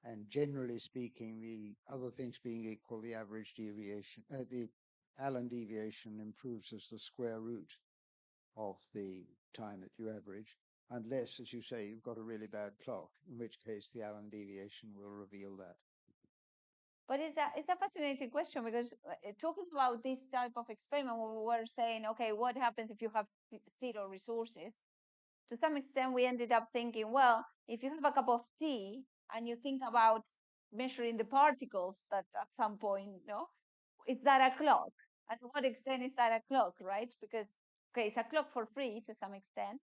[SPEAKER 3] And generally speaking, the other things being equal, the average deviation, the Allen deviation improves as the square root of the time that you average, unless, as you say, you've got a really bad clock, in which case the Allen deviation will reveal that.
[SPEAKER 19] But it's a fascinating question, because talking about this type of experiment, we were saying, okay, what happens if you have zero resources? To some extent, we ended up thinking, well, if you have a cup of tea and you think about measuring the particles that at some point, is that a clock? And to what extent is that a clock, right? Because, okay, it's a clock for free to some extent,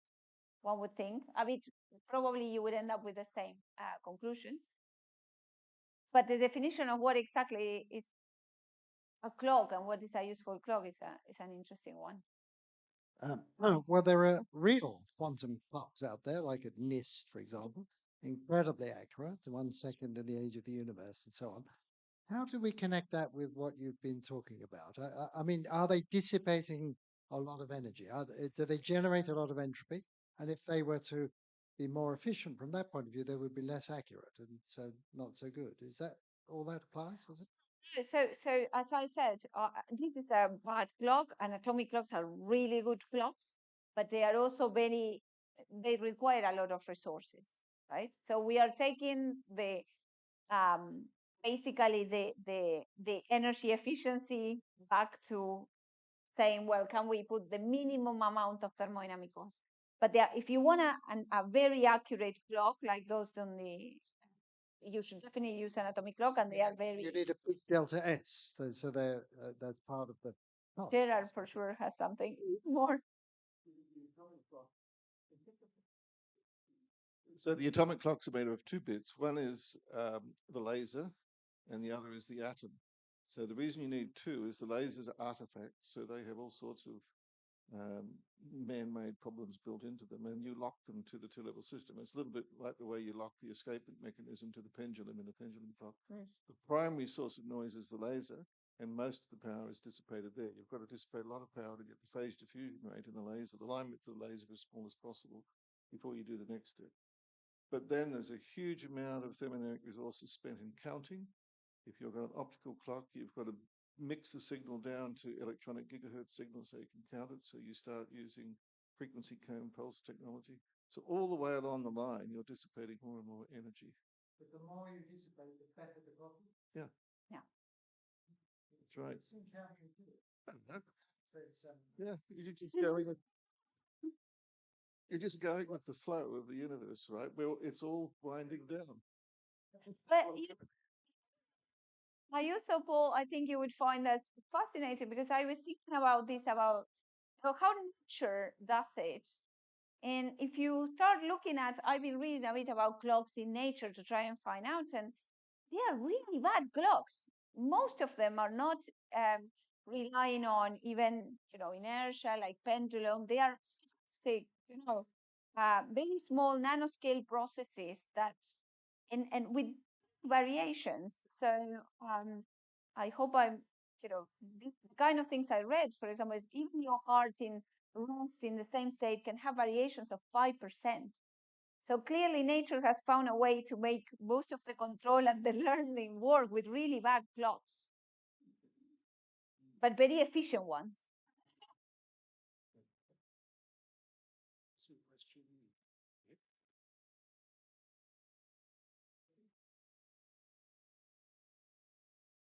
[SPEAKER 19] one would think. I mean, probably you would end up with the same conclusion. But the definition of what exactly is a clock and what is a useful clock is an interesting one.
[SPEAKER 22] Well, there are real quantum clocks out there, like at NIST, for example, incredibly accurate, 1 second in the age of the universe, and so on. How do we connect that with what you've been talking about? I mean, are they dissipating a lot of energy? Do they generate a lot of entropy? And if they were to be more efficient from that point of view, they would be less accurate and so not so good. Is that all that applies? Is it?
[SPEAKER 19] So as I said, this is a bad clock, and atomic clocks are really good clocks, but they are also they require a lot of resources, right? So we are taking the basically the energy efficiency back to saying, well, can we put the minimum amount of thermodynamic cost? But if you want a very accurate clock like those on you should definitely use an atomic clock, and they are very.
[SPEAKER 22] You need a big delta S, so that's part of the.
[SPEAKER 19] Gerard for sure has something more.
[SPEAKER 2] So the atomic clocks are made of 2 bits. One is the laser, and the other is the atom. So the reason you need 2 is the lasers are artifacts, so they have all sorts of man-made problems built into them, and you lock them to the 2-level system. It's a little bit like the way you lock the escapement mechanism to the pendulum in a pendulum clock. The primary source of noise is the laser, and most of the power is dissipated there. You've got to dissipate a lot of power to get the phase diffusion rate in the laser, the line width of the laser as small as possible before you do the next step. But then there's a huge amount of thermodynamic resources spent in counting. If you've got an optical clock, you've got to mix the signal down to electronic gigahertz signals so you can count it. So you start using frequency cone pulse technology. So all the way along the line, you're dissipating more and more energy.
[SPEAKER 22] But the more you dissipate, the better the clock is.
[SPEAKER 2] Yeah.
[SPEAKER 19] Yeah.
[SPEAKER 2] That's right.
[SPEAKER 22] It's counterintuitive.
[SPEAKER 2] Yeah, you're just going with the flow of the universe, right? Well, it's all winding down.
[SPEAKER 19] But I also, Paul, I think you would find that fascinating, because I was thinking about this, about how nature does it. And if you start looking at, I've been reading a bit about clocks in nature to try and find out, and they are really bad clocks. Most of them are not relying on even, inertia like pendulum. They are stochastic, very small nanoscale processes that, and with variations. So I hope I'm, the kind of things I read, for example, is even your heart in rest in the same state can have variations of 5%. So clearly nature has found a way to make most of the control and the learning work with really bad clocks, but very efficient ones.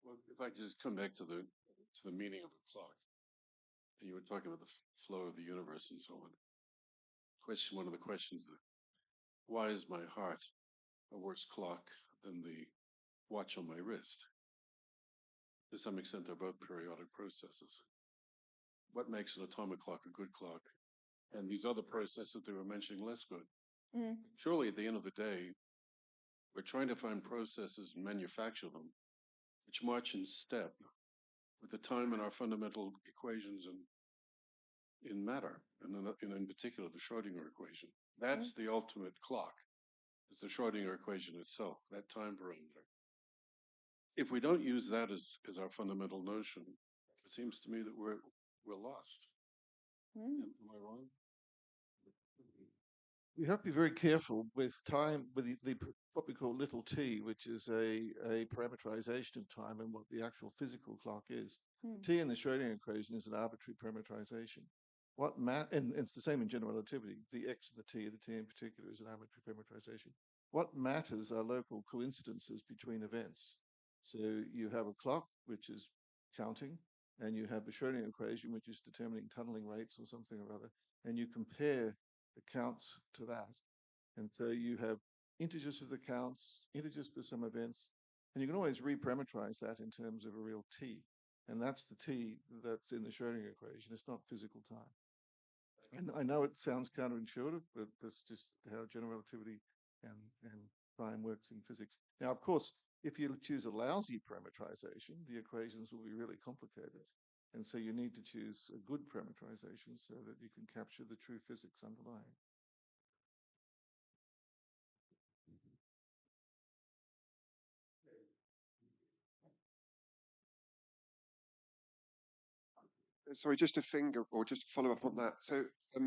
[SPEAKER 21] Well, if I could just come back to the meaning of a clock. You were talking about the flow of the universe and so on. One of the questions is, why is my heart a worse clock than the watch on my wrist? To some extent, they're both periodic processes. What makes an atomic clock a good clock? And these other processes they were mentioning less good. Surely at the end of the day, we're trying to find processes and manufacture them which march in step with the time in our fundamental equations in matter, and in particular the Schrodinger equation. That's the ultimate clock. It's the Schrodinger equation itself, that time parameter. If we don't use that as our fundamental notion, it seems to me that we're lost. Am I wrong?
[SPEAKER 2] We have to be very careful with time, with what we call little t, which is a parameterization of time and what the actual physical clock is. T in the Schrodinger equation is an arbitrary parameterization. And it's the same in general relativity. The x and the t in particular is an arbitrary parameterization. What matters are local coincidences between events. So you have a clock, which is counting, and you have the Schrodinger equation, which is determining tunneling rates or something or other, and you compare the counts to that. And so you have integers for the counts, integers for some events, and you can always reparameterize that in terms of a real t. And that's the t that's in the Schrodinger equation. It's not physical time. And I know it sounds counterintuitive, but that's just how general relativity and time works in physics. Now, of course, if you choose a lousy parameterization, the equations will be really complicated. And so you need to choose a good parameterization so that you can capture the true physics underlying.
[SPEAKER 5] Sorry, just to follow up on that. So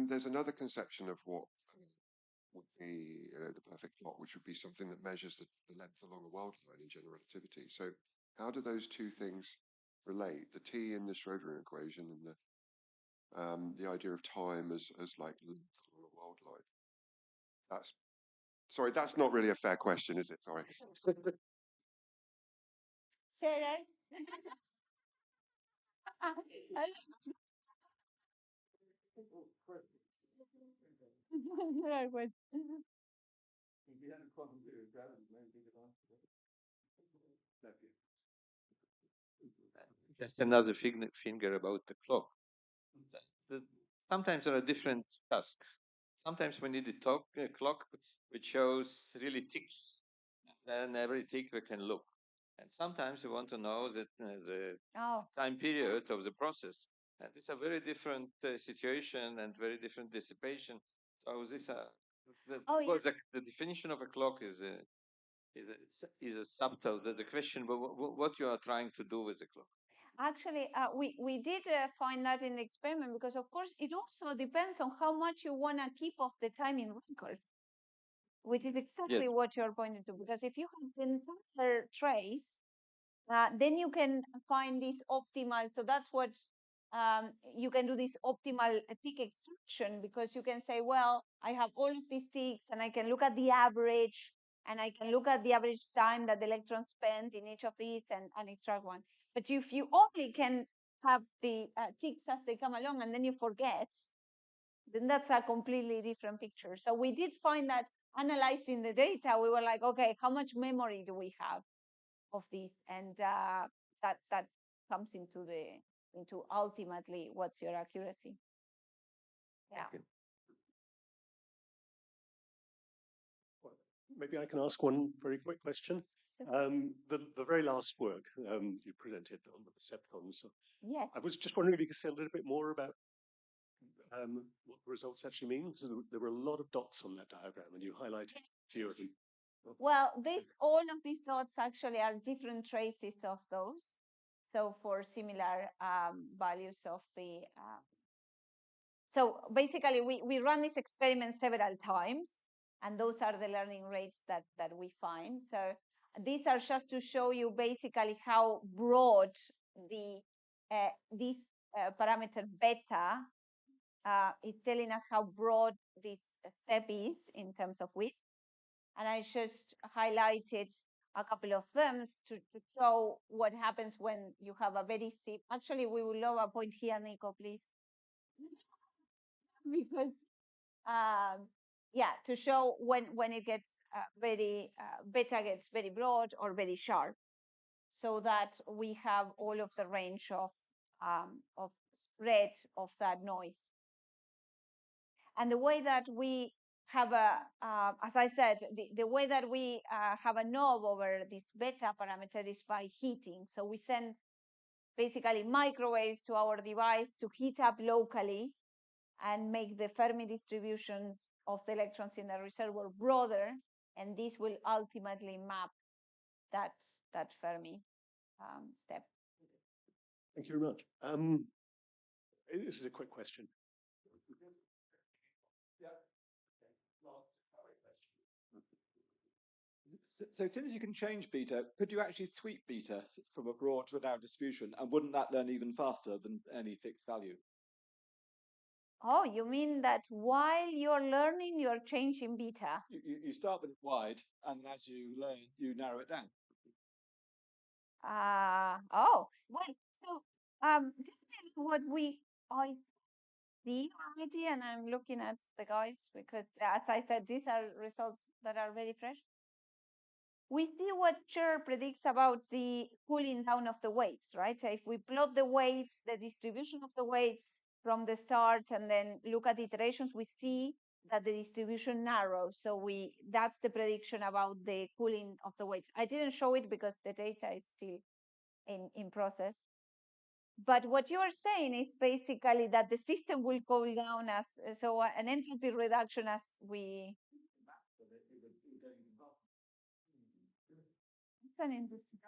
[SPEAKER 5] there's another conception of what would be the perfect clock, which would be something that measures the length along a world line in general relativity. So how do those two things relate? The t in the Schrodinger equation and the idea of time as like length along a world line. That's not really a fair question, is it? Sorry.
[SPEAKER 19] Sarah?
[SPEAKER 6] Just another finger about the clock. Sometimes there are different tasks. Sometimes we need a clock which shows really ticks. Then every tick we can look. And sometimes we want to know that the time period of the process. And it's a very different situation and very different dissipation. So this the definition of a clock is a subtle. There's a question, but what you are trying to do with the clock.
[SPEAKER 19] Actually, we did find that in the experiment because, of course, it also depends on how much you want to keep of the time in record, which is exactly what you're pointing to. Because if you have the entire trace, then you can find this optimal. So that's what you can do, this optimal tick extraction, because you can say, well, I have all of these ticks and I can look at the average and I can look at the average time that the electrons spend in each of these and extract one. But if you only can have the ticks as they come along and then you forget, then that's a completely different picture. So we did find that analyzing the data, we were like, okay, how much memory do we have of this? And that comes into ultimately what's your accuracy. Yeah. Okay.
[SPEAKER 18] Maybe I can ask one very quick question. The very last work you presented on the Perceptrons.
[SPEAKER 19] Yes.
[SPEAKER 18] I was just wondering if you could say a little bit more about what the results actually mean, because there were a lot of dots on that diagram, and you highlighted a few of them.
[SPEAKER 19] Well, all of these dots actually are different traces of those. So for similar values of the so basically we run this experiment several times, and those are the learning rates that we find. So these are just to show you basically how broad the this parameter beta is telling us how broad this step is in terms of width. And I just highlighted a couple of them to show what happens when you have a very steep. Actually, we will love a point here, Nico, please. Because yeah, to show when it gets very beta gets very broad or very sharp, so that we have all of the range of spread of that noise. And the way that we have a, as I said, the way that we have a knob over this beta parameter is by heating. So we send basically microwaves to our device to heat up locally and make the Fermi distributions of the electrons in the reservoir broader, and this will ultimately map that Fermi step.
[SPEAKER 18] Thank you very much. This is a quick question.
[SPEAKER 8] So since you can change beta, could you actually sweep beta from a broad to a narrow distribution, and wouldn't that learn even faster than any fixed value?
[SPEAKER 19] Oh, you mean that while you're learning, you're changing beta?
[SPEAKER 8] You start with it wide, and as you learn, you narrow it down.
[SPEAKER 19] Oh, well, so definitely what I see already, and I'm looking at the guys because, as I said, these are results that are very fresh. We see what Cher predicts about the cooling down of the weights, right? So if we plot the weights, the distribution of the weights from the start, and then look at iterations, we see that the distribution narrows. So that's the prediction about the cooling of the weights. I didn't show it because the data is still in process. But what you are saying is basically that the system will cool down as, so an entropy reduction as we. That's an interesting.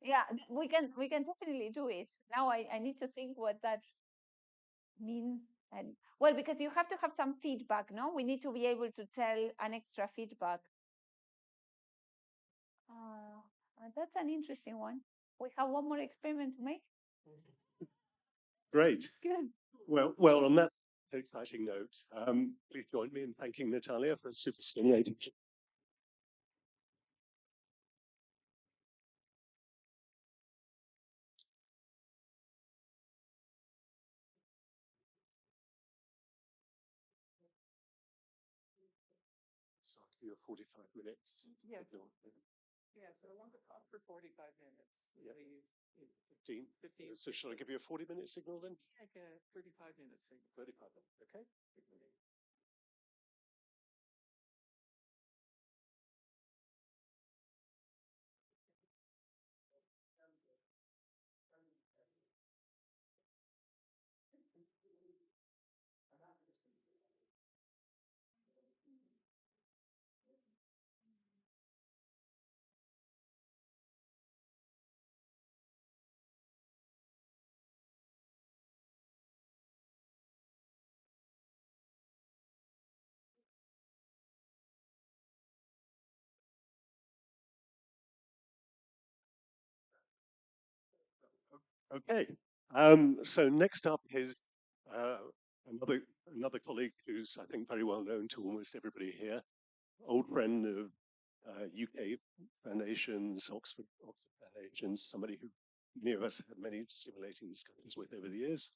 [SPEAKER 19] Yeah, we can definitely do it. Now I need to think what that means. And well, because you have to have some feedback, no? We need to be able to tell an extra feedback. That's an interesting one. We have one more experiment to make.
[SPEAKER 18] Great.
[SPEAKER 19] Good.
[SPEAKER 18] Well, on that exciting note, please join me in thanking Natalia for a super stimulating. So I'll give you a 45 minutes.
[SPEAKER 10] Yeah. Yeah, so I want to talk for 45 minutes.
[SPEAKER 18] Yeah. 15. So shall I give you a 40-minute signal then?
[SPEAKER 10] Like a 35-minute signal.
[SPEAKER 18] 35 minutes, okay. Okay. So next up is another colleague who's, I think, very well known to almost everybody here, old friend of UK foundations, Oxford foundations, somebody who many of us had many stimulating discussions with over the years.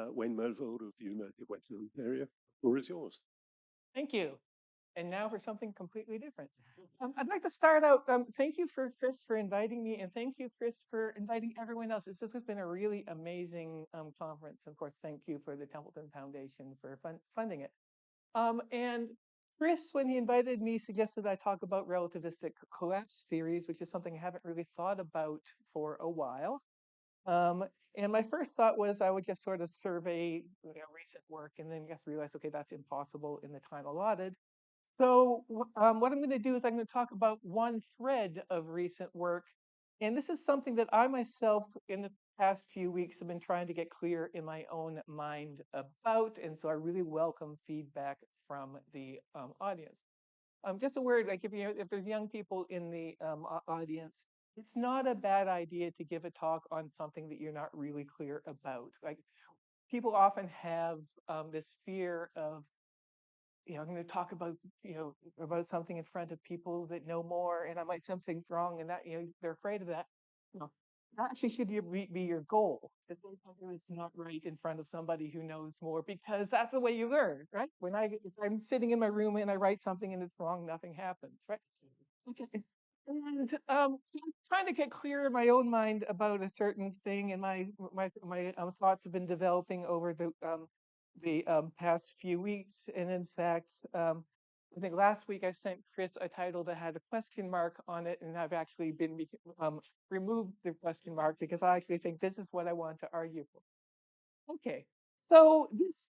[SPEAKER 18] Wayne Mulvold of the University of Western Ontario. The floor is yours.
[SPEAKER 10] Thank you. And now for something completely different. I'd like to start out, thank you for Chris for inviting me, and thank you, Chris, for inviting everyone else. This has been a really amazing conference. Of course, thank you for the Templeton Foundation for funding it. And Chris, when he invited me, suggested I talk about relativistic collapse theories, which is something I haven't really thought about for a while. And my first thought was I would just sort of survey recent work and then just realize, okay, that's impossible in the time allotted. So what I'm going to do is I'm going to talk about one thread of recent work. And this is something that I myself in the past few weeks have been trying to get clear in my own mind about. And so I really welcome feedback from the audience. Just a word, like if there's young people in the audience, it's not a bad idea to give a talk on something that you're not really clear about. Like people often have this fear of, I'm going to talk about, about something in front of people that know more, and I might say something's wrong, and that, they're afraid of that. That actually should be your goal. To say something that's not right in front of somebody who knows more, because that's the way you learn, right? If I'm sitting in my room and I write something and it's wrong, nothing happens, right? Okay. And so I'm trying to get clear in my own mind about a certain thing, and my thoughts have been developing over the past few weeks. And in fact, I think last week I sent Chris a title that had a question mark on it, and I've actually been removed the question mark because I actually think this is what I want to argue for. Okay, so this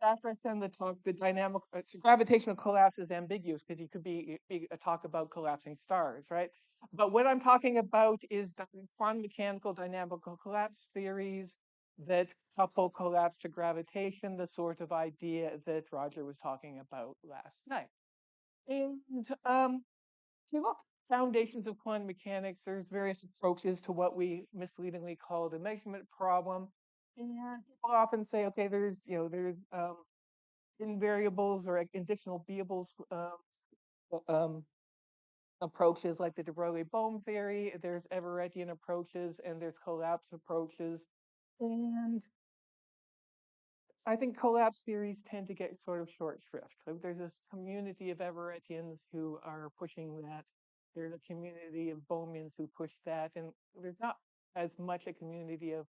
[SPEAKER 10] after I send the talk, the dynamic gravitational collapse is ambiguous because it could be a talk about collapsing stars, right? But what I'm talking about is the quantum mechanical dynamical collapse theories that couple collapse to gravitation, the sort of idea that Roger was talking about last night. And if you look at foundations of quantum mechanics, there's various approaches to what we misleadingly call the measurement problem. And people often say, okay, there's invariables or additional beables approaches like the de Broglie-Bohm theory. There's Everettian approaches and there's collapse approaches. And I think collapse theories tend to get sort of short shrift. Like there's this community of Everettians who are pushing that. There's a community of Bohmians who push that. And there's not as much a community of,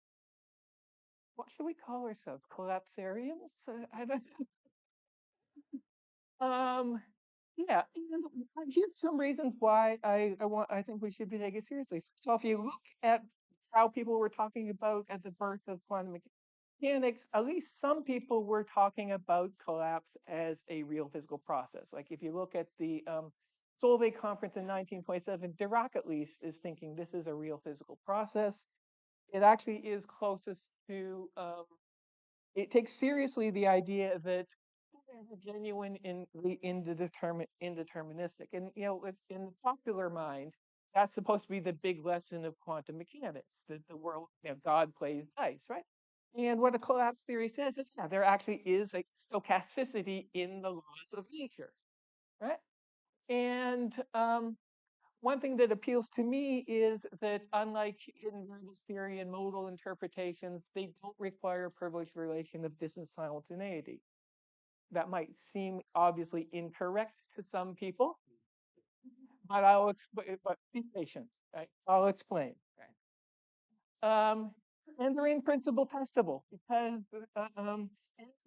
[SPEAKER 10] what should we call ourselves? Collapsarians? I don't know. Yeah, and here's some reasons why I think we should be taking it seriously. So if you look at how people were talking about at the birth of quantum mechanics, at least some people were talking about collapse as a real physical process. Like if you look at the Solvay conference in 1927, Dirac at least is thinking this is a real physical process. It actually is closest to, it takes seriously the idea that there's a genuine indeterministic. And, in the popular mind, that's supposed to be the big lesson of quantum mechanics, that the world, God plays dice, right? And what a collapse theory says is, there actually is a stochasticity in the laws of nature, right? And one thing that appeals to me is that unlike hidden variables theory and modal interpretations, they don't require a privileged relation of distance simultaneity. That might seem obviously incorrect to some people, but but be patient, right? I'll explain. Right? And they're in principle testable because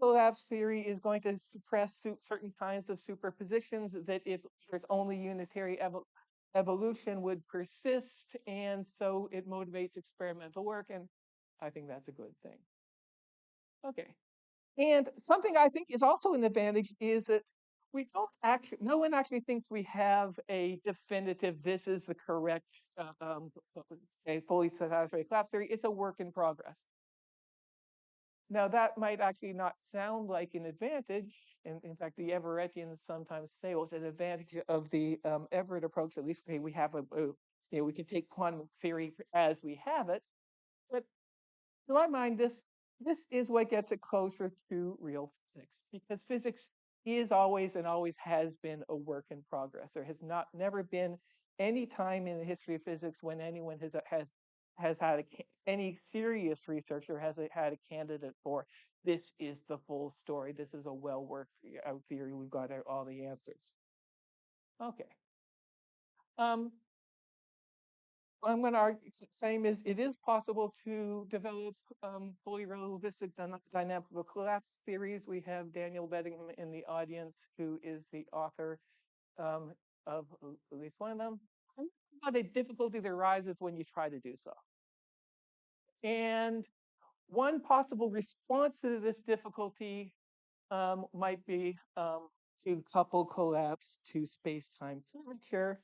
[SPEAKER 10] collapse theory is going to suppress certain kinds of superpositions that if there's only unitary evolution would persist, and so it motivates experimental work, and I think that's a good thing. Okay. And something I think is also an advantage is that we don't actually, no one actually thinks we have a definitive, this is the correct, a fully satisfactory collapse theory. It's a work in progress. Now that might actually not sound like an advantage. And in fact, the Everettians sometimes say, well, it's an advantage of the Everett approach. At least, okay, we have we can take quantum theory as we have it. But to my mind, this is what gets it closer to real physics, because physics is always and always has been a work in progress. There has never been any time in the history of physics when anyone has had any serious researcher has had a candidate for this is the full story. This is a well worked out theory. We've got all the answers. Okay. I'm going to argue, same is, it is possible to develop fully relativistic dynamical collapse theories. We have Daniel Bedingham in the audience, who is the author of at least one of them. But the difficulty that arises when you try to do so. And one possible response to this difficulty might be to couple collapse to space-time curvature.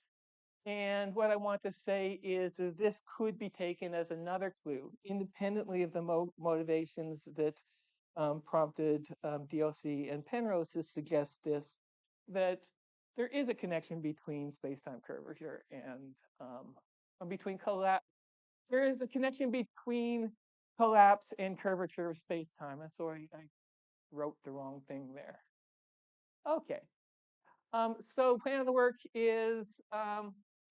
[SPEAKER 10] And what I want to say is that this could be taken as another clue, independently of the motivations that prompted DOC and Penrose to suggest this, that there is a connection between space-time curvature and between collapse. There is a connection between collapse and curvature of space-time. I'm sorry, I wrote the wrong thing there. Okay. So plan of the work is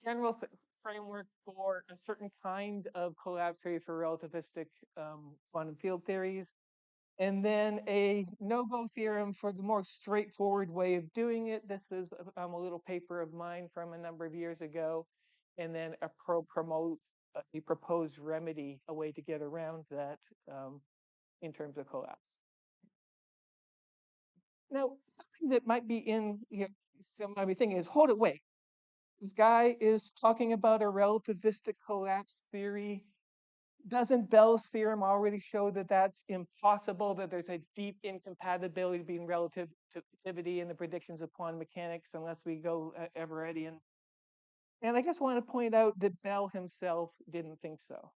[SPEAKER 10] general framework for a certain kind of collapse theory for relativistic quantum field theories, and then a no-go theorem for the more straightforward way of doing it. This is a little paper of mine from a number of years ago, and then a proposed remedy, a way to get around that in terms of collapse. Now, something that might be in, some might be thinking is, hold it, wait. This guy is talking about a relativistic collapse theory. Doesn't Bell's theorem already show that that's impossible, that there's a deep incompatibility between relativity and the predictions of quantum mechanics unless we go Everettian? And I just want to point out that Bell himself didn't think so.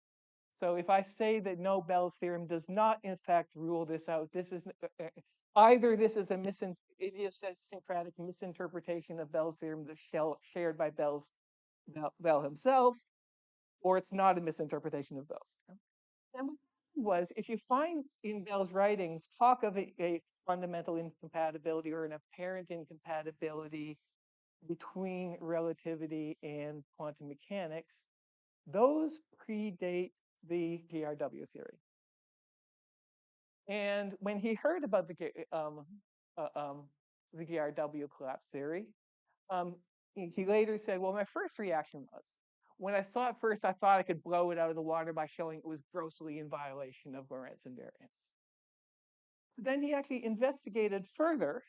[SPEAKER 10] So if I say that no, Bell's theorem does not in fact rule this out, this is either this is a idiosyncratic misinterpretation of Bell's theorem that's shared by Bell himself, or it's not a misinterpretation of Bell's theorem. And what was, if you find in Bell's writings talk of a fundamental incompatibility or an apparent incompatibility between relativity and quantum mechanics, those predate the GRW theory. And when he heard about the GRW collapse theory, he later said, well, my first reaction was, when I saw it first, I thought I could blow it out of the water by showing it was grossly in violation of Lorentz invariance. But then he actually investigated further,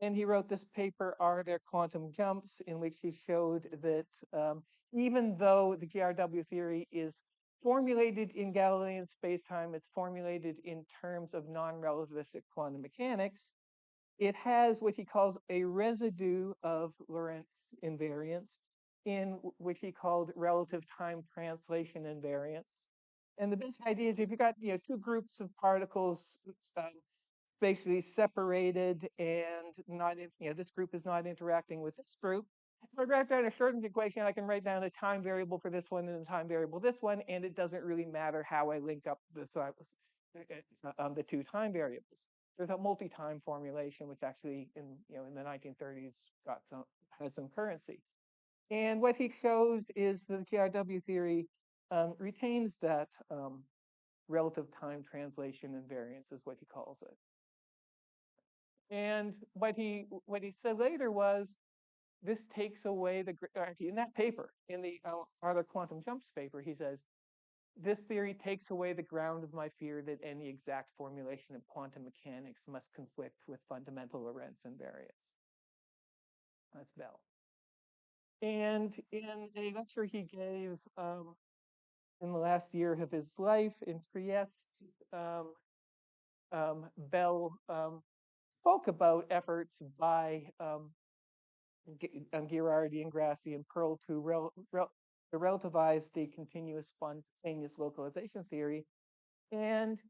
[SPEAKER 10] and he wrote this paper, Are There Quantum Jumps?, in which he showed that even though the GRW theory is formulated in Galilean spacetime, it's formulated in terms of non-relativistic quantum mechanics, it has what he calls a residue of Lorentz invariance, in which he called relative time translation invariance. And the basic idea is if you've got two groups of particles spatially separated and not this group is not interacting with this group, if I write down a Schrodinger equation, I can write down a time variable for this one and a time variable this one, and it doesn't really matter how I link up the two time variables. There's a multi-time formulation, which actually in the 1930s had some currency. And what he shows is that the GRW theory retains that relative time translation invariance, is what he calls it. And what he said later was, this takes away actually in that paper, in the Are There Quantum Jumps paper, he says, this theory takes away the ground of my fear that any exact formulation of quantum mechanics must conflict with fundamental Lorentz invariance. That's Bell. And in a lecture he gave in the last year of his life in Trieste, Bell spoke about efforts by Ghirardi and Grassi and Pearl to relativize the continuous spontaneous localization theory. And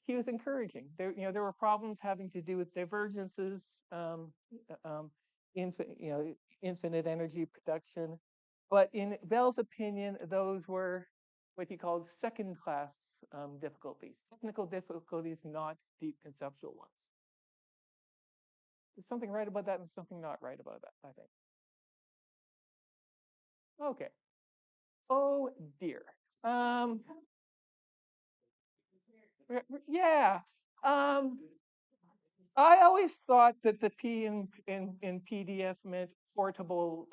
[SPEAKER 10] he was encouraging. There were problems having to do with divergences, infinite energy production. But in Bell's opinion, those were what he called second-class difficulties, technical difficulties, not deep conceptual ones. There's something right about that and something not right about that, I think. Okay. Oh dear. Yeah. I always thought that the P in PDF meant portable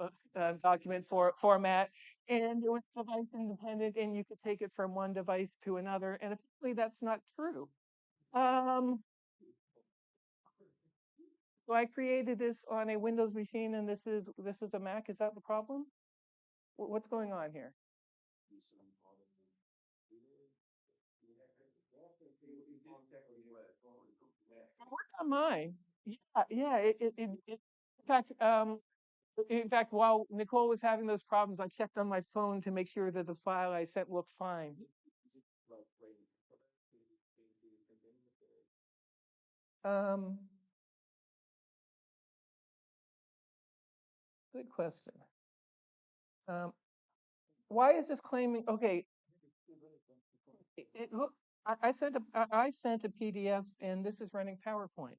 [SPEAKER 10] document format, and it was device independent, and you could take it from one device to another. And apparently, that's not true. So I created this on a Windows machine, and this is a Mac. Is that the problem? What's going on here? It worked on mine. Yeah. In fact, while Nicole was having those problems, I checked on my phone to make sure that the file I sent looked fine. Good question. Why is this claiming? Okay, look, I sent a PDF, and this is running PowerPoint.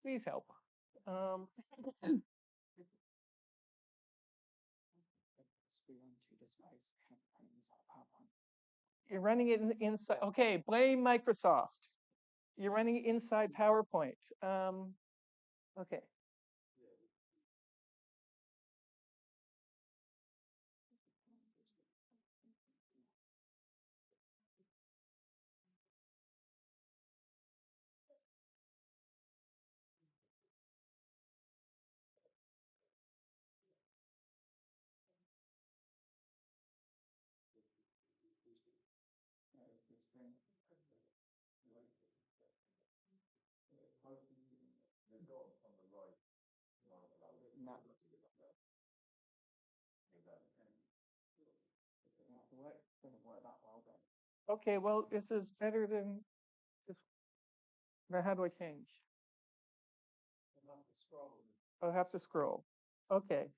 [SPEAKER 10] Please help. You're running it inside. Okay, blame Microsoft. You're running it inside PowerPoint. Okay. Okay, well, this is better than this. Now, how do I change? I'll have to scroll. Okay.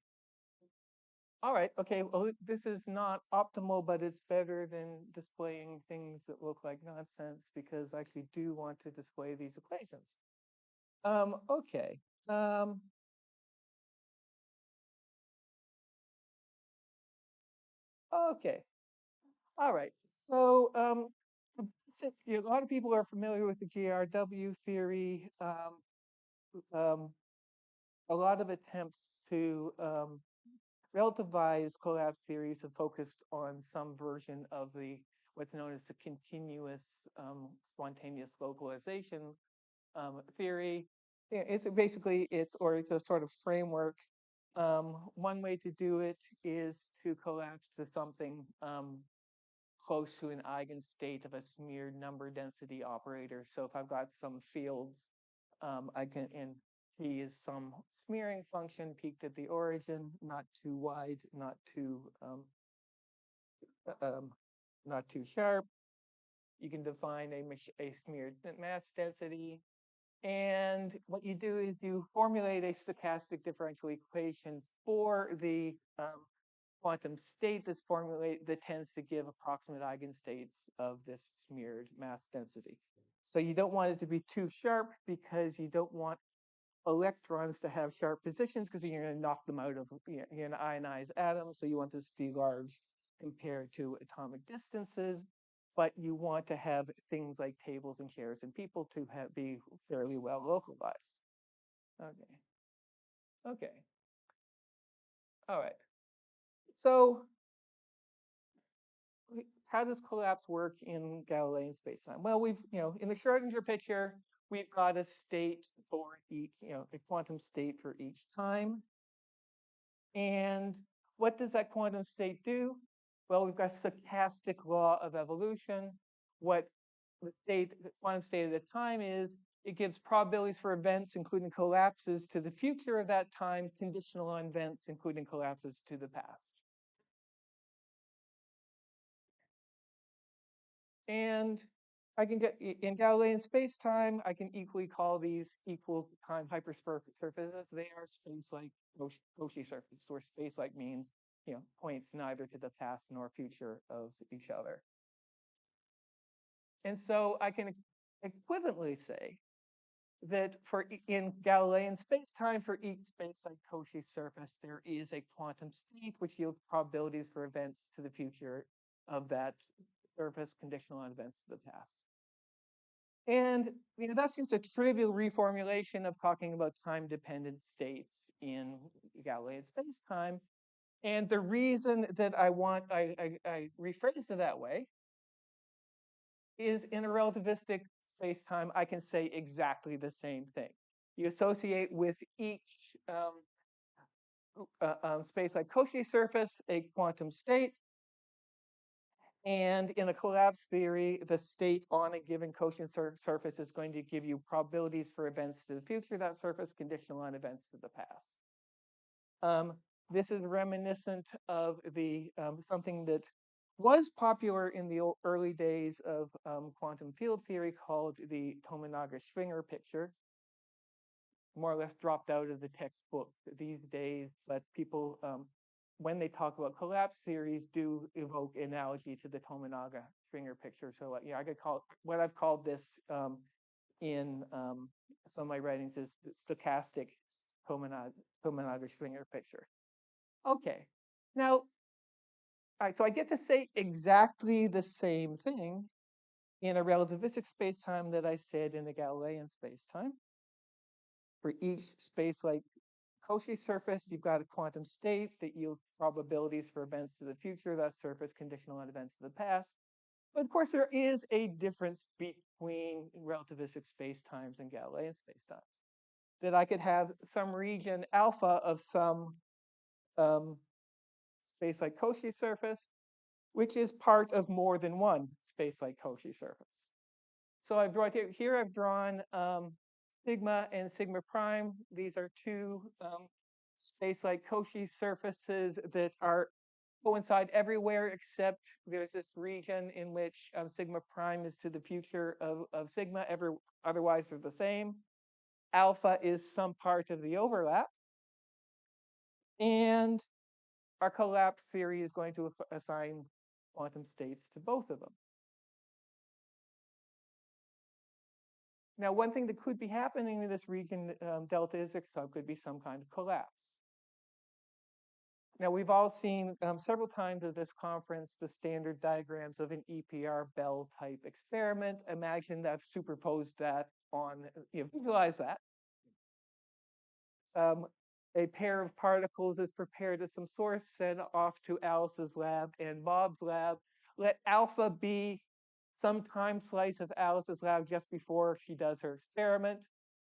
[SPEAKER 10] All right. Okay. Well, this is not optimal, but it's better than displaying things that look like nonsense, because I actually do want to display these equations. Okay. Okay. All right. So, a lot of people are familiar with the GRW theory. A lot of attempts to relativize collapse theories have focused on some version of the what's known as the continuous spontaneous localization theory. It's basically it's a sort of framework. One way to do it is to collapse to something close to an eigenstate of a smeared number density operator. So if I've got some fields, I can in P is some smearing function peaked at the origin, not too wide, not too sharp. You can define a smeared mass density. And what you do is you formulate a stochastic differential equation for the quantum state that's formulated that tends to give approximate eigenstates of this smeared mass density. So you don't want it to be too sharp, because you don't want electrons to have sharp positions, because you're going to knock them out of you're going to ionize atoms. So you want this to be large compared to atomic distances, but you want to have things like tables and chairs and people to be fairly well localized. Okay. All right. So how does collapse work in Galilean spacetime? Well, in the Schrodinger picture, we've got a state for each, a quantum state for each time. And what does that quantum state do? Well, we've got stochastic law of evolution. What the quantum state of the time is, it gives probabilities for events, including collapses, to the future of that time, conditional on events, including collapses to the past. And I can get in Galilean space-time, I can equally call these equal time hypersurfaces. They are space-like Cauchy surfaces, where space-like means points neither to the past nor future of each other. And so I can equivalently say that in Galilean space-time, for each space-like Cauchy surface, there is a quantum state which yields probabilities for events to the future of that surface, conditional on events to the past. And that's just a trivial reformulation of talking about time-dependent states in Galilean space-time. And the reason that I rephrased it that way is in a relativistic space-time, I can say exactly the same thing. You associate with each space-like Cauchy surface a quantum state. And in a collapse theory, the state on a given Cauchy surface is going to give you probabilities for events to the future, that surface conditional on events to the past. This is reminiscent of the something that was popular in the early days of quantum field theory called the Tominaga-Schwinger picture. More or less dropped out of the textbook these days, but people, when they talk about collapse theories, do evoke analogy to the Tominaga-Schwinger picture. So I could call what I've called this in some of my writings is the stochastic Tominaga-Schwinger picture. Okay, now, all right, so I get to say exactly the same thing in a relativistic spacetime that I said in a Galilean spacetime. For each space-like Cauchy surface, you've got a quantum state that yields probabilities for events to the future, that surface conditional on events to the past. But of course, there is a difference between relativistic spacetimes and Galilean spacetimes. That I could have some region alpha of some space-like Cauchy surface, which is part of more than one space-like Cauchy surface. So I've drawn here I've drawn sigma and sigma prime. These are two space-like Cauchy surfaces that are coincide everywhere except there's this region in which sigma prime is to the future of sigma. Otherwise, they're the same. Alpha is some part of the overlap. And our collapse theory is going to assign quantum states to both of them. Now, one thing that could be happening in this region, delta is could be some kind of collapse. Now, we've all seen several times at this conference the standard diagrams of an EPR Bell type experiment. Imagine that I've superposed that on, visualize that. A pair of particles is prepared as some source, sent off to Alice's lab and Bob's lab. Let alpha be some time slice of Alice's lab just before she does her experiment.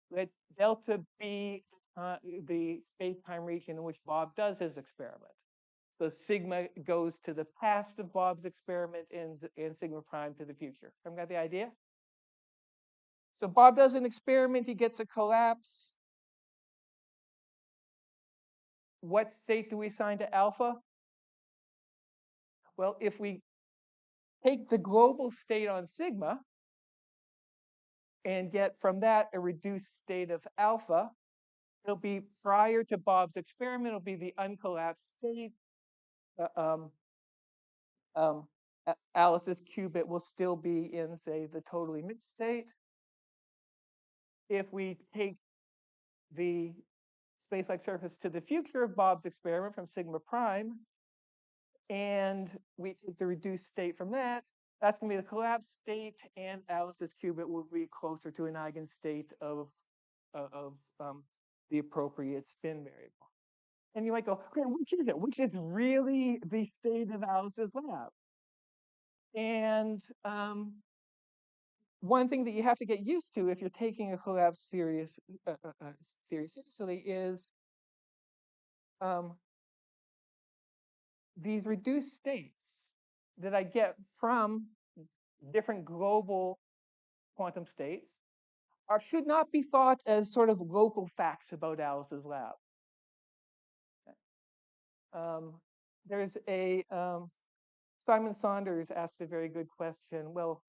[SPEAKER 10] Let delta be the space-time region in which Bob does his experiment. So sigma goes to the past of Bob's experiment and sigma prime to the future. Everyone got the idea? So Bob does an experiment, he gets a collapse. What state do we assign to alpha? Well, if we take the global state on sigma and get from that a reduced state of alpha, it'll be prior to Bob's experiment, it'll be the uncollapsed state. Alice's qubit will still be in, say, the totally mixed state. If we take the space-like surface to the future of Bob's experiment from sigma prime, and we take the reduced state from that, that's going to be the collapsed state, and Alice's qubit will be closer to an eigenstate of the appropriate spin variable. And you might go, okay, which is it? Which is really the state of Alice's lab? And one thing that you have to get used to if you're taking a collapse theory seriously is these reduced states that I get from different global quantum states should not be thought as sort of local facts about Alice's lab. There's a Simon Saunders asked a very good question. Well,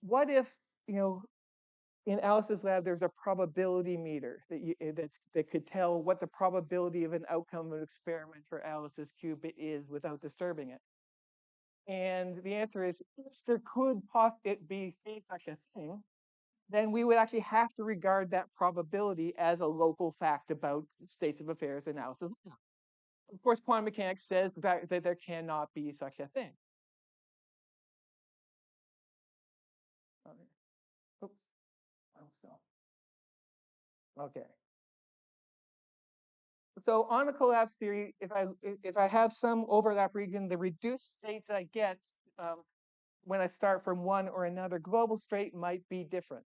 [SPEAKER 10] what if in Alice's lab there's a probability meter that could tell what the probability of an outcome of an experiment for Alice's qubit is without disturbing it? And the answer is, if there could be such a thing, then we would actually have to regard that probability as a local fact about states of affairs in Alice's lab. Of course, quantum mechanics says that there cannot be such a thing. Oops. Oh, so. Okay. So on a collapse theory, if I have some overlap region, the reduced states I get when I start from one or another global state might be different.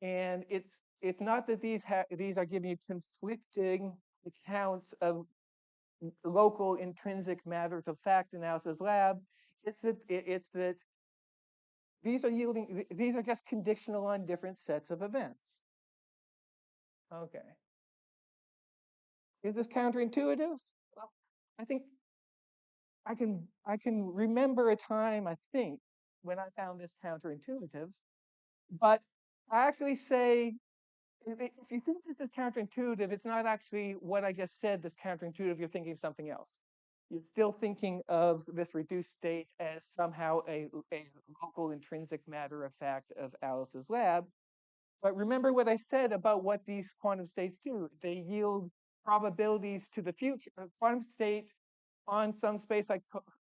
[SPEAKER 10] And it's not that these are giving you conflicting accounts of local intrinsic matters of fact analysis lab. It's that these are just conditional on different sets of events. Okay. Is this counterintuitive? Well, I think I can remember a time, I think, when I found this counterintuitive, but I actually say, if you think this is counterintuitive, it's not actually what I just said that's counterintuitive, you're thinking of something else. You're still thinking of this reduced state as somehow a local intrinsic matter of fact of Alice's lab. But remember what I said about what these quantum states do. They yield probabilities to the future. A quantum state on some space like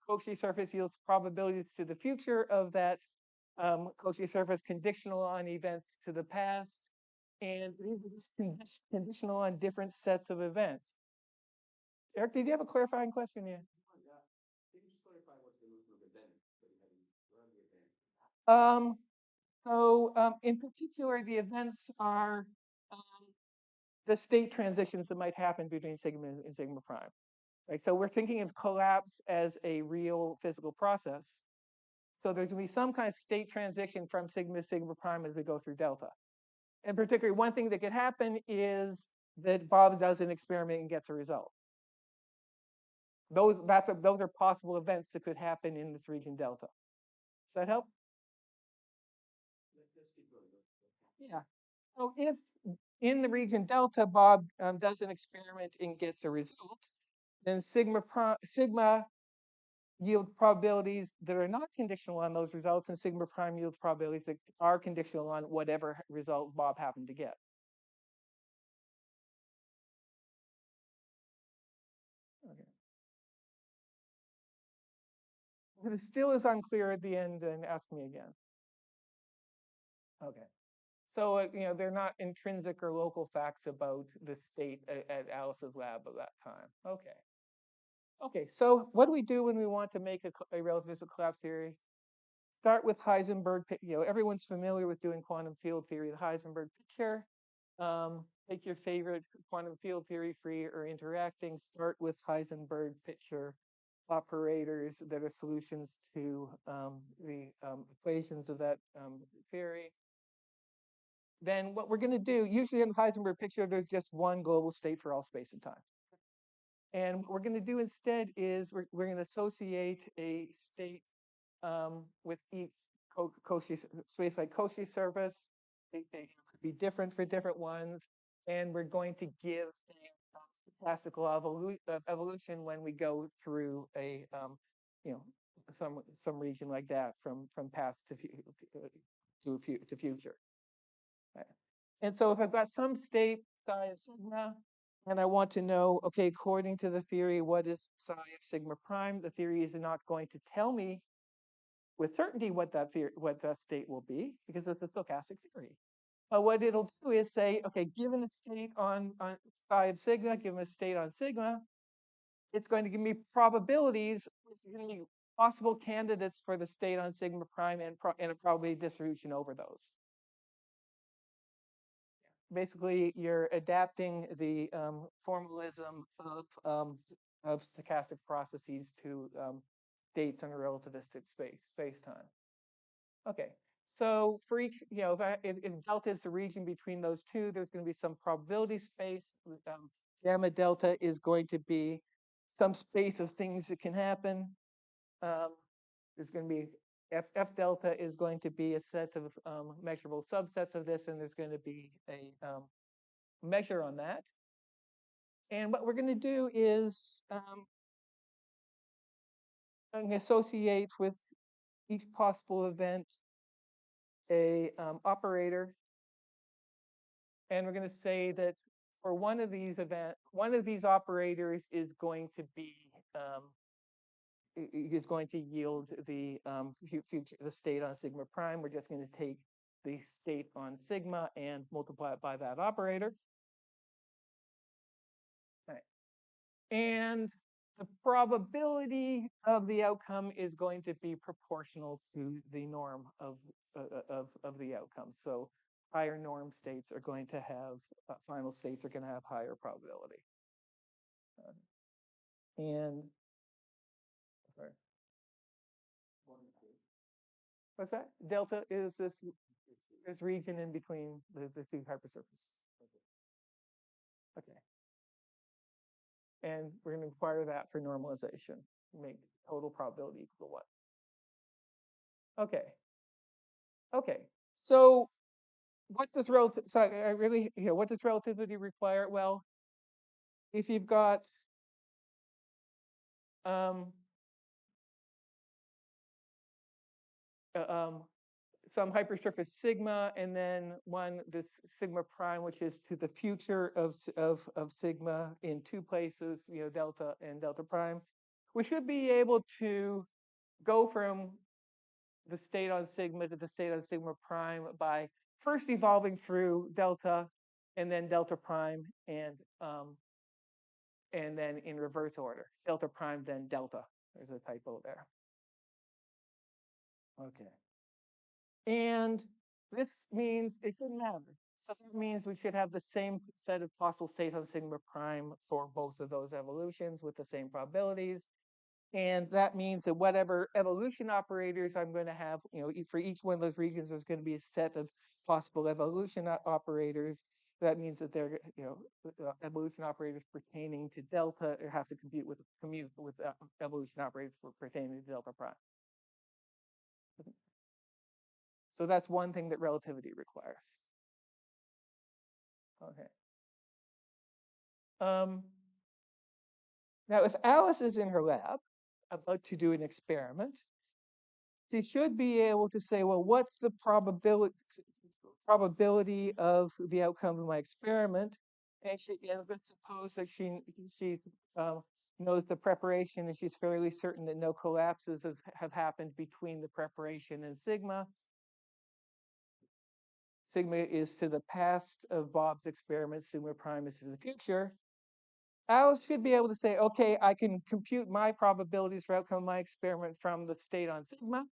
[SPEAKER 10] Cauchy surface yields probabilities to the future of that Cauchy surface conditional on events to the past. And these are just conditional on different sets of events. Eric, did you have a clarifying question here? In particular, the events are the state transitions that might happen between sigma and sigma prime. Right? So we're thinking of collapse as a real physical process. So there's going to be some kind of state transition from sigma to sigma prime as we go through delta. And particularly, one thing that could happen is that Bob does an experiment and gets a result. Those are possible events that could happen in this region delta. Does that help? Yeah. So if in the region delta, Bob does an experiment and gets a result, then sigma yield probabilities that are not conditional on those results, and sigma prime yields probabilities that are conditional on whatever result Bob happened to get. Okay. If it still is unclear at the end, then ask me again. Okay. So they're not intrinsic or local facts about the state at Alice's lab at that time. Okay. Okay, so what do we do when we want to make a relativistic collapse theory? Start with Heisenberg. Everyone's familiar with doing quantum field theory, the Heisenberg picture. Take your favorite quantum field theory, free or interacting. Start with Heisenberg picture operators that are solutions to the equations of that theory. Then what we're going to do, usually in the Heisenberg picture, there's just one global state for all space and time. And what we're going to do instead is we're going to associate a state with each Cauchy space like Cauchy surface. They could be different for different ones. And we're going to give a classical evolution when we go through a some region like that from past to future. Right. And so if I've got some state psi of sigma, and I want to know, okay, according to the theory, what is psi of sigma prime? The theory is not going to tell me with certainty what that state will be, because it's a stochastic theory. But what it'll do is say, okay, given a state on psi of sigma, given a state on sigma, it's going to give me probabilities. It's going to be possible candidates for the state on sigma prime and a probability distribution over those. Basically, you're adapting the formalism of stochastic processes to states in a relativistic space-time. Okay, so for each, if delta is the region between those two, there's going to be some probability space. Gamma delta is going to be some space of things that can happen. There's going to be F delta is going to be a set of measurable subsets of this, and there's going to be a measure on that. And what we're going to do is associate with each possible event a operator, and we're going to say that for one of these operators is going to be yield the state on sigma prime. We're just going to take the state on sigma and multiply it by that operator. Okay. And the probability of the outcome is going to be proportional to the norm of the outcome. So higher norm states are going to have, final states are going to have higher probability. And, sorry. What's that? Delta is this region in between the two hypersurfaces. Okay. And we're going to require that for normalization, make total probability equal to 1. Okay. Okay. So what does what does relativity require? Well, if you've got some hypersurface sigma, and then this sigma prime, which is to the future of sigma in two places, delta and delta prime, we should be able to go from the state on sigma to the state on sigma prime by first evolving through delta and then delta prime, and then in reverse order, delta prime then delta. There's a typo there. Okay. And this means it shouldn't matter. So that means we should have the same set of possible states on sigma prime for both of those evolutions with the same probabilities. And that means that whatever evolution operators I'm going to have, for each one of those regions, there's going to be a set of possible evolution operators. That means that they're, evolution operators pertaining to delta have to commute with evolution operators pertaining to delta prime. So that's one thing that relativity requires. Okay. Now, if Alice is in her lab about to do an experiment, she should be able to say, well, what's the probability of the outcome of my experiment? And let's suppose that she knows the preparation, and she's fairly certain that no collapses have happened between the preparation and sigma. Sigma is to the past of Bob's experiment, sigma prime is to the future. Alice should be able to say, okay, I can compute my probabilities for outcome of my experiment from the state on sigma.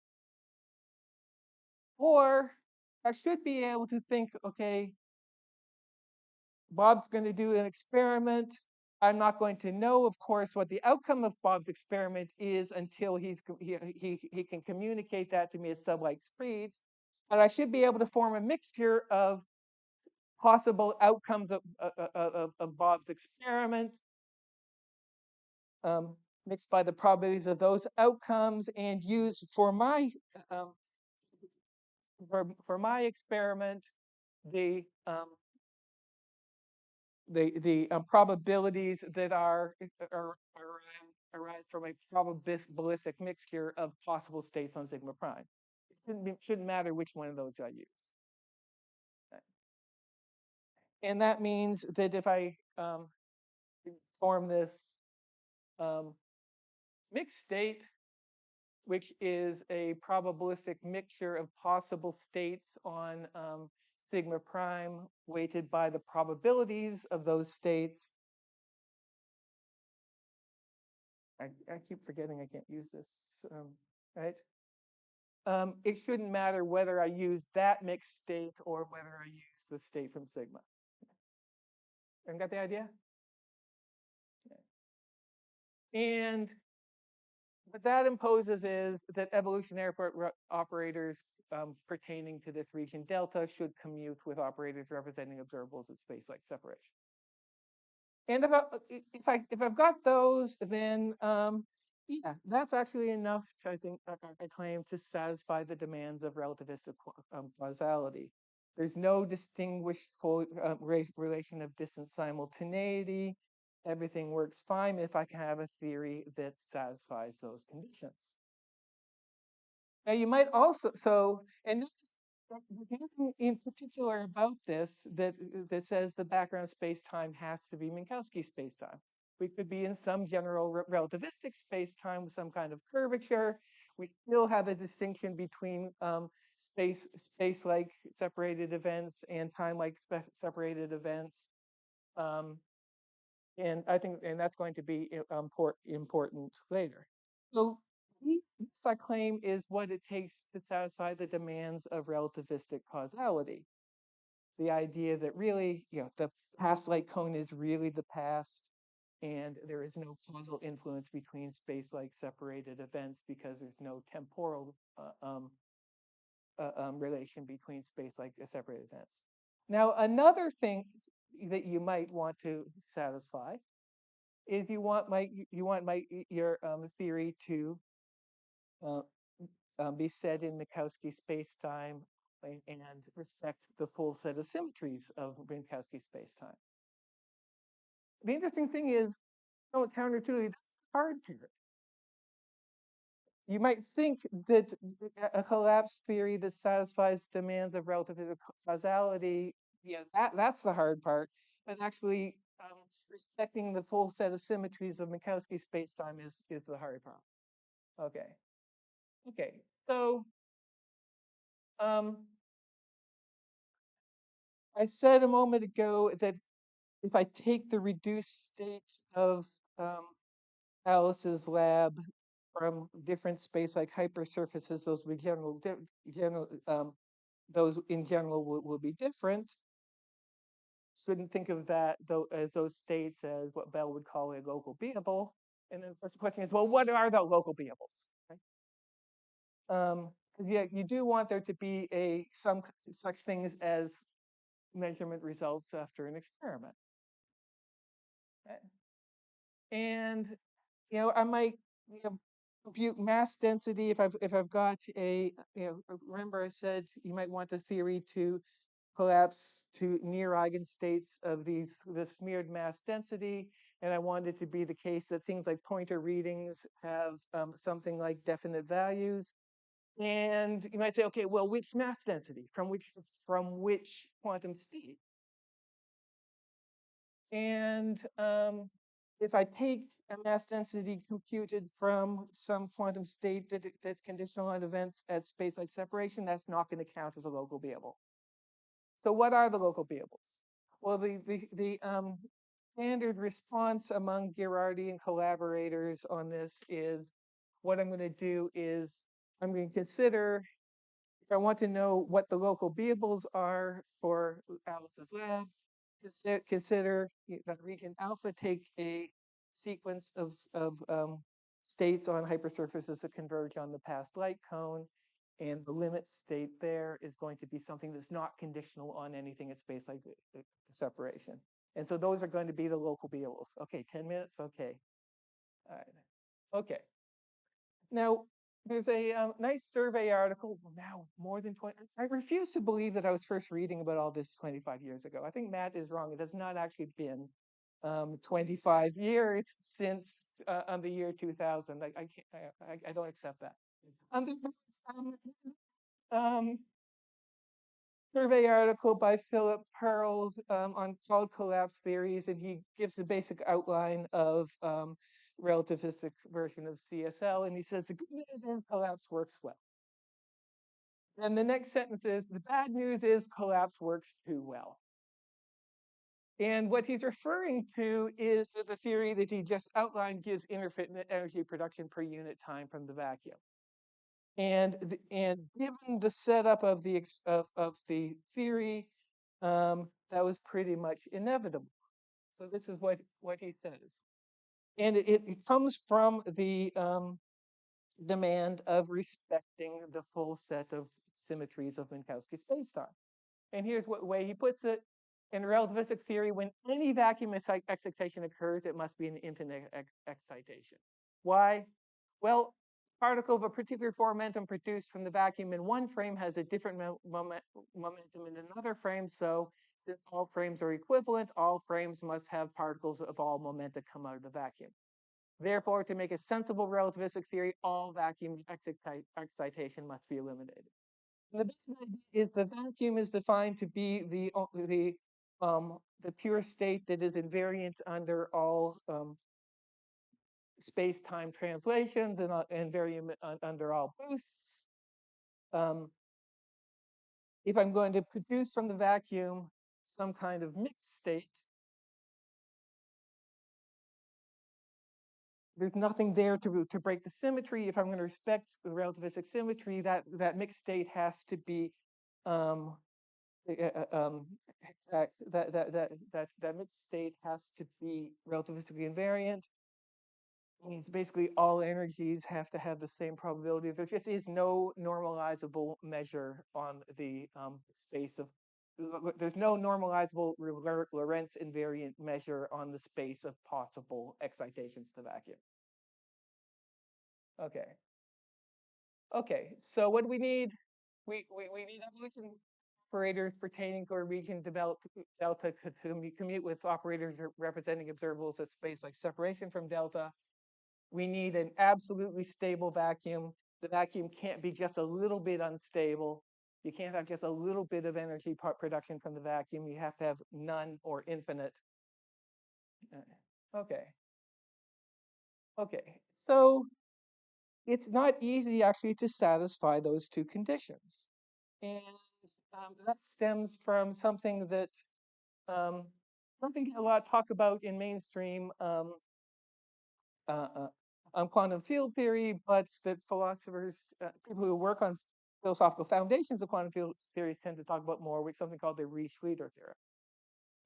[SPEAKER 10] Or I should be able to think, okay, Bob's going to do an experiment. I'm not going to know, of course, what the outcome of Bob's experiment is until he can communicate that to me at sublight speeds. And I should be able to form a mixture of possible outcomes of Bob's experiment, mixed by the probabilities of those outcomes, and use for my experiment the probabilities that arise from a probabilistic mixture of possible states on sigma prime. It shouldn't matter which one of those I use. Okay. And that means that if I form this mixed state, which is a probabilistic mixture of possible states on sigma prime weighted by the probabilities of those states. I keep forgetting I can't use this, right? It shouldn't matter whether I use that mixed state or whether I use the state from sigma. Everyone got the idea? Okay. And what that imposes is that evolutionary operators pertaining to this region delta should commute with operators representing observables at space-like separation. And if I've got those, then yeah, that's actually enough to, I think, I claim, to satisfy the demands of relativistic causality. There's no distinguishable relation of distance simultaneity. Everything works fine if I can have a theory that satisfies those conditions. Now you might also, and in particular about this that says the background space-time has to be Minkowski space-time. We could be in some general relativistic space-time with some kind of curvature. we still have a distinction between space-like separated events and time-like separated events. And I think, and that's going to be important later. So this, I claim, is what it takes to satisfy the demands of relativistic causality. The idea that really, the past light cone is really the past, and there is no causal influence between space-like separated events because there's no temporal relation between space-like separated events. Now, another thing that you might want to satisfy is you want your theory to be set in Minkowski spacetime and respect the full set of symmetries of Minkowski spacetime. The interesting thing is, counterintuitively, that's hard to do. You might think that a collapse theory that satisfies demands of relativistic causality, that's the hard part. But actually, respecting the full set of symmetries of Minkowski spacetime is the hard part. Okay. So I said a moment ago that if I take the reduced state of Alice's lab from different space-like hypersurfaces, those will those in general will be different. Shouldn't think of that though as those states as what Bell would call a local beable. And then of course the question is, well, what are the local beables? Right? Because you do want there to be some such things as measurement results after an experiment. Okay. And I might compute mass density if I've got remember I said you might want the theory to collapse to near eigenstates of this smeared mass density, and I want it to be the case that things like pointer readings have something like definite values. And you might say, okay, well, which mass density from which quantum state? And if I take a mass density computed from some quantum state that's conditional on events at space-like separation, that's not going to count as a local beable. So what are the local beables? Well, the standard response among Ghirardi and collaborators on this is, what I'm going to do is I'm going to consider, if I want to know what the local beables are for Alice's lab, consider that region alpha, take a sequence of states on hypersurfaces that converge on the past light cone, and the limit state there is going to be something that's not conditional on anything at space-like separation. And so those are going to be the local beables. Okay, 10 minutes, okay. All right, okay. Now, there's a nice survey article, now more than 20. I refuse to believe that I was first reading about all this 25 years ago. I think Matt is wrong. It has not actually been 25 years since the year 2000. I don't accept that. Survey article by Philip Pearl on cloud collapse theories, and he gives the basic outline of relativistic version of CSL, and he says the good news is collapse works well. And the next sentence is the bad news is collapse works too well. And what he's referring to is that the theory that he just outlined gives intermittent energy production per unit time from the vacuum. And given the setup of the theory, that was pretty much inevitable. So this is what he says, and it comes from the demand of respecting the full set of symmetries of Minkowski spacetime. And here's what way he puts it: in relativistic theory, when any vacuum excitation occurs, it must be an infinite excitation. Why? Well, particle of a particular momentum produced from the vacuum in one frame has a different momentum in another frame. So since all frames are equivalent, all frames must have particles of all momenta come out of the vacuum. Therefore, to make a sensible relativistic theory, all vacuum excitation must be eliminated. And the basic idea is the vacuum is defined to be the pure state that is invariant under all space-time translations and vary under all boosts. If I'm going to produce from the vacuum some kind of mixed state, there's nothing there to break the symmetry. If I'm going to respect the relativistic symmetry, that mixed state has to be that mixed state has to be relativistically invariant. It means basically all energies have to have the same probability. There just is no normalizable measure on the space of. There's no normalizable Lorentz invariant measure on the space of possible excitations to the vacuum. Okay. Okay, so what do we need? We need evolution operators pertaining to a region developed delta to commute with operators representing observables at space like separation from delta. We need an absolutely stable vacuum. The vacuum can't be just a little bit unstable. You can't have just a little bit of energy production from the vacuum. You have to have none or infinite. Okay. Okay, so it's not easy actually to satisfy those two conditions. And that stems from something that something a lot talk about in mainstream quantum field theory, but that philosophers, people who work on philosophical foundations of quantum field theories tend to talk about more, with something called the Riesch-Schlieder theorem.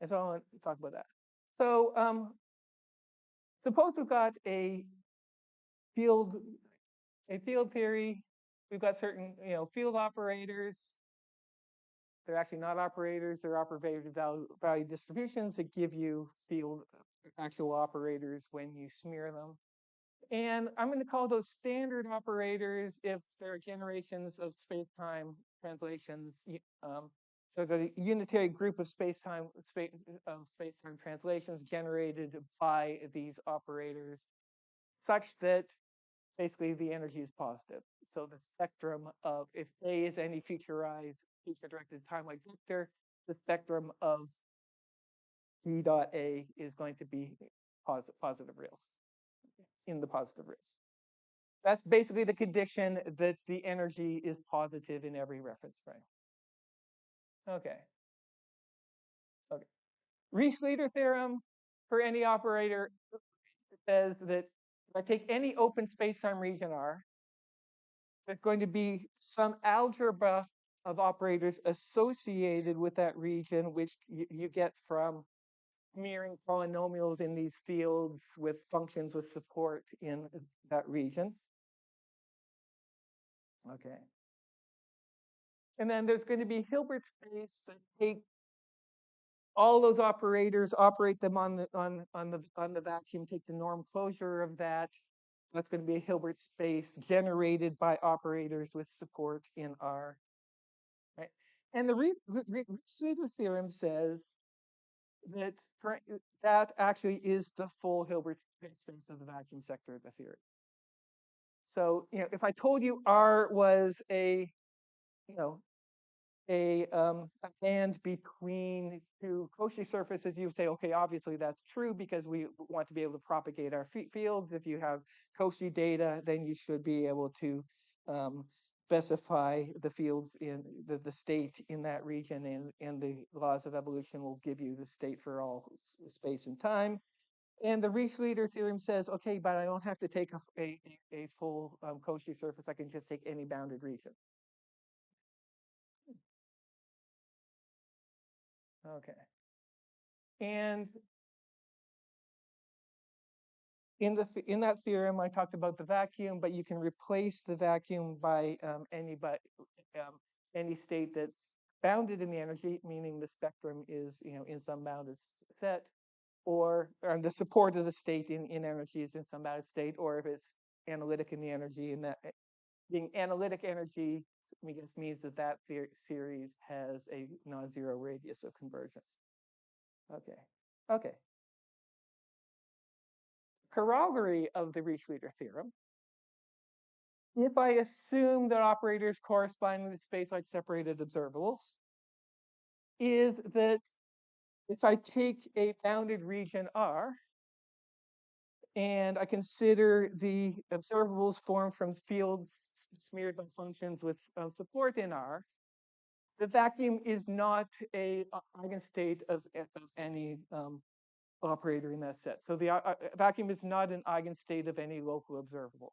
[SPEAKER 10] And so I want to talk about that. So suppose we've got a field theory. We've got certain field operators. They're actually not operators. They're operator value distributions that give you field actual operators when you smear them. And I'm going to call those standard operators if there are generations of space-time translations. So the unitary group of space-time translations generated by these operators, such that basically the energy is positive. So the spectrum of, if A is any future-directed time-like vector, the spectrum of G dot A is going to be positive reals, in the positive reals. That's basically the condition that the energy is positive in every reference frame. Okay. Okay. Riesch-Schlieder theorem for any operator says that if I take any open space-time region R, there's going to be some algebra of operators associated with that region, which you get from smearing polynomials in these fields with functions with support in that region. Okay. And then there's going to be Hilbert space that take all those operators, operate them on the vacuum, take the norm closure of that. That's going to be a Hilbert space generated by operators with support in R. Right? And the Riesch-Schlieder theorem says that that actually is the full Hilbert space of the vacuum sector of the theory. So if I told you R was a band between two Cauchy surfaces, you say, okay, obviously that's true because we want to be able to propagate our fields. If you have Cauchy data, then you should be able to specify the fields in the state in that region, and the laws of evolution will give you the state for all space and time. And the Riesch-Schlieder theorem says, okay, but I don't have to take a full Cauchy surface. I can just take any bounded region. Okay. And in that theorem, I talked about the vacuum, but you can replace the vacuum by any state that's bounded in the energy, meaning the spectrum is in some bounded set, or the support of the state in energy is in some bounded state, or if it's analytic in the energy, and that being analytic energy, I guess, means that series has a non-zero radius of convergence. Okay. Okay. Corollary of the Riesch-Schlieder theorem, if I assume that operators corresponding to space-like separated observables, is that if I take a bounded region R and I consider the observables formed from fields smeared by functions with support in R, the vacuum is not a eigenstate of any operator in that set. So the vacuum is not an eigenstate of any local observable.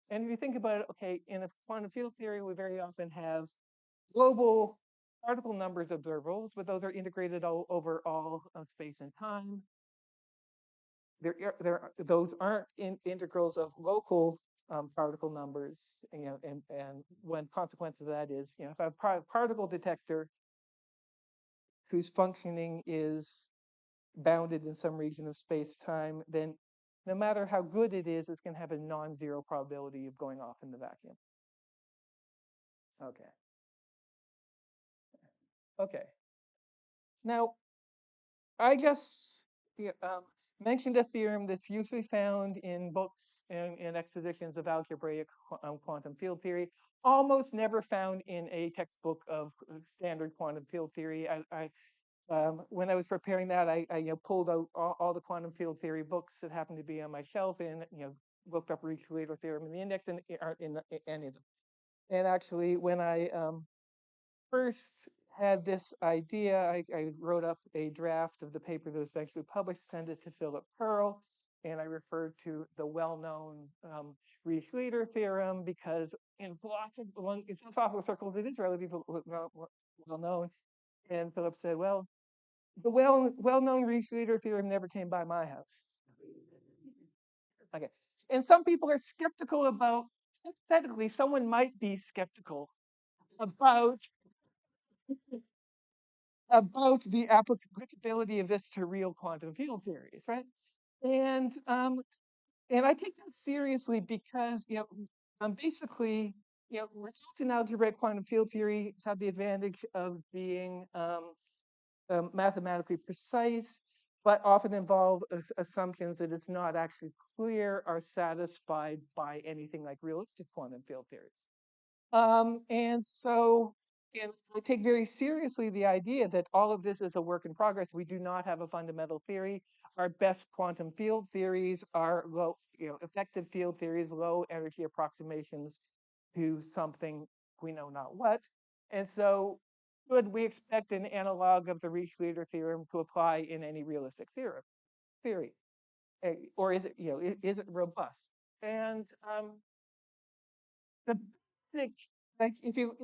[SPEAKER 10] And if you think about it, okay, in a quantum field theory, we very often have global particle numbers observables, but those are integrated over all space and time. Those aren't integrals of local particle numbers, and one consequence of that is, if I have a particle detector whose functioning is bounded in some region of space-time, then no matter how good it is, it's going to have a non-zero probability of going off in the vacuum. Okay. Okay. Now, I just mentioned a theorem that's usually found in books and in expositions of algebraic quantum field theory, almost never found in a textbook of standard quantum field theory. When I was preparing that, I pulled out all the quantum field theory books that happened to be on my shelf and looked up Ricci-Leiter theorem in the index, and aren't in any of them. And actually, when I first had this idea, I wrote up a draft of the paper that was eventually published, sent it to Philip Pearl, and I referred to the well-known Ricci-Leiter theorem because in philosophical circles it is relatively well known. And Philip said, well, the well-known Ricci-Leiter theorem never came by my house. Okay. And some people are skeptical about, hypothetically, someone might be skeptical about the applicability of this to real quantum field theories, right? And I take that seriously because basically results in algebraic quantum field theory have the advantage of being mathematically precise, but often involve assumptions that it's not actually clear are satisfied by anything like realistic quantum field theories. And I take very seriously the idea that all of this is a work in progress. We do not have a fundamental theory. Our best quantum field theories are low, effective field theories, low energy approximations to something we know not what. And so could we expect an analog of the Ricci-Leiter theorem to apply in any realistic theory? Or is it, is it robust? And the basic, like if you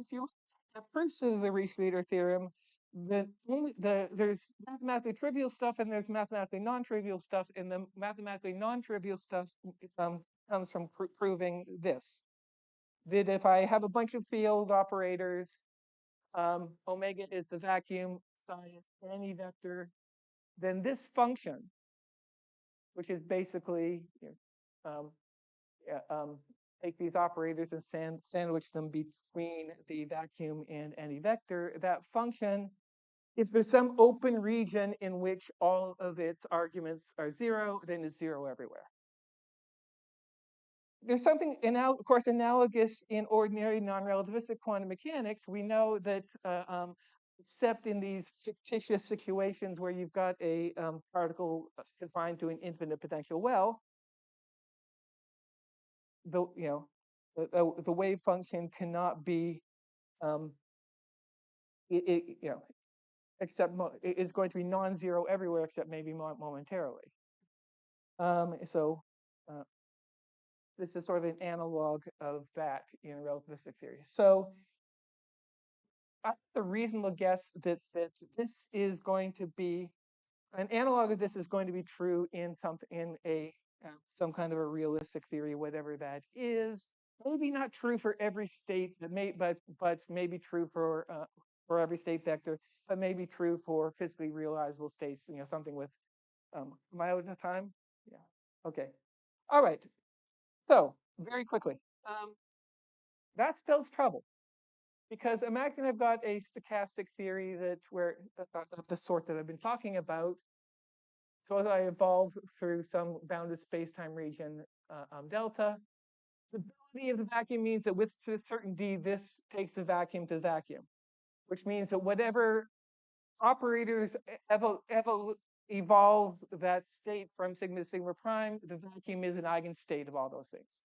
[SPEAKER 10] at first of the Ricci-Leiter theorem, there's mathematically trivial stuff and there's mathematically non-trivial stuff, and the mathematically non-trivial stuff comes from proving this: that if I have a bunch of field operators, omega is the vacuum, psi is any vector, then this function, which is basically take these operators and sandwich them between the vacuum and any vector, that function, if there's some open region in which all of its arguments are zero, then it's zero everywhere. There's something, of course, analogous in ordinary non-relativistic quantum mechanics. We know that except in these fictitious situations where you've got a particle confined to an infinite potential well, the wave function cannot be except it's going to be non-zero everywhere except maybe momentarily. This is sort of an analog of that in relativistic theory. So the reasonable guess that this is going to be an analog of this is going to be true in some kind of a realistic theory, whatever that is. Maybe not true for every state, but maybe true for every state vector, but maybe true for physically realizable states. Something with. Am I out of time? Yeah. Okay. All right. So very quickly, that spells trouble, because imagine I've got a stochastic theory of the sort that I've been talking about. So as I evolve through some bounded space-time region delta, the ability of the vacuum means that with certainty this takes the vacuum to the vacuum, which means that whatever operators evolve that state from sigma to sigma prime, the vacuum is an eigenstate of all those things.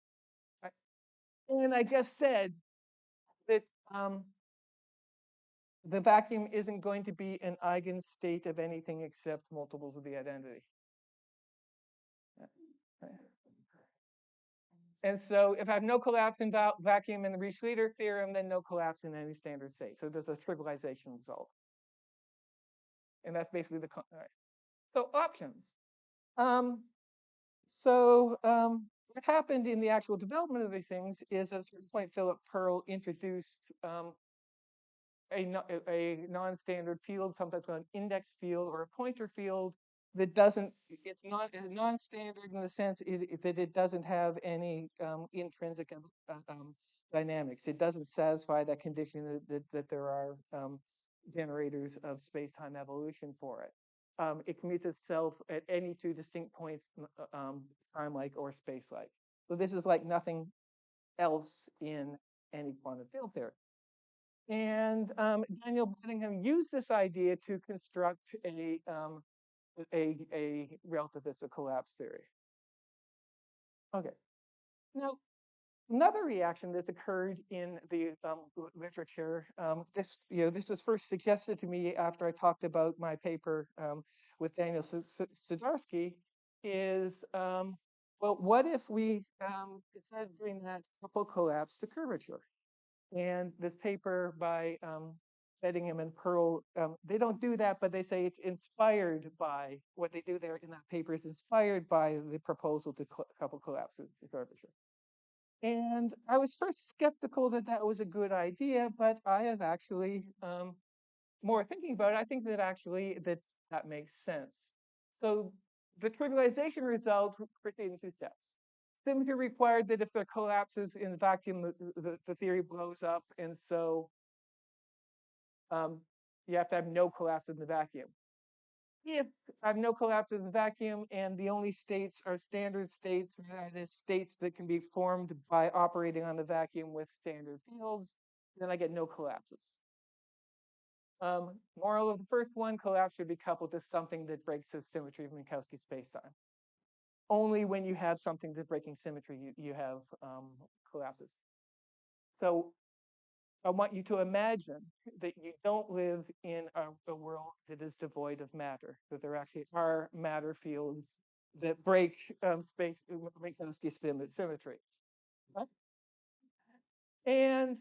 [SPEAKER 10] Right? And I just said that the vacuum isn't going to be an eigenstate of anything except multiples of the identity. And so if I have no collapse in vacuum in the Riesz-Leiter theorem, then no collapse in any standard state. So there's a trivialization result. And that's basically the, all right. So options. What happened in the actual development of these things is at a certain point, Philip Pearl introduced a non-standard field, sometimes called an index field or a pointer field, that doesn't, it's not non-standard in the sense that it doesn't have any intrinsic dynamics. It doesn't satisfy that condition that there are generators of space-time evolution for it. It commutes itself at any two distinct points, time-like or space-like. So this is like nothing else in any quantum field theory. And Daniel Bedingham used this idea to construct a relativistic collapse theory. Okay. Now, another reaction that's occurred in the literature, this was first suggested to me after I talked about my paper with Daniel Sidarsky, is, well, what if we, instead of doing that, couple collapse to curvature? And this paper by Bedingham and Pearl, they don't do that, but they say it's inspired by, what they do there in that paper is inspired by the proposal to couple collapse to curvature. And I was first skeptical that that was a good idea, but I have actually, more thinking about it, I think that actually that makes sense. So the trivialization result proceeds in two steps. Symmetry required that if there collapses in the vacuum, the theory blows up, and so you have to have no collapse in the vacuum. If I have no collapse in the vacuum and the only states are standard states, that is states that can be formed by operating on the vacuum with standard fields, then I get no collapses. Moral of the first one, collapse should be coupled to something that breaks the symmetry of Minkowski spacetime. Only when you have something that's breaking symmetry, you have collapses. So I want you to imagine that you don't live in a world that is devoid of matter, that there actually are matter fields that break space Minkowski symmetry. Right? And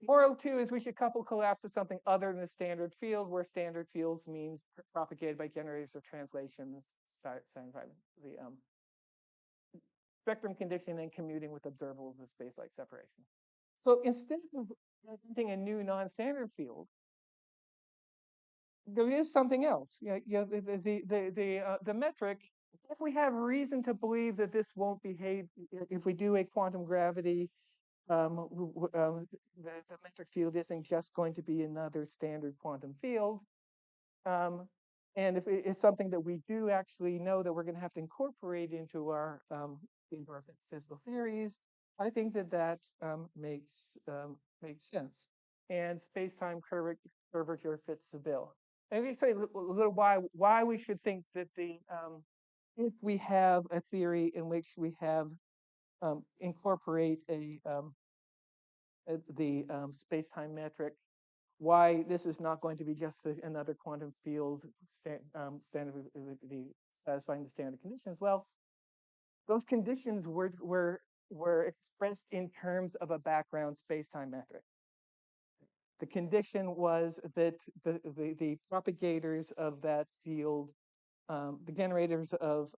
[SPEAKER 10] moral two is we should couple collapse to something other than a standard field, where standard fields means propagated by generators of translations, the spectrum condition and commuting with observables of space-like separation. So instead of inventing a new non-standard field, there is something else. The metric, if we have reason to believe that this won't behave, if we do a quantum gravity, the metric field isn't just going to be another standard quantum field. And if it's something that we do actually know that we're going to have to incorporate into our physical theories, I think that makes sense. And space-time curvature fits the bill. And we say a little why we should think that if we have a theory in which we have incorporate the space-time metric, why this is not going to be just another quantum field standard satisfying the standard conditions. Well, those conditions were expressed in terms of a background space-time metric. The condition was that the propagators of that field, the generators of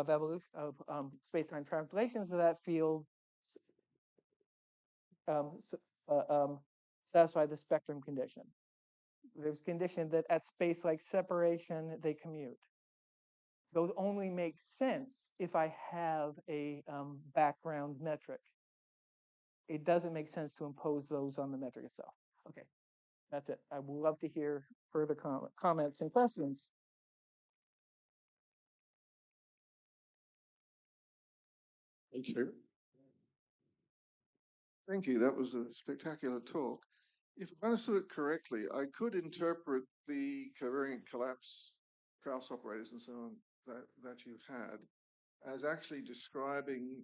[SPEAKER 10] evolution of space-time translations of that field, satisfy the spectrum condition. There's condition that at space-like separation, they commute. Those only make sense if I have a background metric. It doesn't make sense to impose those on the metric itself. Okay, that's it. I would love to hear further comments and questions.
[SPEAKER 2] Thank you. Thank you. That was a spectacular talk. If I understood it correctly, I could interpret the covariant collapse Krauss operators and so on that you had as actually describing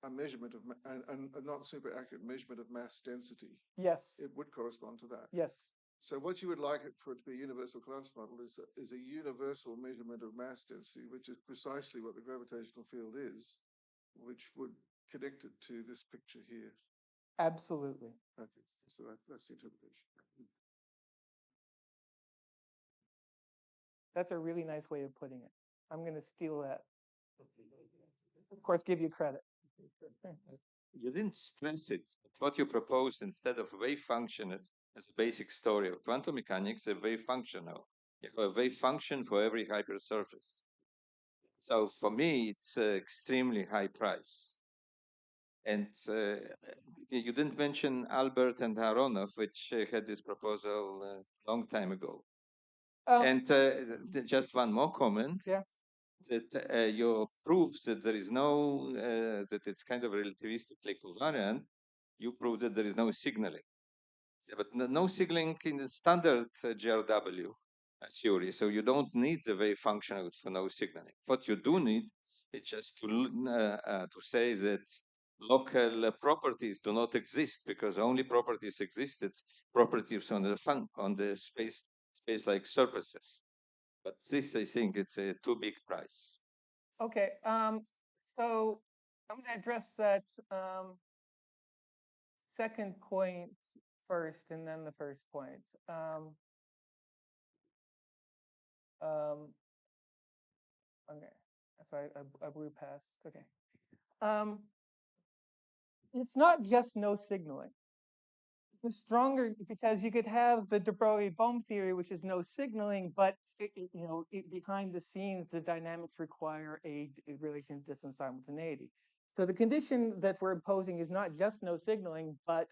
[SPEAKER 2] a measurement of a not super accurate measurement of mass density.
[SPEAKER 10] Yes.
[SPEAKER 2] It would correspond to that.
[SPEAKER 10] Yes.
[SPEAKER 2] So what you would like it for it to be a universal collapse model is a universal measurement of mass density, which is precisely what the gravitational field is, which would connect it to this picture here.
[SPEAKER 10] Absolutely.
[SPEAKER 2] Okay. So that's the interpretation.
[SPEAKER 10] That's a really nice way of putting it. I'm going to steal that. Of course, give you credit.
[SPEAKER 6] You didn't stress it, but what you proposed instead of wave function as a basic story of quantum mechanics, a wave function now. You have a wave function for every hypersurface. So for me, it's extremely high price. And you didn't mention Albert and Aharonov, which had this proposal a long time ago. And just one more comment.
[SPEAKER 10] Yeah.
[SPEAKER 6] That your proofs that there is no, that it's kind of relativistically covariant, you prove that there is no signaling. Yeah, but no signaling in the standard GRW theory. So you don't need the wave function for no signaling. What you do need is just to say that local properties do not exist because only properties exist. It's properties on the space-like surfaces. But this, I think, it's a too big price.
[SPEAKER 10] Okay. So I'm going to address that second point first, and then the first point. Okay. So I blew past. Okay. It's not just no signaling. It's stronger because you could have the de Broglie-Bohm theory, which is no signaling, but behind the scenes, the dynamics require a relation of distance simultaneity. So the condition that we're imposing is not just no signaling, but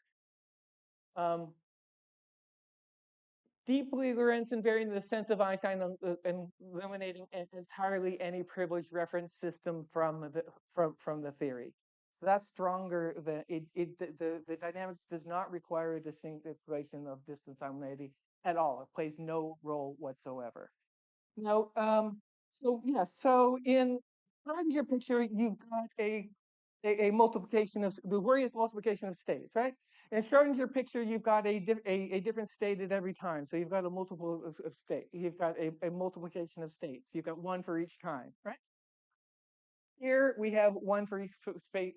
[SPEAKER 10] deeply Lorentz invariant in the sense of Einstein and eliminating entirely any privileged reference system from the theory. So that's stronger than the dynamics does not require a distinct relation of distance simultaneity at all. It plays no role whatsoever. Now, so in your picture, you've got a multiplication of the worry multiplication of states, right? In Schrodinger picture, you've got a different state at every time. So you've got a multiple of state. You've got a multiplication of states. You've got one for each time, right? Here we have one for each space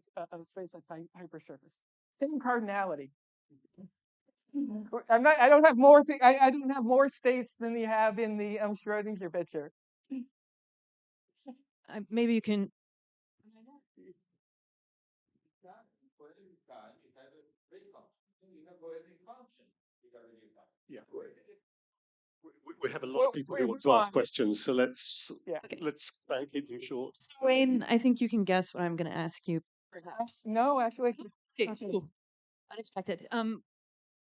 [SPEAKER 10] like hypersurface. Same cardinality. I don't have more. I don't have more states than you have in the Schrodinger picture.
[SPEAKER 11] Maybe you can.
[SPEAKER 18] Yeah. We have a lot of people who want to ask questions, so let's try and keep things short.
[SPEAKER 11] Wayne, I think you can guess what I'm going to ask you.
[SPEAKER 10] Perhaps. No, actually.
[SPEAKER 11] Okay. Cool. Unexpected.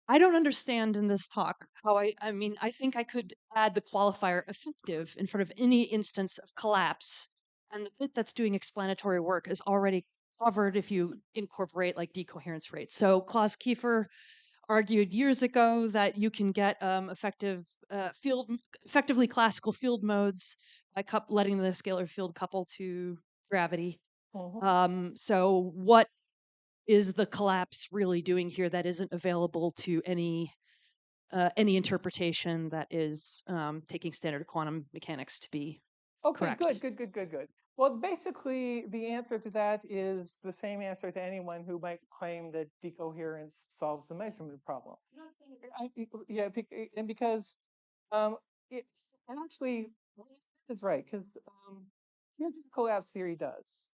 [SPEAKER 11] I don't understand in this talk how I mean, I think I could add the qualifier effective in front of any instance of collapse. And the bit that's doing explanatory work is already covered if you incorporate like decoherence rates. So Klaus Kiefer argued years ago that you can get effectively classical field modes by letting the scalar field couple to gravity. So what is the collapse really doing here that isn't available to any interpretation that is taking standard quantum mechanics to be correct?
[SPEAKER 10] Good. Well, basically, the answer to that is the same answer to anyone who might claim that decoherence solves the measurement problem. And because and actually, it's right, because here's what collapse theory does.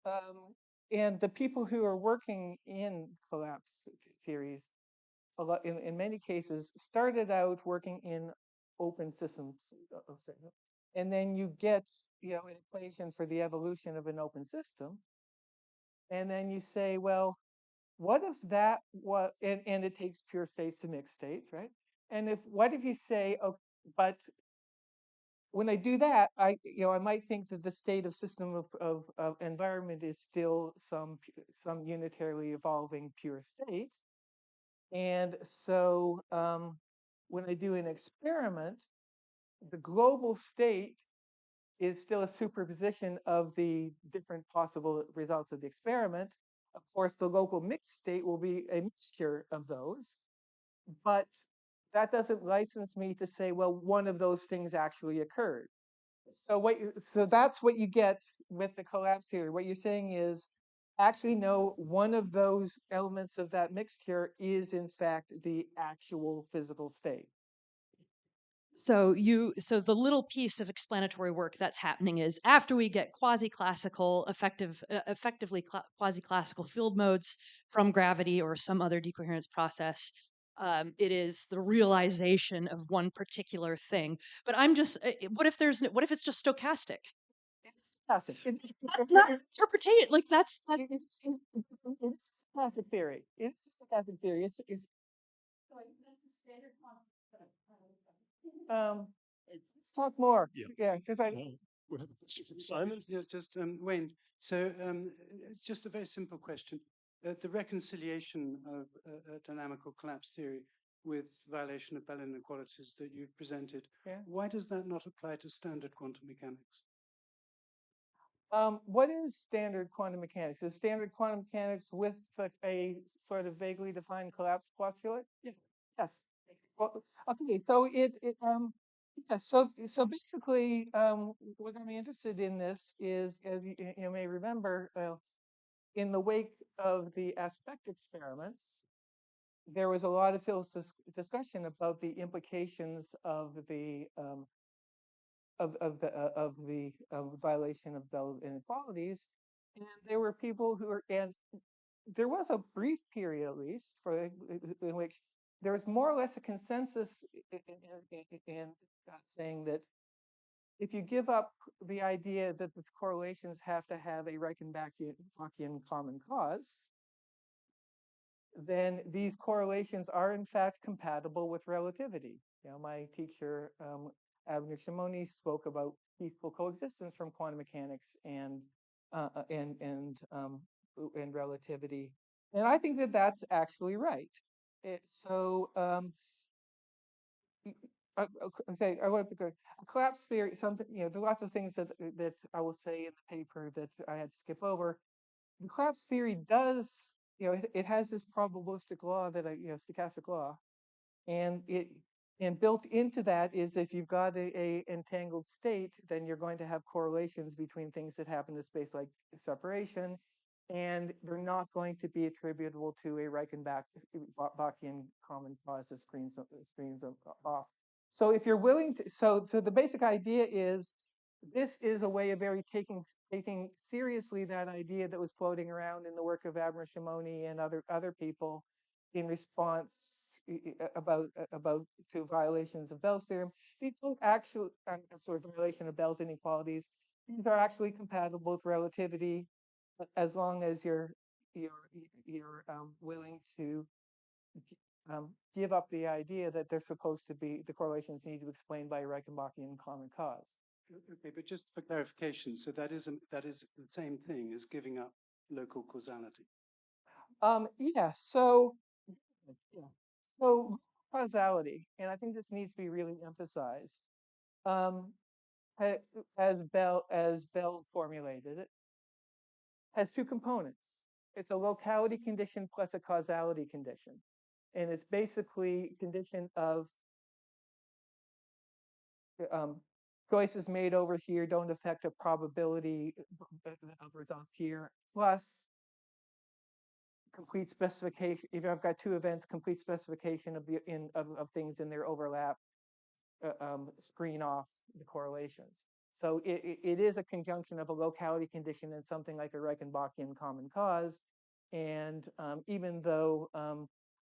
[SPEAKER 10] And the people who are working in collapse theories, in many cases, started out working in open systems of signal. And then you get an equation for the evolution of an open system. And then you say, well, what if that was, and it takes pure states to mixed states, right? And what if you say, oh, but when I do that, I might think that the state of system of environment is still some unitarily evolving pure state. And so when I do an experiment, the global state is still a superposition of the different possible results of the experiment. Of course, the local mixed state will be a mixture of those, but that doesn't license me to say, well, one of those things actually occurred. So that's what you get with the collapse theory. What you're saying is, actually, no, one of those elements of that mixture is in fact the actual physical state.
[SPEAKER 11] So the little piece of explanatory work that's happening is after we get quasi-classical, effectively quasi-classical field modes from gravity or some other decoherence process, it is the realization of one particular thing. But I'm just, what if it's just stochastic?
[SPEAKER 10] It's stochastic.
[SPEAKER 11] That's not interpretation. Like that's
[SPEAKER 10] it's stochastic theory. It's a stochastic theory. Let's talk more. Yeah, because I.
[SPEAKER 18] We have a question from Simon.
[SPEAKER 16] Yeah, just Wayne. So just a very simple question. The reconciliation of dynamical collapse theory with violation of Bell inequalities that you've presented, why does that not apply to standard quantum mechanics?
[SPEAKER 10] What is standard quantum mechanics? Is standard quantum mechanics with a sort of vaguely defined collapse postulate? Yeah. Yes. Well, okay. So yeah. So basically, what I'm interested in this is, as you may remember, in the wake of the aspect experiments, there was a lot of discussion about the implications of the violation of Bell inequalities, and there were people who were, and there was a brief period at least in which there was more or less a consensus in saying that if you give up the idea that the correlations have to have a Reichenbachian common cause, then these correlations are in fact compatible with relativity. My teacher, Avner Shimoni, spoke about peaceful coexistence from quantum mechanics and relativity, and I think that that's actually right. Okay, I want to pick a collapse theory. Something, there are lots of things that I will say in the paper that I had to skip over. The collapse theory does, it has this probabilistic law that stochastic law, and built into that is if you've got a entangled state, then you're going to have correlations between things that happen in space like separation, and they're not going to be attributable to a Reichenbachian common cause that screens off. So if you're willing to, so the basic idea is this is a way of taking seriously that idea that was floating around in the work of Avner Shimoni and other people in response about to violations of Bell's theorem. These don't actually sort of violation of Bell's inequalities. These are actually compatible with relativity, as long as you're willing to give up the idea that they're supposed to be, the correlations need to be explained by a Reichenbachian common cause.
[SPEAKER 16] Okay, but just for clarification, so that is the same thing as giving up local causality.
[SPEAKER 10] Yeah. So causality, and I think this needs to be really emphasized. As Bell formulated it, has two components. It's a locality condition plus a causality condition, and it's basically a condition of choices made over here don't affect a probability of results here, plus complete specification. If I've got two events, complete specification of things in their overlap, screen off the correlations. So it is a conjunction of a locality condition and something like a Reichenbachian common cause. And even though,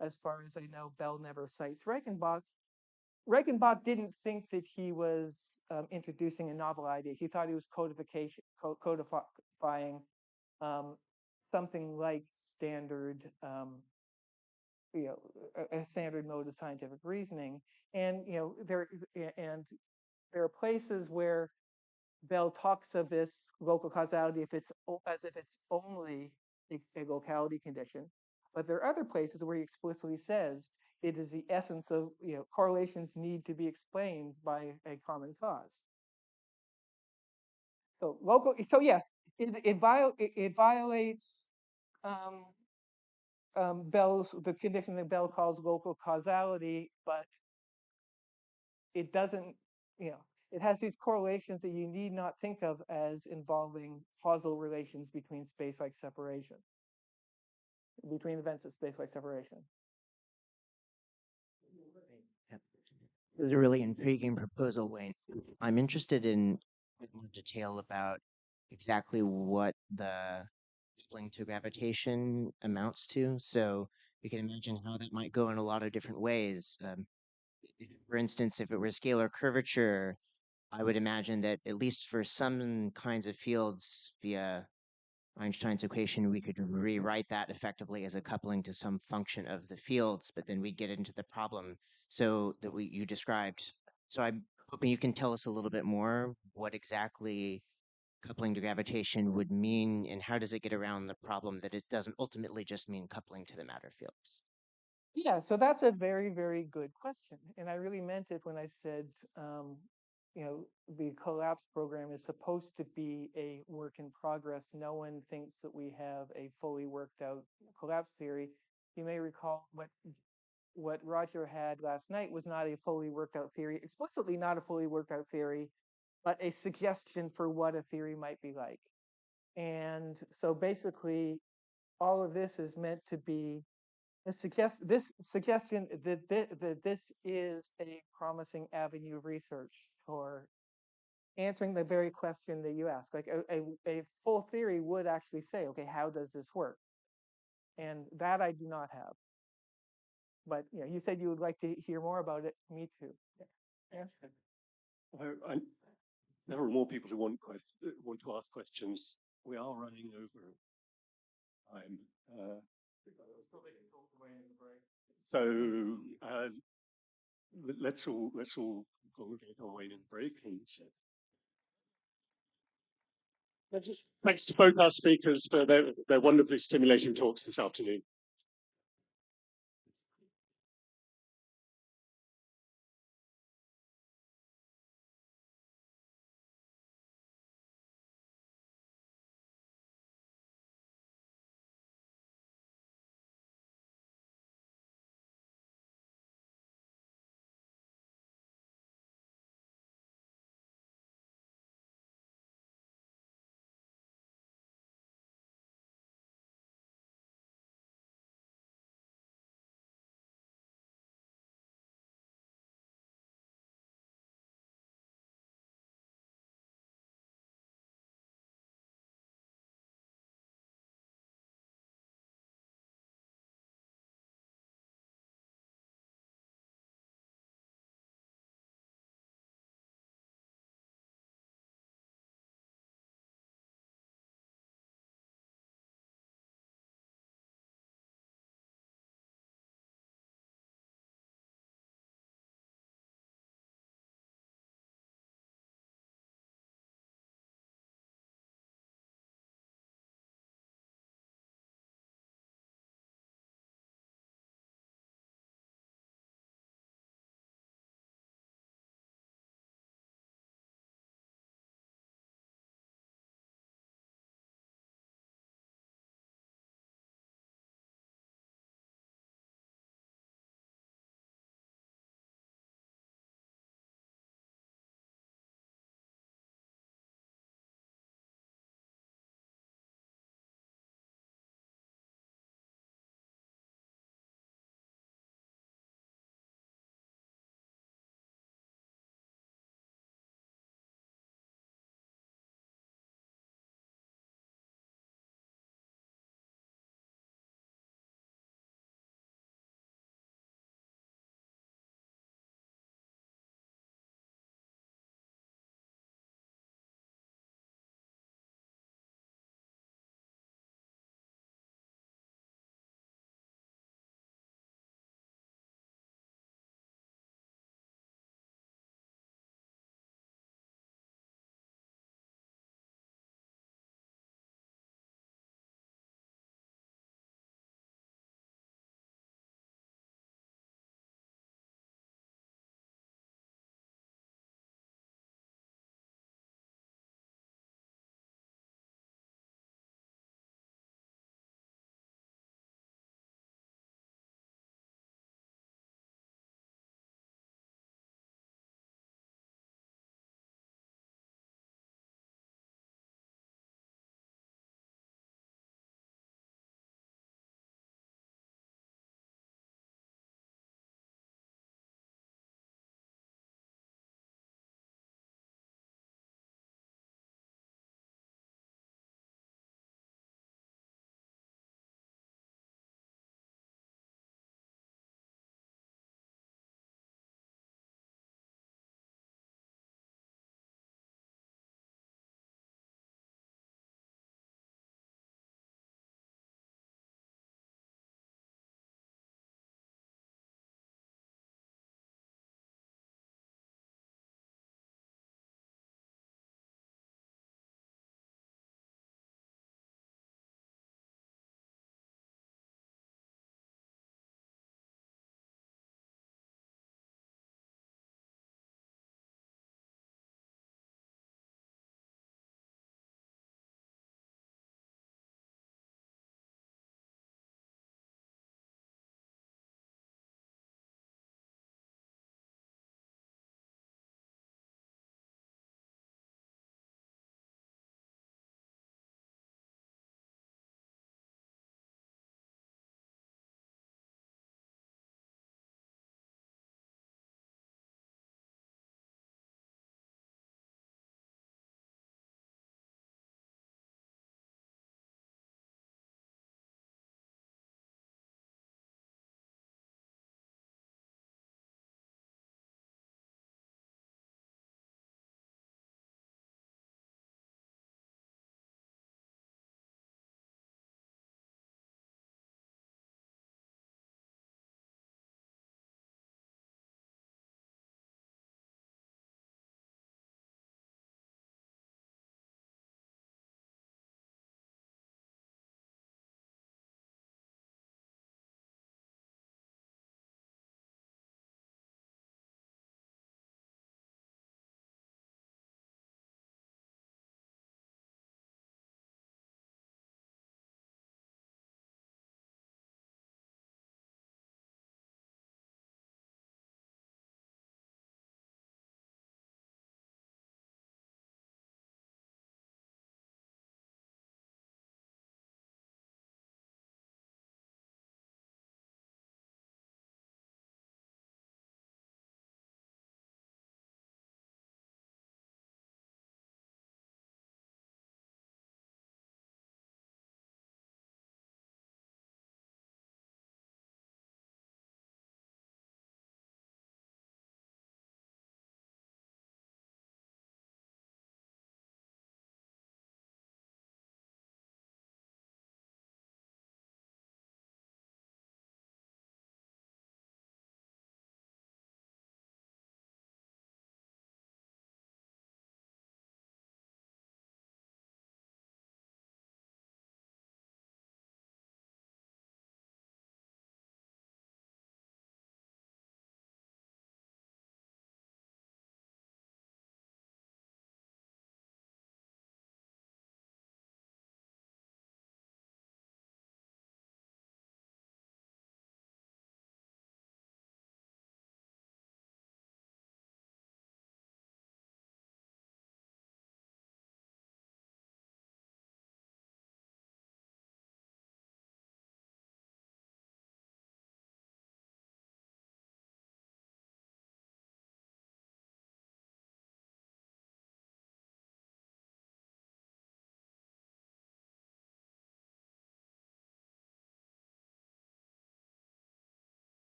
[SPEAKER 10] as far as I know, Bell never cites Reichenbach, Reichenbach didn't think that he was introducing a novel idea. He thought he was codifying something like standard, a standard mode of scientific reasoning. And there are places where Bell talks of this local causality as if it's only a locality condition. But there are other places where he explicitly says it is the essence of, correlations need to be explained by a common cause. So local. So yes, it violates Bell's the condition that Bell calls local causality, but it doesn't. It has these correlations that you need not think of as involving causal relations between space-like separation, between events of space-like separation.
[SPEAKER 7] This is a really intriguing proposal, Wayne. I'm interested in more detail about exactly what the coupling to gravitation amounts to. So you can imagine how that might go in a lot of different ways. For instance, if it were scalar curvature, I would imagine that at least for some kinds of fields via Einstein's equation, we could rewrite that effectively as a coupling to some function of the fields, but then we'd get into the problem so that you described. So I'm hoping you can tell us a little bit more what exactly coupling to gravitation would mean and how does it get around the problem that it doesn't ultimately just mean coupling to the matter fields.
[SPEAKER 10] Yeah, so that's a very, very good question. And I really meant it when I said, the collapse program is supposed to be a work in progress. No one thinks that we have a fully worked out collapse theory. You may recall what Roger had last night was not a fully worked out theory, explicitly not a fully worked out theory, but a suggestion for what a theory might be like. And so basically, all of this is meant to be this suggestion that this is a promising avenue of research for answering the very question that you ask. Like a full theory would actually say, okay, how does this work? And that I do not have. But you said you would like to hear more about it. Me too. Yeah.
[SPEAKER 18] There are more people who want to ask questions. We are running over time. So let's all congregate on Wayne and break. And thanks to both our speakers for their wonderfully stimulating talks this afternoon.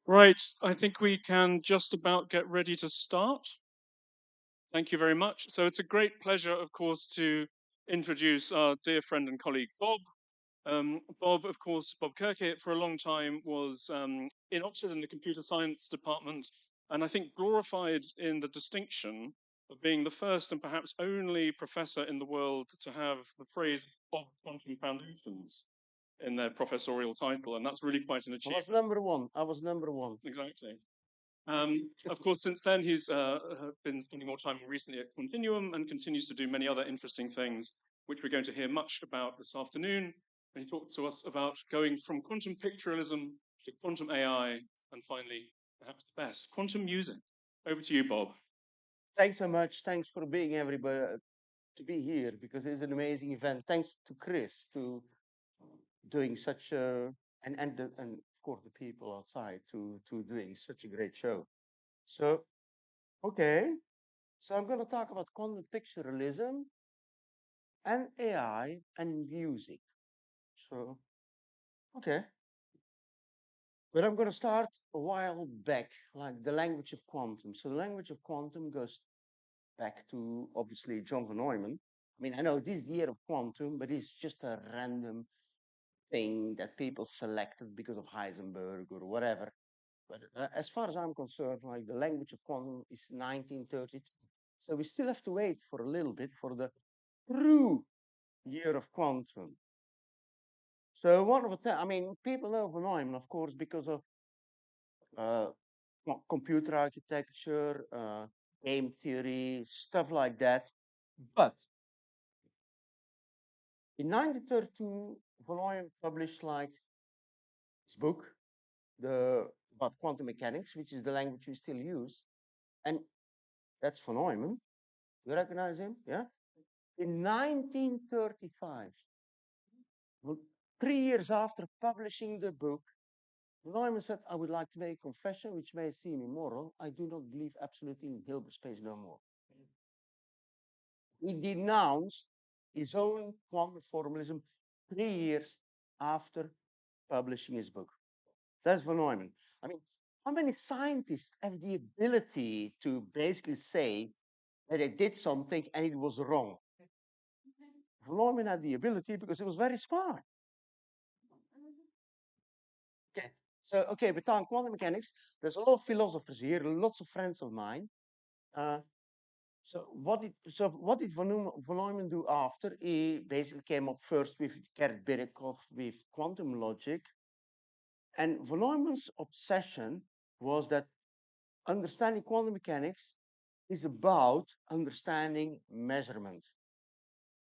[SPEAKER 1] Right, I think we can just about get ready to start. Thank you very much. So it's a great pleasure, of course, to introduce our dear friend and colleague, Bob. Bob, of course, Bob Kirkett, for a long time was in Oxford in the computer science department, and I think glorified in the distinction of being the first and perhaps only professor in the world to have the phrase Bob Quantum Foundations in their professorial title, and that's really quite an achievement.
[SPEAKER 12] I was number one. I was number one.
[SPEAKER 1] Exactly. Of course, since then, he's been spending more time recently at Continuum and continues to do many other interesting things, which we're going to hear much about this afternoon. And he talked to us about going from quantum pictorialism to quantum AI, and finally, perhaps the best, quantum music. Over to you, Bob.
[SPEAKER 12] Thanks so much. Thanks for being everybody to be here because it's an amazing event. Thanks to Chris to doing such a and of course the people outside to doing such a great show. So okay, so I'm going to talk about quantum pictorialism and AI and music. So okay, but I'm going to start a while back, like the language of quantum. So the language of quantum goes back to obviously John von Neumann. I mean, I know this is the year of quantum, but it's just a random thing that people selected because of Heisenberg or whatever. But as far as I'm concerned, like the language of quantum is 1932. So we still have to wait for a little bit for the true year of quantum. So one of the, I mean, people know von Neumann, of course, because of computer architecture, game theory, stuff like that. But in 1932, von Neumann published like his book, about quantum mechanics, which is the language we still use, and that's von Neumann. You recognize him, yeah? In 1935, 3 years after publishing the book, Neumann said, I would like to make a confession which may seem immoral. I do not believe absolutely in Hilbert space no more. He denounced his own quantum formalism 3 years after publishing his book. That's von Neumann. I mean, how many scientists have the ability to basically say that they did something and it was wrong? Von Neumann had the ability because he was very smart. Okay, so okay, we're talking quantum mechanics. There's a lot of philosophers here, lots of friends of mine. So what did von Neumann do after? He basically came up first with Gerd Birkhoff with quantum logic. And von Neumann's obsession was that understanding quantum mechanics is about understanding measurement.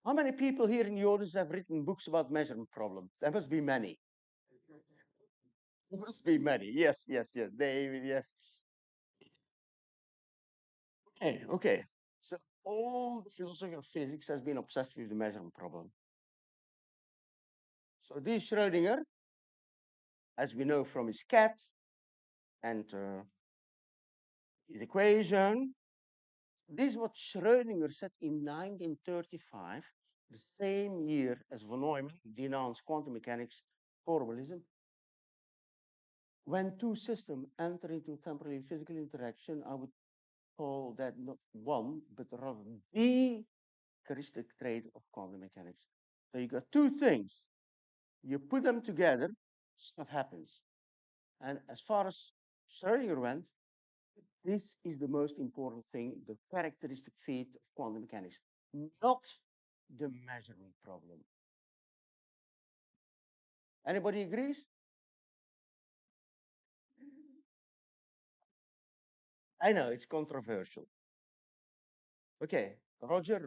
[SPEAKER 12] How many people here in the audience have written books about measurement problems? There must be many. There must be many. Yes, yes, yes. David, yes. Okay. So all the philosophy of physics has been obsessed with the measurement problem. So this Schrödinger, as we know from his cat and his equation, this is what Schrödinger said in 1935, the same year as von Neumann denounced quantum mechanics formalism. When two systems enter into temporary physical interaction, I would call that not one, but rather the characteristic trait of quantum mechanics. So you got two things. You put them together, stuff happens. And as far as Schrödinger went, this is the most important thing, the characteristic feat of quantum mechanics, not the measurement problem. Anybody agrees? I know it's controversial. Okay, Roger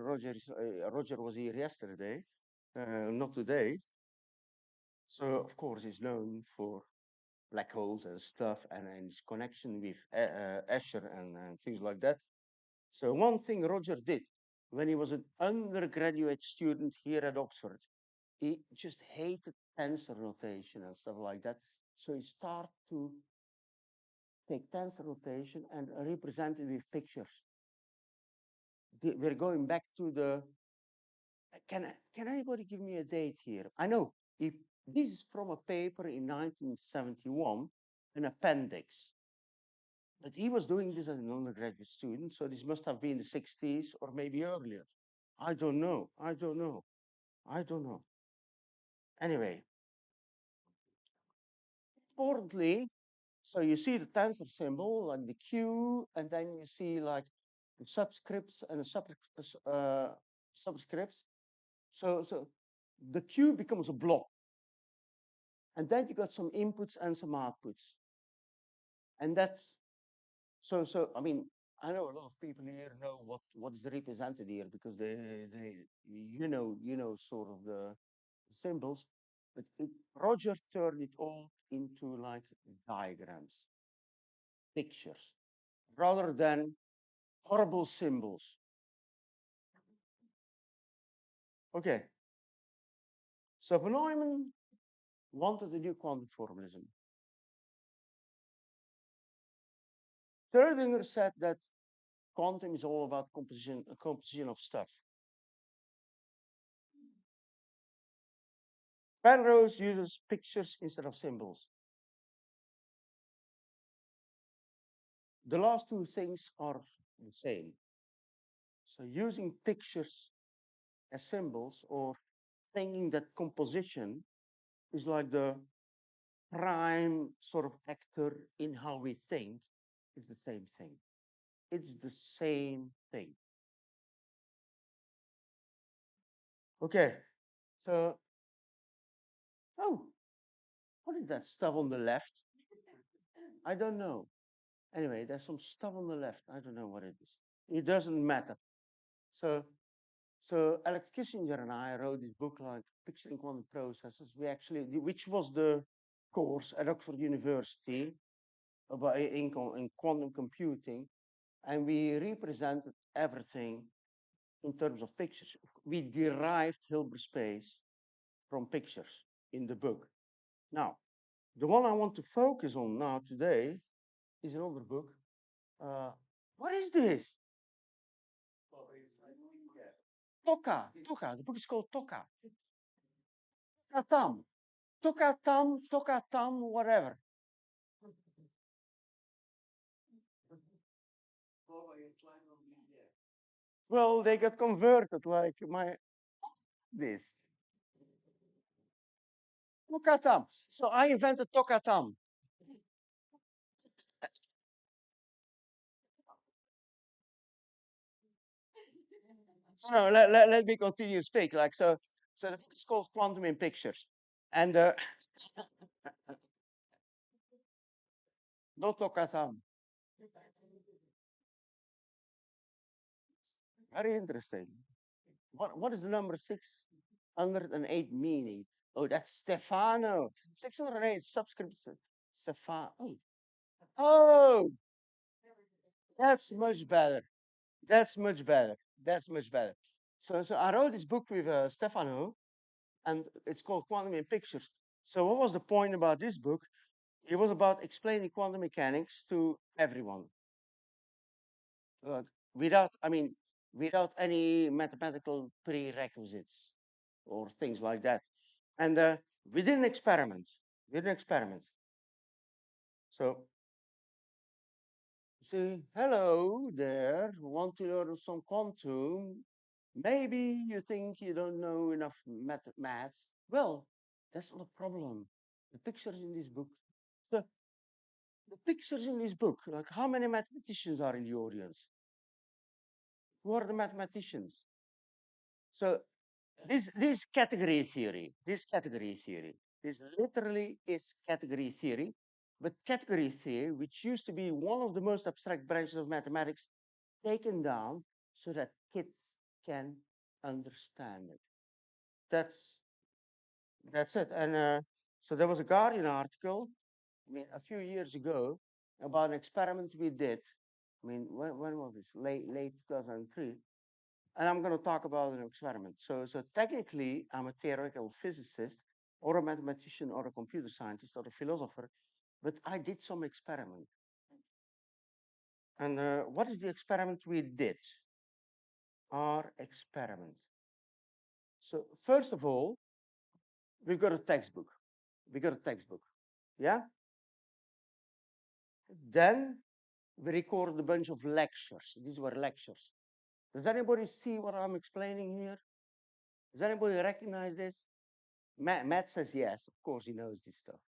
[SPEAKER 12] was here yesterday, not today. So of course he's known for black holes and stuff, and his connection with Escher and things like that. So one thing Roger did when he was an undergraduate student here at Oxford, he just hated tensor notation and stuff like that. So he started to take tensor notation and represent it with pictures. We're going back to the. Can anybody give me a date here? I know If this is from a paper in 1971, an appendix. But he was doing this as an undergraduate student, so this must have been the 60s or maybe earlier. I don't know. I don't know. I don't know. Anyway, importantly, so you see the tensor symbol like the Q, and then you see like the subscripts and the subscripts. So the Q becomes a block. And then you got some inputs and some outputs. And that's so I mean, I know a lot of people here know what is represented here because they you know sort of the symbols, but Roger turned it all into like diagrams, pictures, rather than horrible symbols. Okay. So von Neumann wanted a new quantum formalism. Schrödinger said that quantum is all about composition of stuff. Penrose uses pictures instead of symbols. The last two things are the same. So using pictures as symbols or thinking that composition is like the prime sort of actor in how we think, it's the same thing. It's the same thing. Okay, so, oh, what is that stuff on the left? I don't know. Anyway, there's some stuff on the left. I don't know what it is. It doesn't matter. So Alex Kissinger and I wrote this book like Picturing Quantum Processes. We actually, which was the course at Oxford University about in quantum computing, and we represented everything in terms of pictures. We derived Hilbert space from pictures in the book. Now, the one I want to focus on now today is another book. What is this? Toka. The book is called Toka. Tokatam, whatever. Well, they got converted like this. Tokatam. So I invented Tokatam. So no, let me continue to speak. Like so the book is called Quantum in Pictures. And not Tokatam. Very interesting. What is the number 608 meaning? Oh, that's Stefano. 608 subscripts. Stefano. Oh, that's much better. That's much better. That's much better. So I wrote this book with Stefano, and it's called Quantum in Pictures. So what was the point about this book? It was about explaining quantum mechanics to everyone. Without any mathematical prerequisites or things like that. And we did an experiment. So, say, hello there, want to learn some quantum? Maybe you think you don't know enough maths. Well, that's not a problem. The pictures in this book, the pictures in this book, like how many mathematicians are in the audience? Who are the mathematicians? So this category theory, this literally is category theory, but category theory, which used to be one of the most abstract branches of mathematics, taken down so that kids can understand it. That's it. And so there was a Guardian article, a few years ago, about an experiment we did. When was this? Late 2003. And I'm going to talk about an experiment. So technically, I'm a theoretical physicist, or a mathematician, or a computer scientist, or a philosopher, but I did some experiment. And what is the experiment we did? Our experiment. So first of all, we've got a textbook. We got a textbook. Yeah? Then we record a bunch of lectures. These were lectures. Does anybody see what I'm explaining here? Does anybody recognize this? Matt says yes. Of course, he knows this stuff.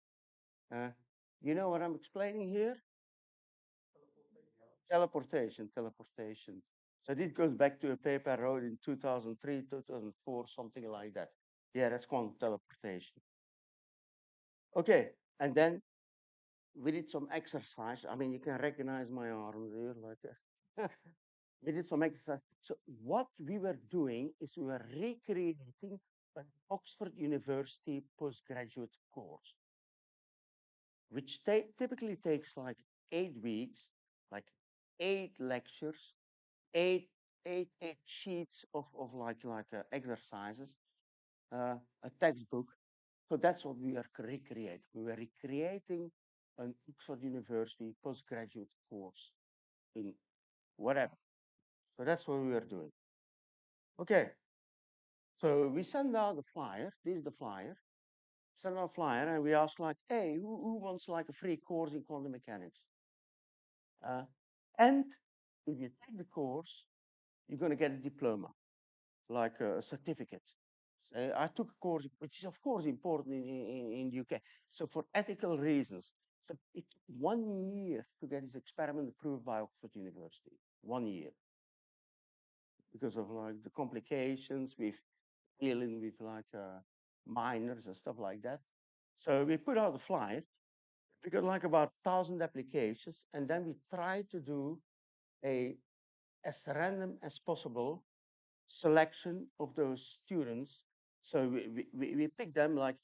[SPEAKER 12] You know what I'm explaining here? Teleportation, teleportation. So this goes back to a paper I wrote in 2003, 2004, something like that. Yeah, that's quantum teleportation. Okay, and then we did some exercise. I mean, you can recognize my arm there, like that. We did some exercise. So what we were doing is we were recreating an Oxford University postgraduate course, which typically takes like 8 weeks, like 8 lectures, eight sheets of exercises, a textbook. So that's what we are recreating. We were recreating an Oxford University postgraduate course in whatever. So that's what we were doing. Okay. So we send out the flyer. This is the flyer. Send out a flyer and we ask like, hey, who wants like a free course in quantum mechanics? And if you take the course, you're going to get a diploma, like a certificate. So I took a course, which is of course important in the UK. So for ethical reasons, so it took 1 year to get this experiment approved by Oxford University. 1 year. Because of like the complications with dealing with like minors and stuff like that. So we put out a flyer. We got like about 1,000 applications, and then we tried to do as random as possible selection of those students. So we pick them like,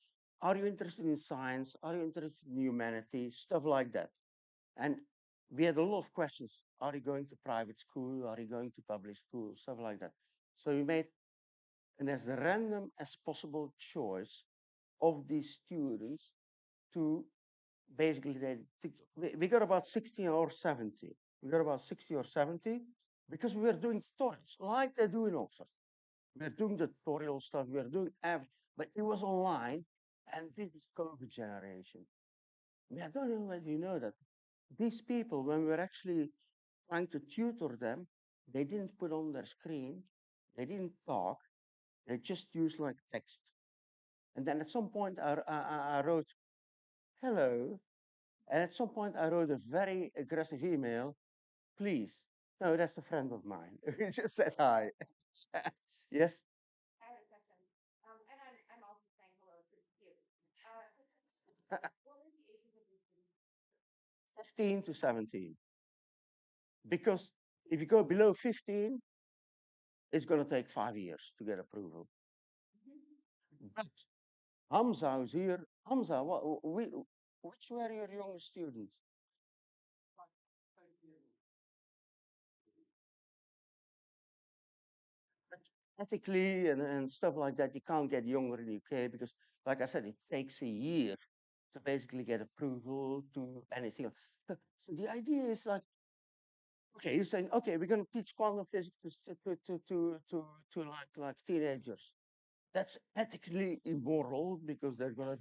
[SPEAKER 12] are you interested in science? Are you interested in humanity? Stuff like that. And we had a lot of questions. Are you going to private school? Are you going to public school? Stuff like that. So we made an as random as possible choice of these students to basically, we got about 60 or 70. We got about 60 or 70 because we were doing tutorials like they do in Oxford. We were doing the tutorial stuff, we were doing everything, but it was online, and this is COVID generation. I mean, I don't know whether you know that. These people, when we were actually trying to tutor them, they didn't put on their screen, they didn't talk, they just used like text. And then at some point, I wrote, hello. And at some point, I wrote a very aggressive email, please. No, that's a friend of mine. He just said hi. Yes?
[SPEAKER 9] I have a question. And I'm also saying hello to you. What are the ages of these students?
[SPEAKER 12] 15 to 17. Because if you go below 15, it's going to take 5 years to get approval. But Hamza is here. Hamza, which were your youngest students? Ethically and stuff like that, you can't get younger in the UK because, like I said, it takes a year to basically get approval to anything else. So the idea is like, okay, you're saying, okay, we're going to teach quantum physics to like teenagers. That's ethically immoral because they're gonna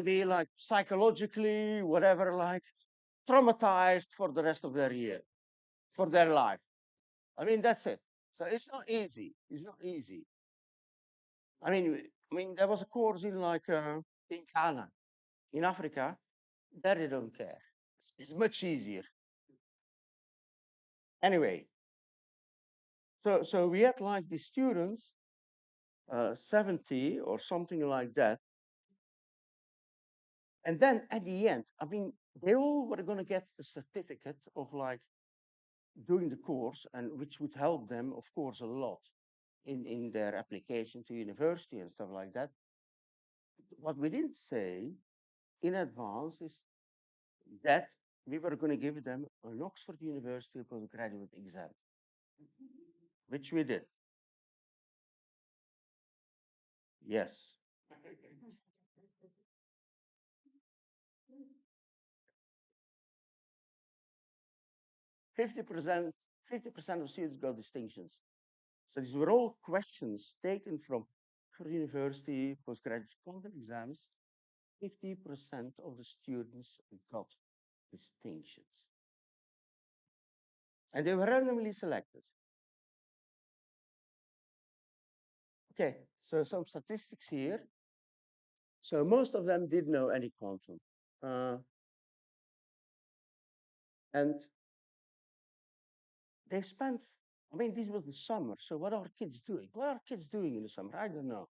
[SPEAKER 12] be like psychologically, whatever, like traumatized for the rest of their year, for their life. I mean, that's it. So it's not easy. It's not easy. I mean, there was a course in like in Ghana, in Africa. There they don't care. It's much easier. Anyway, so we had like the students, 70 or something like that. And then at the end, I mean, they all were going to get a certificate of like doing the course, and which would help them, of course, a lot in their application to university and stuff like that. What we didn't say in advance is that we were going to give them an Oxford University postgraduate exam, which we did. Yes. 50%, 50% of students got distinctions. So these were all questions taken from for university, postgraduate quantum exams, 50% of the students got distinctions. And they were randomly selected. Okay, so some statistics here. So most of them didn't know any quantum. And they spent, I mean, this was the summer. So what are kids doing? What are kids doing in the summer? I don't know.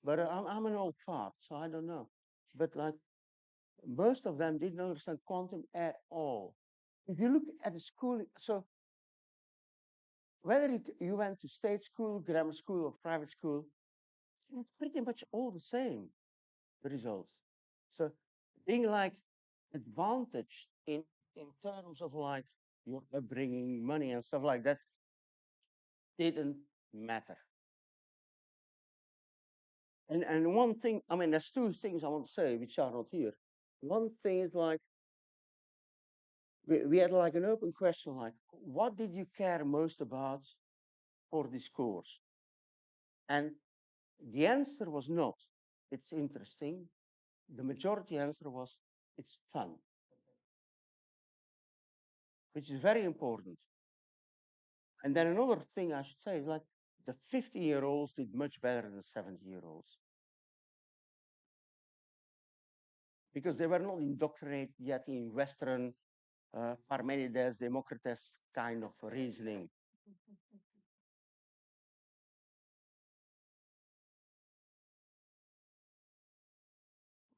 [SPEAKER 12] But I'm an old fart, so I don't know. But like most of them didn't understand quantum at all. If you look at the school, so whether you went to state school, grammar school, or private school, it's pretty much all the same, the results. So being like advantaged in terms of like your upbringing, money, and stuff like that didn't matter. And one thing, I mean, there's two things I want to say which are not here. One thing is like we had like an open question like, what did you care most about for this course? And the answer was not, it's interesting. The majority answer was, it's fun, which is very important. And then another thing I should say is like the 50-year-olds did much better than the 70-year-olds. Because they were not indoctrinated yet in Western Parmenides, Democritus kind of reasoning.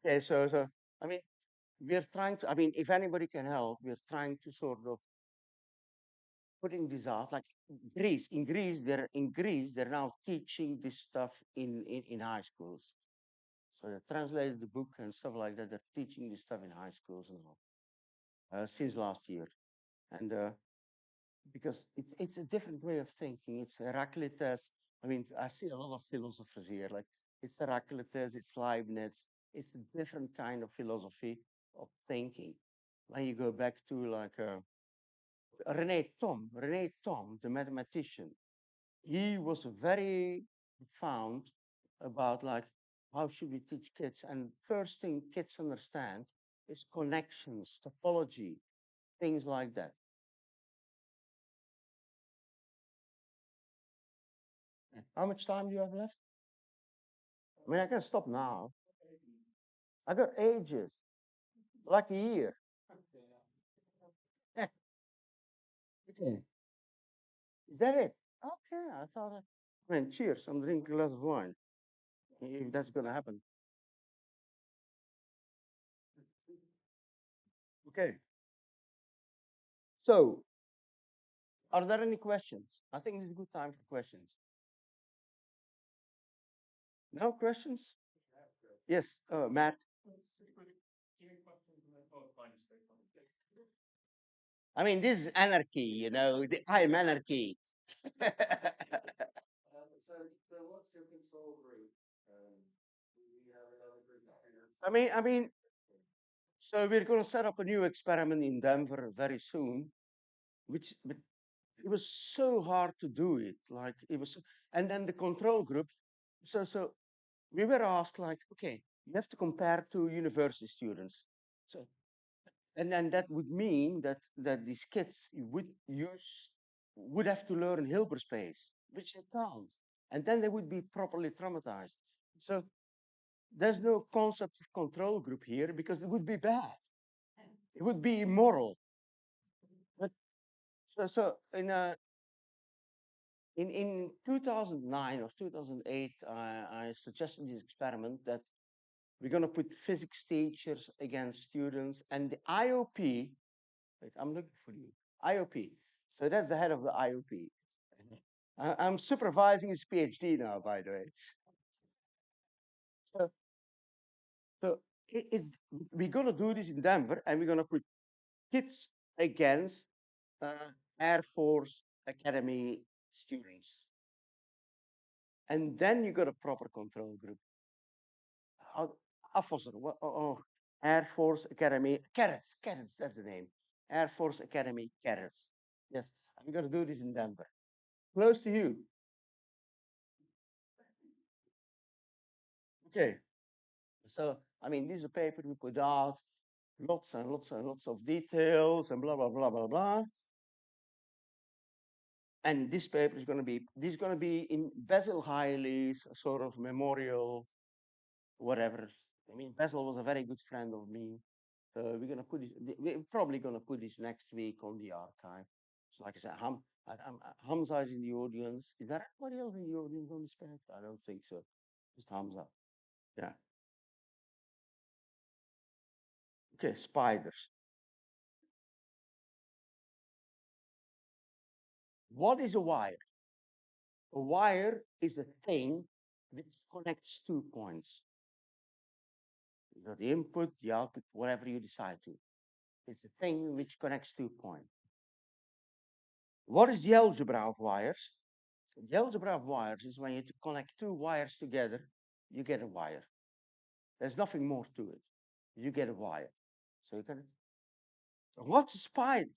[SPEAKER 12] Okay, so I mean, we're trying to, I mean, if anybody can help, we're trying to sort of putting this out. Like in Greece, they're now teaching this stuff in high schools. So they translated the book and stuff like that. They're teaching this stuff in high schools and all since last year. And because it's a different way of thinking. It's Heraclitus. I mean, I see a lot of philosophers here. Like it's Heraclitus, it's Leibniz. It's a different kind of philosophy of thinking. When you go back to like René Thom, the mathematician, he was very profound about like how should we teach kids. And first thing kids understand is connections, topology, things like that. How much time do you have left? I mean, I can stop now. I got ages, like a year. Okay. Is that it? Okay, I thought. I mean, cheers. I'm drinking a glass of wine. If that's gonna happen. Okay. So, are there any questions? I think it's a good time for questions. No questions? Yes, Matt. I mean, this is anarchy, you know. I'm anarchy.
[SPEAKER 22] So what's your control group? Do you have another group here?
[SPEAKER 12] I mean, so we're going to set up a new experiment in Denver very soon, but it was so hard to do it. Like it was, and then the control group. So we were asked like, okay, you have to compare to university students. So, and then that would mean that these kids would have to learn Hilbert space, which they can't, and then they would be properly traumatized. So there's no concept of control group here because it would be bad. It would be immoral. But so in 2009 or 2008, I suggested this experiment that we're going to put physics teachers against students, and the IOP. Wait, I'm looking for you. IOP. So that's the head of the IOP. I'm supervising his PhD now, by the way. So, we're going to do this in Denver, and we're going to put kids against Air Force Academy students. And then you got a proper control group. Air Force Academy, Carrots, that's the name. Air Force Academy, Carrots. Yes, I'm going to do this in Denver. Close to you. Okay, so I mean, this is a paper we put out, lots and lots and lots of details and blah blah blah blah blah. And this paper is going to be in Basil Hiley's sort of memorial, whatever. I mean, Basil was a very good friend of me. We're going to put it, we're probably going to put this next week on the archive. So like I said, Hamza is in the audience. Is there anybody else in the audience on this paper? I don't think so. Just Hamza. Yeah. Okay, spiders. What is a wire? A wire is a thing which connects 2 points. You got the input, the output, whatever you decide to. It's a thing which connects 2 points. What is the algebra of wires? The algebra of wires is when you connect 2 wires together, you get a wire. There's nothing more to it. You get a wire. So you can. What's a spider?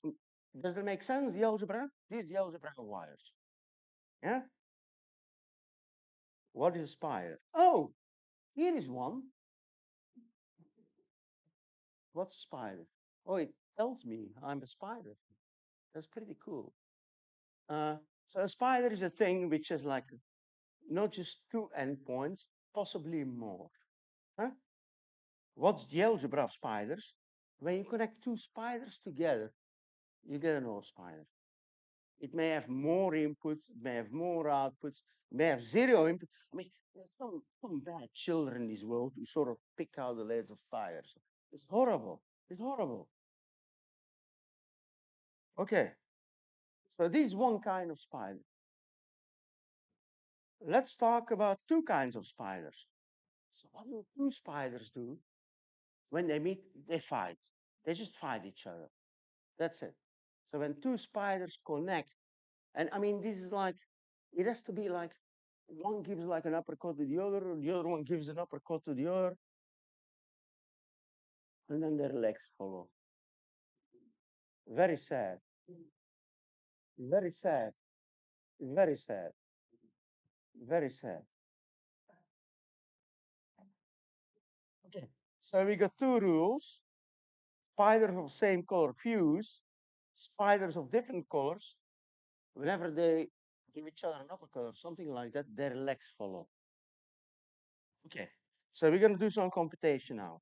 [SPEAKER 12] Does that make sense? The algebra? This is the algebra of wires. Yeah. What is a spider? Oh, here is one. What's a spider? Oh, it tells me I'm a spider. That's pretty cool. So a spider is a thing which has like not just 2 endpoints, possibly more. Huh? What's the algebra of spiders? When you connect 2 spiders together, you get another spider. It may have more inputs, it may have more outputs, it may have 0 input. I mean, there's some bad children in this world who sort of pick out the legs of spiders. It's horrible. It's horrible. Okay. So this is one kind of spider. Let's talk about 2 kinds of spiders. So what do 2 spiders do? When they meet, they fight. They just fight each other. That's it. So when 2 spiders connect, and I mean, this is like, it has to be like one gives like an uppercut to the other one gives an uppercut to the other, and then their legs follow. Very sad. Very sad. Very sad. Very sad. Okay. So we got 2 rules. Spiders of same color fuse. Spiders of different colors, whenever they give each other an uppercut or something like that, their legs follow. Okay, so we're going to do some computation now.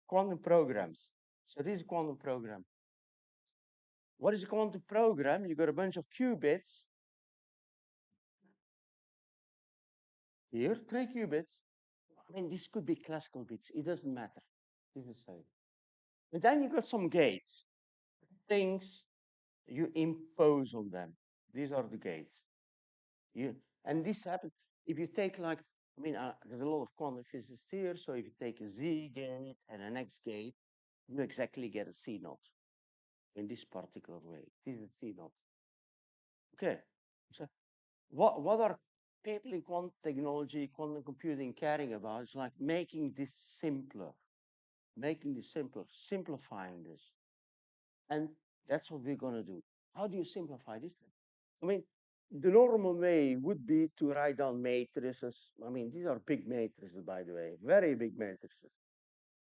[SPEAKER 12] Quantum programs. So this is a quantum program. What is a quantum program? You got a bunch of qubits. Here, 3 qubits. I mean, this could be classical bits. It doesn't matter. This is the same. And then you got some gates. Things you impose on them. These are the gates. And this happens if you take like, I mean, there's a lot of quantum physicists here. So if you take a Z gate and an X gate, you exactly get a C naught in this particular way. This is C naught. Okay. So what are people in quantum technology, quantum computing caring about? It's like making this simpler, simplifying this. And that's what we're going to do. How do you simplify this? I mean, the normal way would be to write down matrices. I mean, these are big matrices, by the way, very big matrices.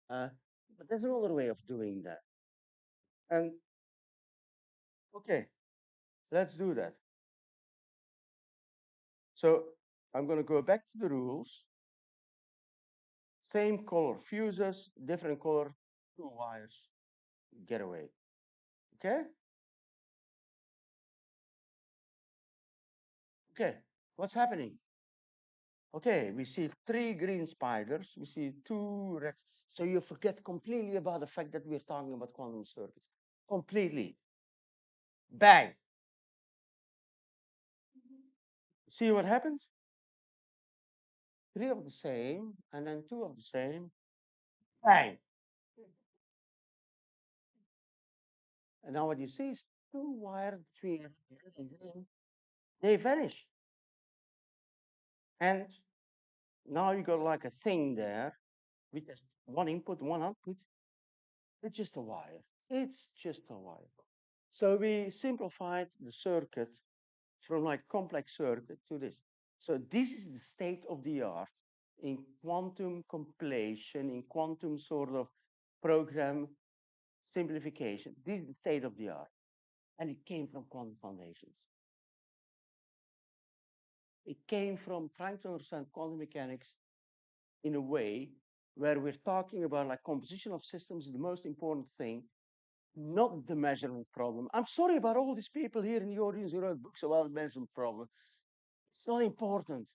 [SPEAKER 12] But there's another way of doing that. And okay, let's do that. So I'm going to go back to the rules. Same color fuses, different color, 2 wires, get away. Okay? Okay, what's happening? Okay, we see 3 green spiders, we see 2 reds. So you forget completely about the fact that we're talking about quantum circuits. Completely. Bang. See what happens? 3 of the same, and then 2 of the same. Bang. And now what you see is 2 wires between red and green. They vanish. And now you got like a thing there, which has 1 input, 1 output. It's just a wire. It's just a wire. So we simplified the circuit from like complex circuit to this. So this is the state of the art in quantum compilation, in quantum sort of program simplification. This is the state of the art. And it came from quantum foundations. It came from trying to understand quantum mechanics in a way where we're talking about like composition of systems is the most important thing, not the measurement problem. I'm sorry about all these people here in the audience who wrote books about measurement problem. It's not important.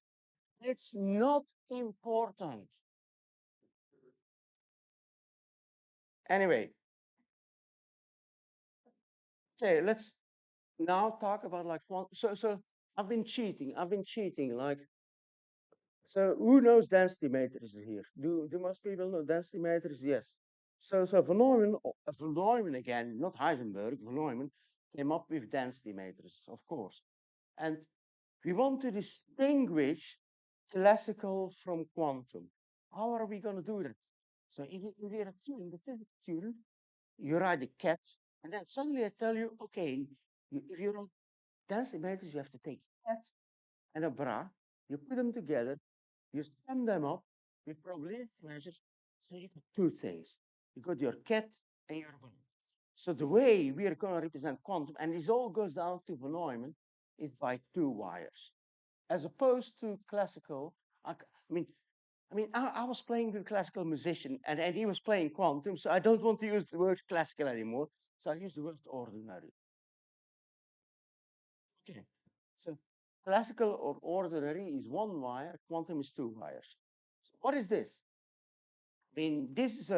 [SPEAKER 12] It's not important. Anyway, okay, let's now talk about like so I've been cheating. Like, so who knows density matrices here? Do most people know density matrices? Yes. So von Neumann again, not Heisenberg, von Neumann came up with density matrices, of course. And we want to distinguish classical from quantum. How are we going to do that? So if you're a student, the physics student, you write a cat, and then suddenly I tell you, okay, if you're on density matrix, you have to take a cat and a bra, you put them together, you sum them up with probability measures, so you get two things. You got your cat and your bra. So the way we are going to represent quantum, and this all goes down to von Neumann, is by two wires, as opposed to classical. I was playing with a classical musician, and he was playing quantum, so I don't want to use the word classical anymore. So I use the word ordinary. Okay, so classical or ordinary is one wire, quantum is two wires. So what is this? This is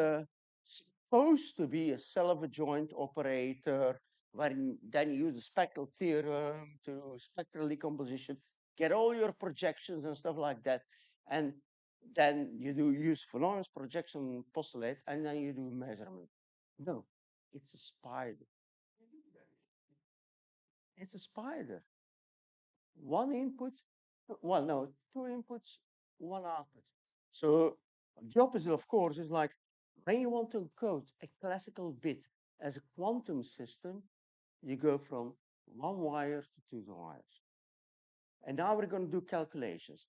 [SPEAKER 12] supposed to be a self-adjoint operator, then you use the spectral theorem to spectral decomposition, get all your projections and stuff like that. And then you use von Neumann's projection postulate, and then you do measurement. No, it's a spider. It's a spider. One input, well, no, two inputs, one output. So the opposite, of course, is like when you want to encode a classical bit as a quantum system, you go from one wire to two wires. And now we're going to do calculations.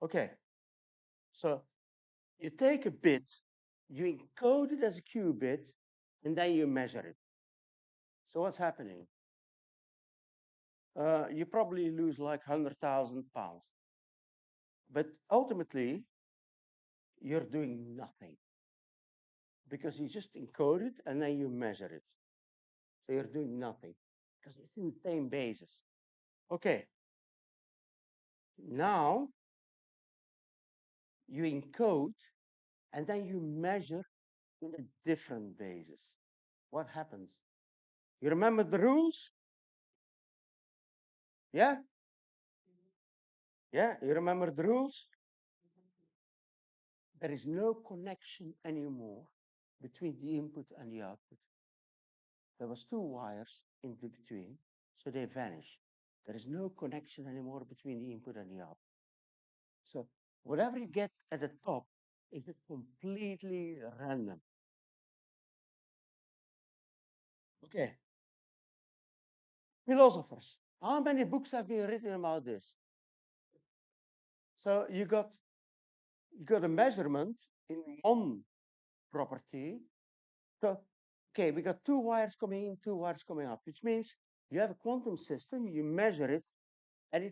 [SPEAKER 12] Okay, so you take a bit, you encode it as a qubit, and then you measure it. So what's happening? You probably lose like 100,000 pounds. But ultimately, you're doing nothing because you just encode it and then you measure it. So you're doing nothing because it's in the same basis. Okay. Now you encode and then you measure in a different basis. What happens? You remember the rules? Yeah? Yeah, you remember the rules? There is no connection anymore between the input and the output. There was two wires in between, so they vanish. There is no connection anymore between the input and the output. So whatever you get at the top is completely random. Okay. Philosophers. How many books have been written about this? So you got a measurement in one property. So okay, we got two wires coming in, two wires coming out, which means you have a quantum system, you measure it, and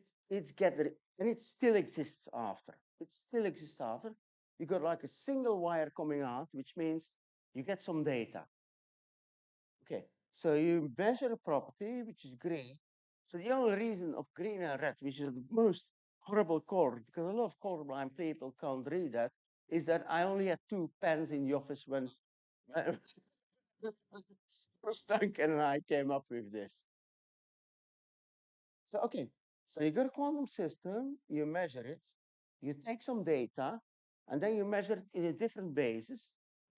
[SPEAKER 12] it still exists after. It still exists after. You got like a single wire coming out, which means you get some data. Okay, so you measure a property, which is green. So the only reason of green and red, which is the most horrible color, because a lot of colorblind people can't read that, is that I only had two pens in the office when Duncan and I came up with this. So, okay, so you got a quantum system, you measure it, you take some data, and then you measure it in a different basis,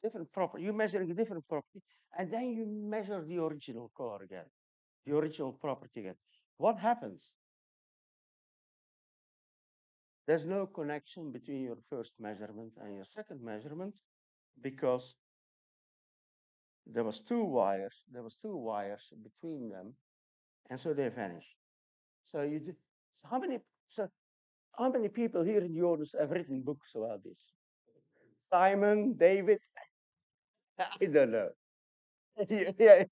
[SPEAKER 12] different property. You measure a different property, and then you measure the original color again, the original property again. What happens? There's no connection between your first measurement and your second measurement because there was two wires between them, and so they vanish. So you do, so how many, so How many people here in the audience have written books about this? Simon, David, I don't know. Yeah,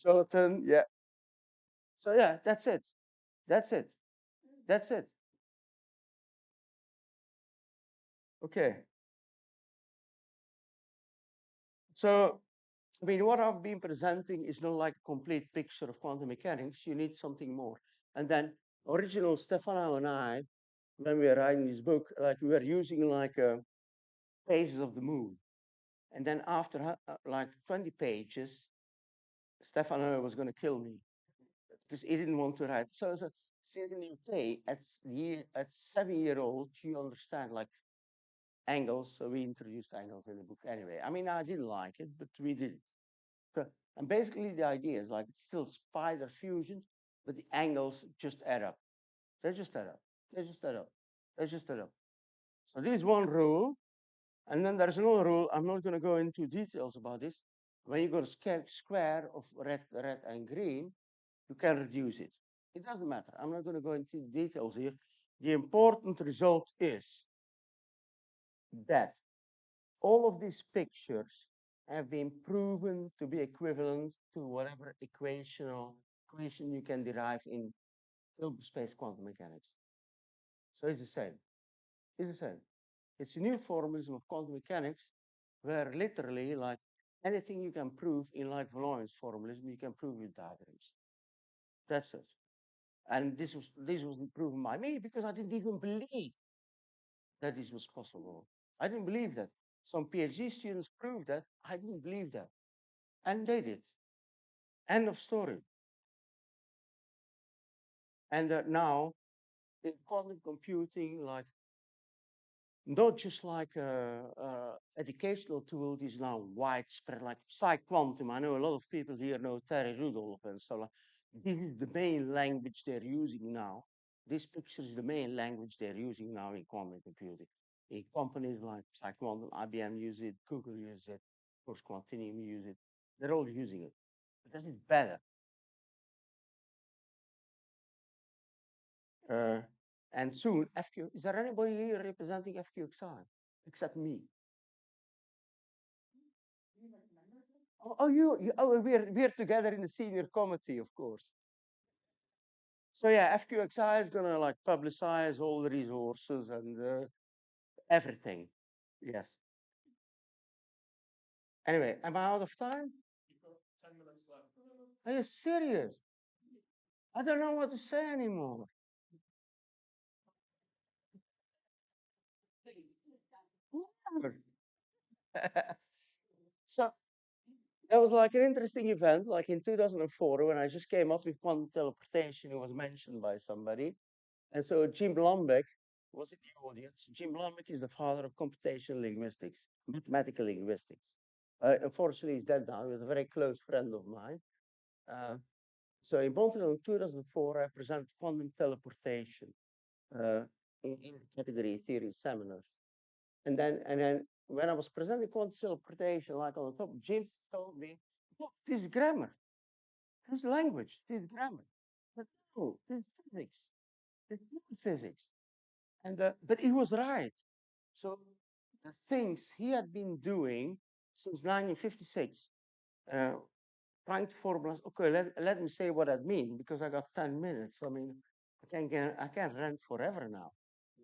[SPEAKER 12] Jonathan, yeah. So yeah, that's it. That's it. That's it. Okay. So, I mean, what I've been presenting is not like a complete picture of quantum mechanics. You need something more. And then original Stefano and I, when we were writing this book, like we were using like phases of the moon. And then after like 20 pages, Stefano was going to kill me because he didn't want to write. So since in the UK, at 7-year-old, you understand like angles. So we introduced angles in the book anyway. I mean, I didn't like it, but we did it. So, and basically the idea is like it's still spider fusion, but the angles just add up. They just add up. They just add up. They just add up. So this is one rule. And then there's another rule. I'm not going to go into details about this. When you got a square of red and green, you can reduce it. It doesn't matter. I'm not going to go into the details here. The important result is that all of these pictures have been proven to be equivalent to whatever equation you can derive in Hilbert space quantum mechanics. So it's the same. It's the same. It's a new formalism of quantum mechanics where literally like anything you can prove in like Valois formalism, you can prove with diagrams. That's it. And this wasn't proven by me because I didn't even believe that this was possible. I didn't believe that. Some PhD students proved that. I didn't believe that. And they did. End of story. And now in quantum computing, like not just like a educational tool, it is now widespread, like PsyQuantum. I know a lot of people here know Terry Rudolph and so on. This is the main language they're using now. This picture is the main language they're using now in quantum computing. In companies like PsyQuantum, IBM use it, Google uses it, of course Quantinuum use it. They're all using it. But this is better. And soon, FQ, is there anybody here representing FQXI except me? We're together in the senior committee, of course. So yeah, FQXI is gonna like publicize all the resources and everything. Yes. Anyway, am I out of time?
[SPEAKER 1] You've got 10 minutes left.
[SPEAKER 12] Are you serious? I don't know what to say anymore. So that was like an interesting event, like in 2004, when I just came up with quantum teleportation. It was mentioned by somebody. And so Jim Lombeck was in the audience. Jim Lombeck is the father of computational linguistics, mathematical linguistics. Unfortunately, he's dead now. He was a very close friend of mine. So in Montreal in 2004, I presented quantum teleportation in the category theory seminars. And then when I was presenting quantum teleportation, like on the top, James told me, look, this is grammar, this is language, this is grammar. But no, this is physics. It's not physics. And but he was right. So the things he had been doing since 1956, trying to formalize. Okay, let me say what that means because I got 10 minutes. I mean, I can't rant forever now.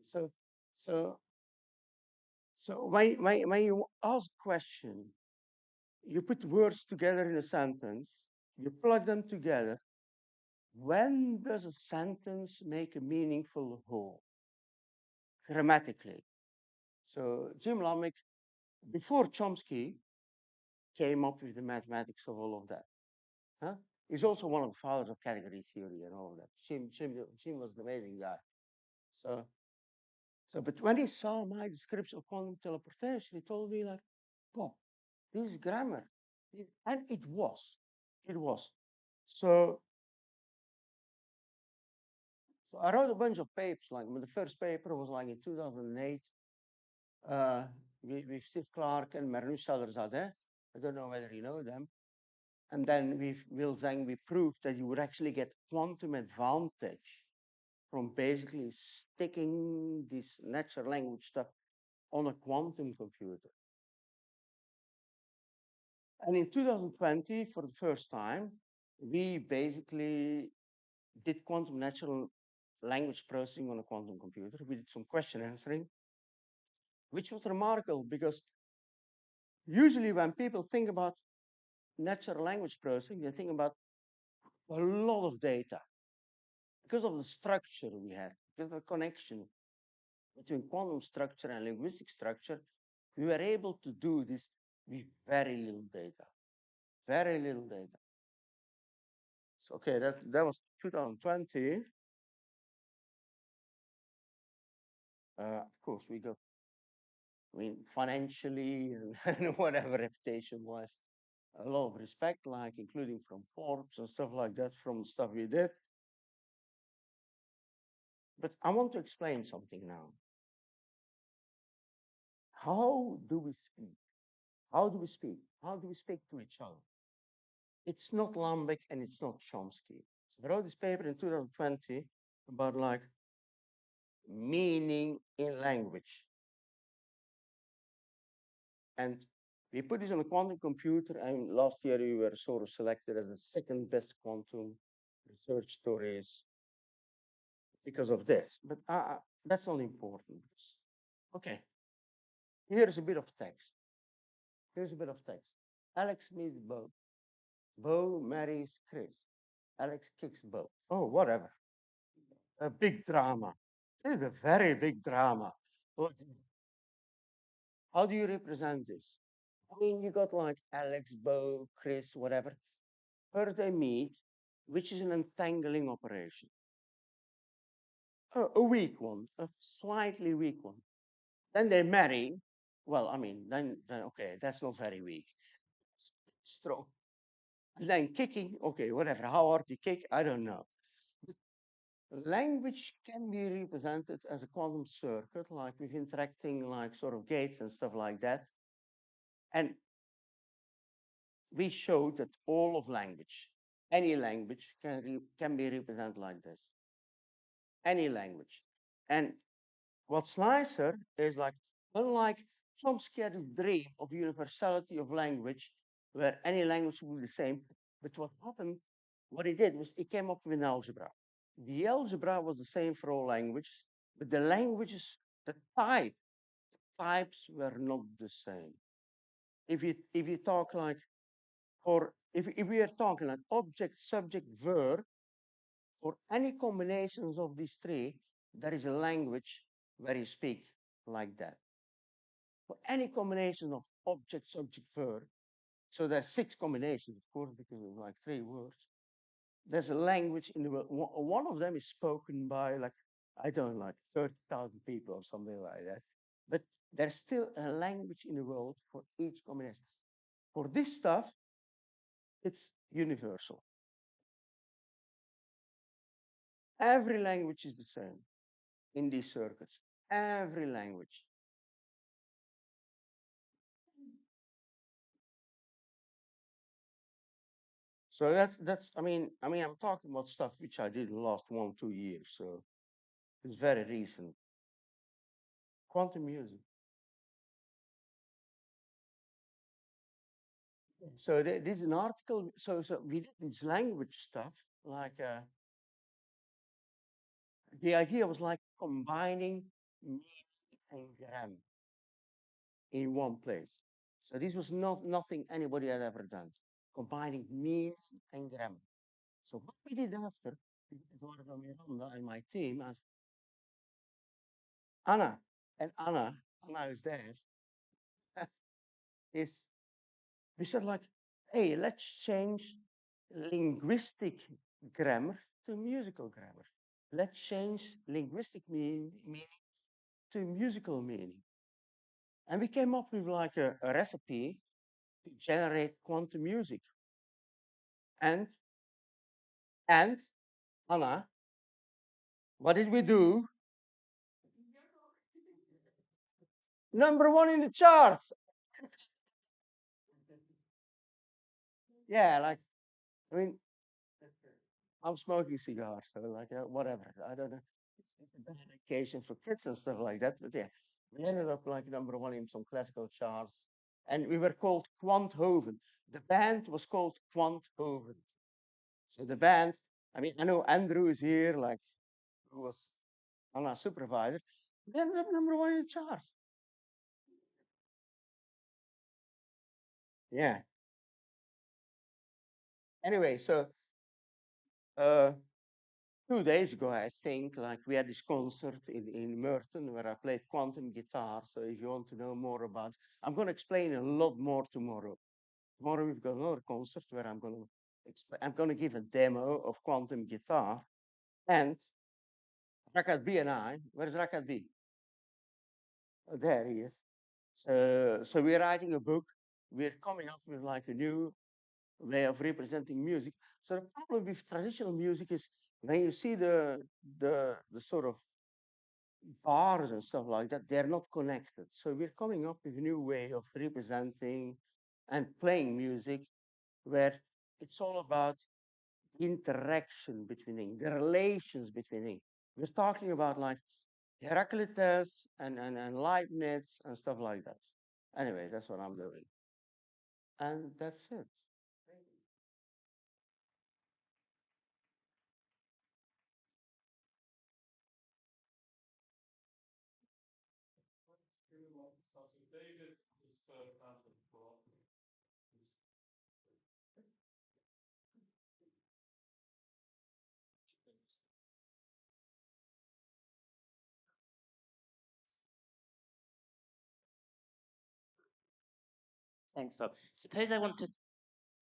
[SPEAKER 12] So so so when you ask a question, you put words together in a sentence, you plug them together. When does a sentence make a meaningful whole? Grammatically. So Jim Lamek, before Chomsky, came up with the mathematics of all of that. Huh? He's also one of the fathers of category theory and all of that. Jim was an amazing guy. But when he saw my description of quantum teleportation, he told me like, "Bob, this is grammar," and it was. So I wrote a bunch of papers. Like the first paper was like in 2008 with Steve Clark and Merton. I don't know whether you know them. And then with Will Zhang, we proved that you would actually get quantum advantage from basically sticking this natural language stuff on a quantum computer. And in 2020, for the first time, we basically did quantum natural language processing on a quantum computer. We did some question answering, which was remarkable because usually when people think about natural language processing, they think about a lot of data. Because of the structure we had, because of the connection between quantum structure and linguistic structure, we were able to do this with very little data. Very little data. So, okay, that was 2020. Of course, we got, I mean, financially and whatever reputation-wise, a lot of respect, like including from Forbes and stuff like that, from stuff we did. But I want to explain something now. How do we speak? How do we speak? How do we speak to each other? It's not Lambic and it's not Chomsky. So I wrote this paper in 2020 about like meaning in language. And we put this on a quantum computer, and last year we were sort of selected as the second best quantum research stories because of this. But that's not important. Okay, here's a bit of text. Here's a bit of text. Alex meets Bo. Bo marries Chris. Alex kicks Bo. Oh, whatever. A big drama. This is a very big drama. How do you represent this? I mean, you got like Alex, Bo, Chris, whatever. First they meet, which is an entangling operation. A weak one, a slightly weak one. Then they marry. Well, I mean, then okay, that's not very weak. It's strong. And then kicking, okay, whatever. How hard you kick, I don't know. Language can be represented as a quantum circuit, like with interacting like sort of gates and stuff like that. And we showed that all of language, any language can be represented like this. Any language. And what's nicer is like, unlike Chomsky had a dream of universality of language, where any language would be the same, but what happened, what he did was he came up with an algebra. The algebra was the same for all languages, but the languages, the types were not the same. If you talk like, or if we are talking like object, subject, verb, for any combinations of these three, there is a language where you speak like that. For any combination of object, subject, verb, so there's 6 combinations, of course, because it's like 3 words. There's a language in the world. One of them is spoken by like, I don't know, like 30,000 people or something like that. But there's still a language in the world for each combination. For this stuff, it's universal. Every language is the same in these circuits. Every language. So that's I mean I'm talking about stuff which I did in the last 1-2 years, so it's very recent. Quantum music. So this is an article. So we did this language stuff. Like the idea was like combining meaning and grammar in one place. So this was nothing anybody had ever done. Combining meaning and grammar. So what we did after, Eduardo Miranda and my team, and Anna, and Anna is there, is we said like, hey, let's change linguistic grammar to musical grammar. Let's change linguistic meaning to musical meaning. And we came up with like a recipe to generate quantum music. And Anna, what did we do? #1 in the charts. Yeah, like, I mean, I'm smoking cigars, so like whatever. I don't know. bad occasion for kids and stuff like that. But yeah, we ended up like #1 in some classical charts, and we were called Quanthoven. The band was called Quanthoven. So the band, I mean, I know Andrew is here, like who was on our supervisor. We ended up #1 in the charts. Yeah. Anyway, so uh, 2 days ago, I think, like we had this concert in Merton where I played quantum guitar. So if you want to know more about, I'm going to explain a lot more tomorrow. Tomorrow we've got another concert where I'm going to give a demo of quantum guitar. And Rakat B and I, where's Rakat B? Oh, there he is. So we're writing a book. We're coming up with like a new way of representing music. So the problem with traditional music is when you see the sort of bars and stuff like that, they're not connected. So we're coming up with a new way of representing and playing music where it's all about interaction between things, the relations between things. We're talking about like Heraclitus and Leibniz and stuff like that. Anyway, that's what I'm doing. And that's it.
[SPEAKER 15] Thanks, Bob. Suppose I want to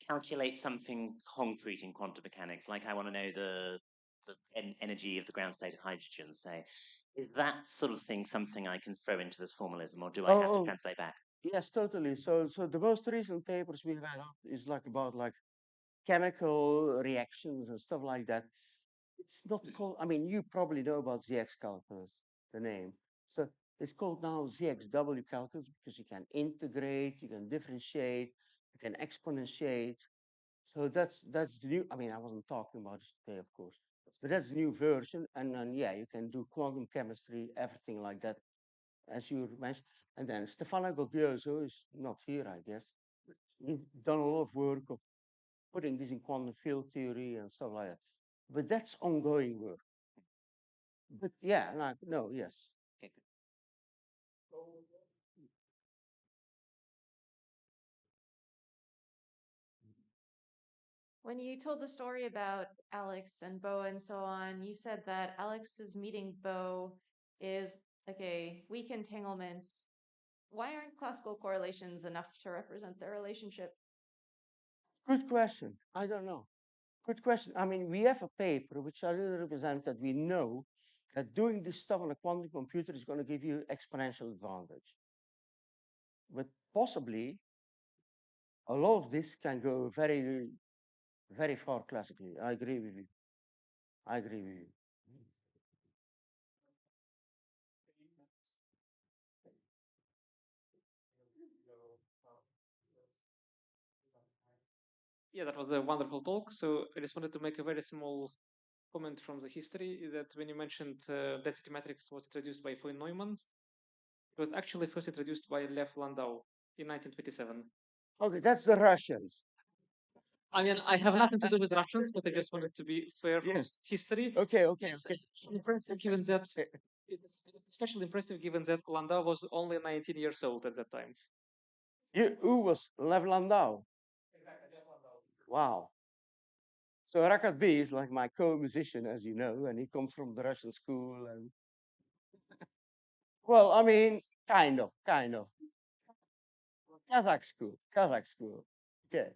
[SPEAKER 15] calculate something concrete in quantum mechanics, like I want to know the energy of the ground state of hydrogen, say. Is that sort of thing something I can throw into this formalism, or do I have to translate back?
[SPEAKER 12] Yes, totally. So the most recent papers we've had up is like about like chemical reactions and stuff like that. It's not called, I mean, you probably know about ZX calculus, the name. So it's called now ZXW calculus because you can integrate, you can differentiate, you can exponentiate. So that's the new, I mean, I wasn't talking about this today, of course, but that's the new version. And yeah, you can do quantum chemistry, everything like that, as you mentioned. And then Stefano Gobioso is not here, I guess. He's done a lot of work of putting this in quantum field theory and stuff like that. But that's ongoing work. But yeah, like, no, yes.
[SPEAKER 15] Okay.
[SPEAKER 9] When you told the story about Alex and Bo and so on, you said that Alex's meeting Bo is like a weak entanglement. Why aren't classical correlations enough to represent their relationship?
[SPEAKER 12] Good question. I don't know. Good question. I mean, we have a paper which I really represent that we know that doing this stuff on a quantum computer is going to give you exponential advantage. But possibly a lot of this can go very, very far classically. I agree with you. I agree with you.
[SPEAKER 17] Yeah, that was a wonderful talk. So I just wanted to make a very small comment from the history that when you mentioned density matrix was introduced by von Neumann, it was actually first introduced by Lev Landau in 1927.
[SPEAKER 12] Okay, that's the Russians.
[SPEAKER 17] I mean, I have nothing to do with Russians, but I just wanted to be fair from
[SPEAKER 12] Yes.
[SPEAKER 17] history.
[SPEAKER 12] Okay.
[SPEAKER 17] It's impressive given that it's especially impressive given that Landau was only 19 years old at that time.
[SPEAKER 12] Who was Lev Landau? Wow. So Rakat B is like my co-musician, as you know, and he comes from the Russian school. And well, I mean, kind of. Kazakh school. Okay.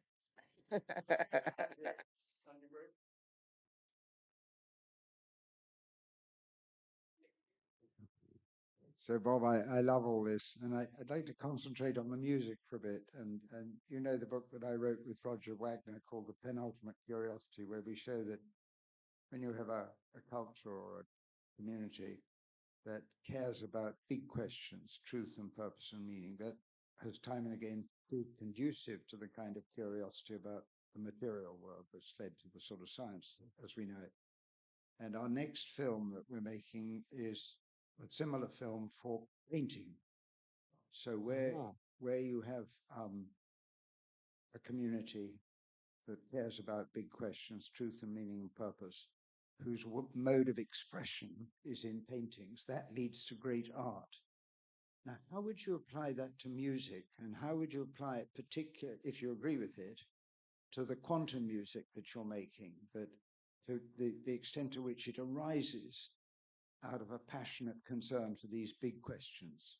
[SPEAKER 23] So Bob, I love all this, and I'd like to concentrate on the music for a bit. And you know the book that I wrote with Roger Wagner called The Penultimate Curiosity, where we show that when you have a culture or a community that cares about big questions, truth and purpose and meaning, that has time and again proved conducive to the kind of curiosity about the material world that's led to the sort of science as we know it. And our next film that we're making is a similar film for painting. So where you have a community that cares about big questions, truth and meaning and purpose, whose mode of expression is in paintings, that leads to great art. Now, how would you apply that to music, and how would you apply it, particularly if you agree with it, to the quantum music that you're making, that to the extent to which it arises out of a passionate concern for these big questions?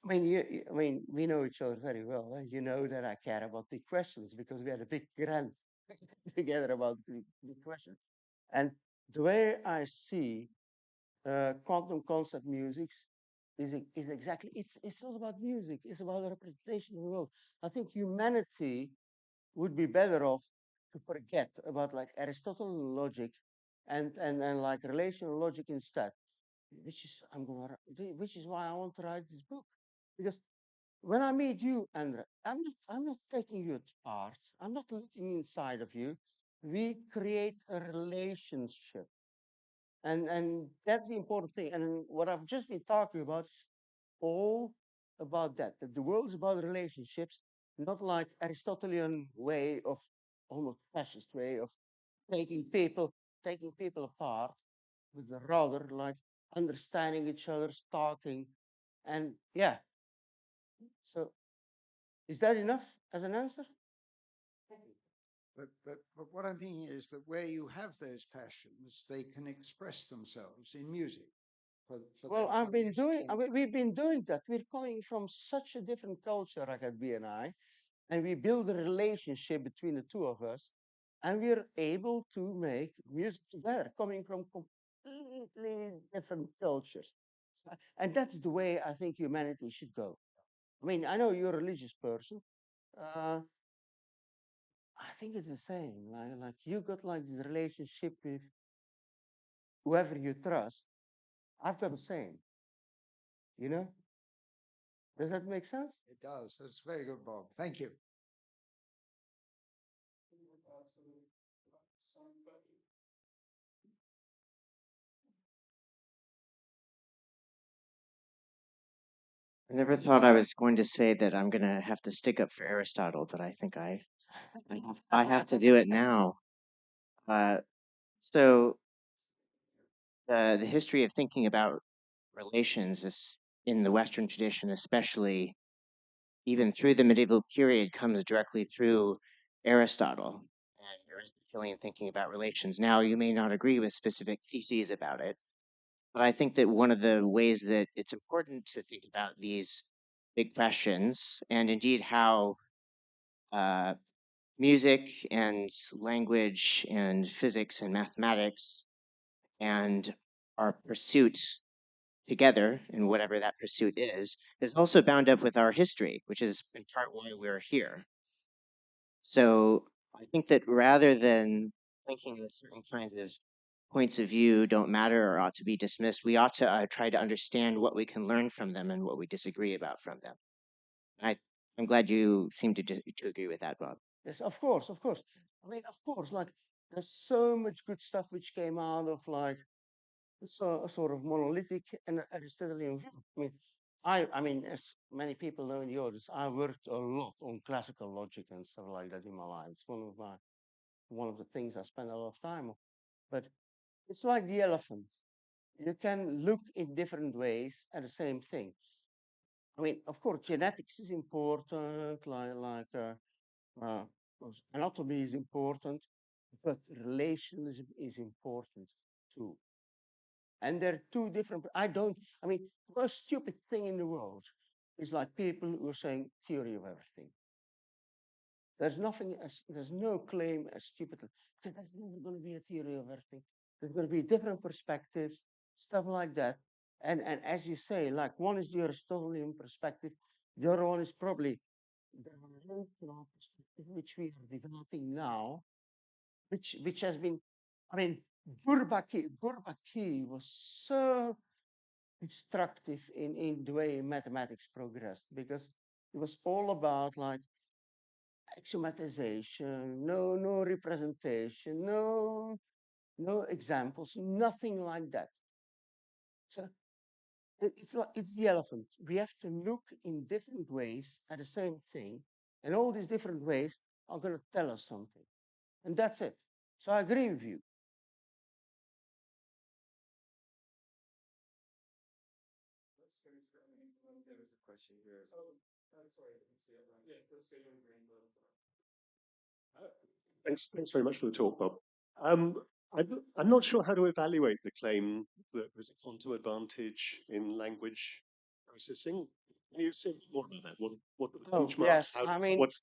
[SPEAKER 12] I mean, we know each other very well. You know that I care about big questions because we had a big grant together about big questions. And the way I see quantum concept music is exactly, it's not about music, it's about representation of the world. I think humanity would be better off to forget about like Aristotelian logic and like relational logic instead, which is why I want to write this book. Because when I meet you, Andre, I'm not taking you apart. I'm not looking inside of you. We create a relationship. And that's the important thing. And what I've just been talking about is all about that. That the world is about relationships, not like Aristotelian way of almost fascist way of taking people apart, but rather like understanding each other's talking. And yeah. So is that enough as an answer?
[SPEAKER 23] But what I'm thinking is that where you have those passions, they can express themselves in music.
[SPEAKER 12] Well, we've been doing that. We're coming from such a different culture, Rakabi and I, and we build a relationship between the two of us, and we're able to make music together, coming from completely different cultures. And that's the way I think humanity should go. I mean, I know you're a religious person. I think it's the same. Like you got like this relationship with whoever you trust. I've got the same. You know? Does that make sense?
[SPEAKER 23] It does. That's very good, Bob. Thank you.
[SPEAKER 7] I never thought I was going to say that I'm going to have to stick up for Aristotle, but I think I have to do it now. So the history of thinking about relations is in the Western tradition, especially even through the medieval period, comes directly through Aristotle and Aristotelian thinking about relations. Now, you may not agree with specific theses about it, but I think that one of the ways that it's important to think about these big questions, and indeed how music and language and physics and mathematics and our pursuit together in whatever that pursuit is also bound up with our history, which is in part why we're here. So I think that rather than thinking that certain kinds of points of view don't matter or ought to be dismissed, we ought to try to understand what we can learn from them and what we disagree about from them. I'm glad you seem to agree with that, Bob.
[SPEAKER 12] Yes, of course, of course. I mean, of course, like there's so much good stuff which came out of like a sort of monolithic and Aristotelian view. I mean, as many people know in the audience, I worked a lot on classical logic and stuff like that in my life. It's one of the things I spend a lot of time on. But it's like the elephant. You can look in different ways at the same thing. I mean, of course, genetics is important, uh, anatomy is important, but relationship is important too. And there are two different. I mean, the most stupid thing in the world is like people who are saying theory of everything. There's no claim as stupid, because there's never going to be a theory of everything. There's going to be different perspectives, stuff like that. And as you say, like one is the Aristotelian perspective, the other one is probably the relational perspective, which we are developing now, which has been, I mean, Bourbaki was so destructive in the way mathematics progressed, because it was all about like axiomatization, no representation, no no examples, nothing like that. So it's the elephant. We have to look in different ways at the same thing, and all these different ways are going to tell us something, and that's it. So I agree with you.
[SPEAKER 6] There is a question here.
[SPEAKER 18] Thanks very much for the talk, Bob. Um, I'm not sure how to evaluate the claim that there's a quantum advantage in language processing. Can you say more about that? What are the benchmarks?
[SPEAKER 12] Yes, I mean,
[SPEAKER 18] what's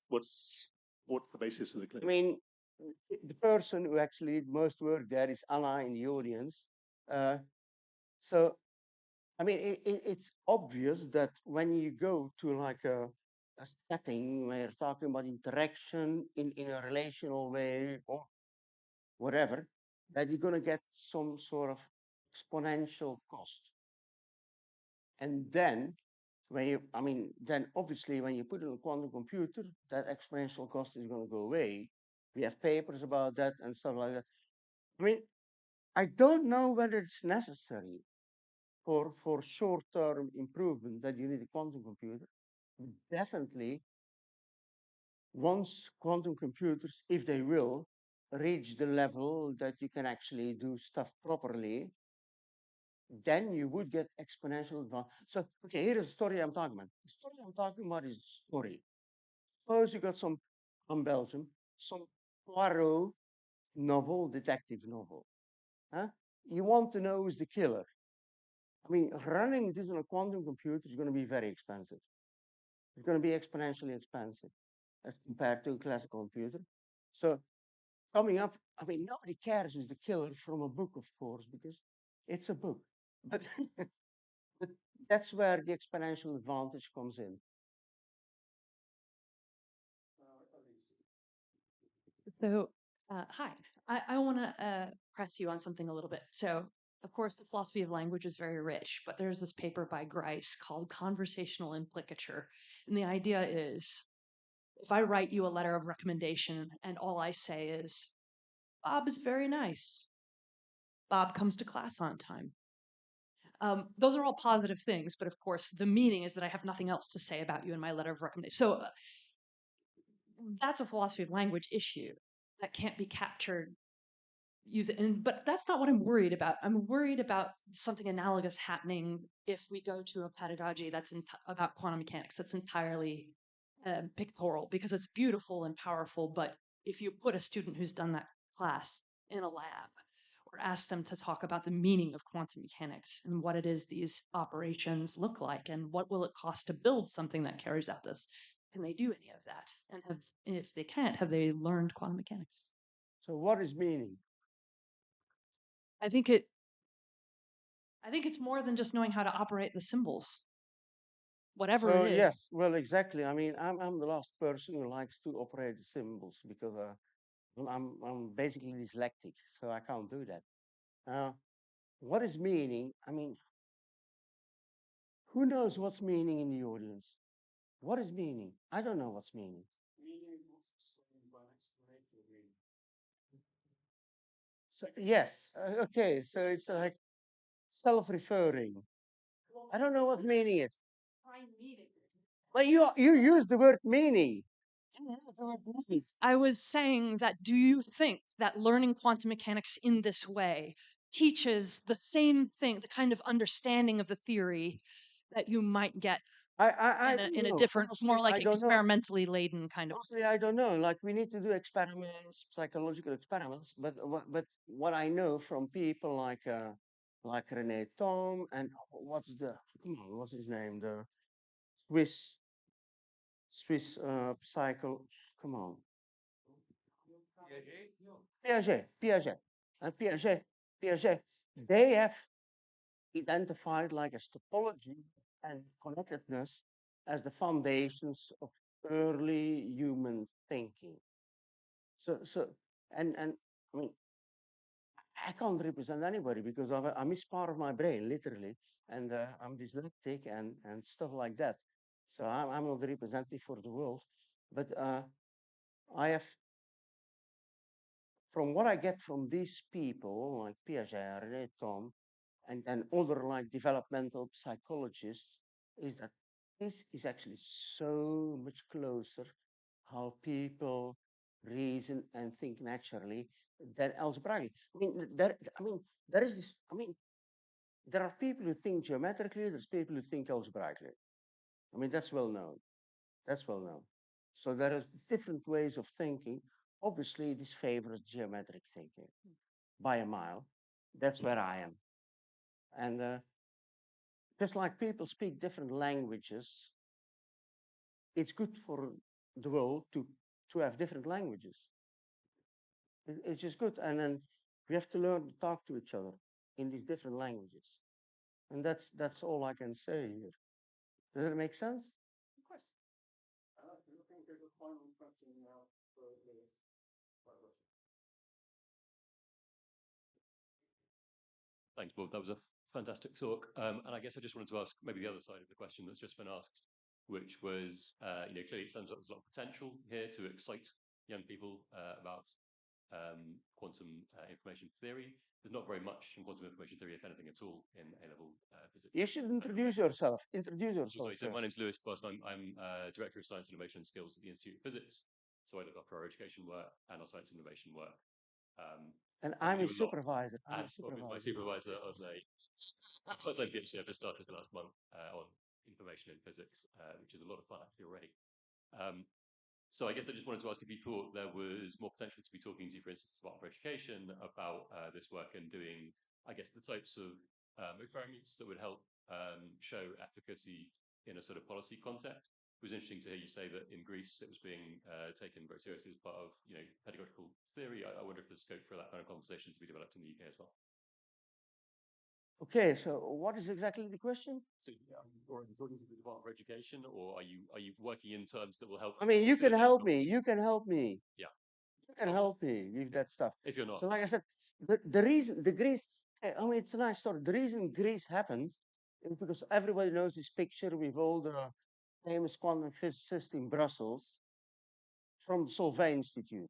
[SPEAKER 18] the basis of the claim?
[SPEAKER 12] I mean, the person who actually did most work there is Anna in the audience. So, I mean, it's obvious that when you go to like a setting where you're talking about interaction in a relational way or whatever, that you're going to get some sort of exponential cost. And then when you, I mean, then obviously when you put it in a quantum computer, that exponential cost is going to go away. We have papers about that and stuff like that. I mean, I don't know whether it's necessary for short-term improvement that you need a quantum computer. Definitely, once quantum computers, if they will, reach the level that you can actually do stuff properly, then you would get exponential advantage. So, okay, here is the story I'm talking about. The story I'm talking about is a story. Suppose you got some, from Belgium, some Poirot novel, detective novel. Huh? You want to know who's the killer. I mean, running this on a quantum computer is going to be very expensive. It's going to be exponentially expensive as compared to a classical computer. So coming up, I mean, nobody cares who's the killer from a book, of course, because it's a book. But, but that's where the exponential advantage comes in.
[SPEAKER 11] So, hi, I want to press you on something a little bit. So, of course, the philosophy of language is very rich, but there's this paper by Grice called Conversational Implicature. And the idea is if I write you a letter of recommendation and all I say is, Bob is very nice, Bob comes to class on time. Those are all positive things, but of course, the meaning is that I have nothing else to say about you in my letter of recommendation. So, that's a philosophy of language issue that can't be captured use it. And but that's not what I'm worried about. I'm worried about something analogous happening if we go to a pedagogy that's about quantum mechanics that's entirely pictorial because it's beautiful and powerful. But if you put a student who's done that class in a lab or ask them to talk about the meaning of quantum mechanics and what it is these operations look like and what will it cost to build something that carries out this, can they do any of that? And have, if they can't, have they learned quantum mechanics?
[SPEAKER 12] So what is meaning?
[SPEAKER 11] I think it I think it's more than just knowing how to operate the symbols, whatever
[SPEAKER 12] So
[SPEAKER 11] it is.
[SPEAKER 12] yes, well, exactly. I mean, I'm the last person who likes to operate the symbols because I'm basically dyslexic, so I can't do that. What is meaning? I mean, who knows what's meaning in the audience? What is meaning? I don't know what's meaning. So yes, okay. So it's like self-referring. I don't know what meaning is. But you use the word meaning.
[SPEAKER 11] I was saying that do you think that learning quantum mechanics in this way teaches the same thing, the kind of understanding of the theory that you might get
[SPEAKER 12] I
[SPEAKER 11] in
[SPEAKER 12] don't
[SPEAKER 11] a
[SPEAKER 12] know.
[SPEAKER 11] different, more
[SPEAKER 12] Honestly,
[SPEAKER 11] like
[SPEAKER 12] I don't know.
[SPEAKER 11] experimentally laden kind of.
[SPEAKER 12] Honestly, I don't know. Like we need to do experiments, psychological experiments. But what I know from people like René Thom and what's the come on, what's his name? The Swiss psycho. Come on, Piaget, and Piaget. They have identified like as topology and connectedness as the foundations of early human thinking. So and I mean I can't represent anybody because I miss part of my brain literally, and I'm dyslexic and stuff like that. So I'm not the representative for the world, but I have from what I get from these people like Piaget, René, Tom, and other like developmental psychologists, is that this is actually so much closer how people reason and think naturally than algebraically. There is this. There are people who think geometrically. There's people who think algebraically. That's well known. That's well known. So there is different ways of thinking. Obviously, this favors geometric thinking by a mile. That's where I am. And just like people speak different languages, it's good for the world to have different languages. It's just good. And then we have to learn to talk to each other in these different languages. And that's all I can say here. Does it make sense?
[SPEAKER 4] Of course.
[SPEAKER 1] I think there's a final question now for Lewis.
[SPEAKER 13] Thanks, Bob. That was a fantastic talk. And I guess I just wanted to ask maybe the other side of the question that's just been asked, which was, clearly it sounds like there's a lot of potential here to excite young people about quantum information theory. There's not very much in quantum information theory, if anything at all, in A-level physics.
[SPEAKER 12] You should introduce yourself. Introduce yourself.
[SPEAKER 13] So my name's Lewis Bust. I'm Director of Science Innovation and Skills at the Institute of Physics. So I look after our education work and our science innovation work.
[SPEAKER 12] And I'm a supervisor. I'm a supervisor.
[SPEAKER 13] My supervisor was a part-time PhD I just started last month on information in physics, which is a lot of fun actually already. So I guess I just wanted to ask if you thought there was more potential to be talking to you, for instance, about education, about this work and doing, I guess, the types of experiments that would help show efficacy in a sort of policy context. It was interesting to hear you say that in Greece it was being taken very seriously as part of, pedagogical theory. I wonder if there's scope for that kind of conversation to be developed in the UK as well.
[SPEAKER 12] Okay, so what is exactly the question?
[SPEAKER 13] So, or are you talking to the Department of Education, or are you working in terms that will help?
[SPEAKER 12] You can help me. You can help me.
[SPEAKER 13] Yeah.
[SPEAKER 12] You can help me with that stuff.
[SPEAKER 13] If you're not.
[SPEAKER 12] So, like I said, the reason the Greece. It's a nice story. The reason Greece happened is because everybody knows this picture with all the famous quantum physicists in Brussels from the Solvay Institute.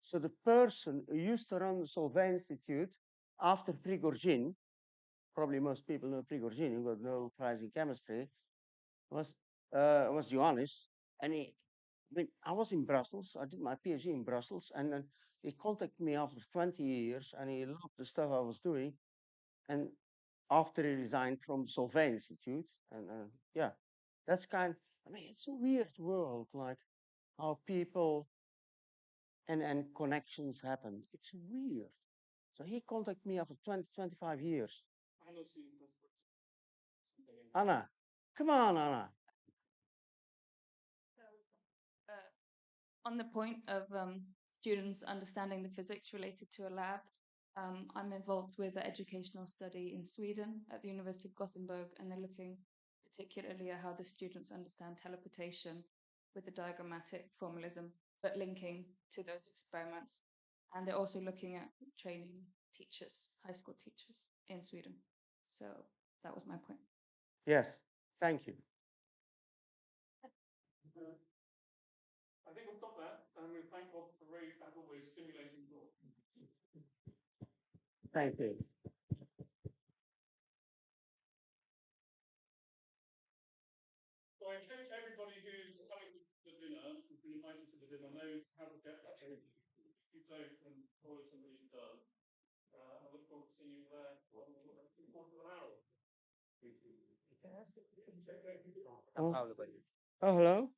[SPEAKER 12] So the person who used to run the Solvay Institute after Prigogine, probably most people know Prigogine, who got Nobel Prize in chemistry, was Johannes. And I was in Brussels. I did my PhD in Brussels, and then he contacted me after 20 years, and he loved the stuff I was doing. And after he resigned from the Solvay Institute, and yeah, that's it's a weird world, like how people and connections happen. It's weird. So he contacted me after 20, 25 years. Anna, come on, Anna.
[SPEAKER 4] On the point of students understanding the physics related to a lab, I'm involved with an educational study in Sweden at the University of Gothenburg, and they're looking particularly at how the students understand teleportation with the diagrammatic formalism, but linking to those experiments. And they're also looking at training teachers, high school teachers in Sweden. So that was my point.
[SPEAKER 12] Yes, thank you.
[SPEAKER 1] I think we'll stop there, and we thank Bob for very, as always, stimulating talk.
[SPEAKER 12] Thank you.
[SPEAKER 1] So I encourage everybody who's coming to the dinner, who's been invited to the dinner, knows how to get that. If you don't, then probably somebody who does. I look forward to seeing you there for a quarter of an hour.
[SPEAKER 12] Oh, hello.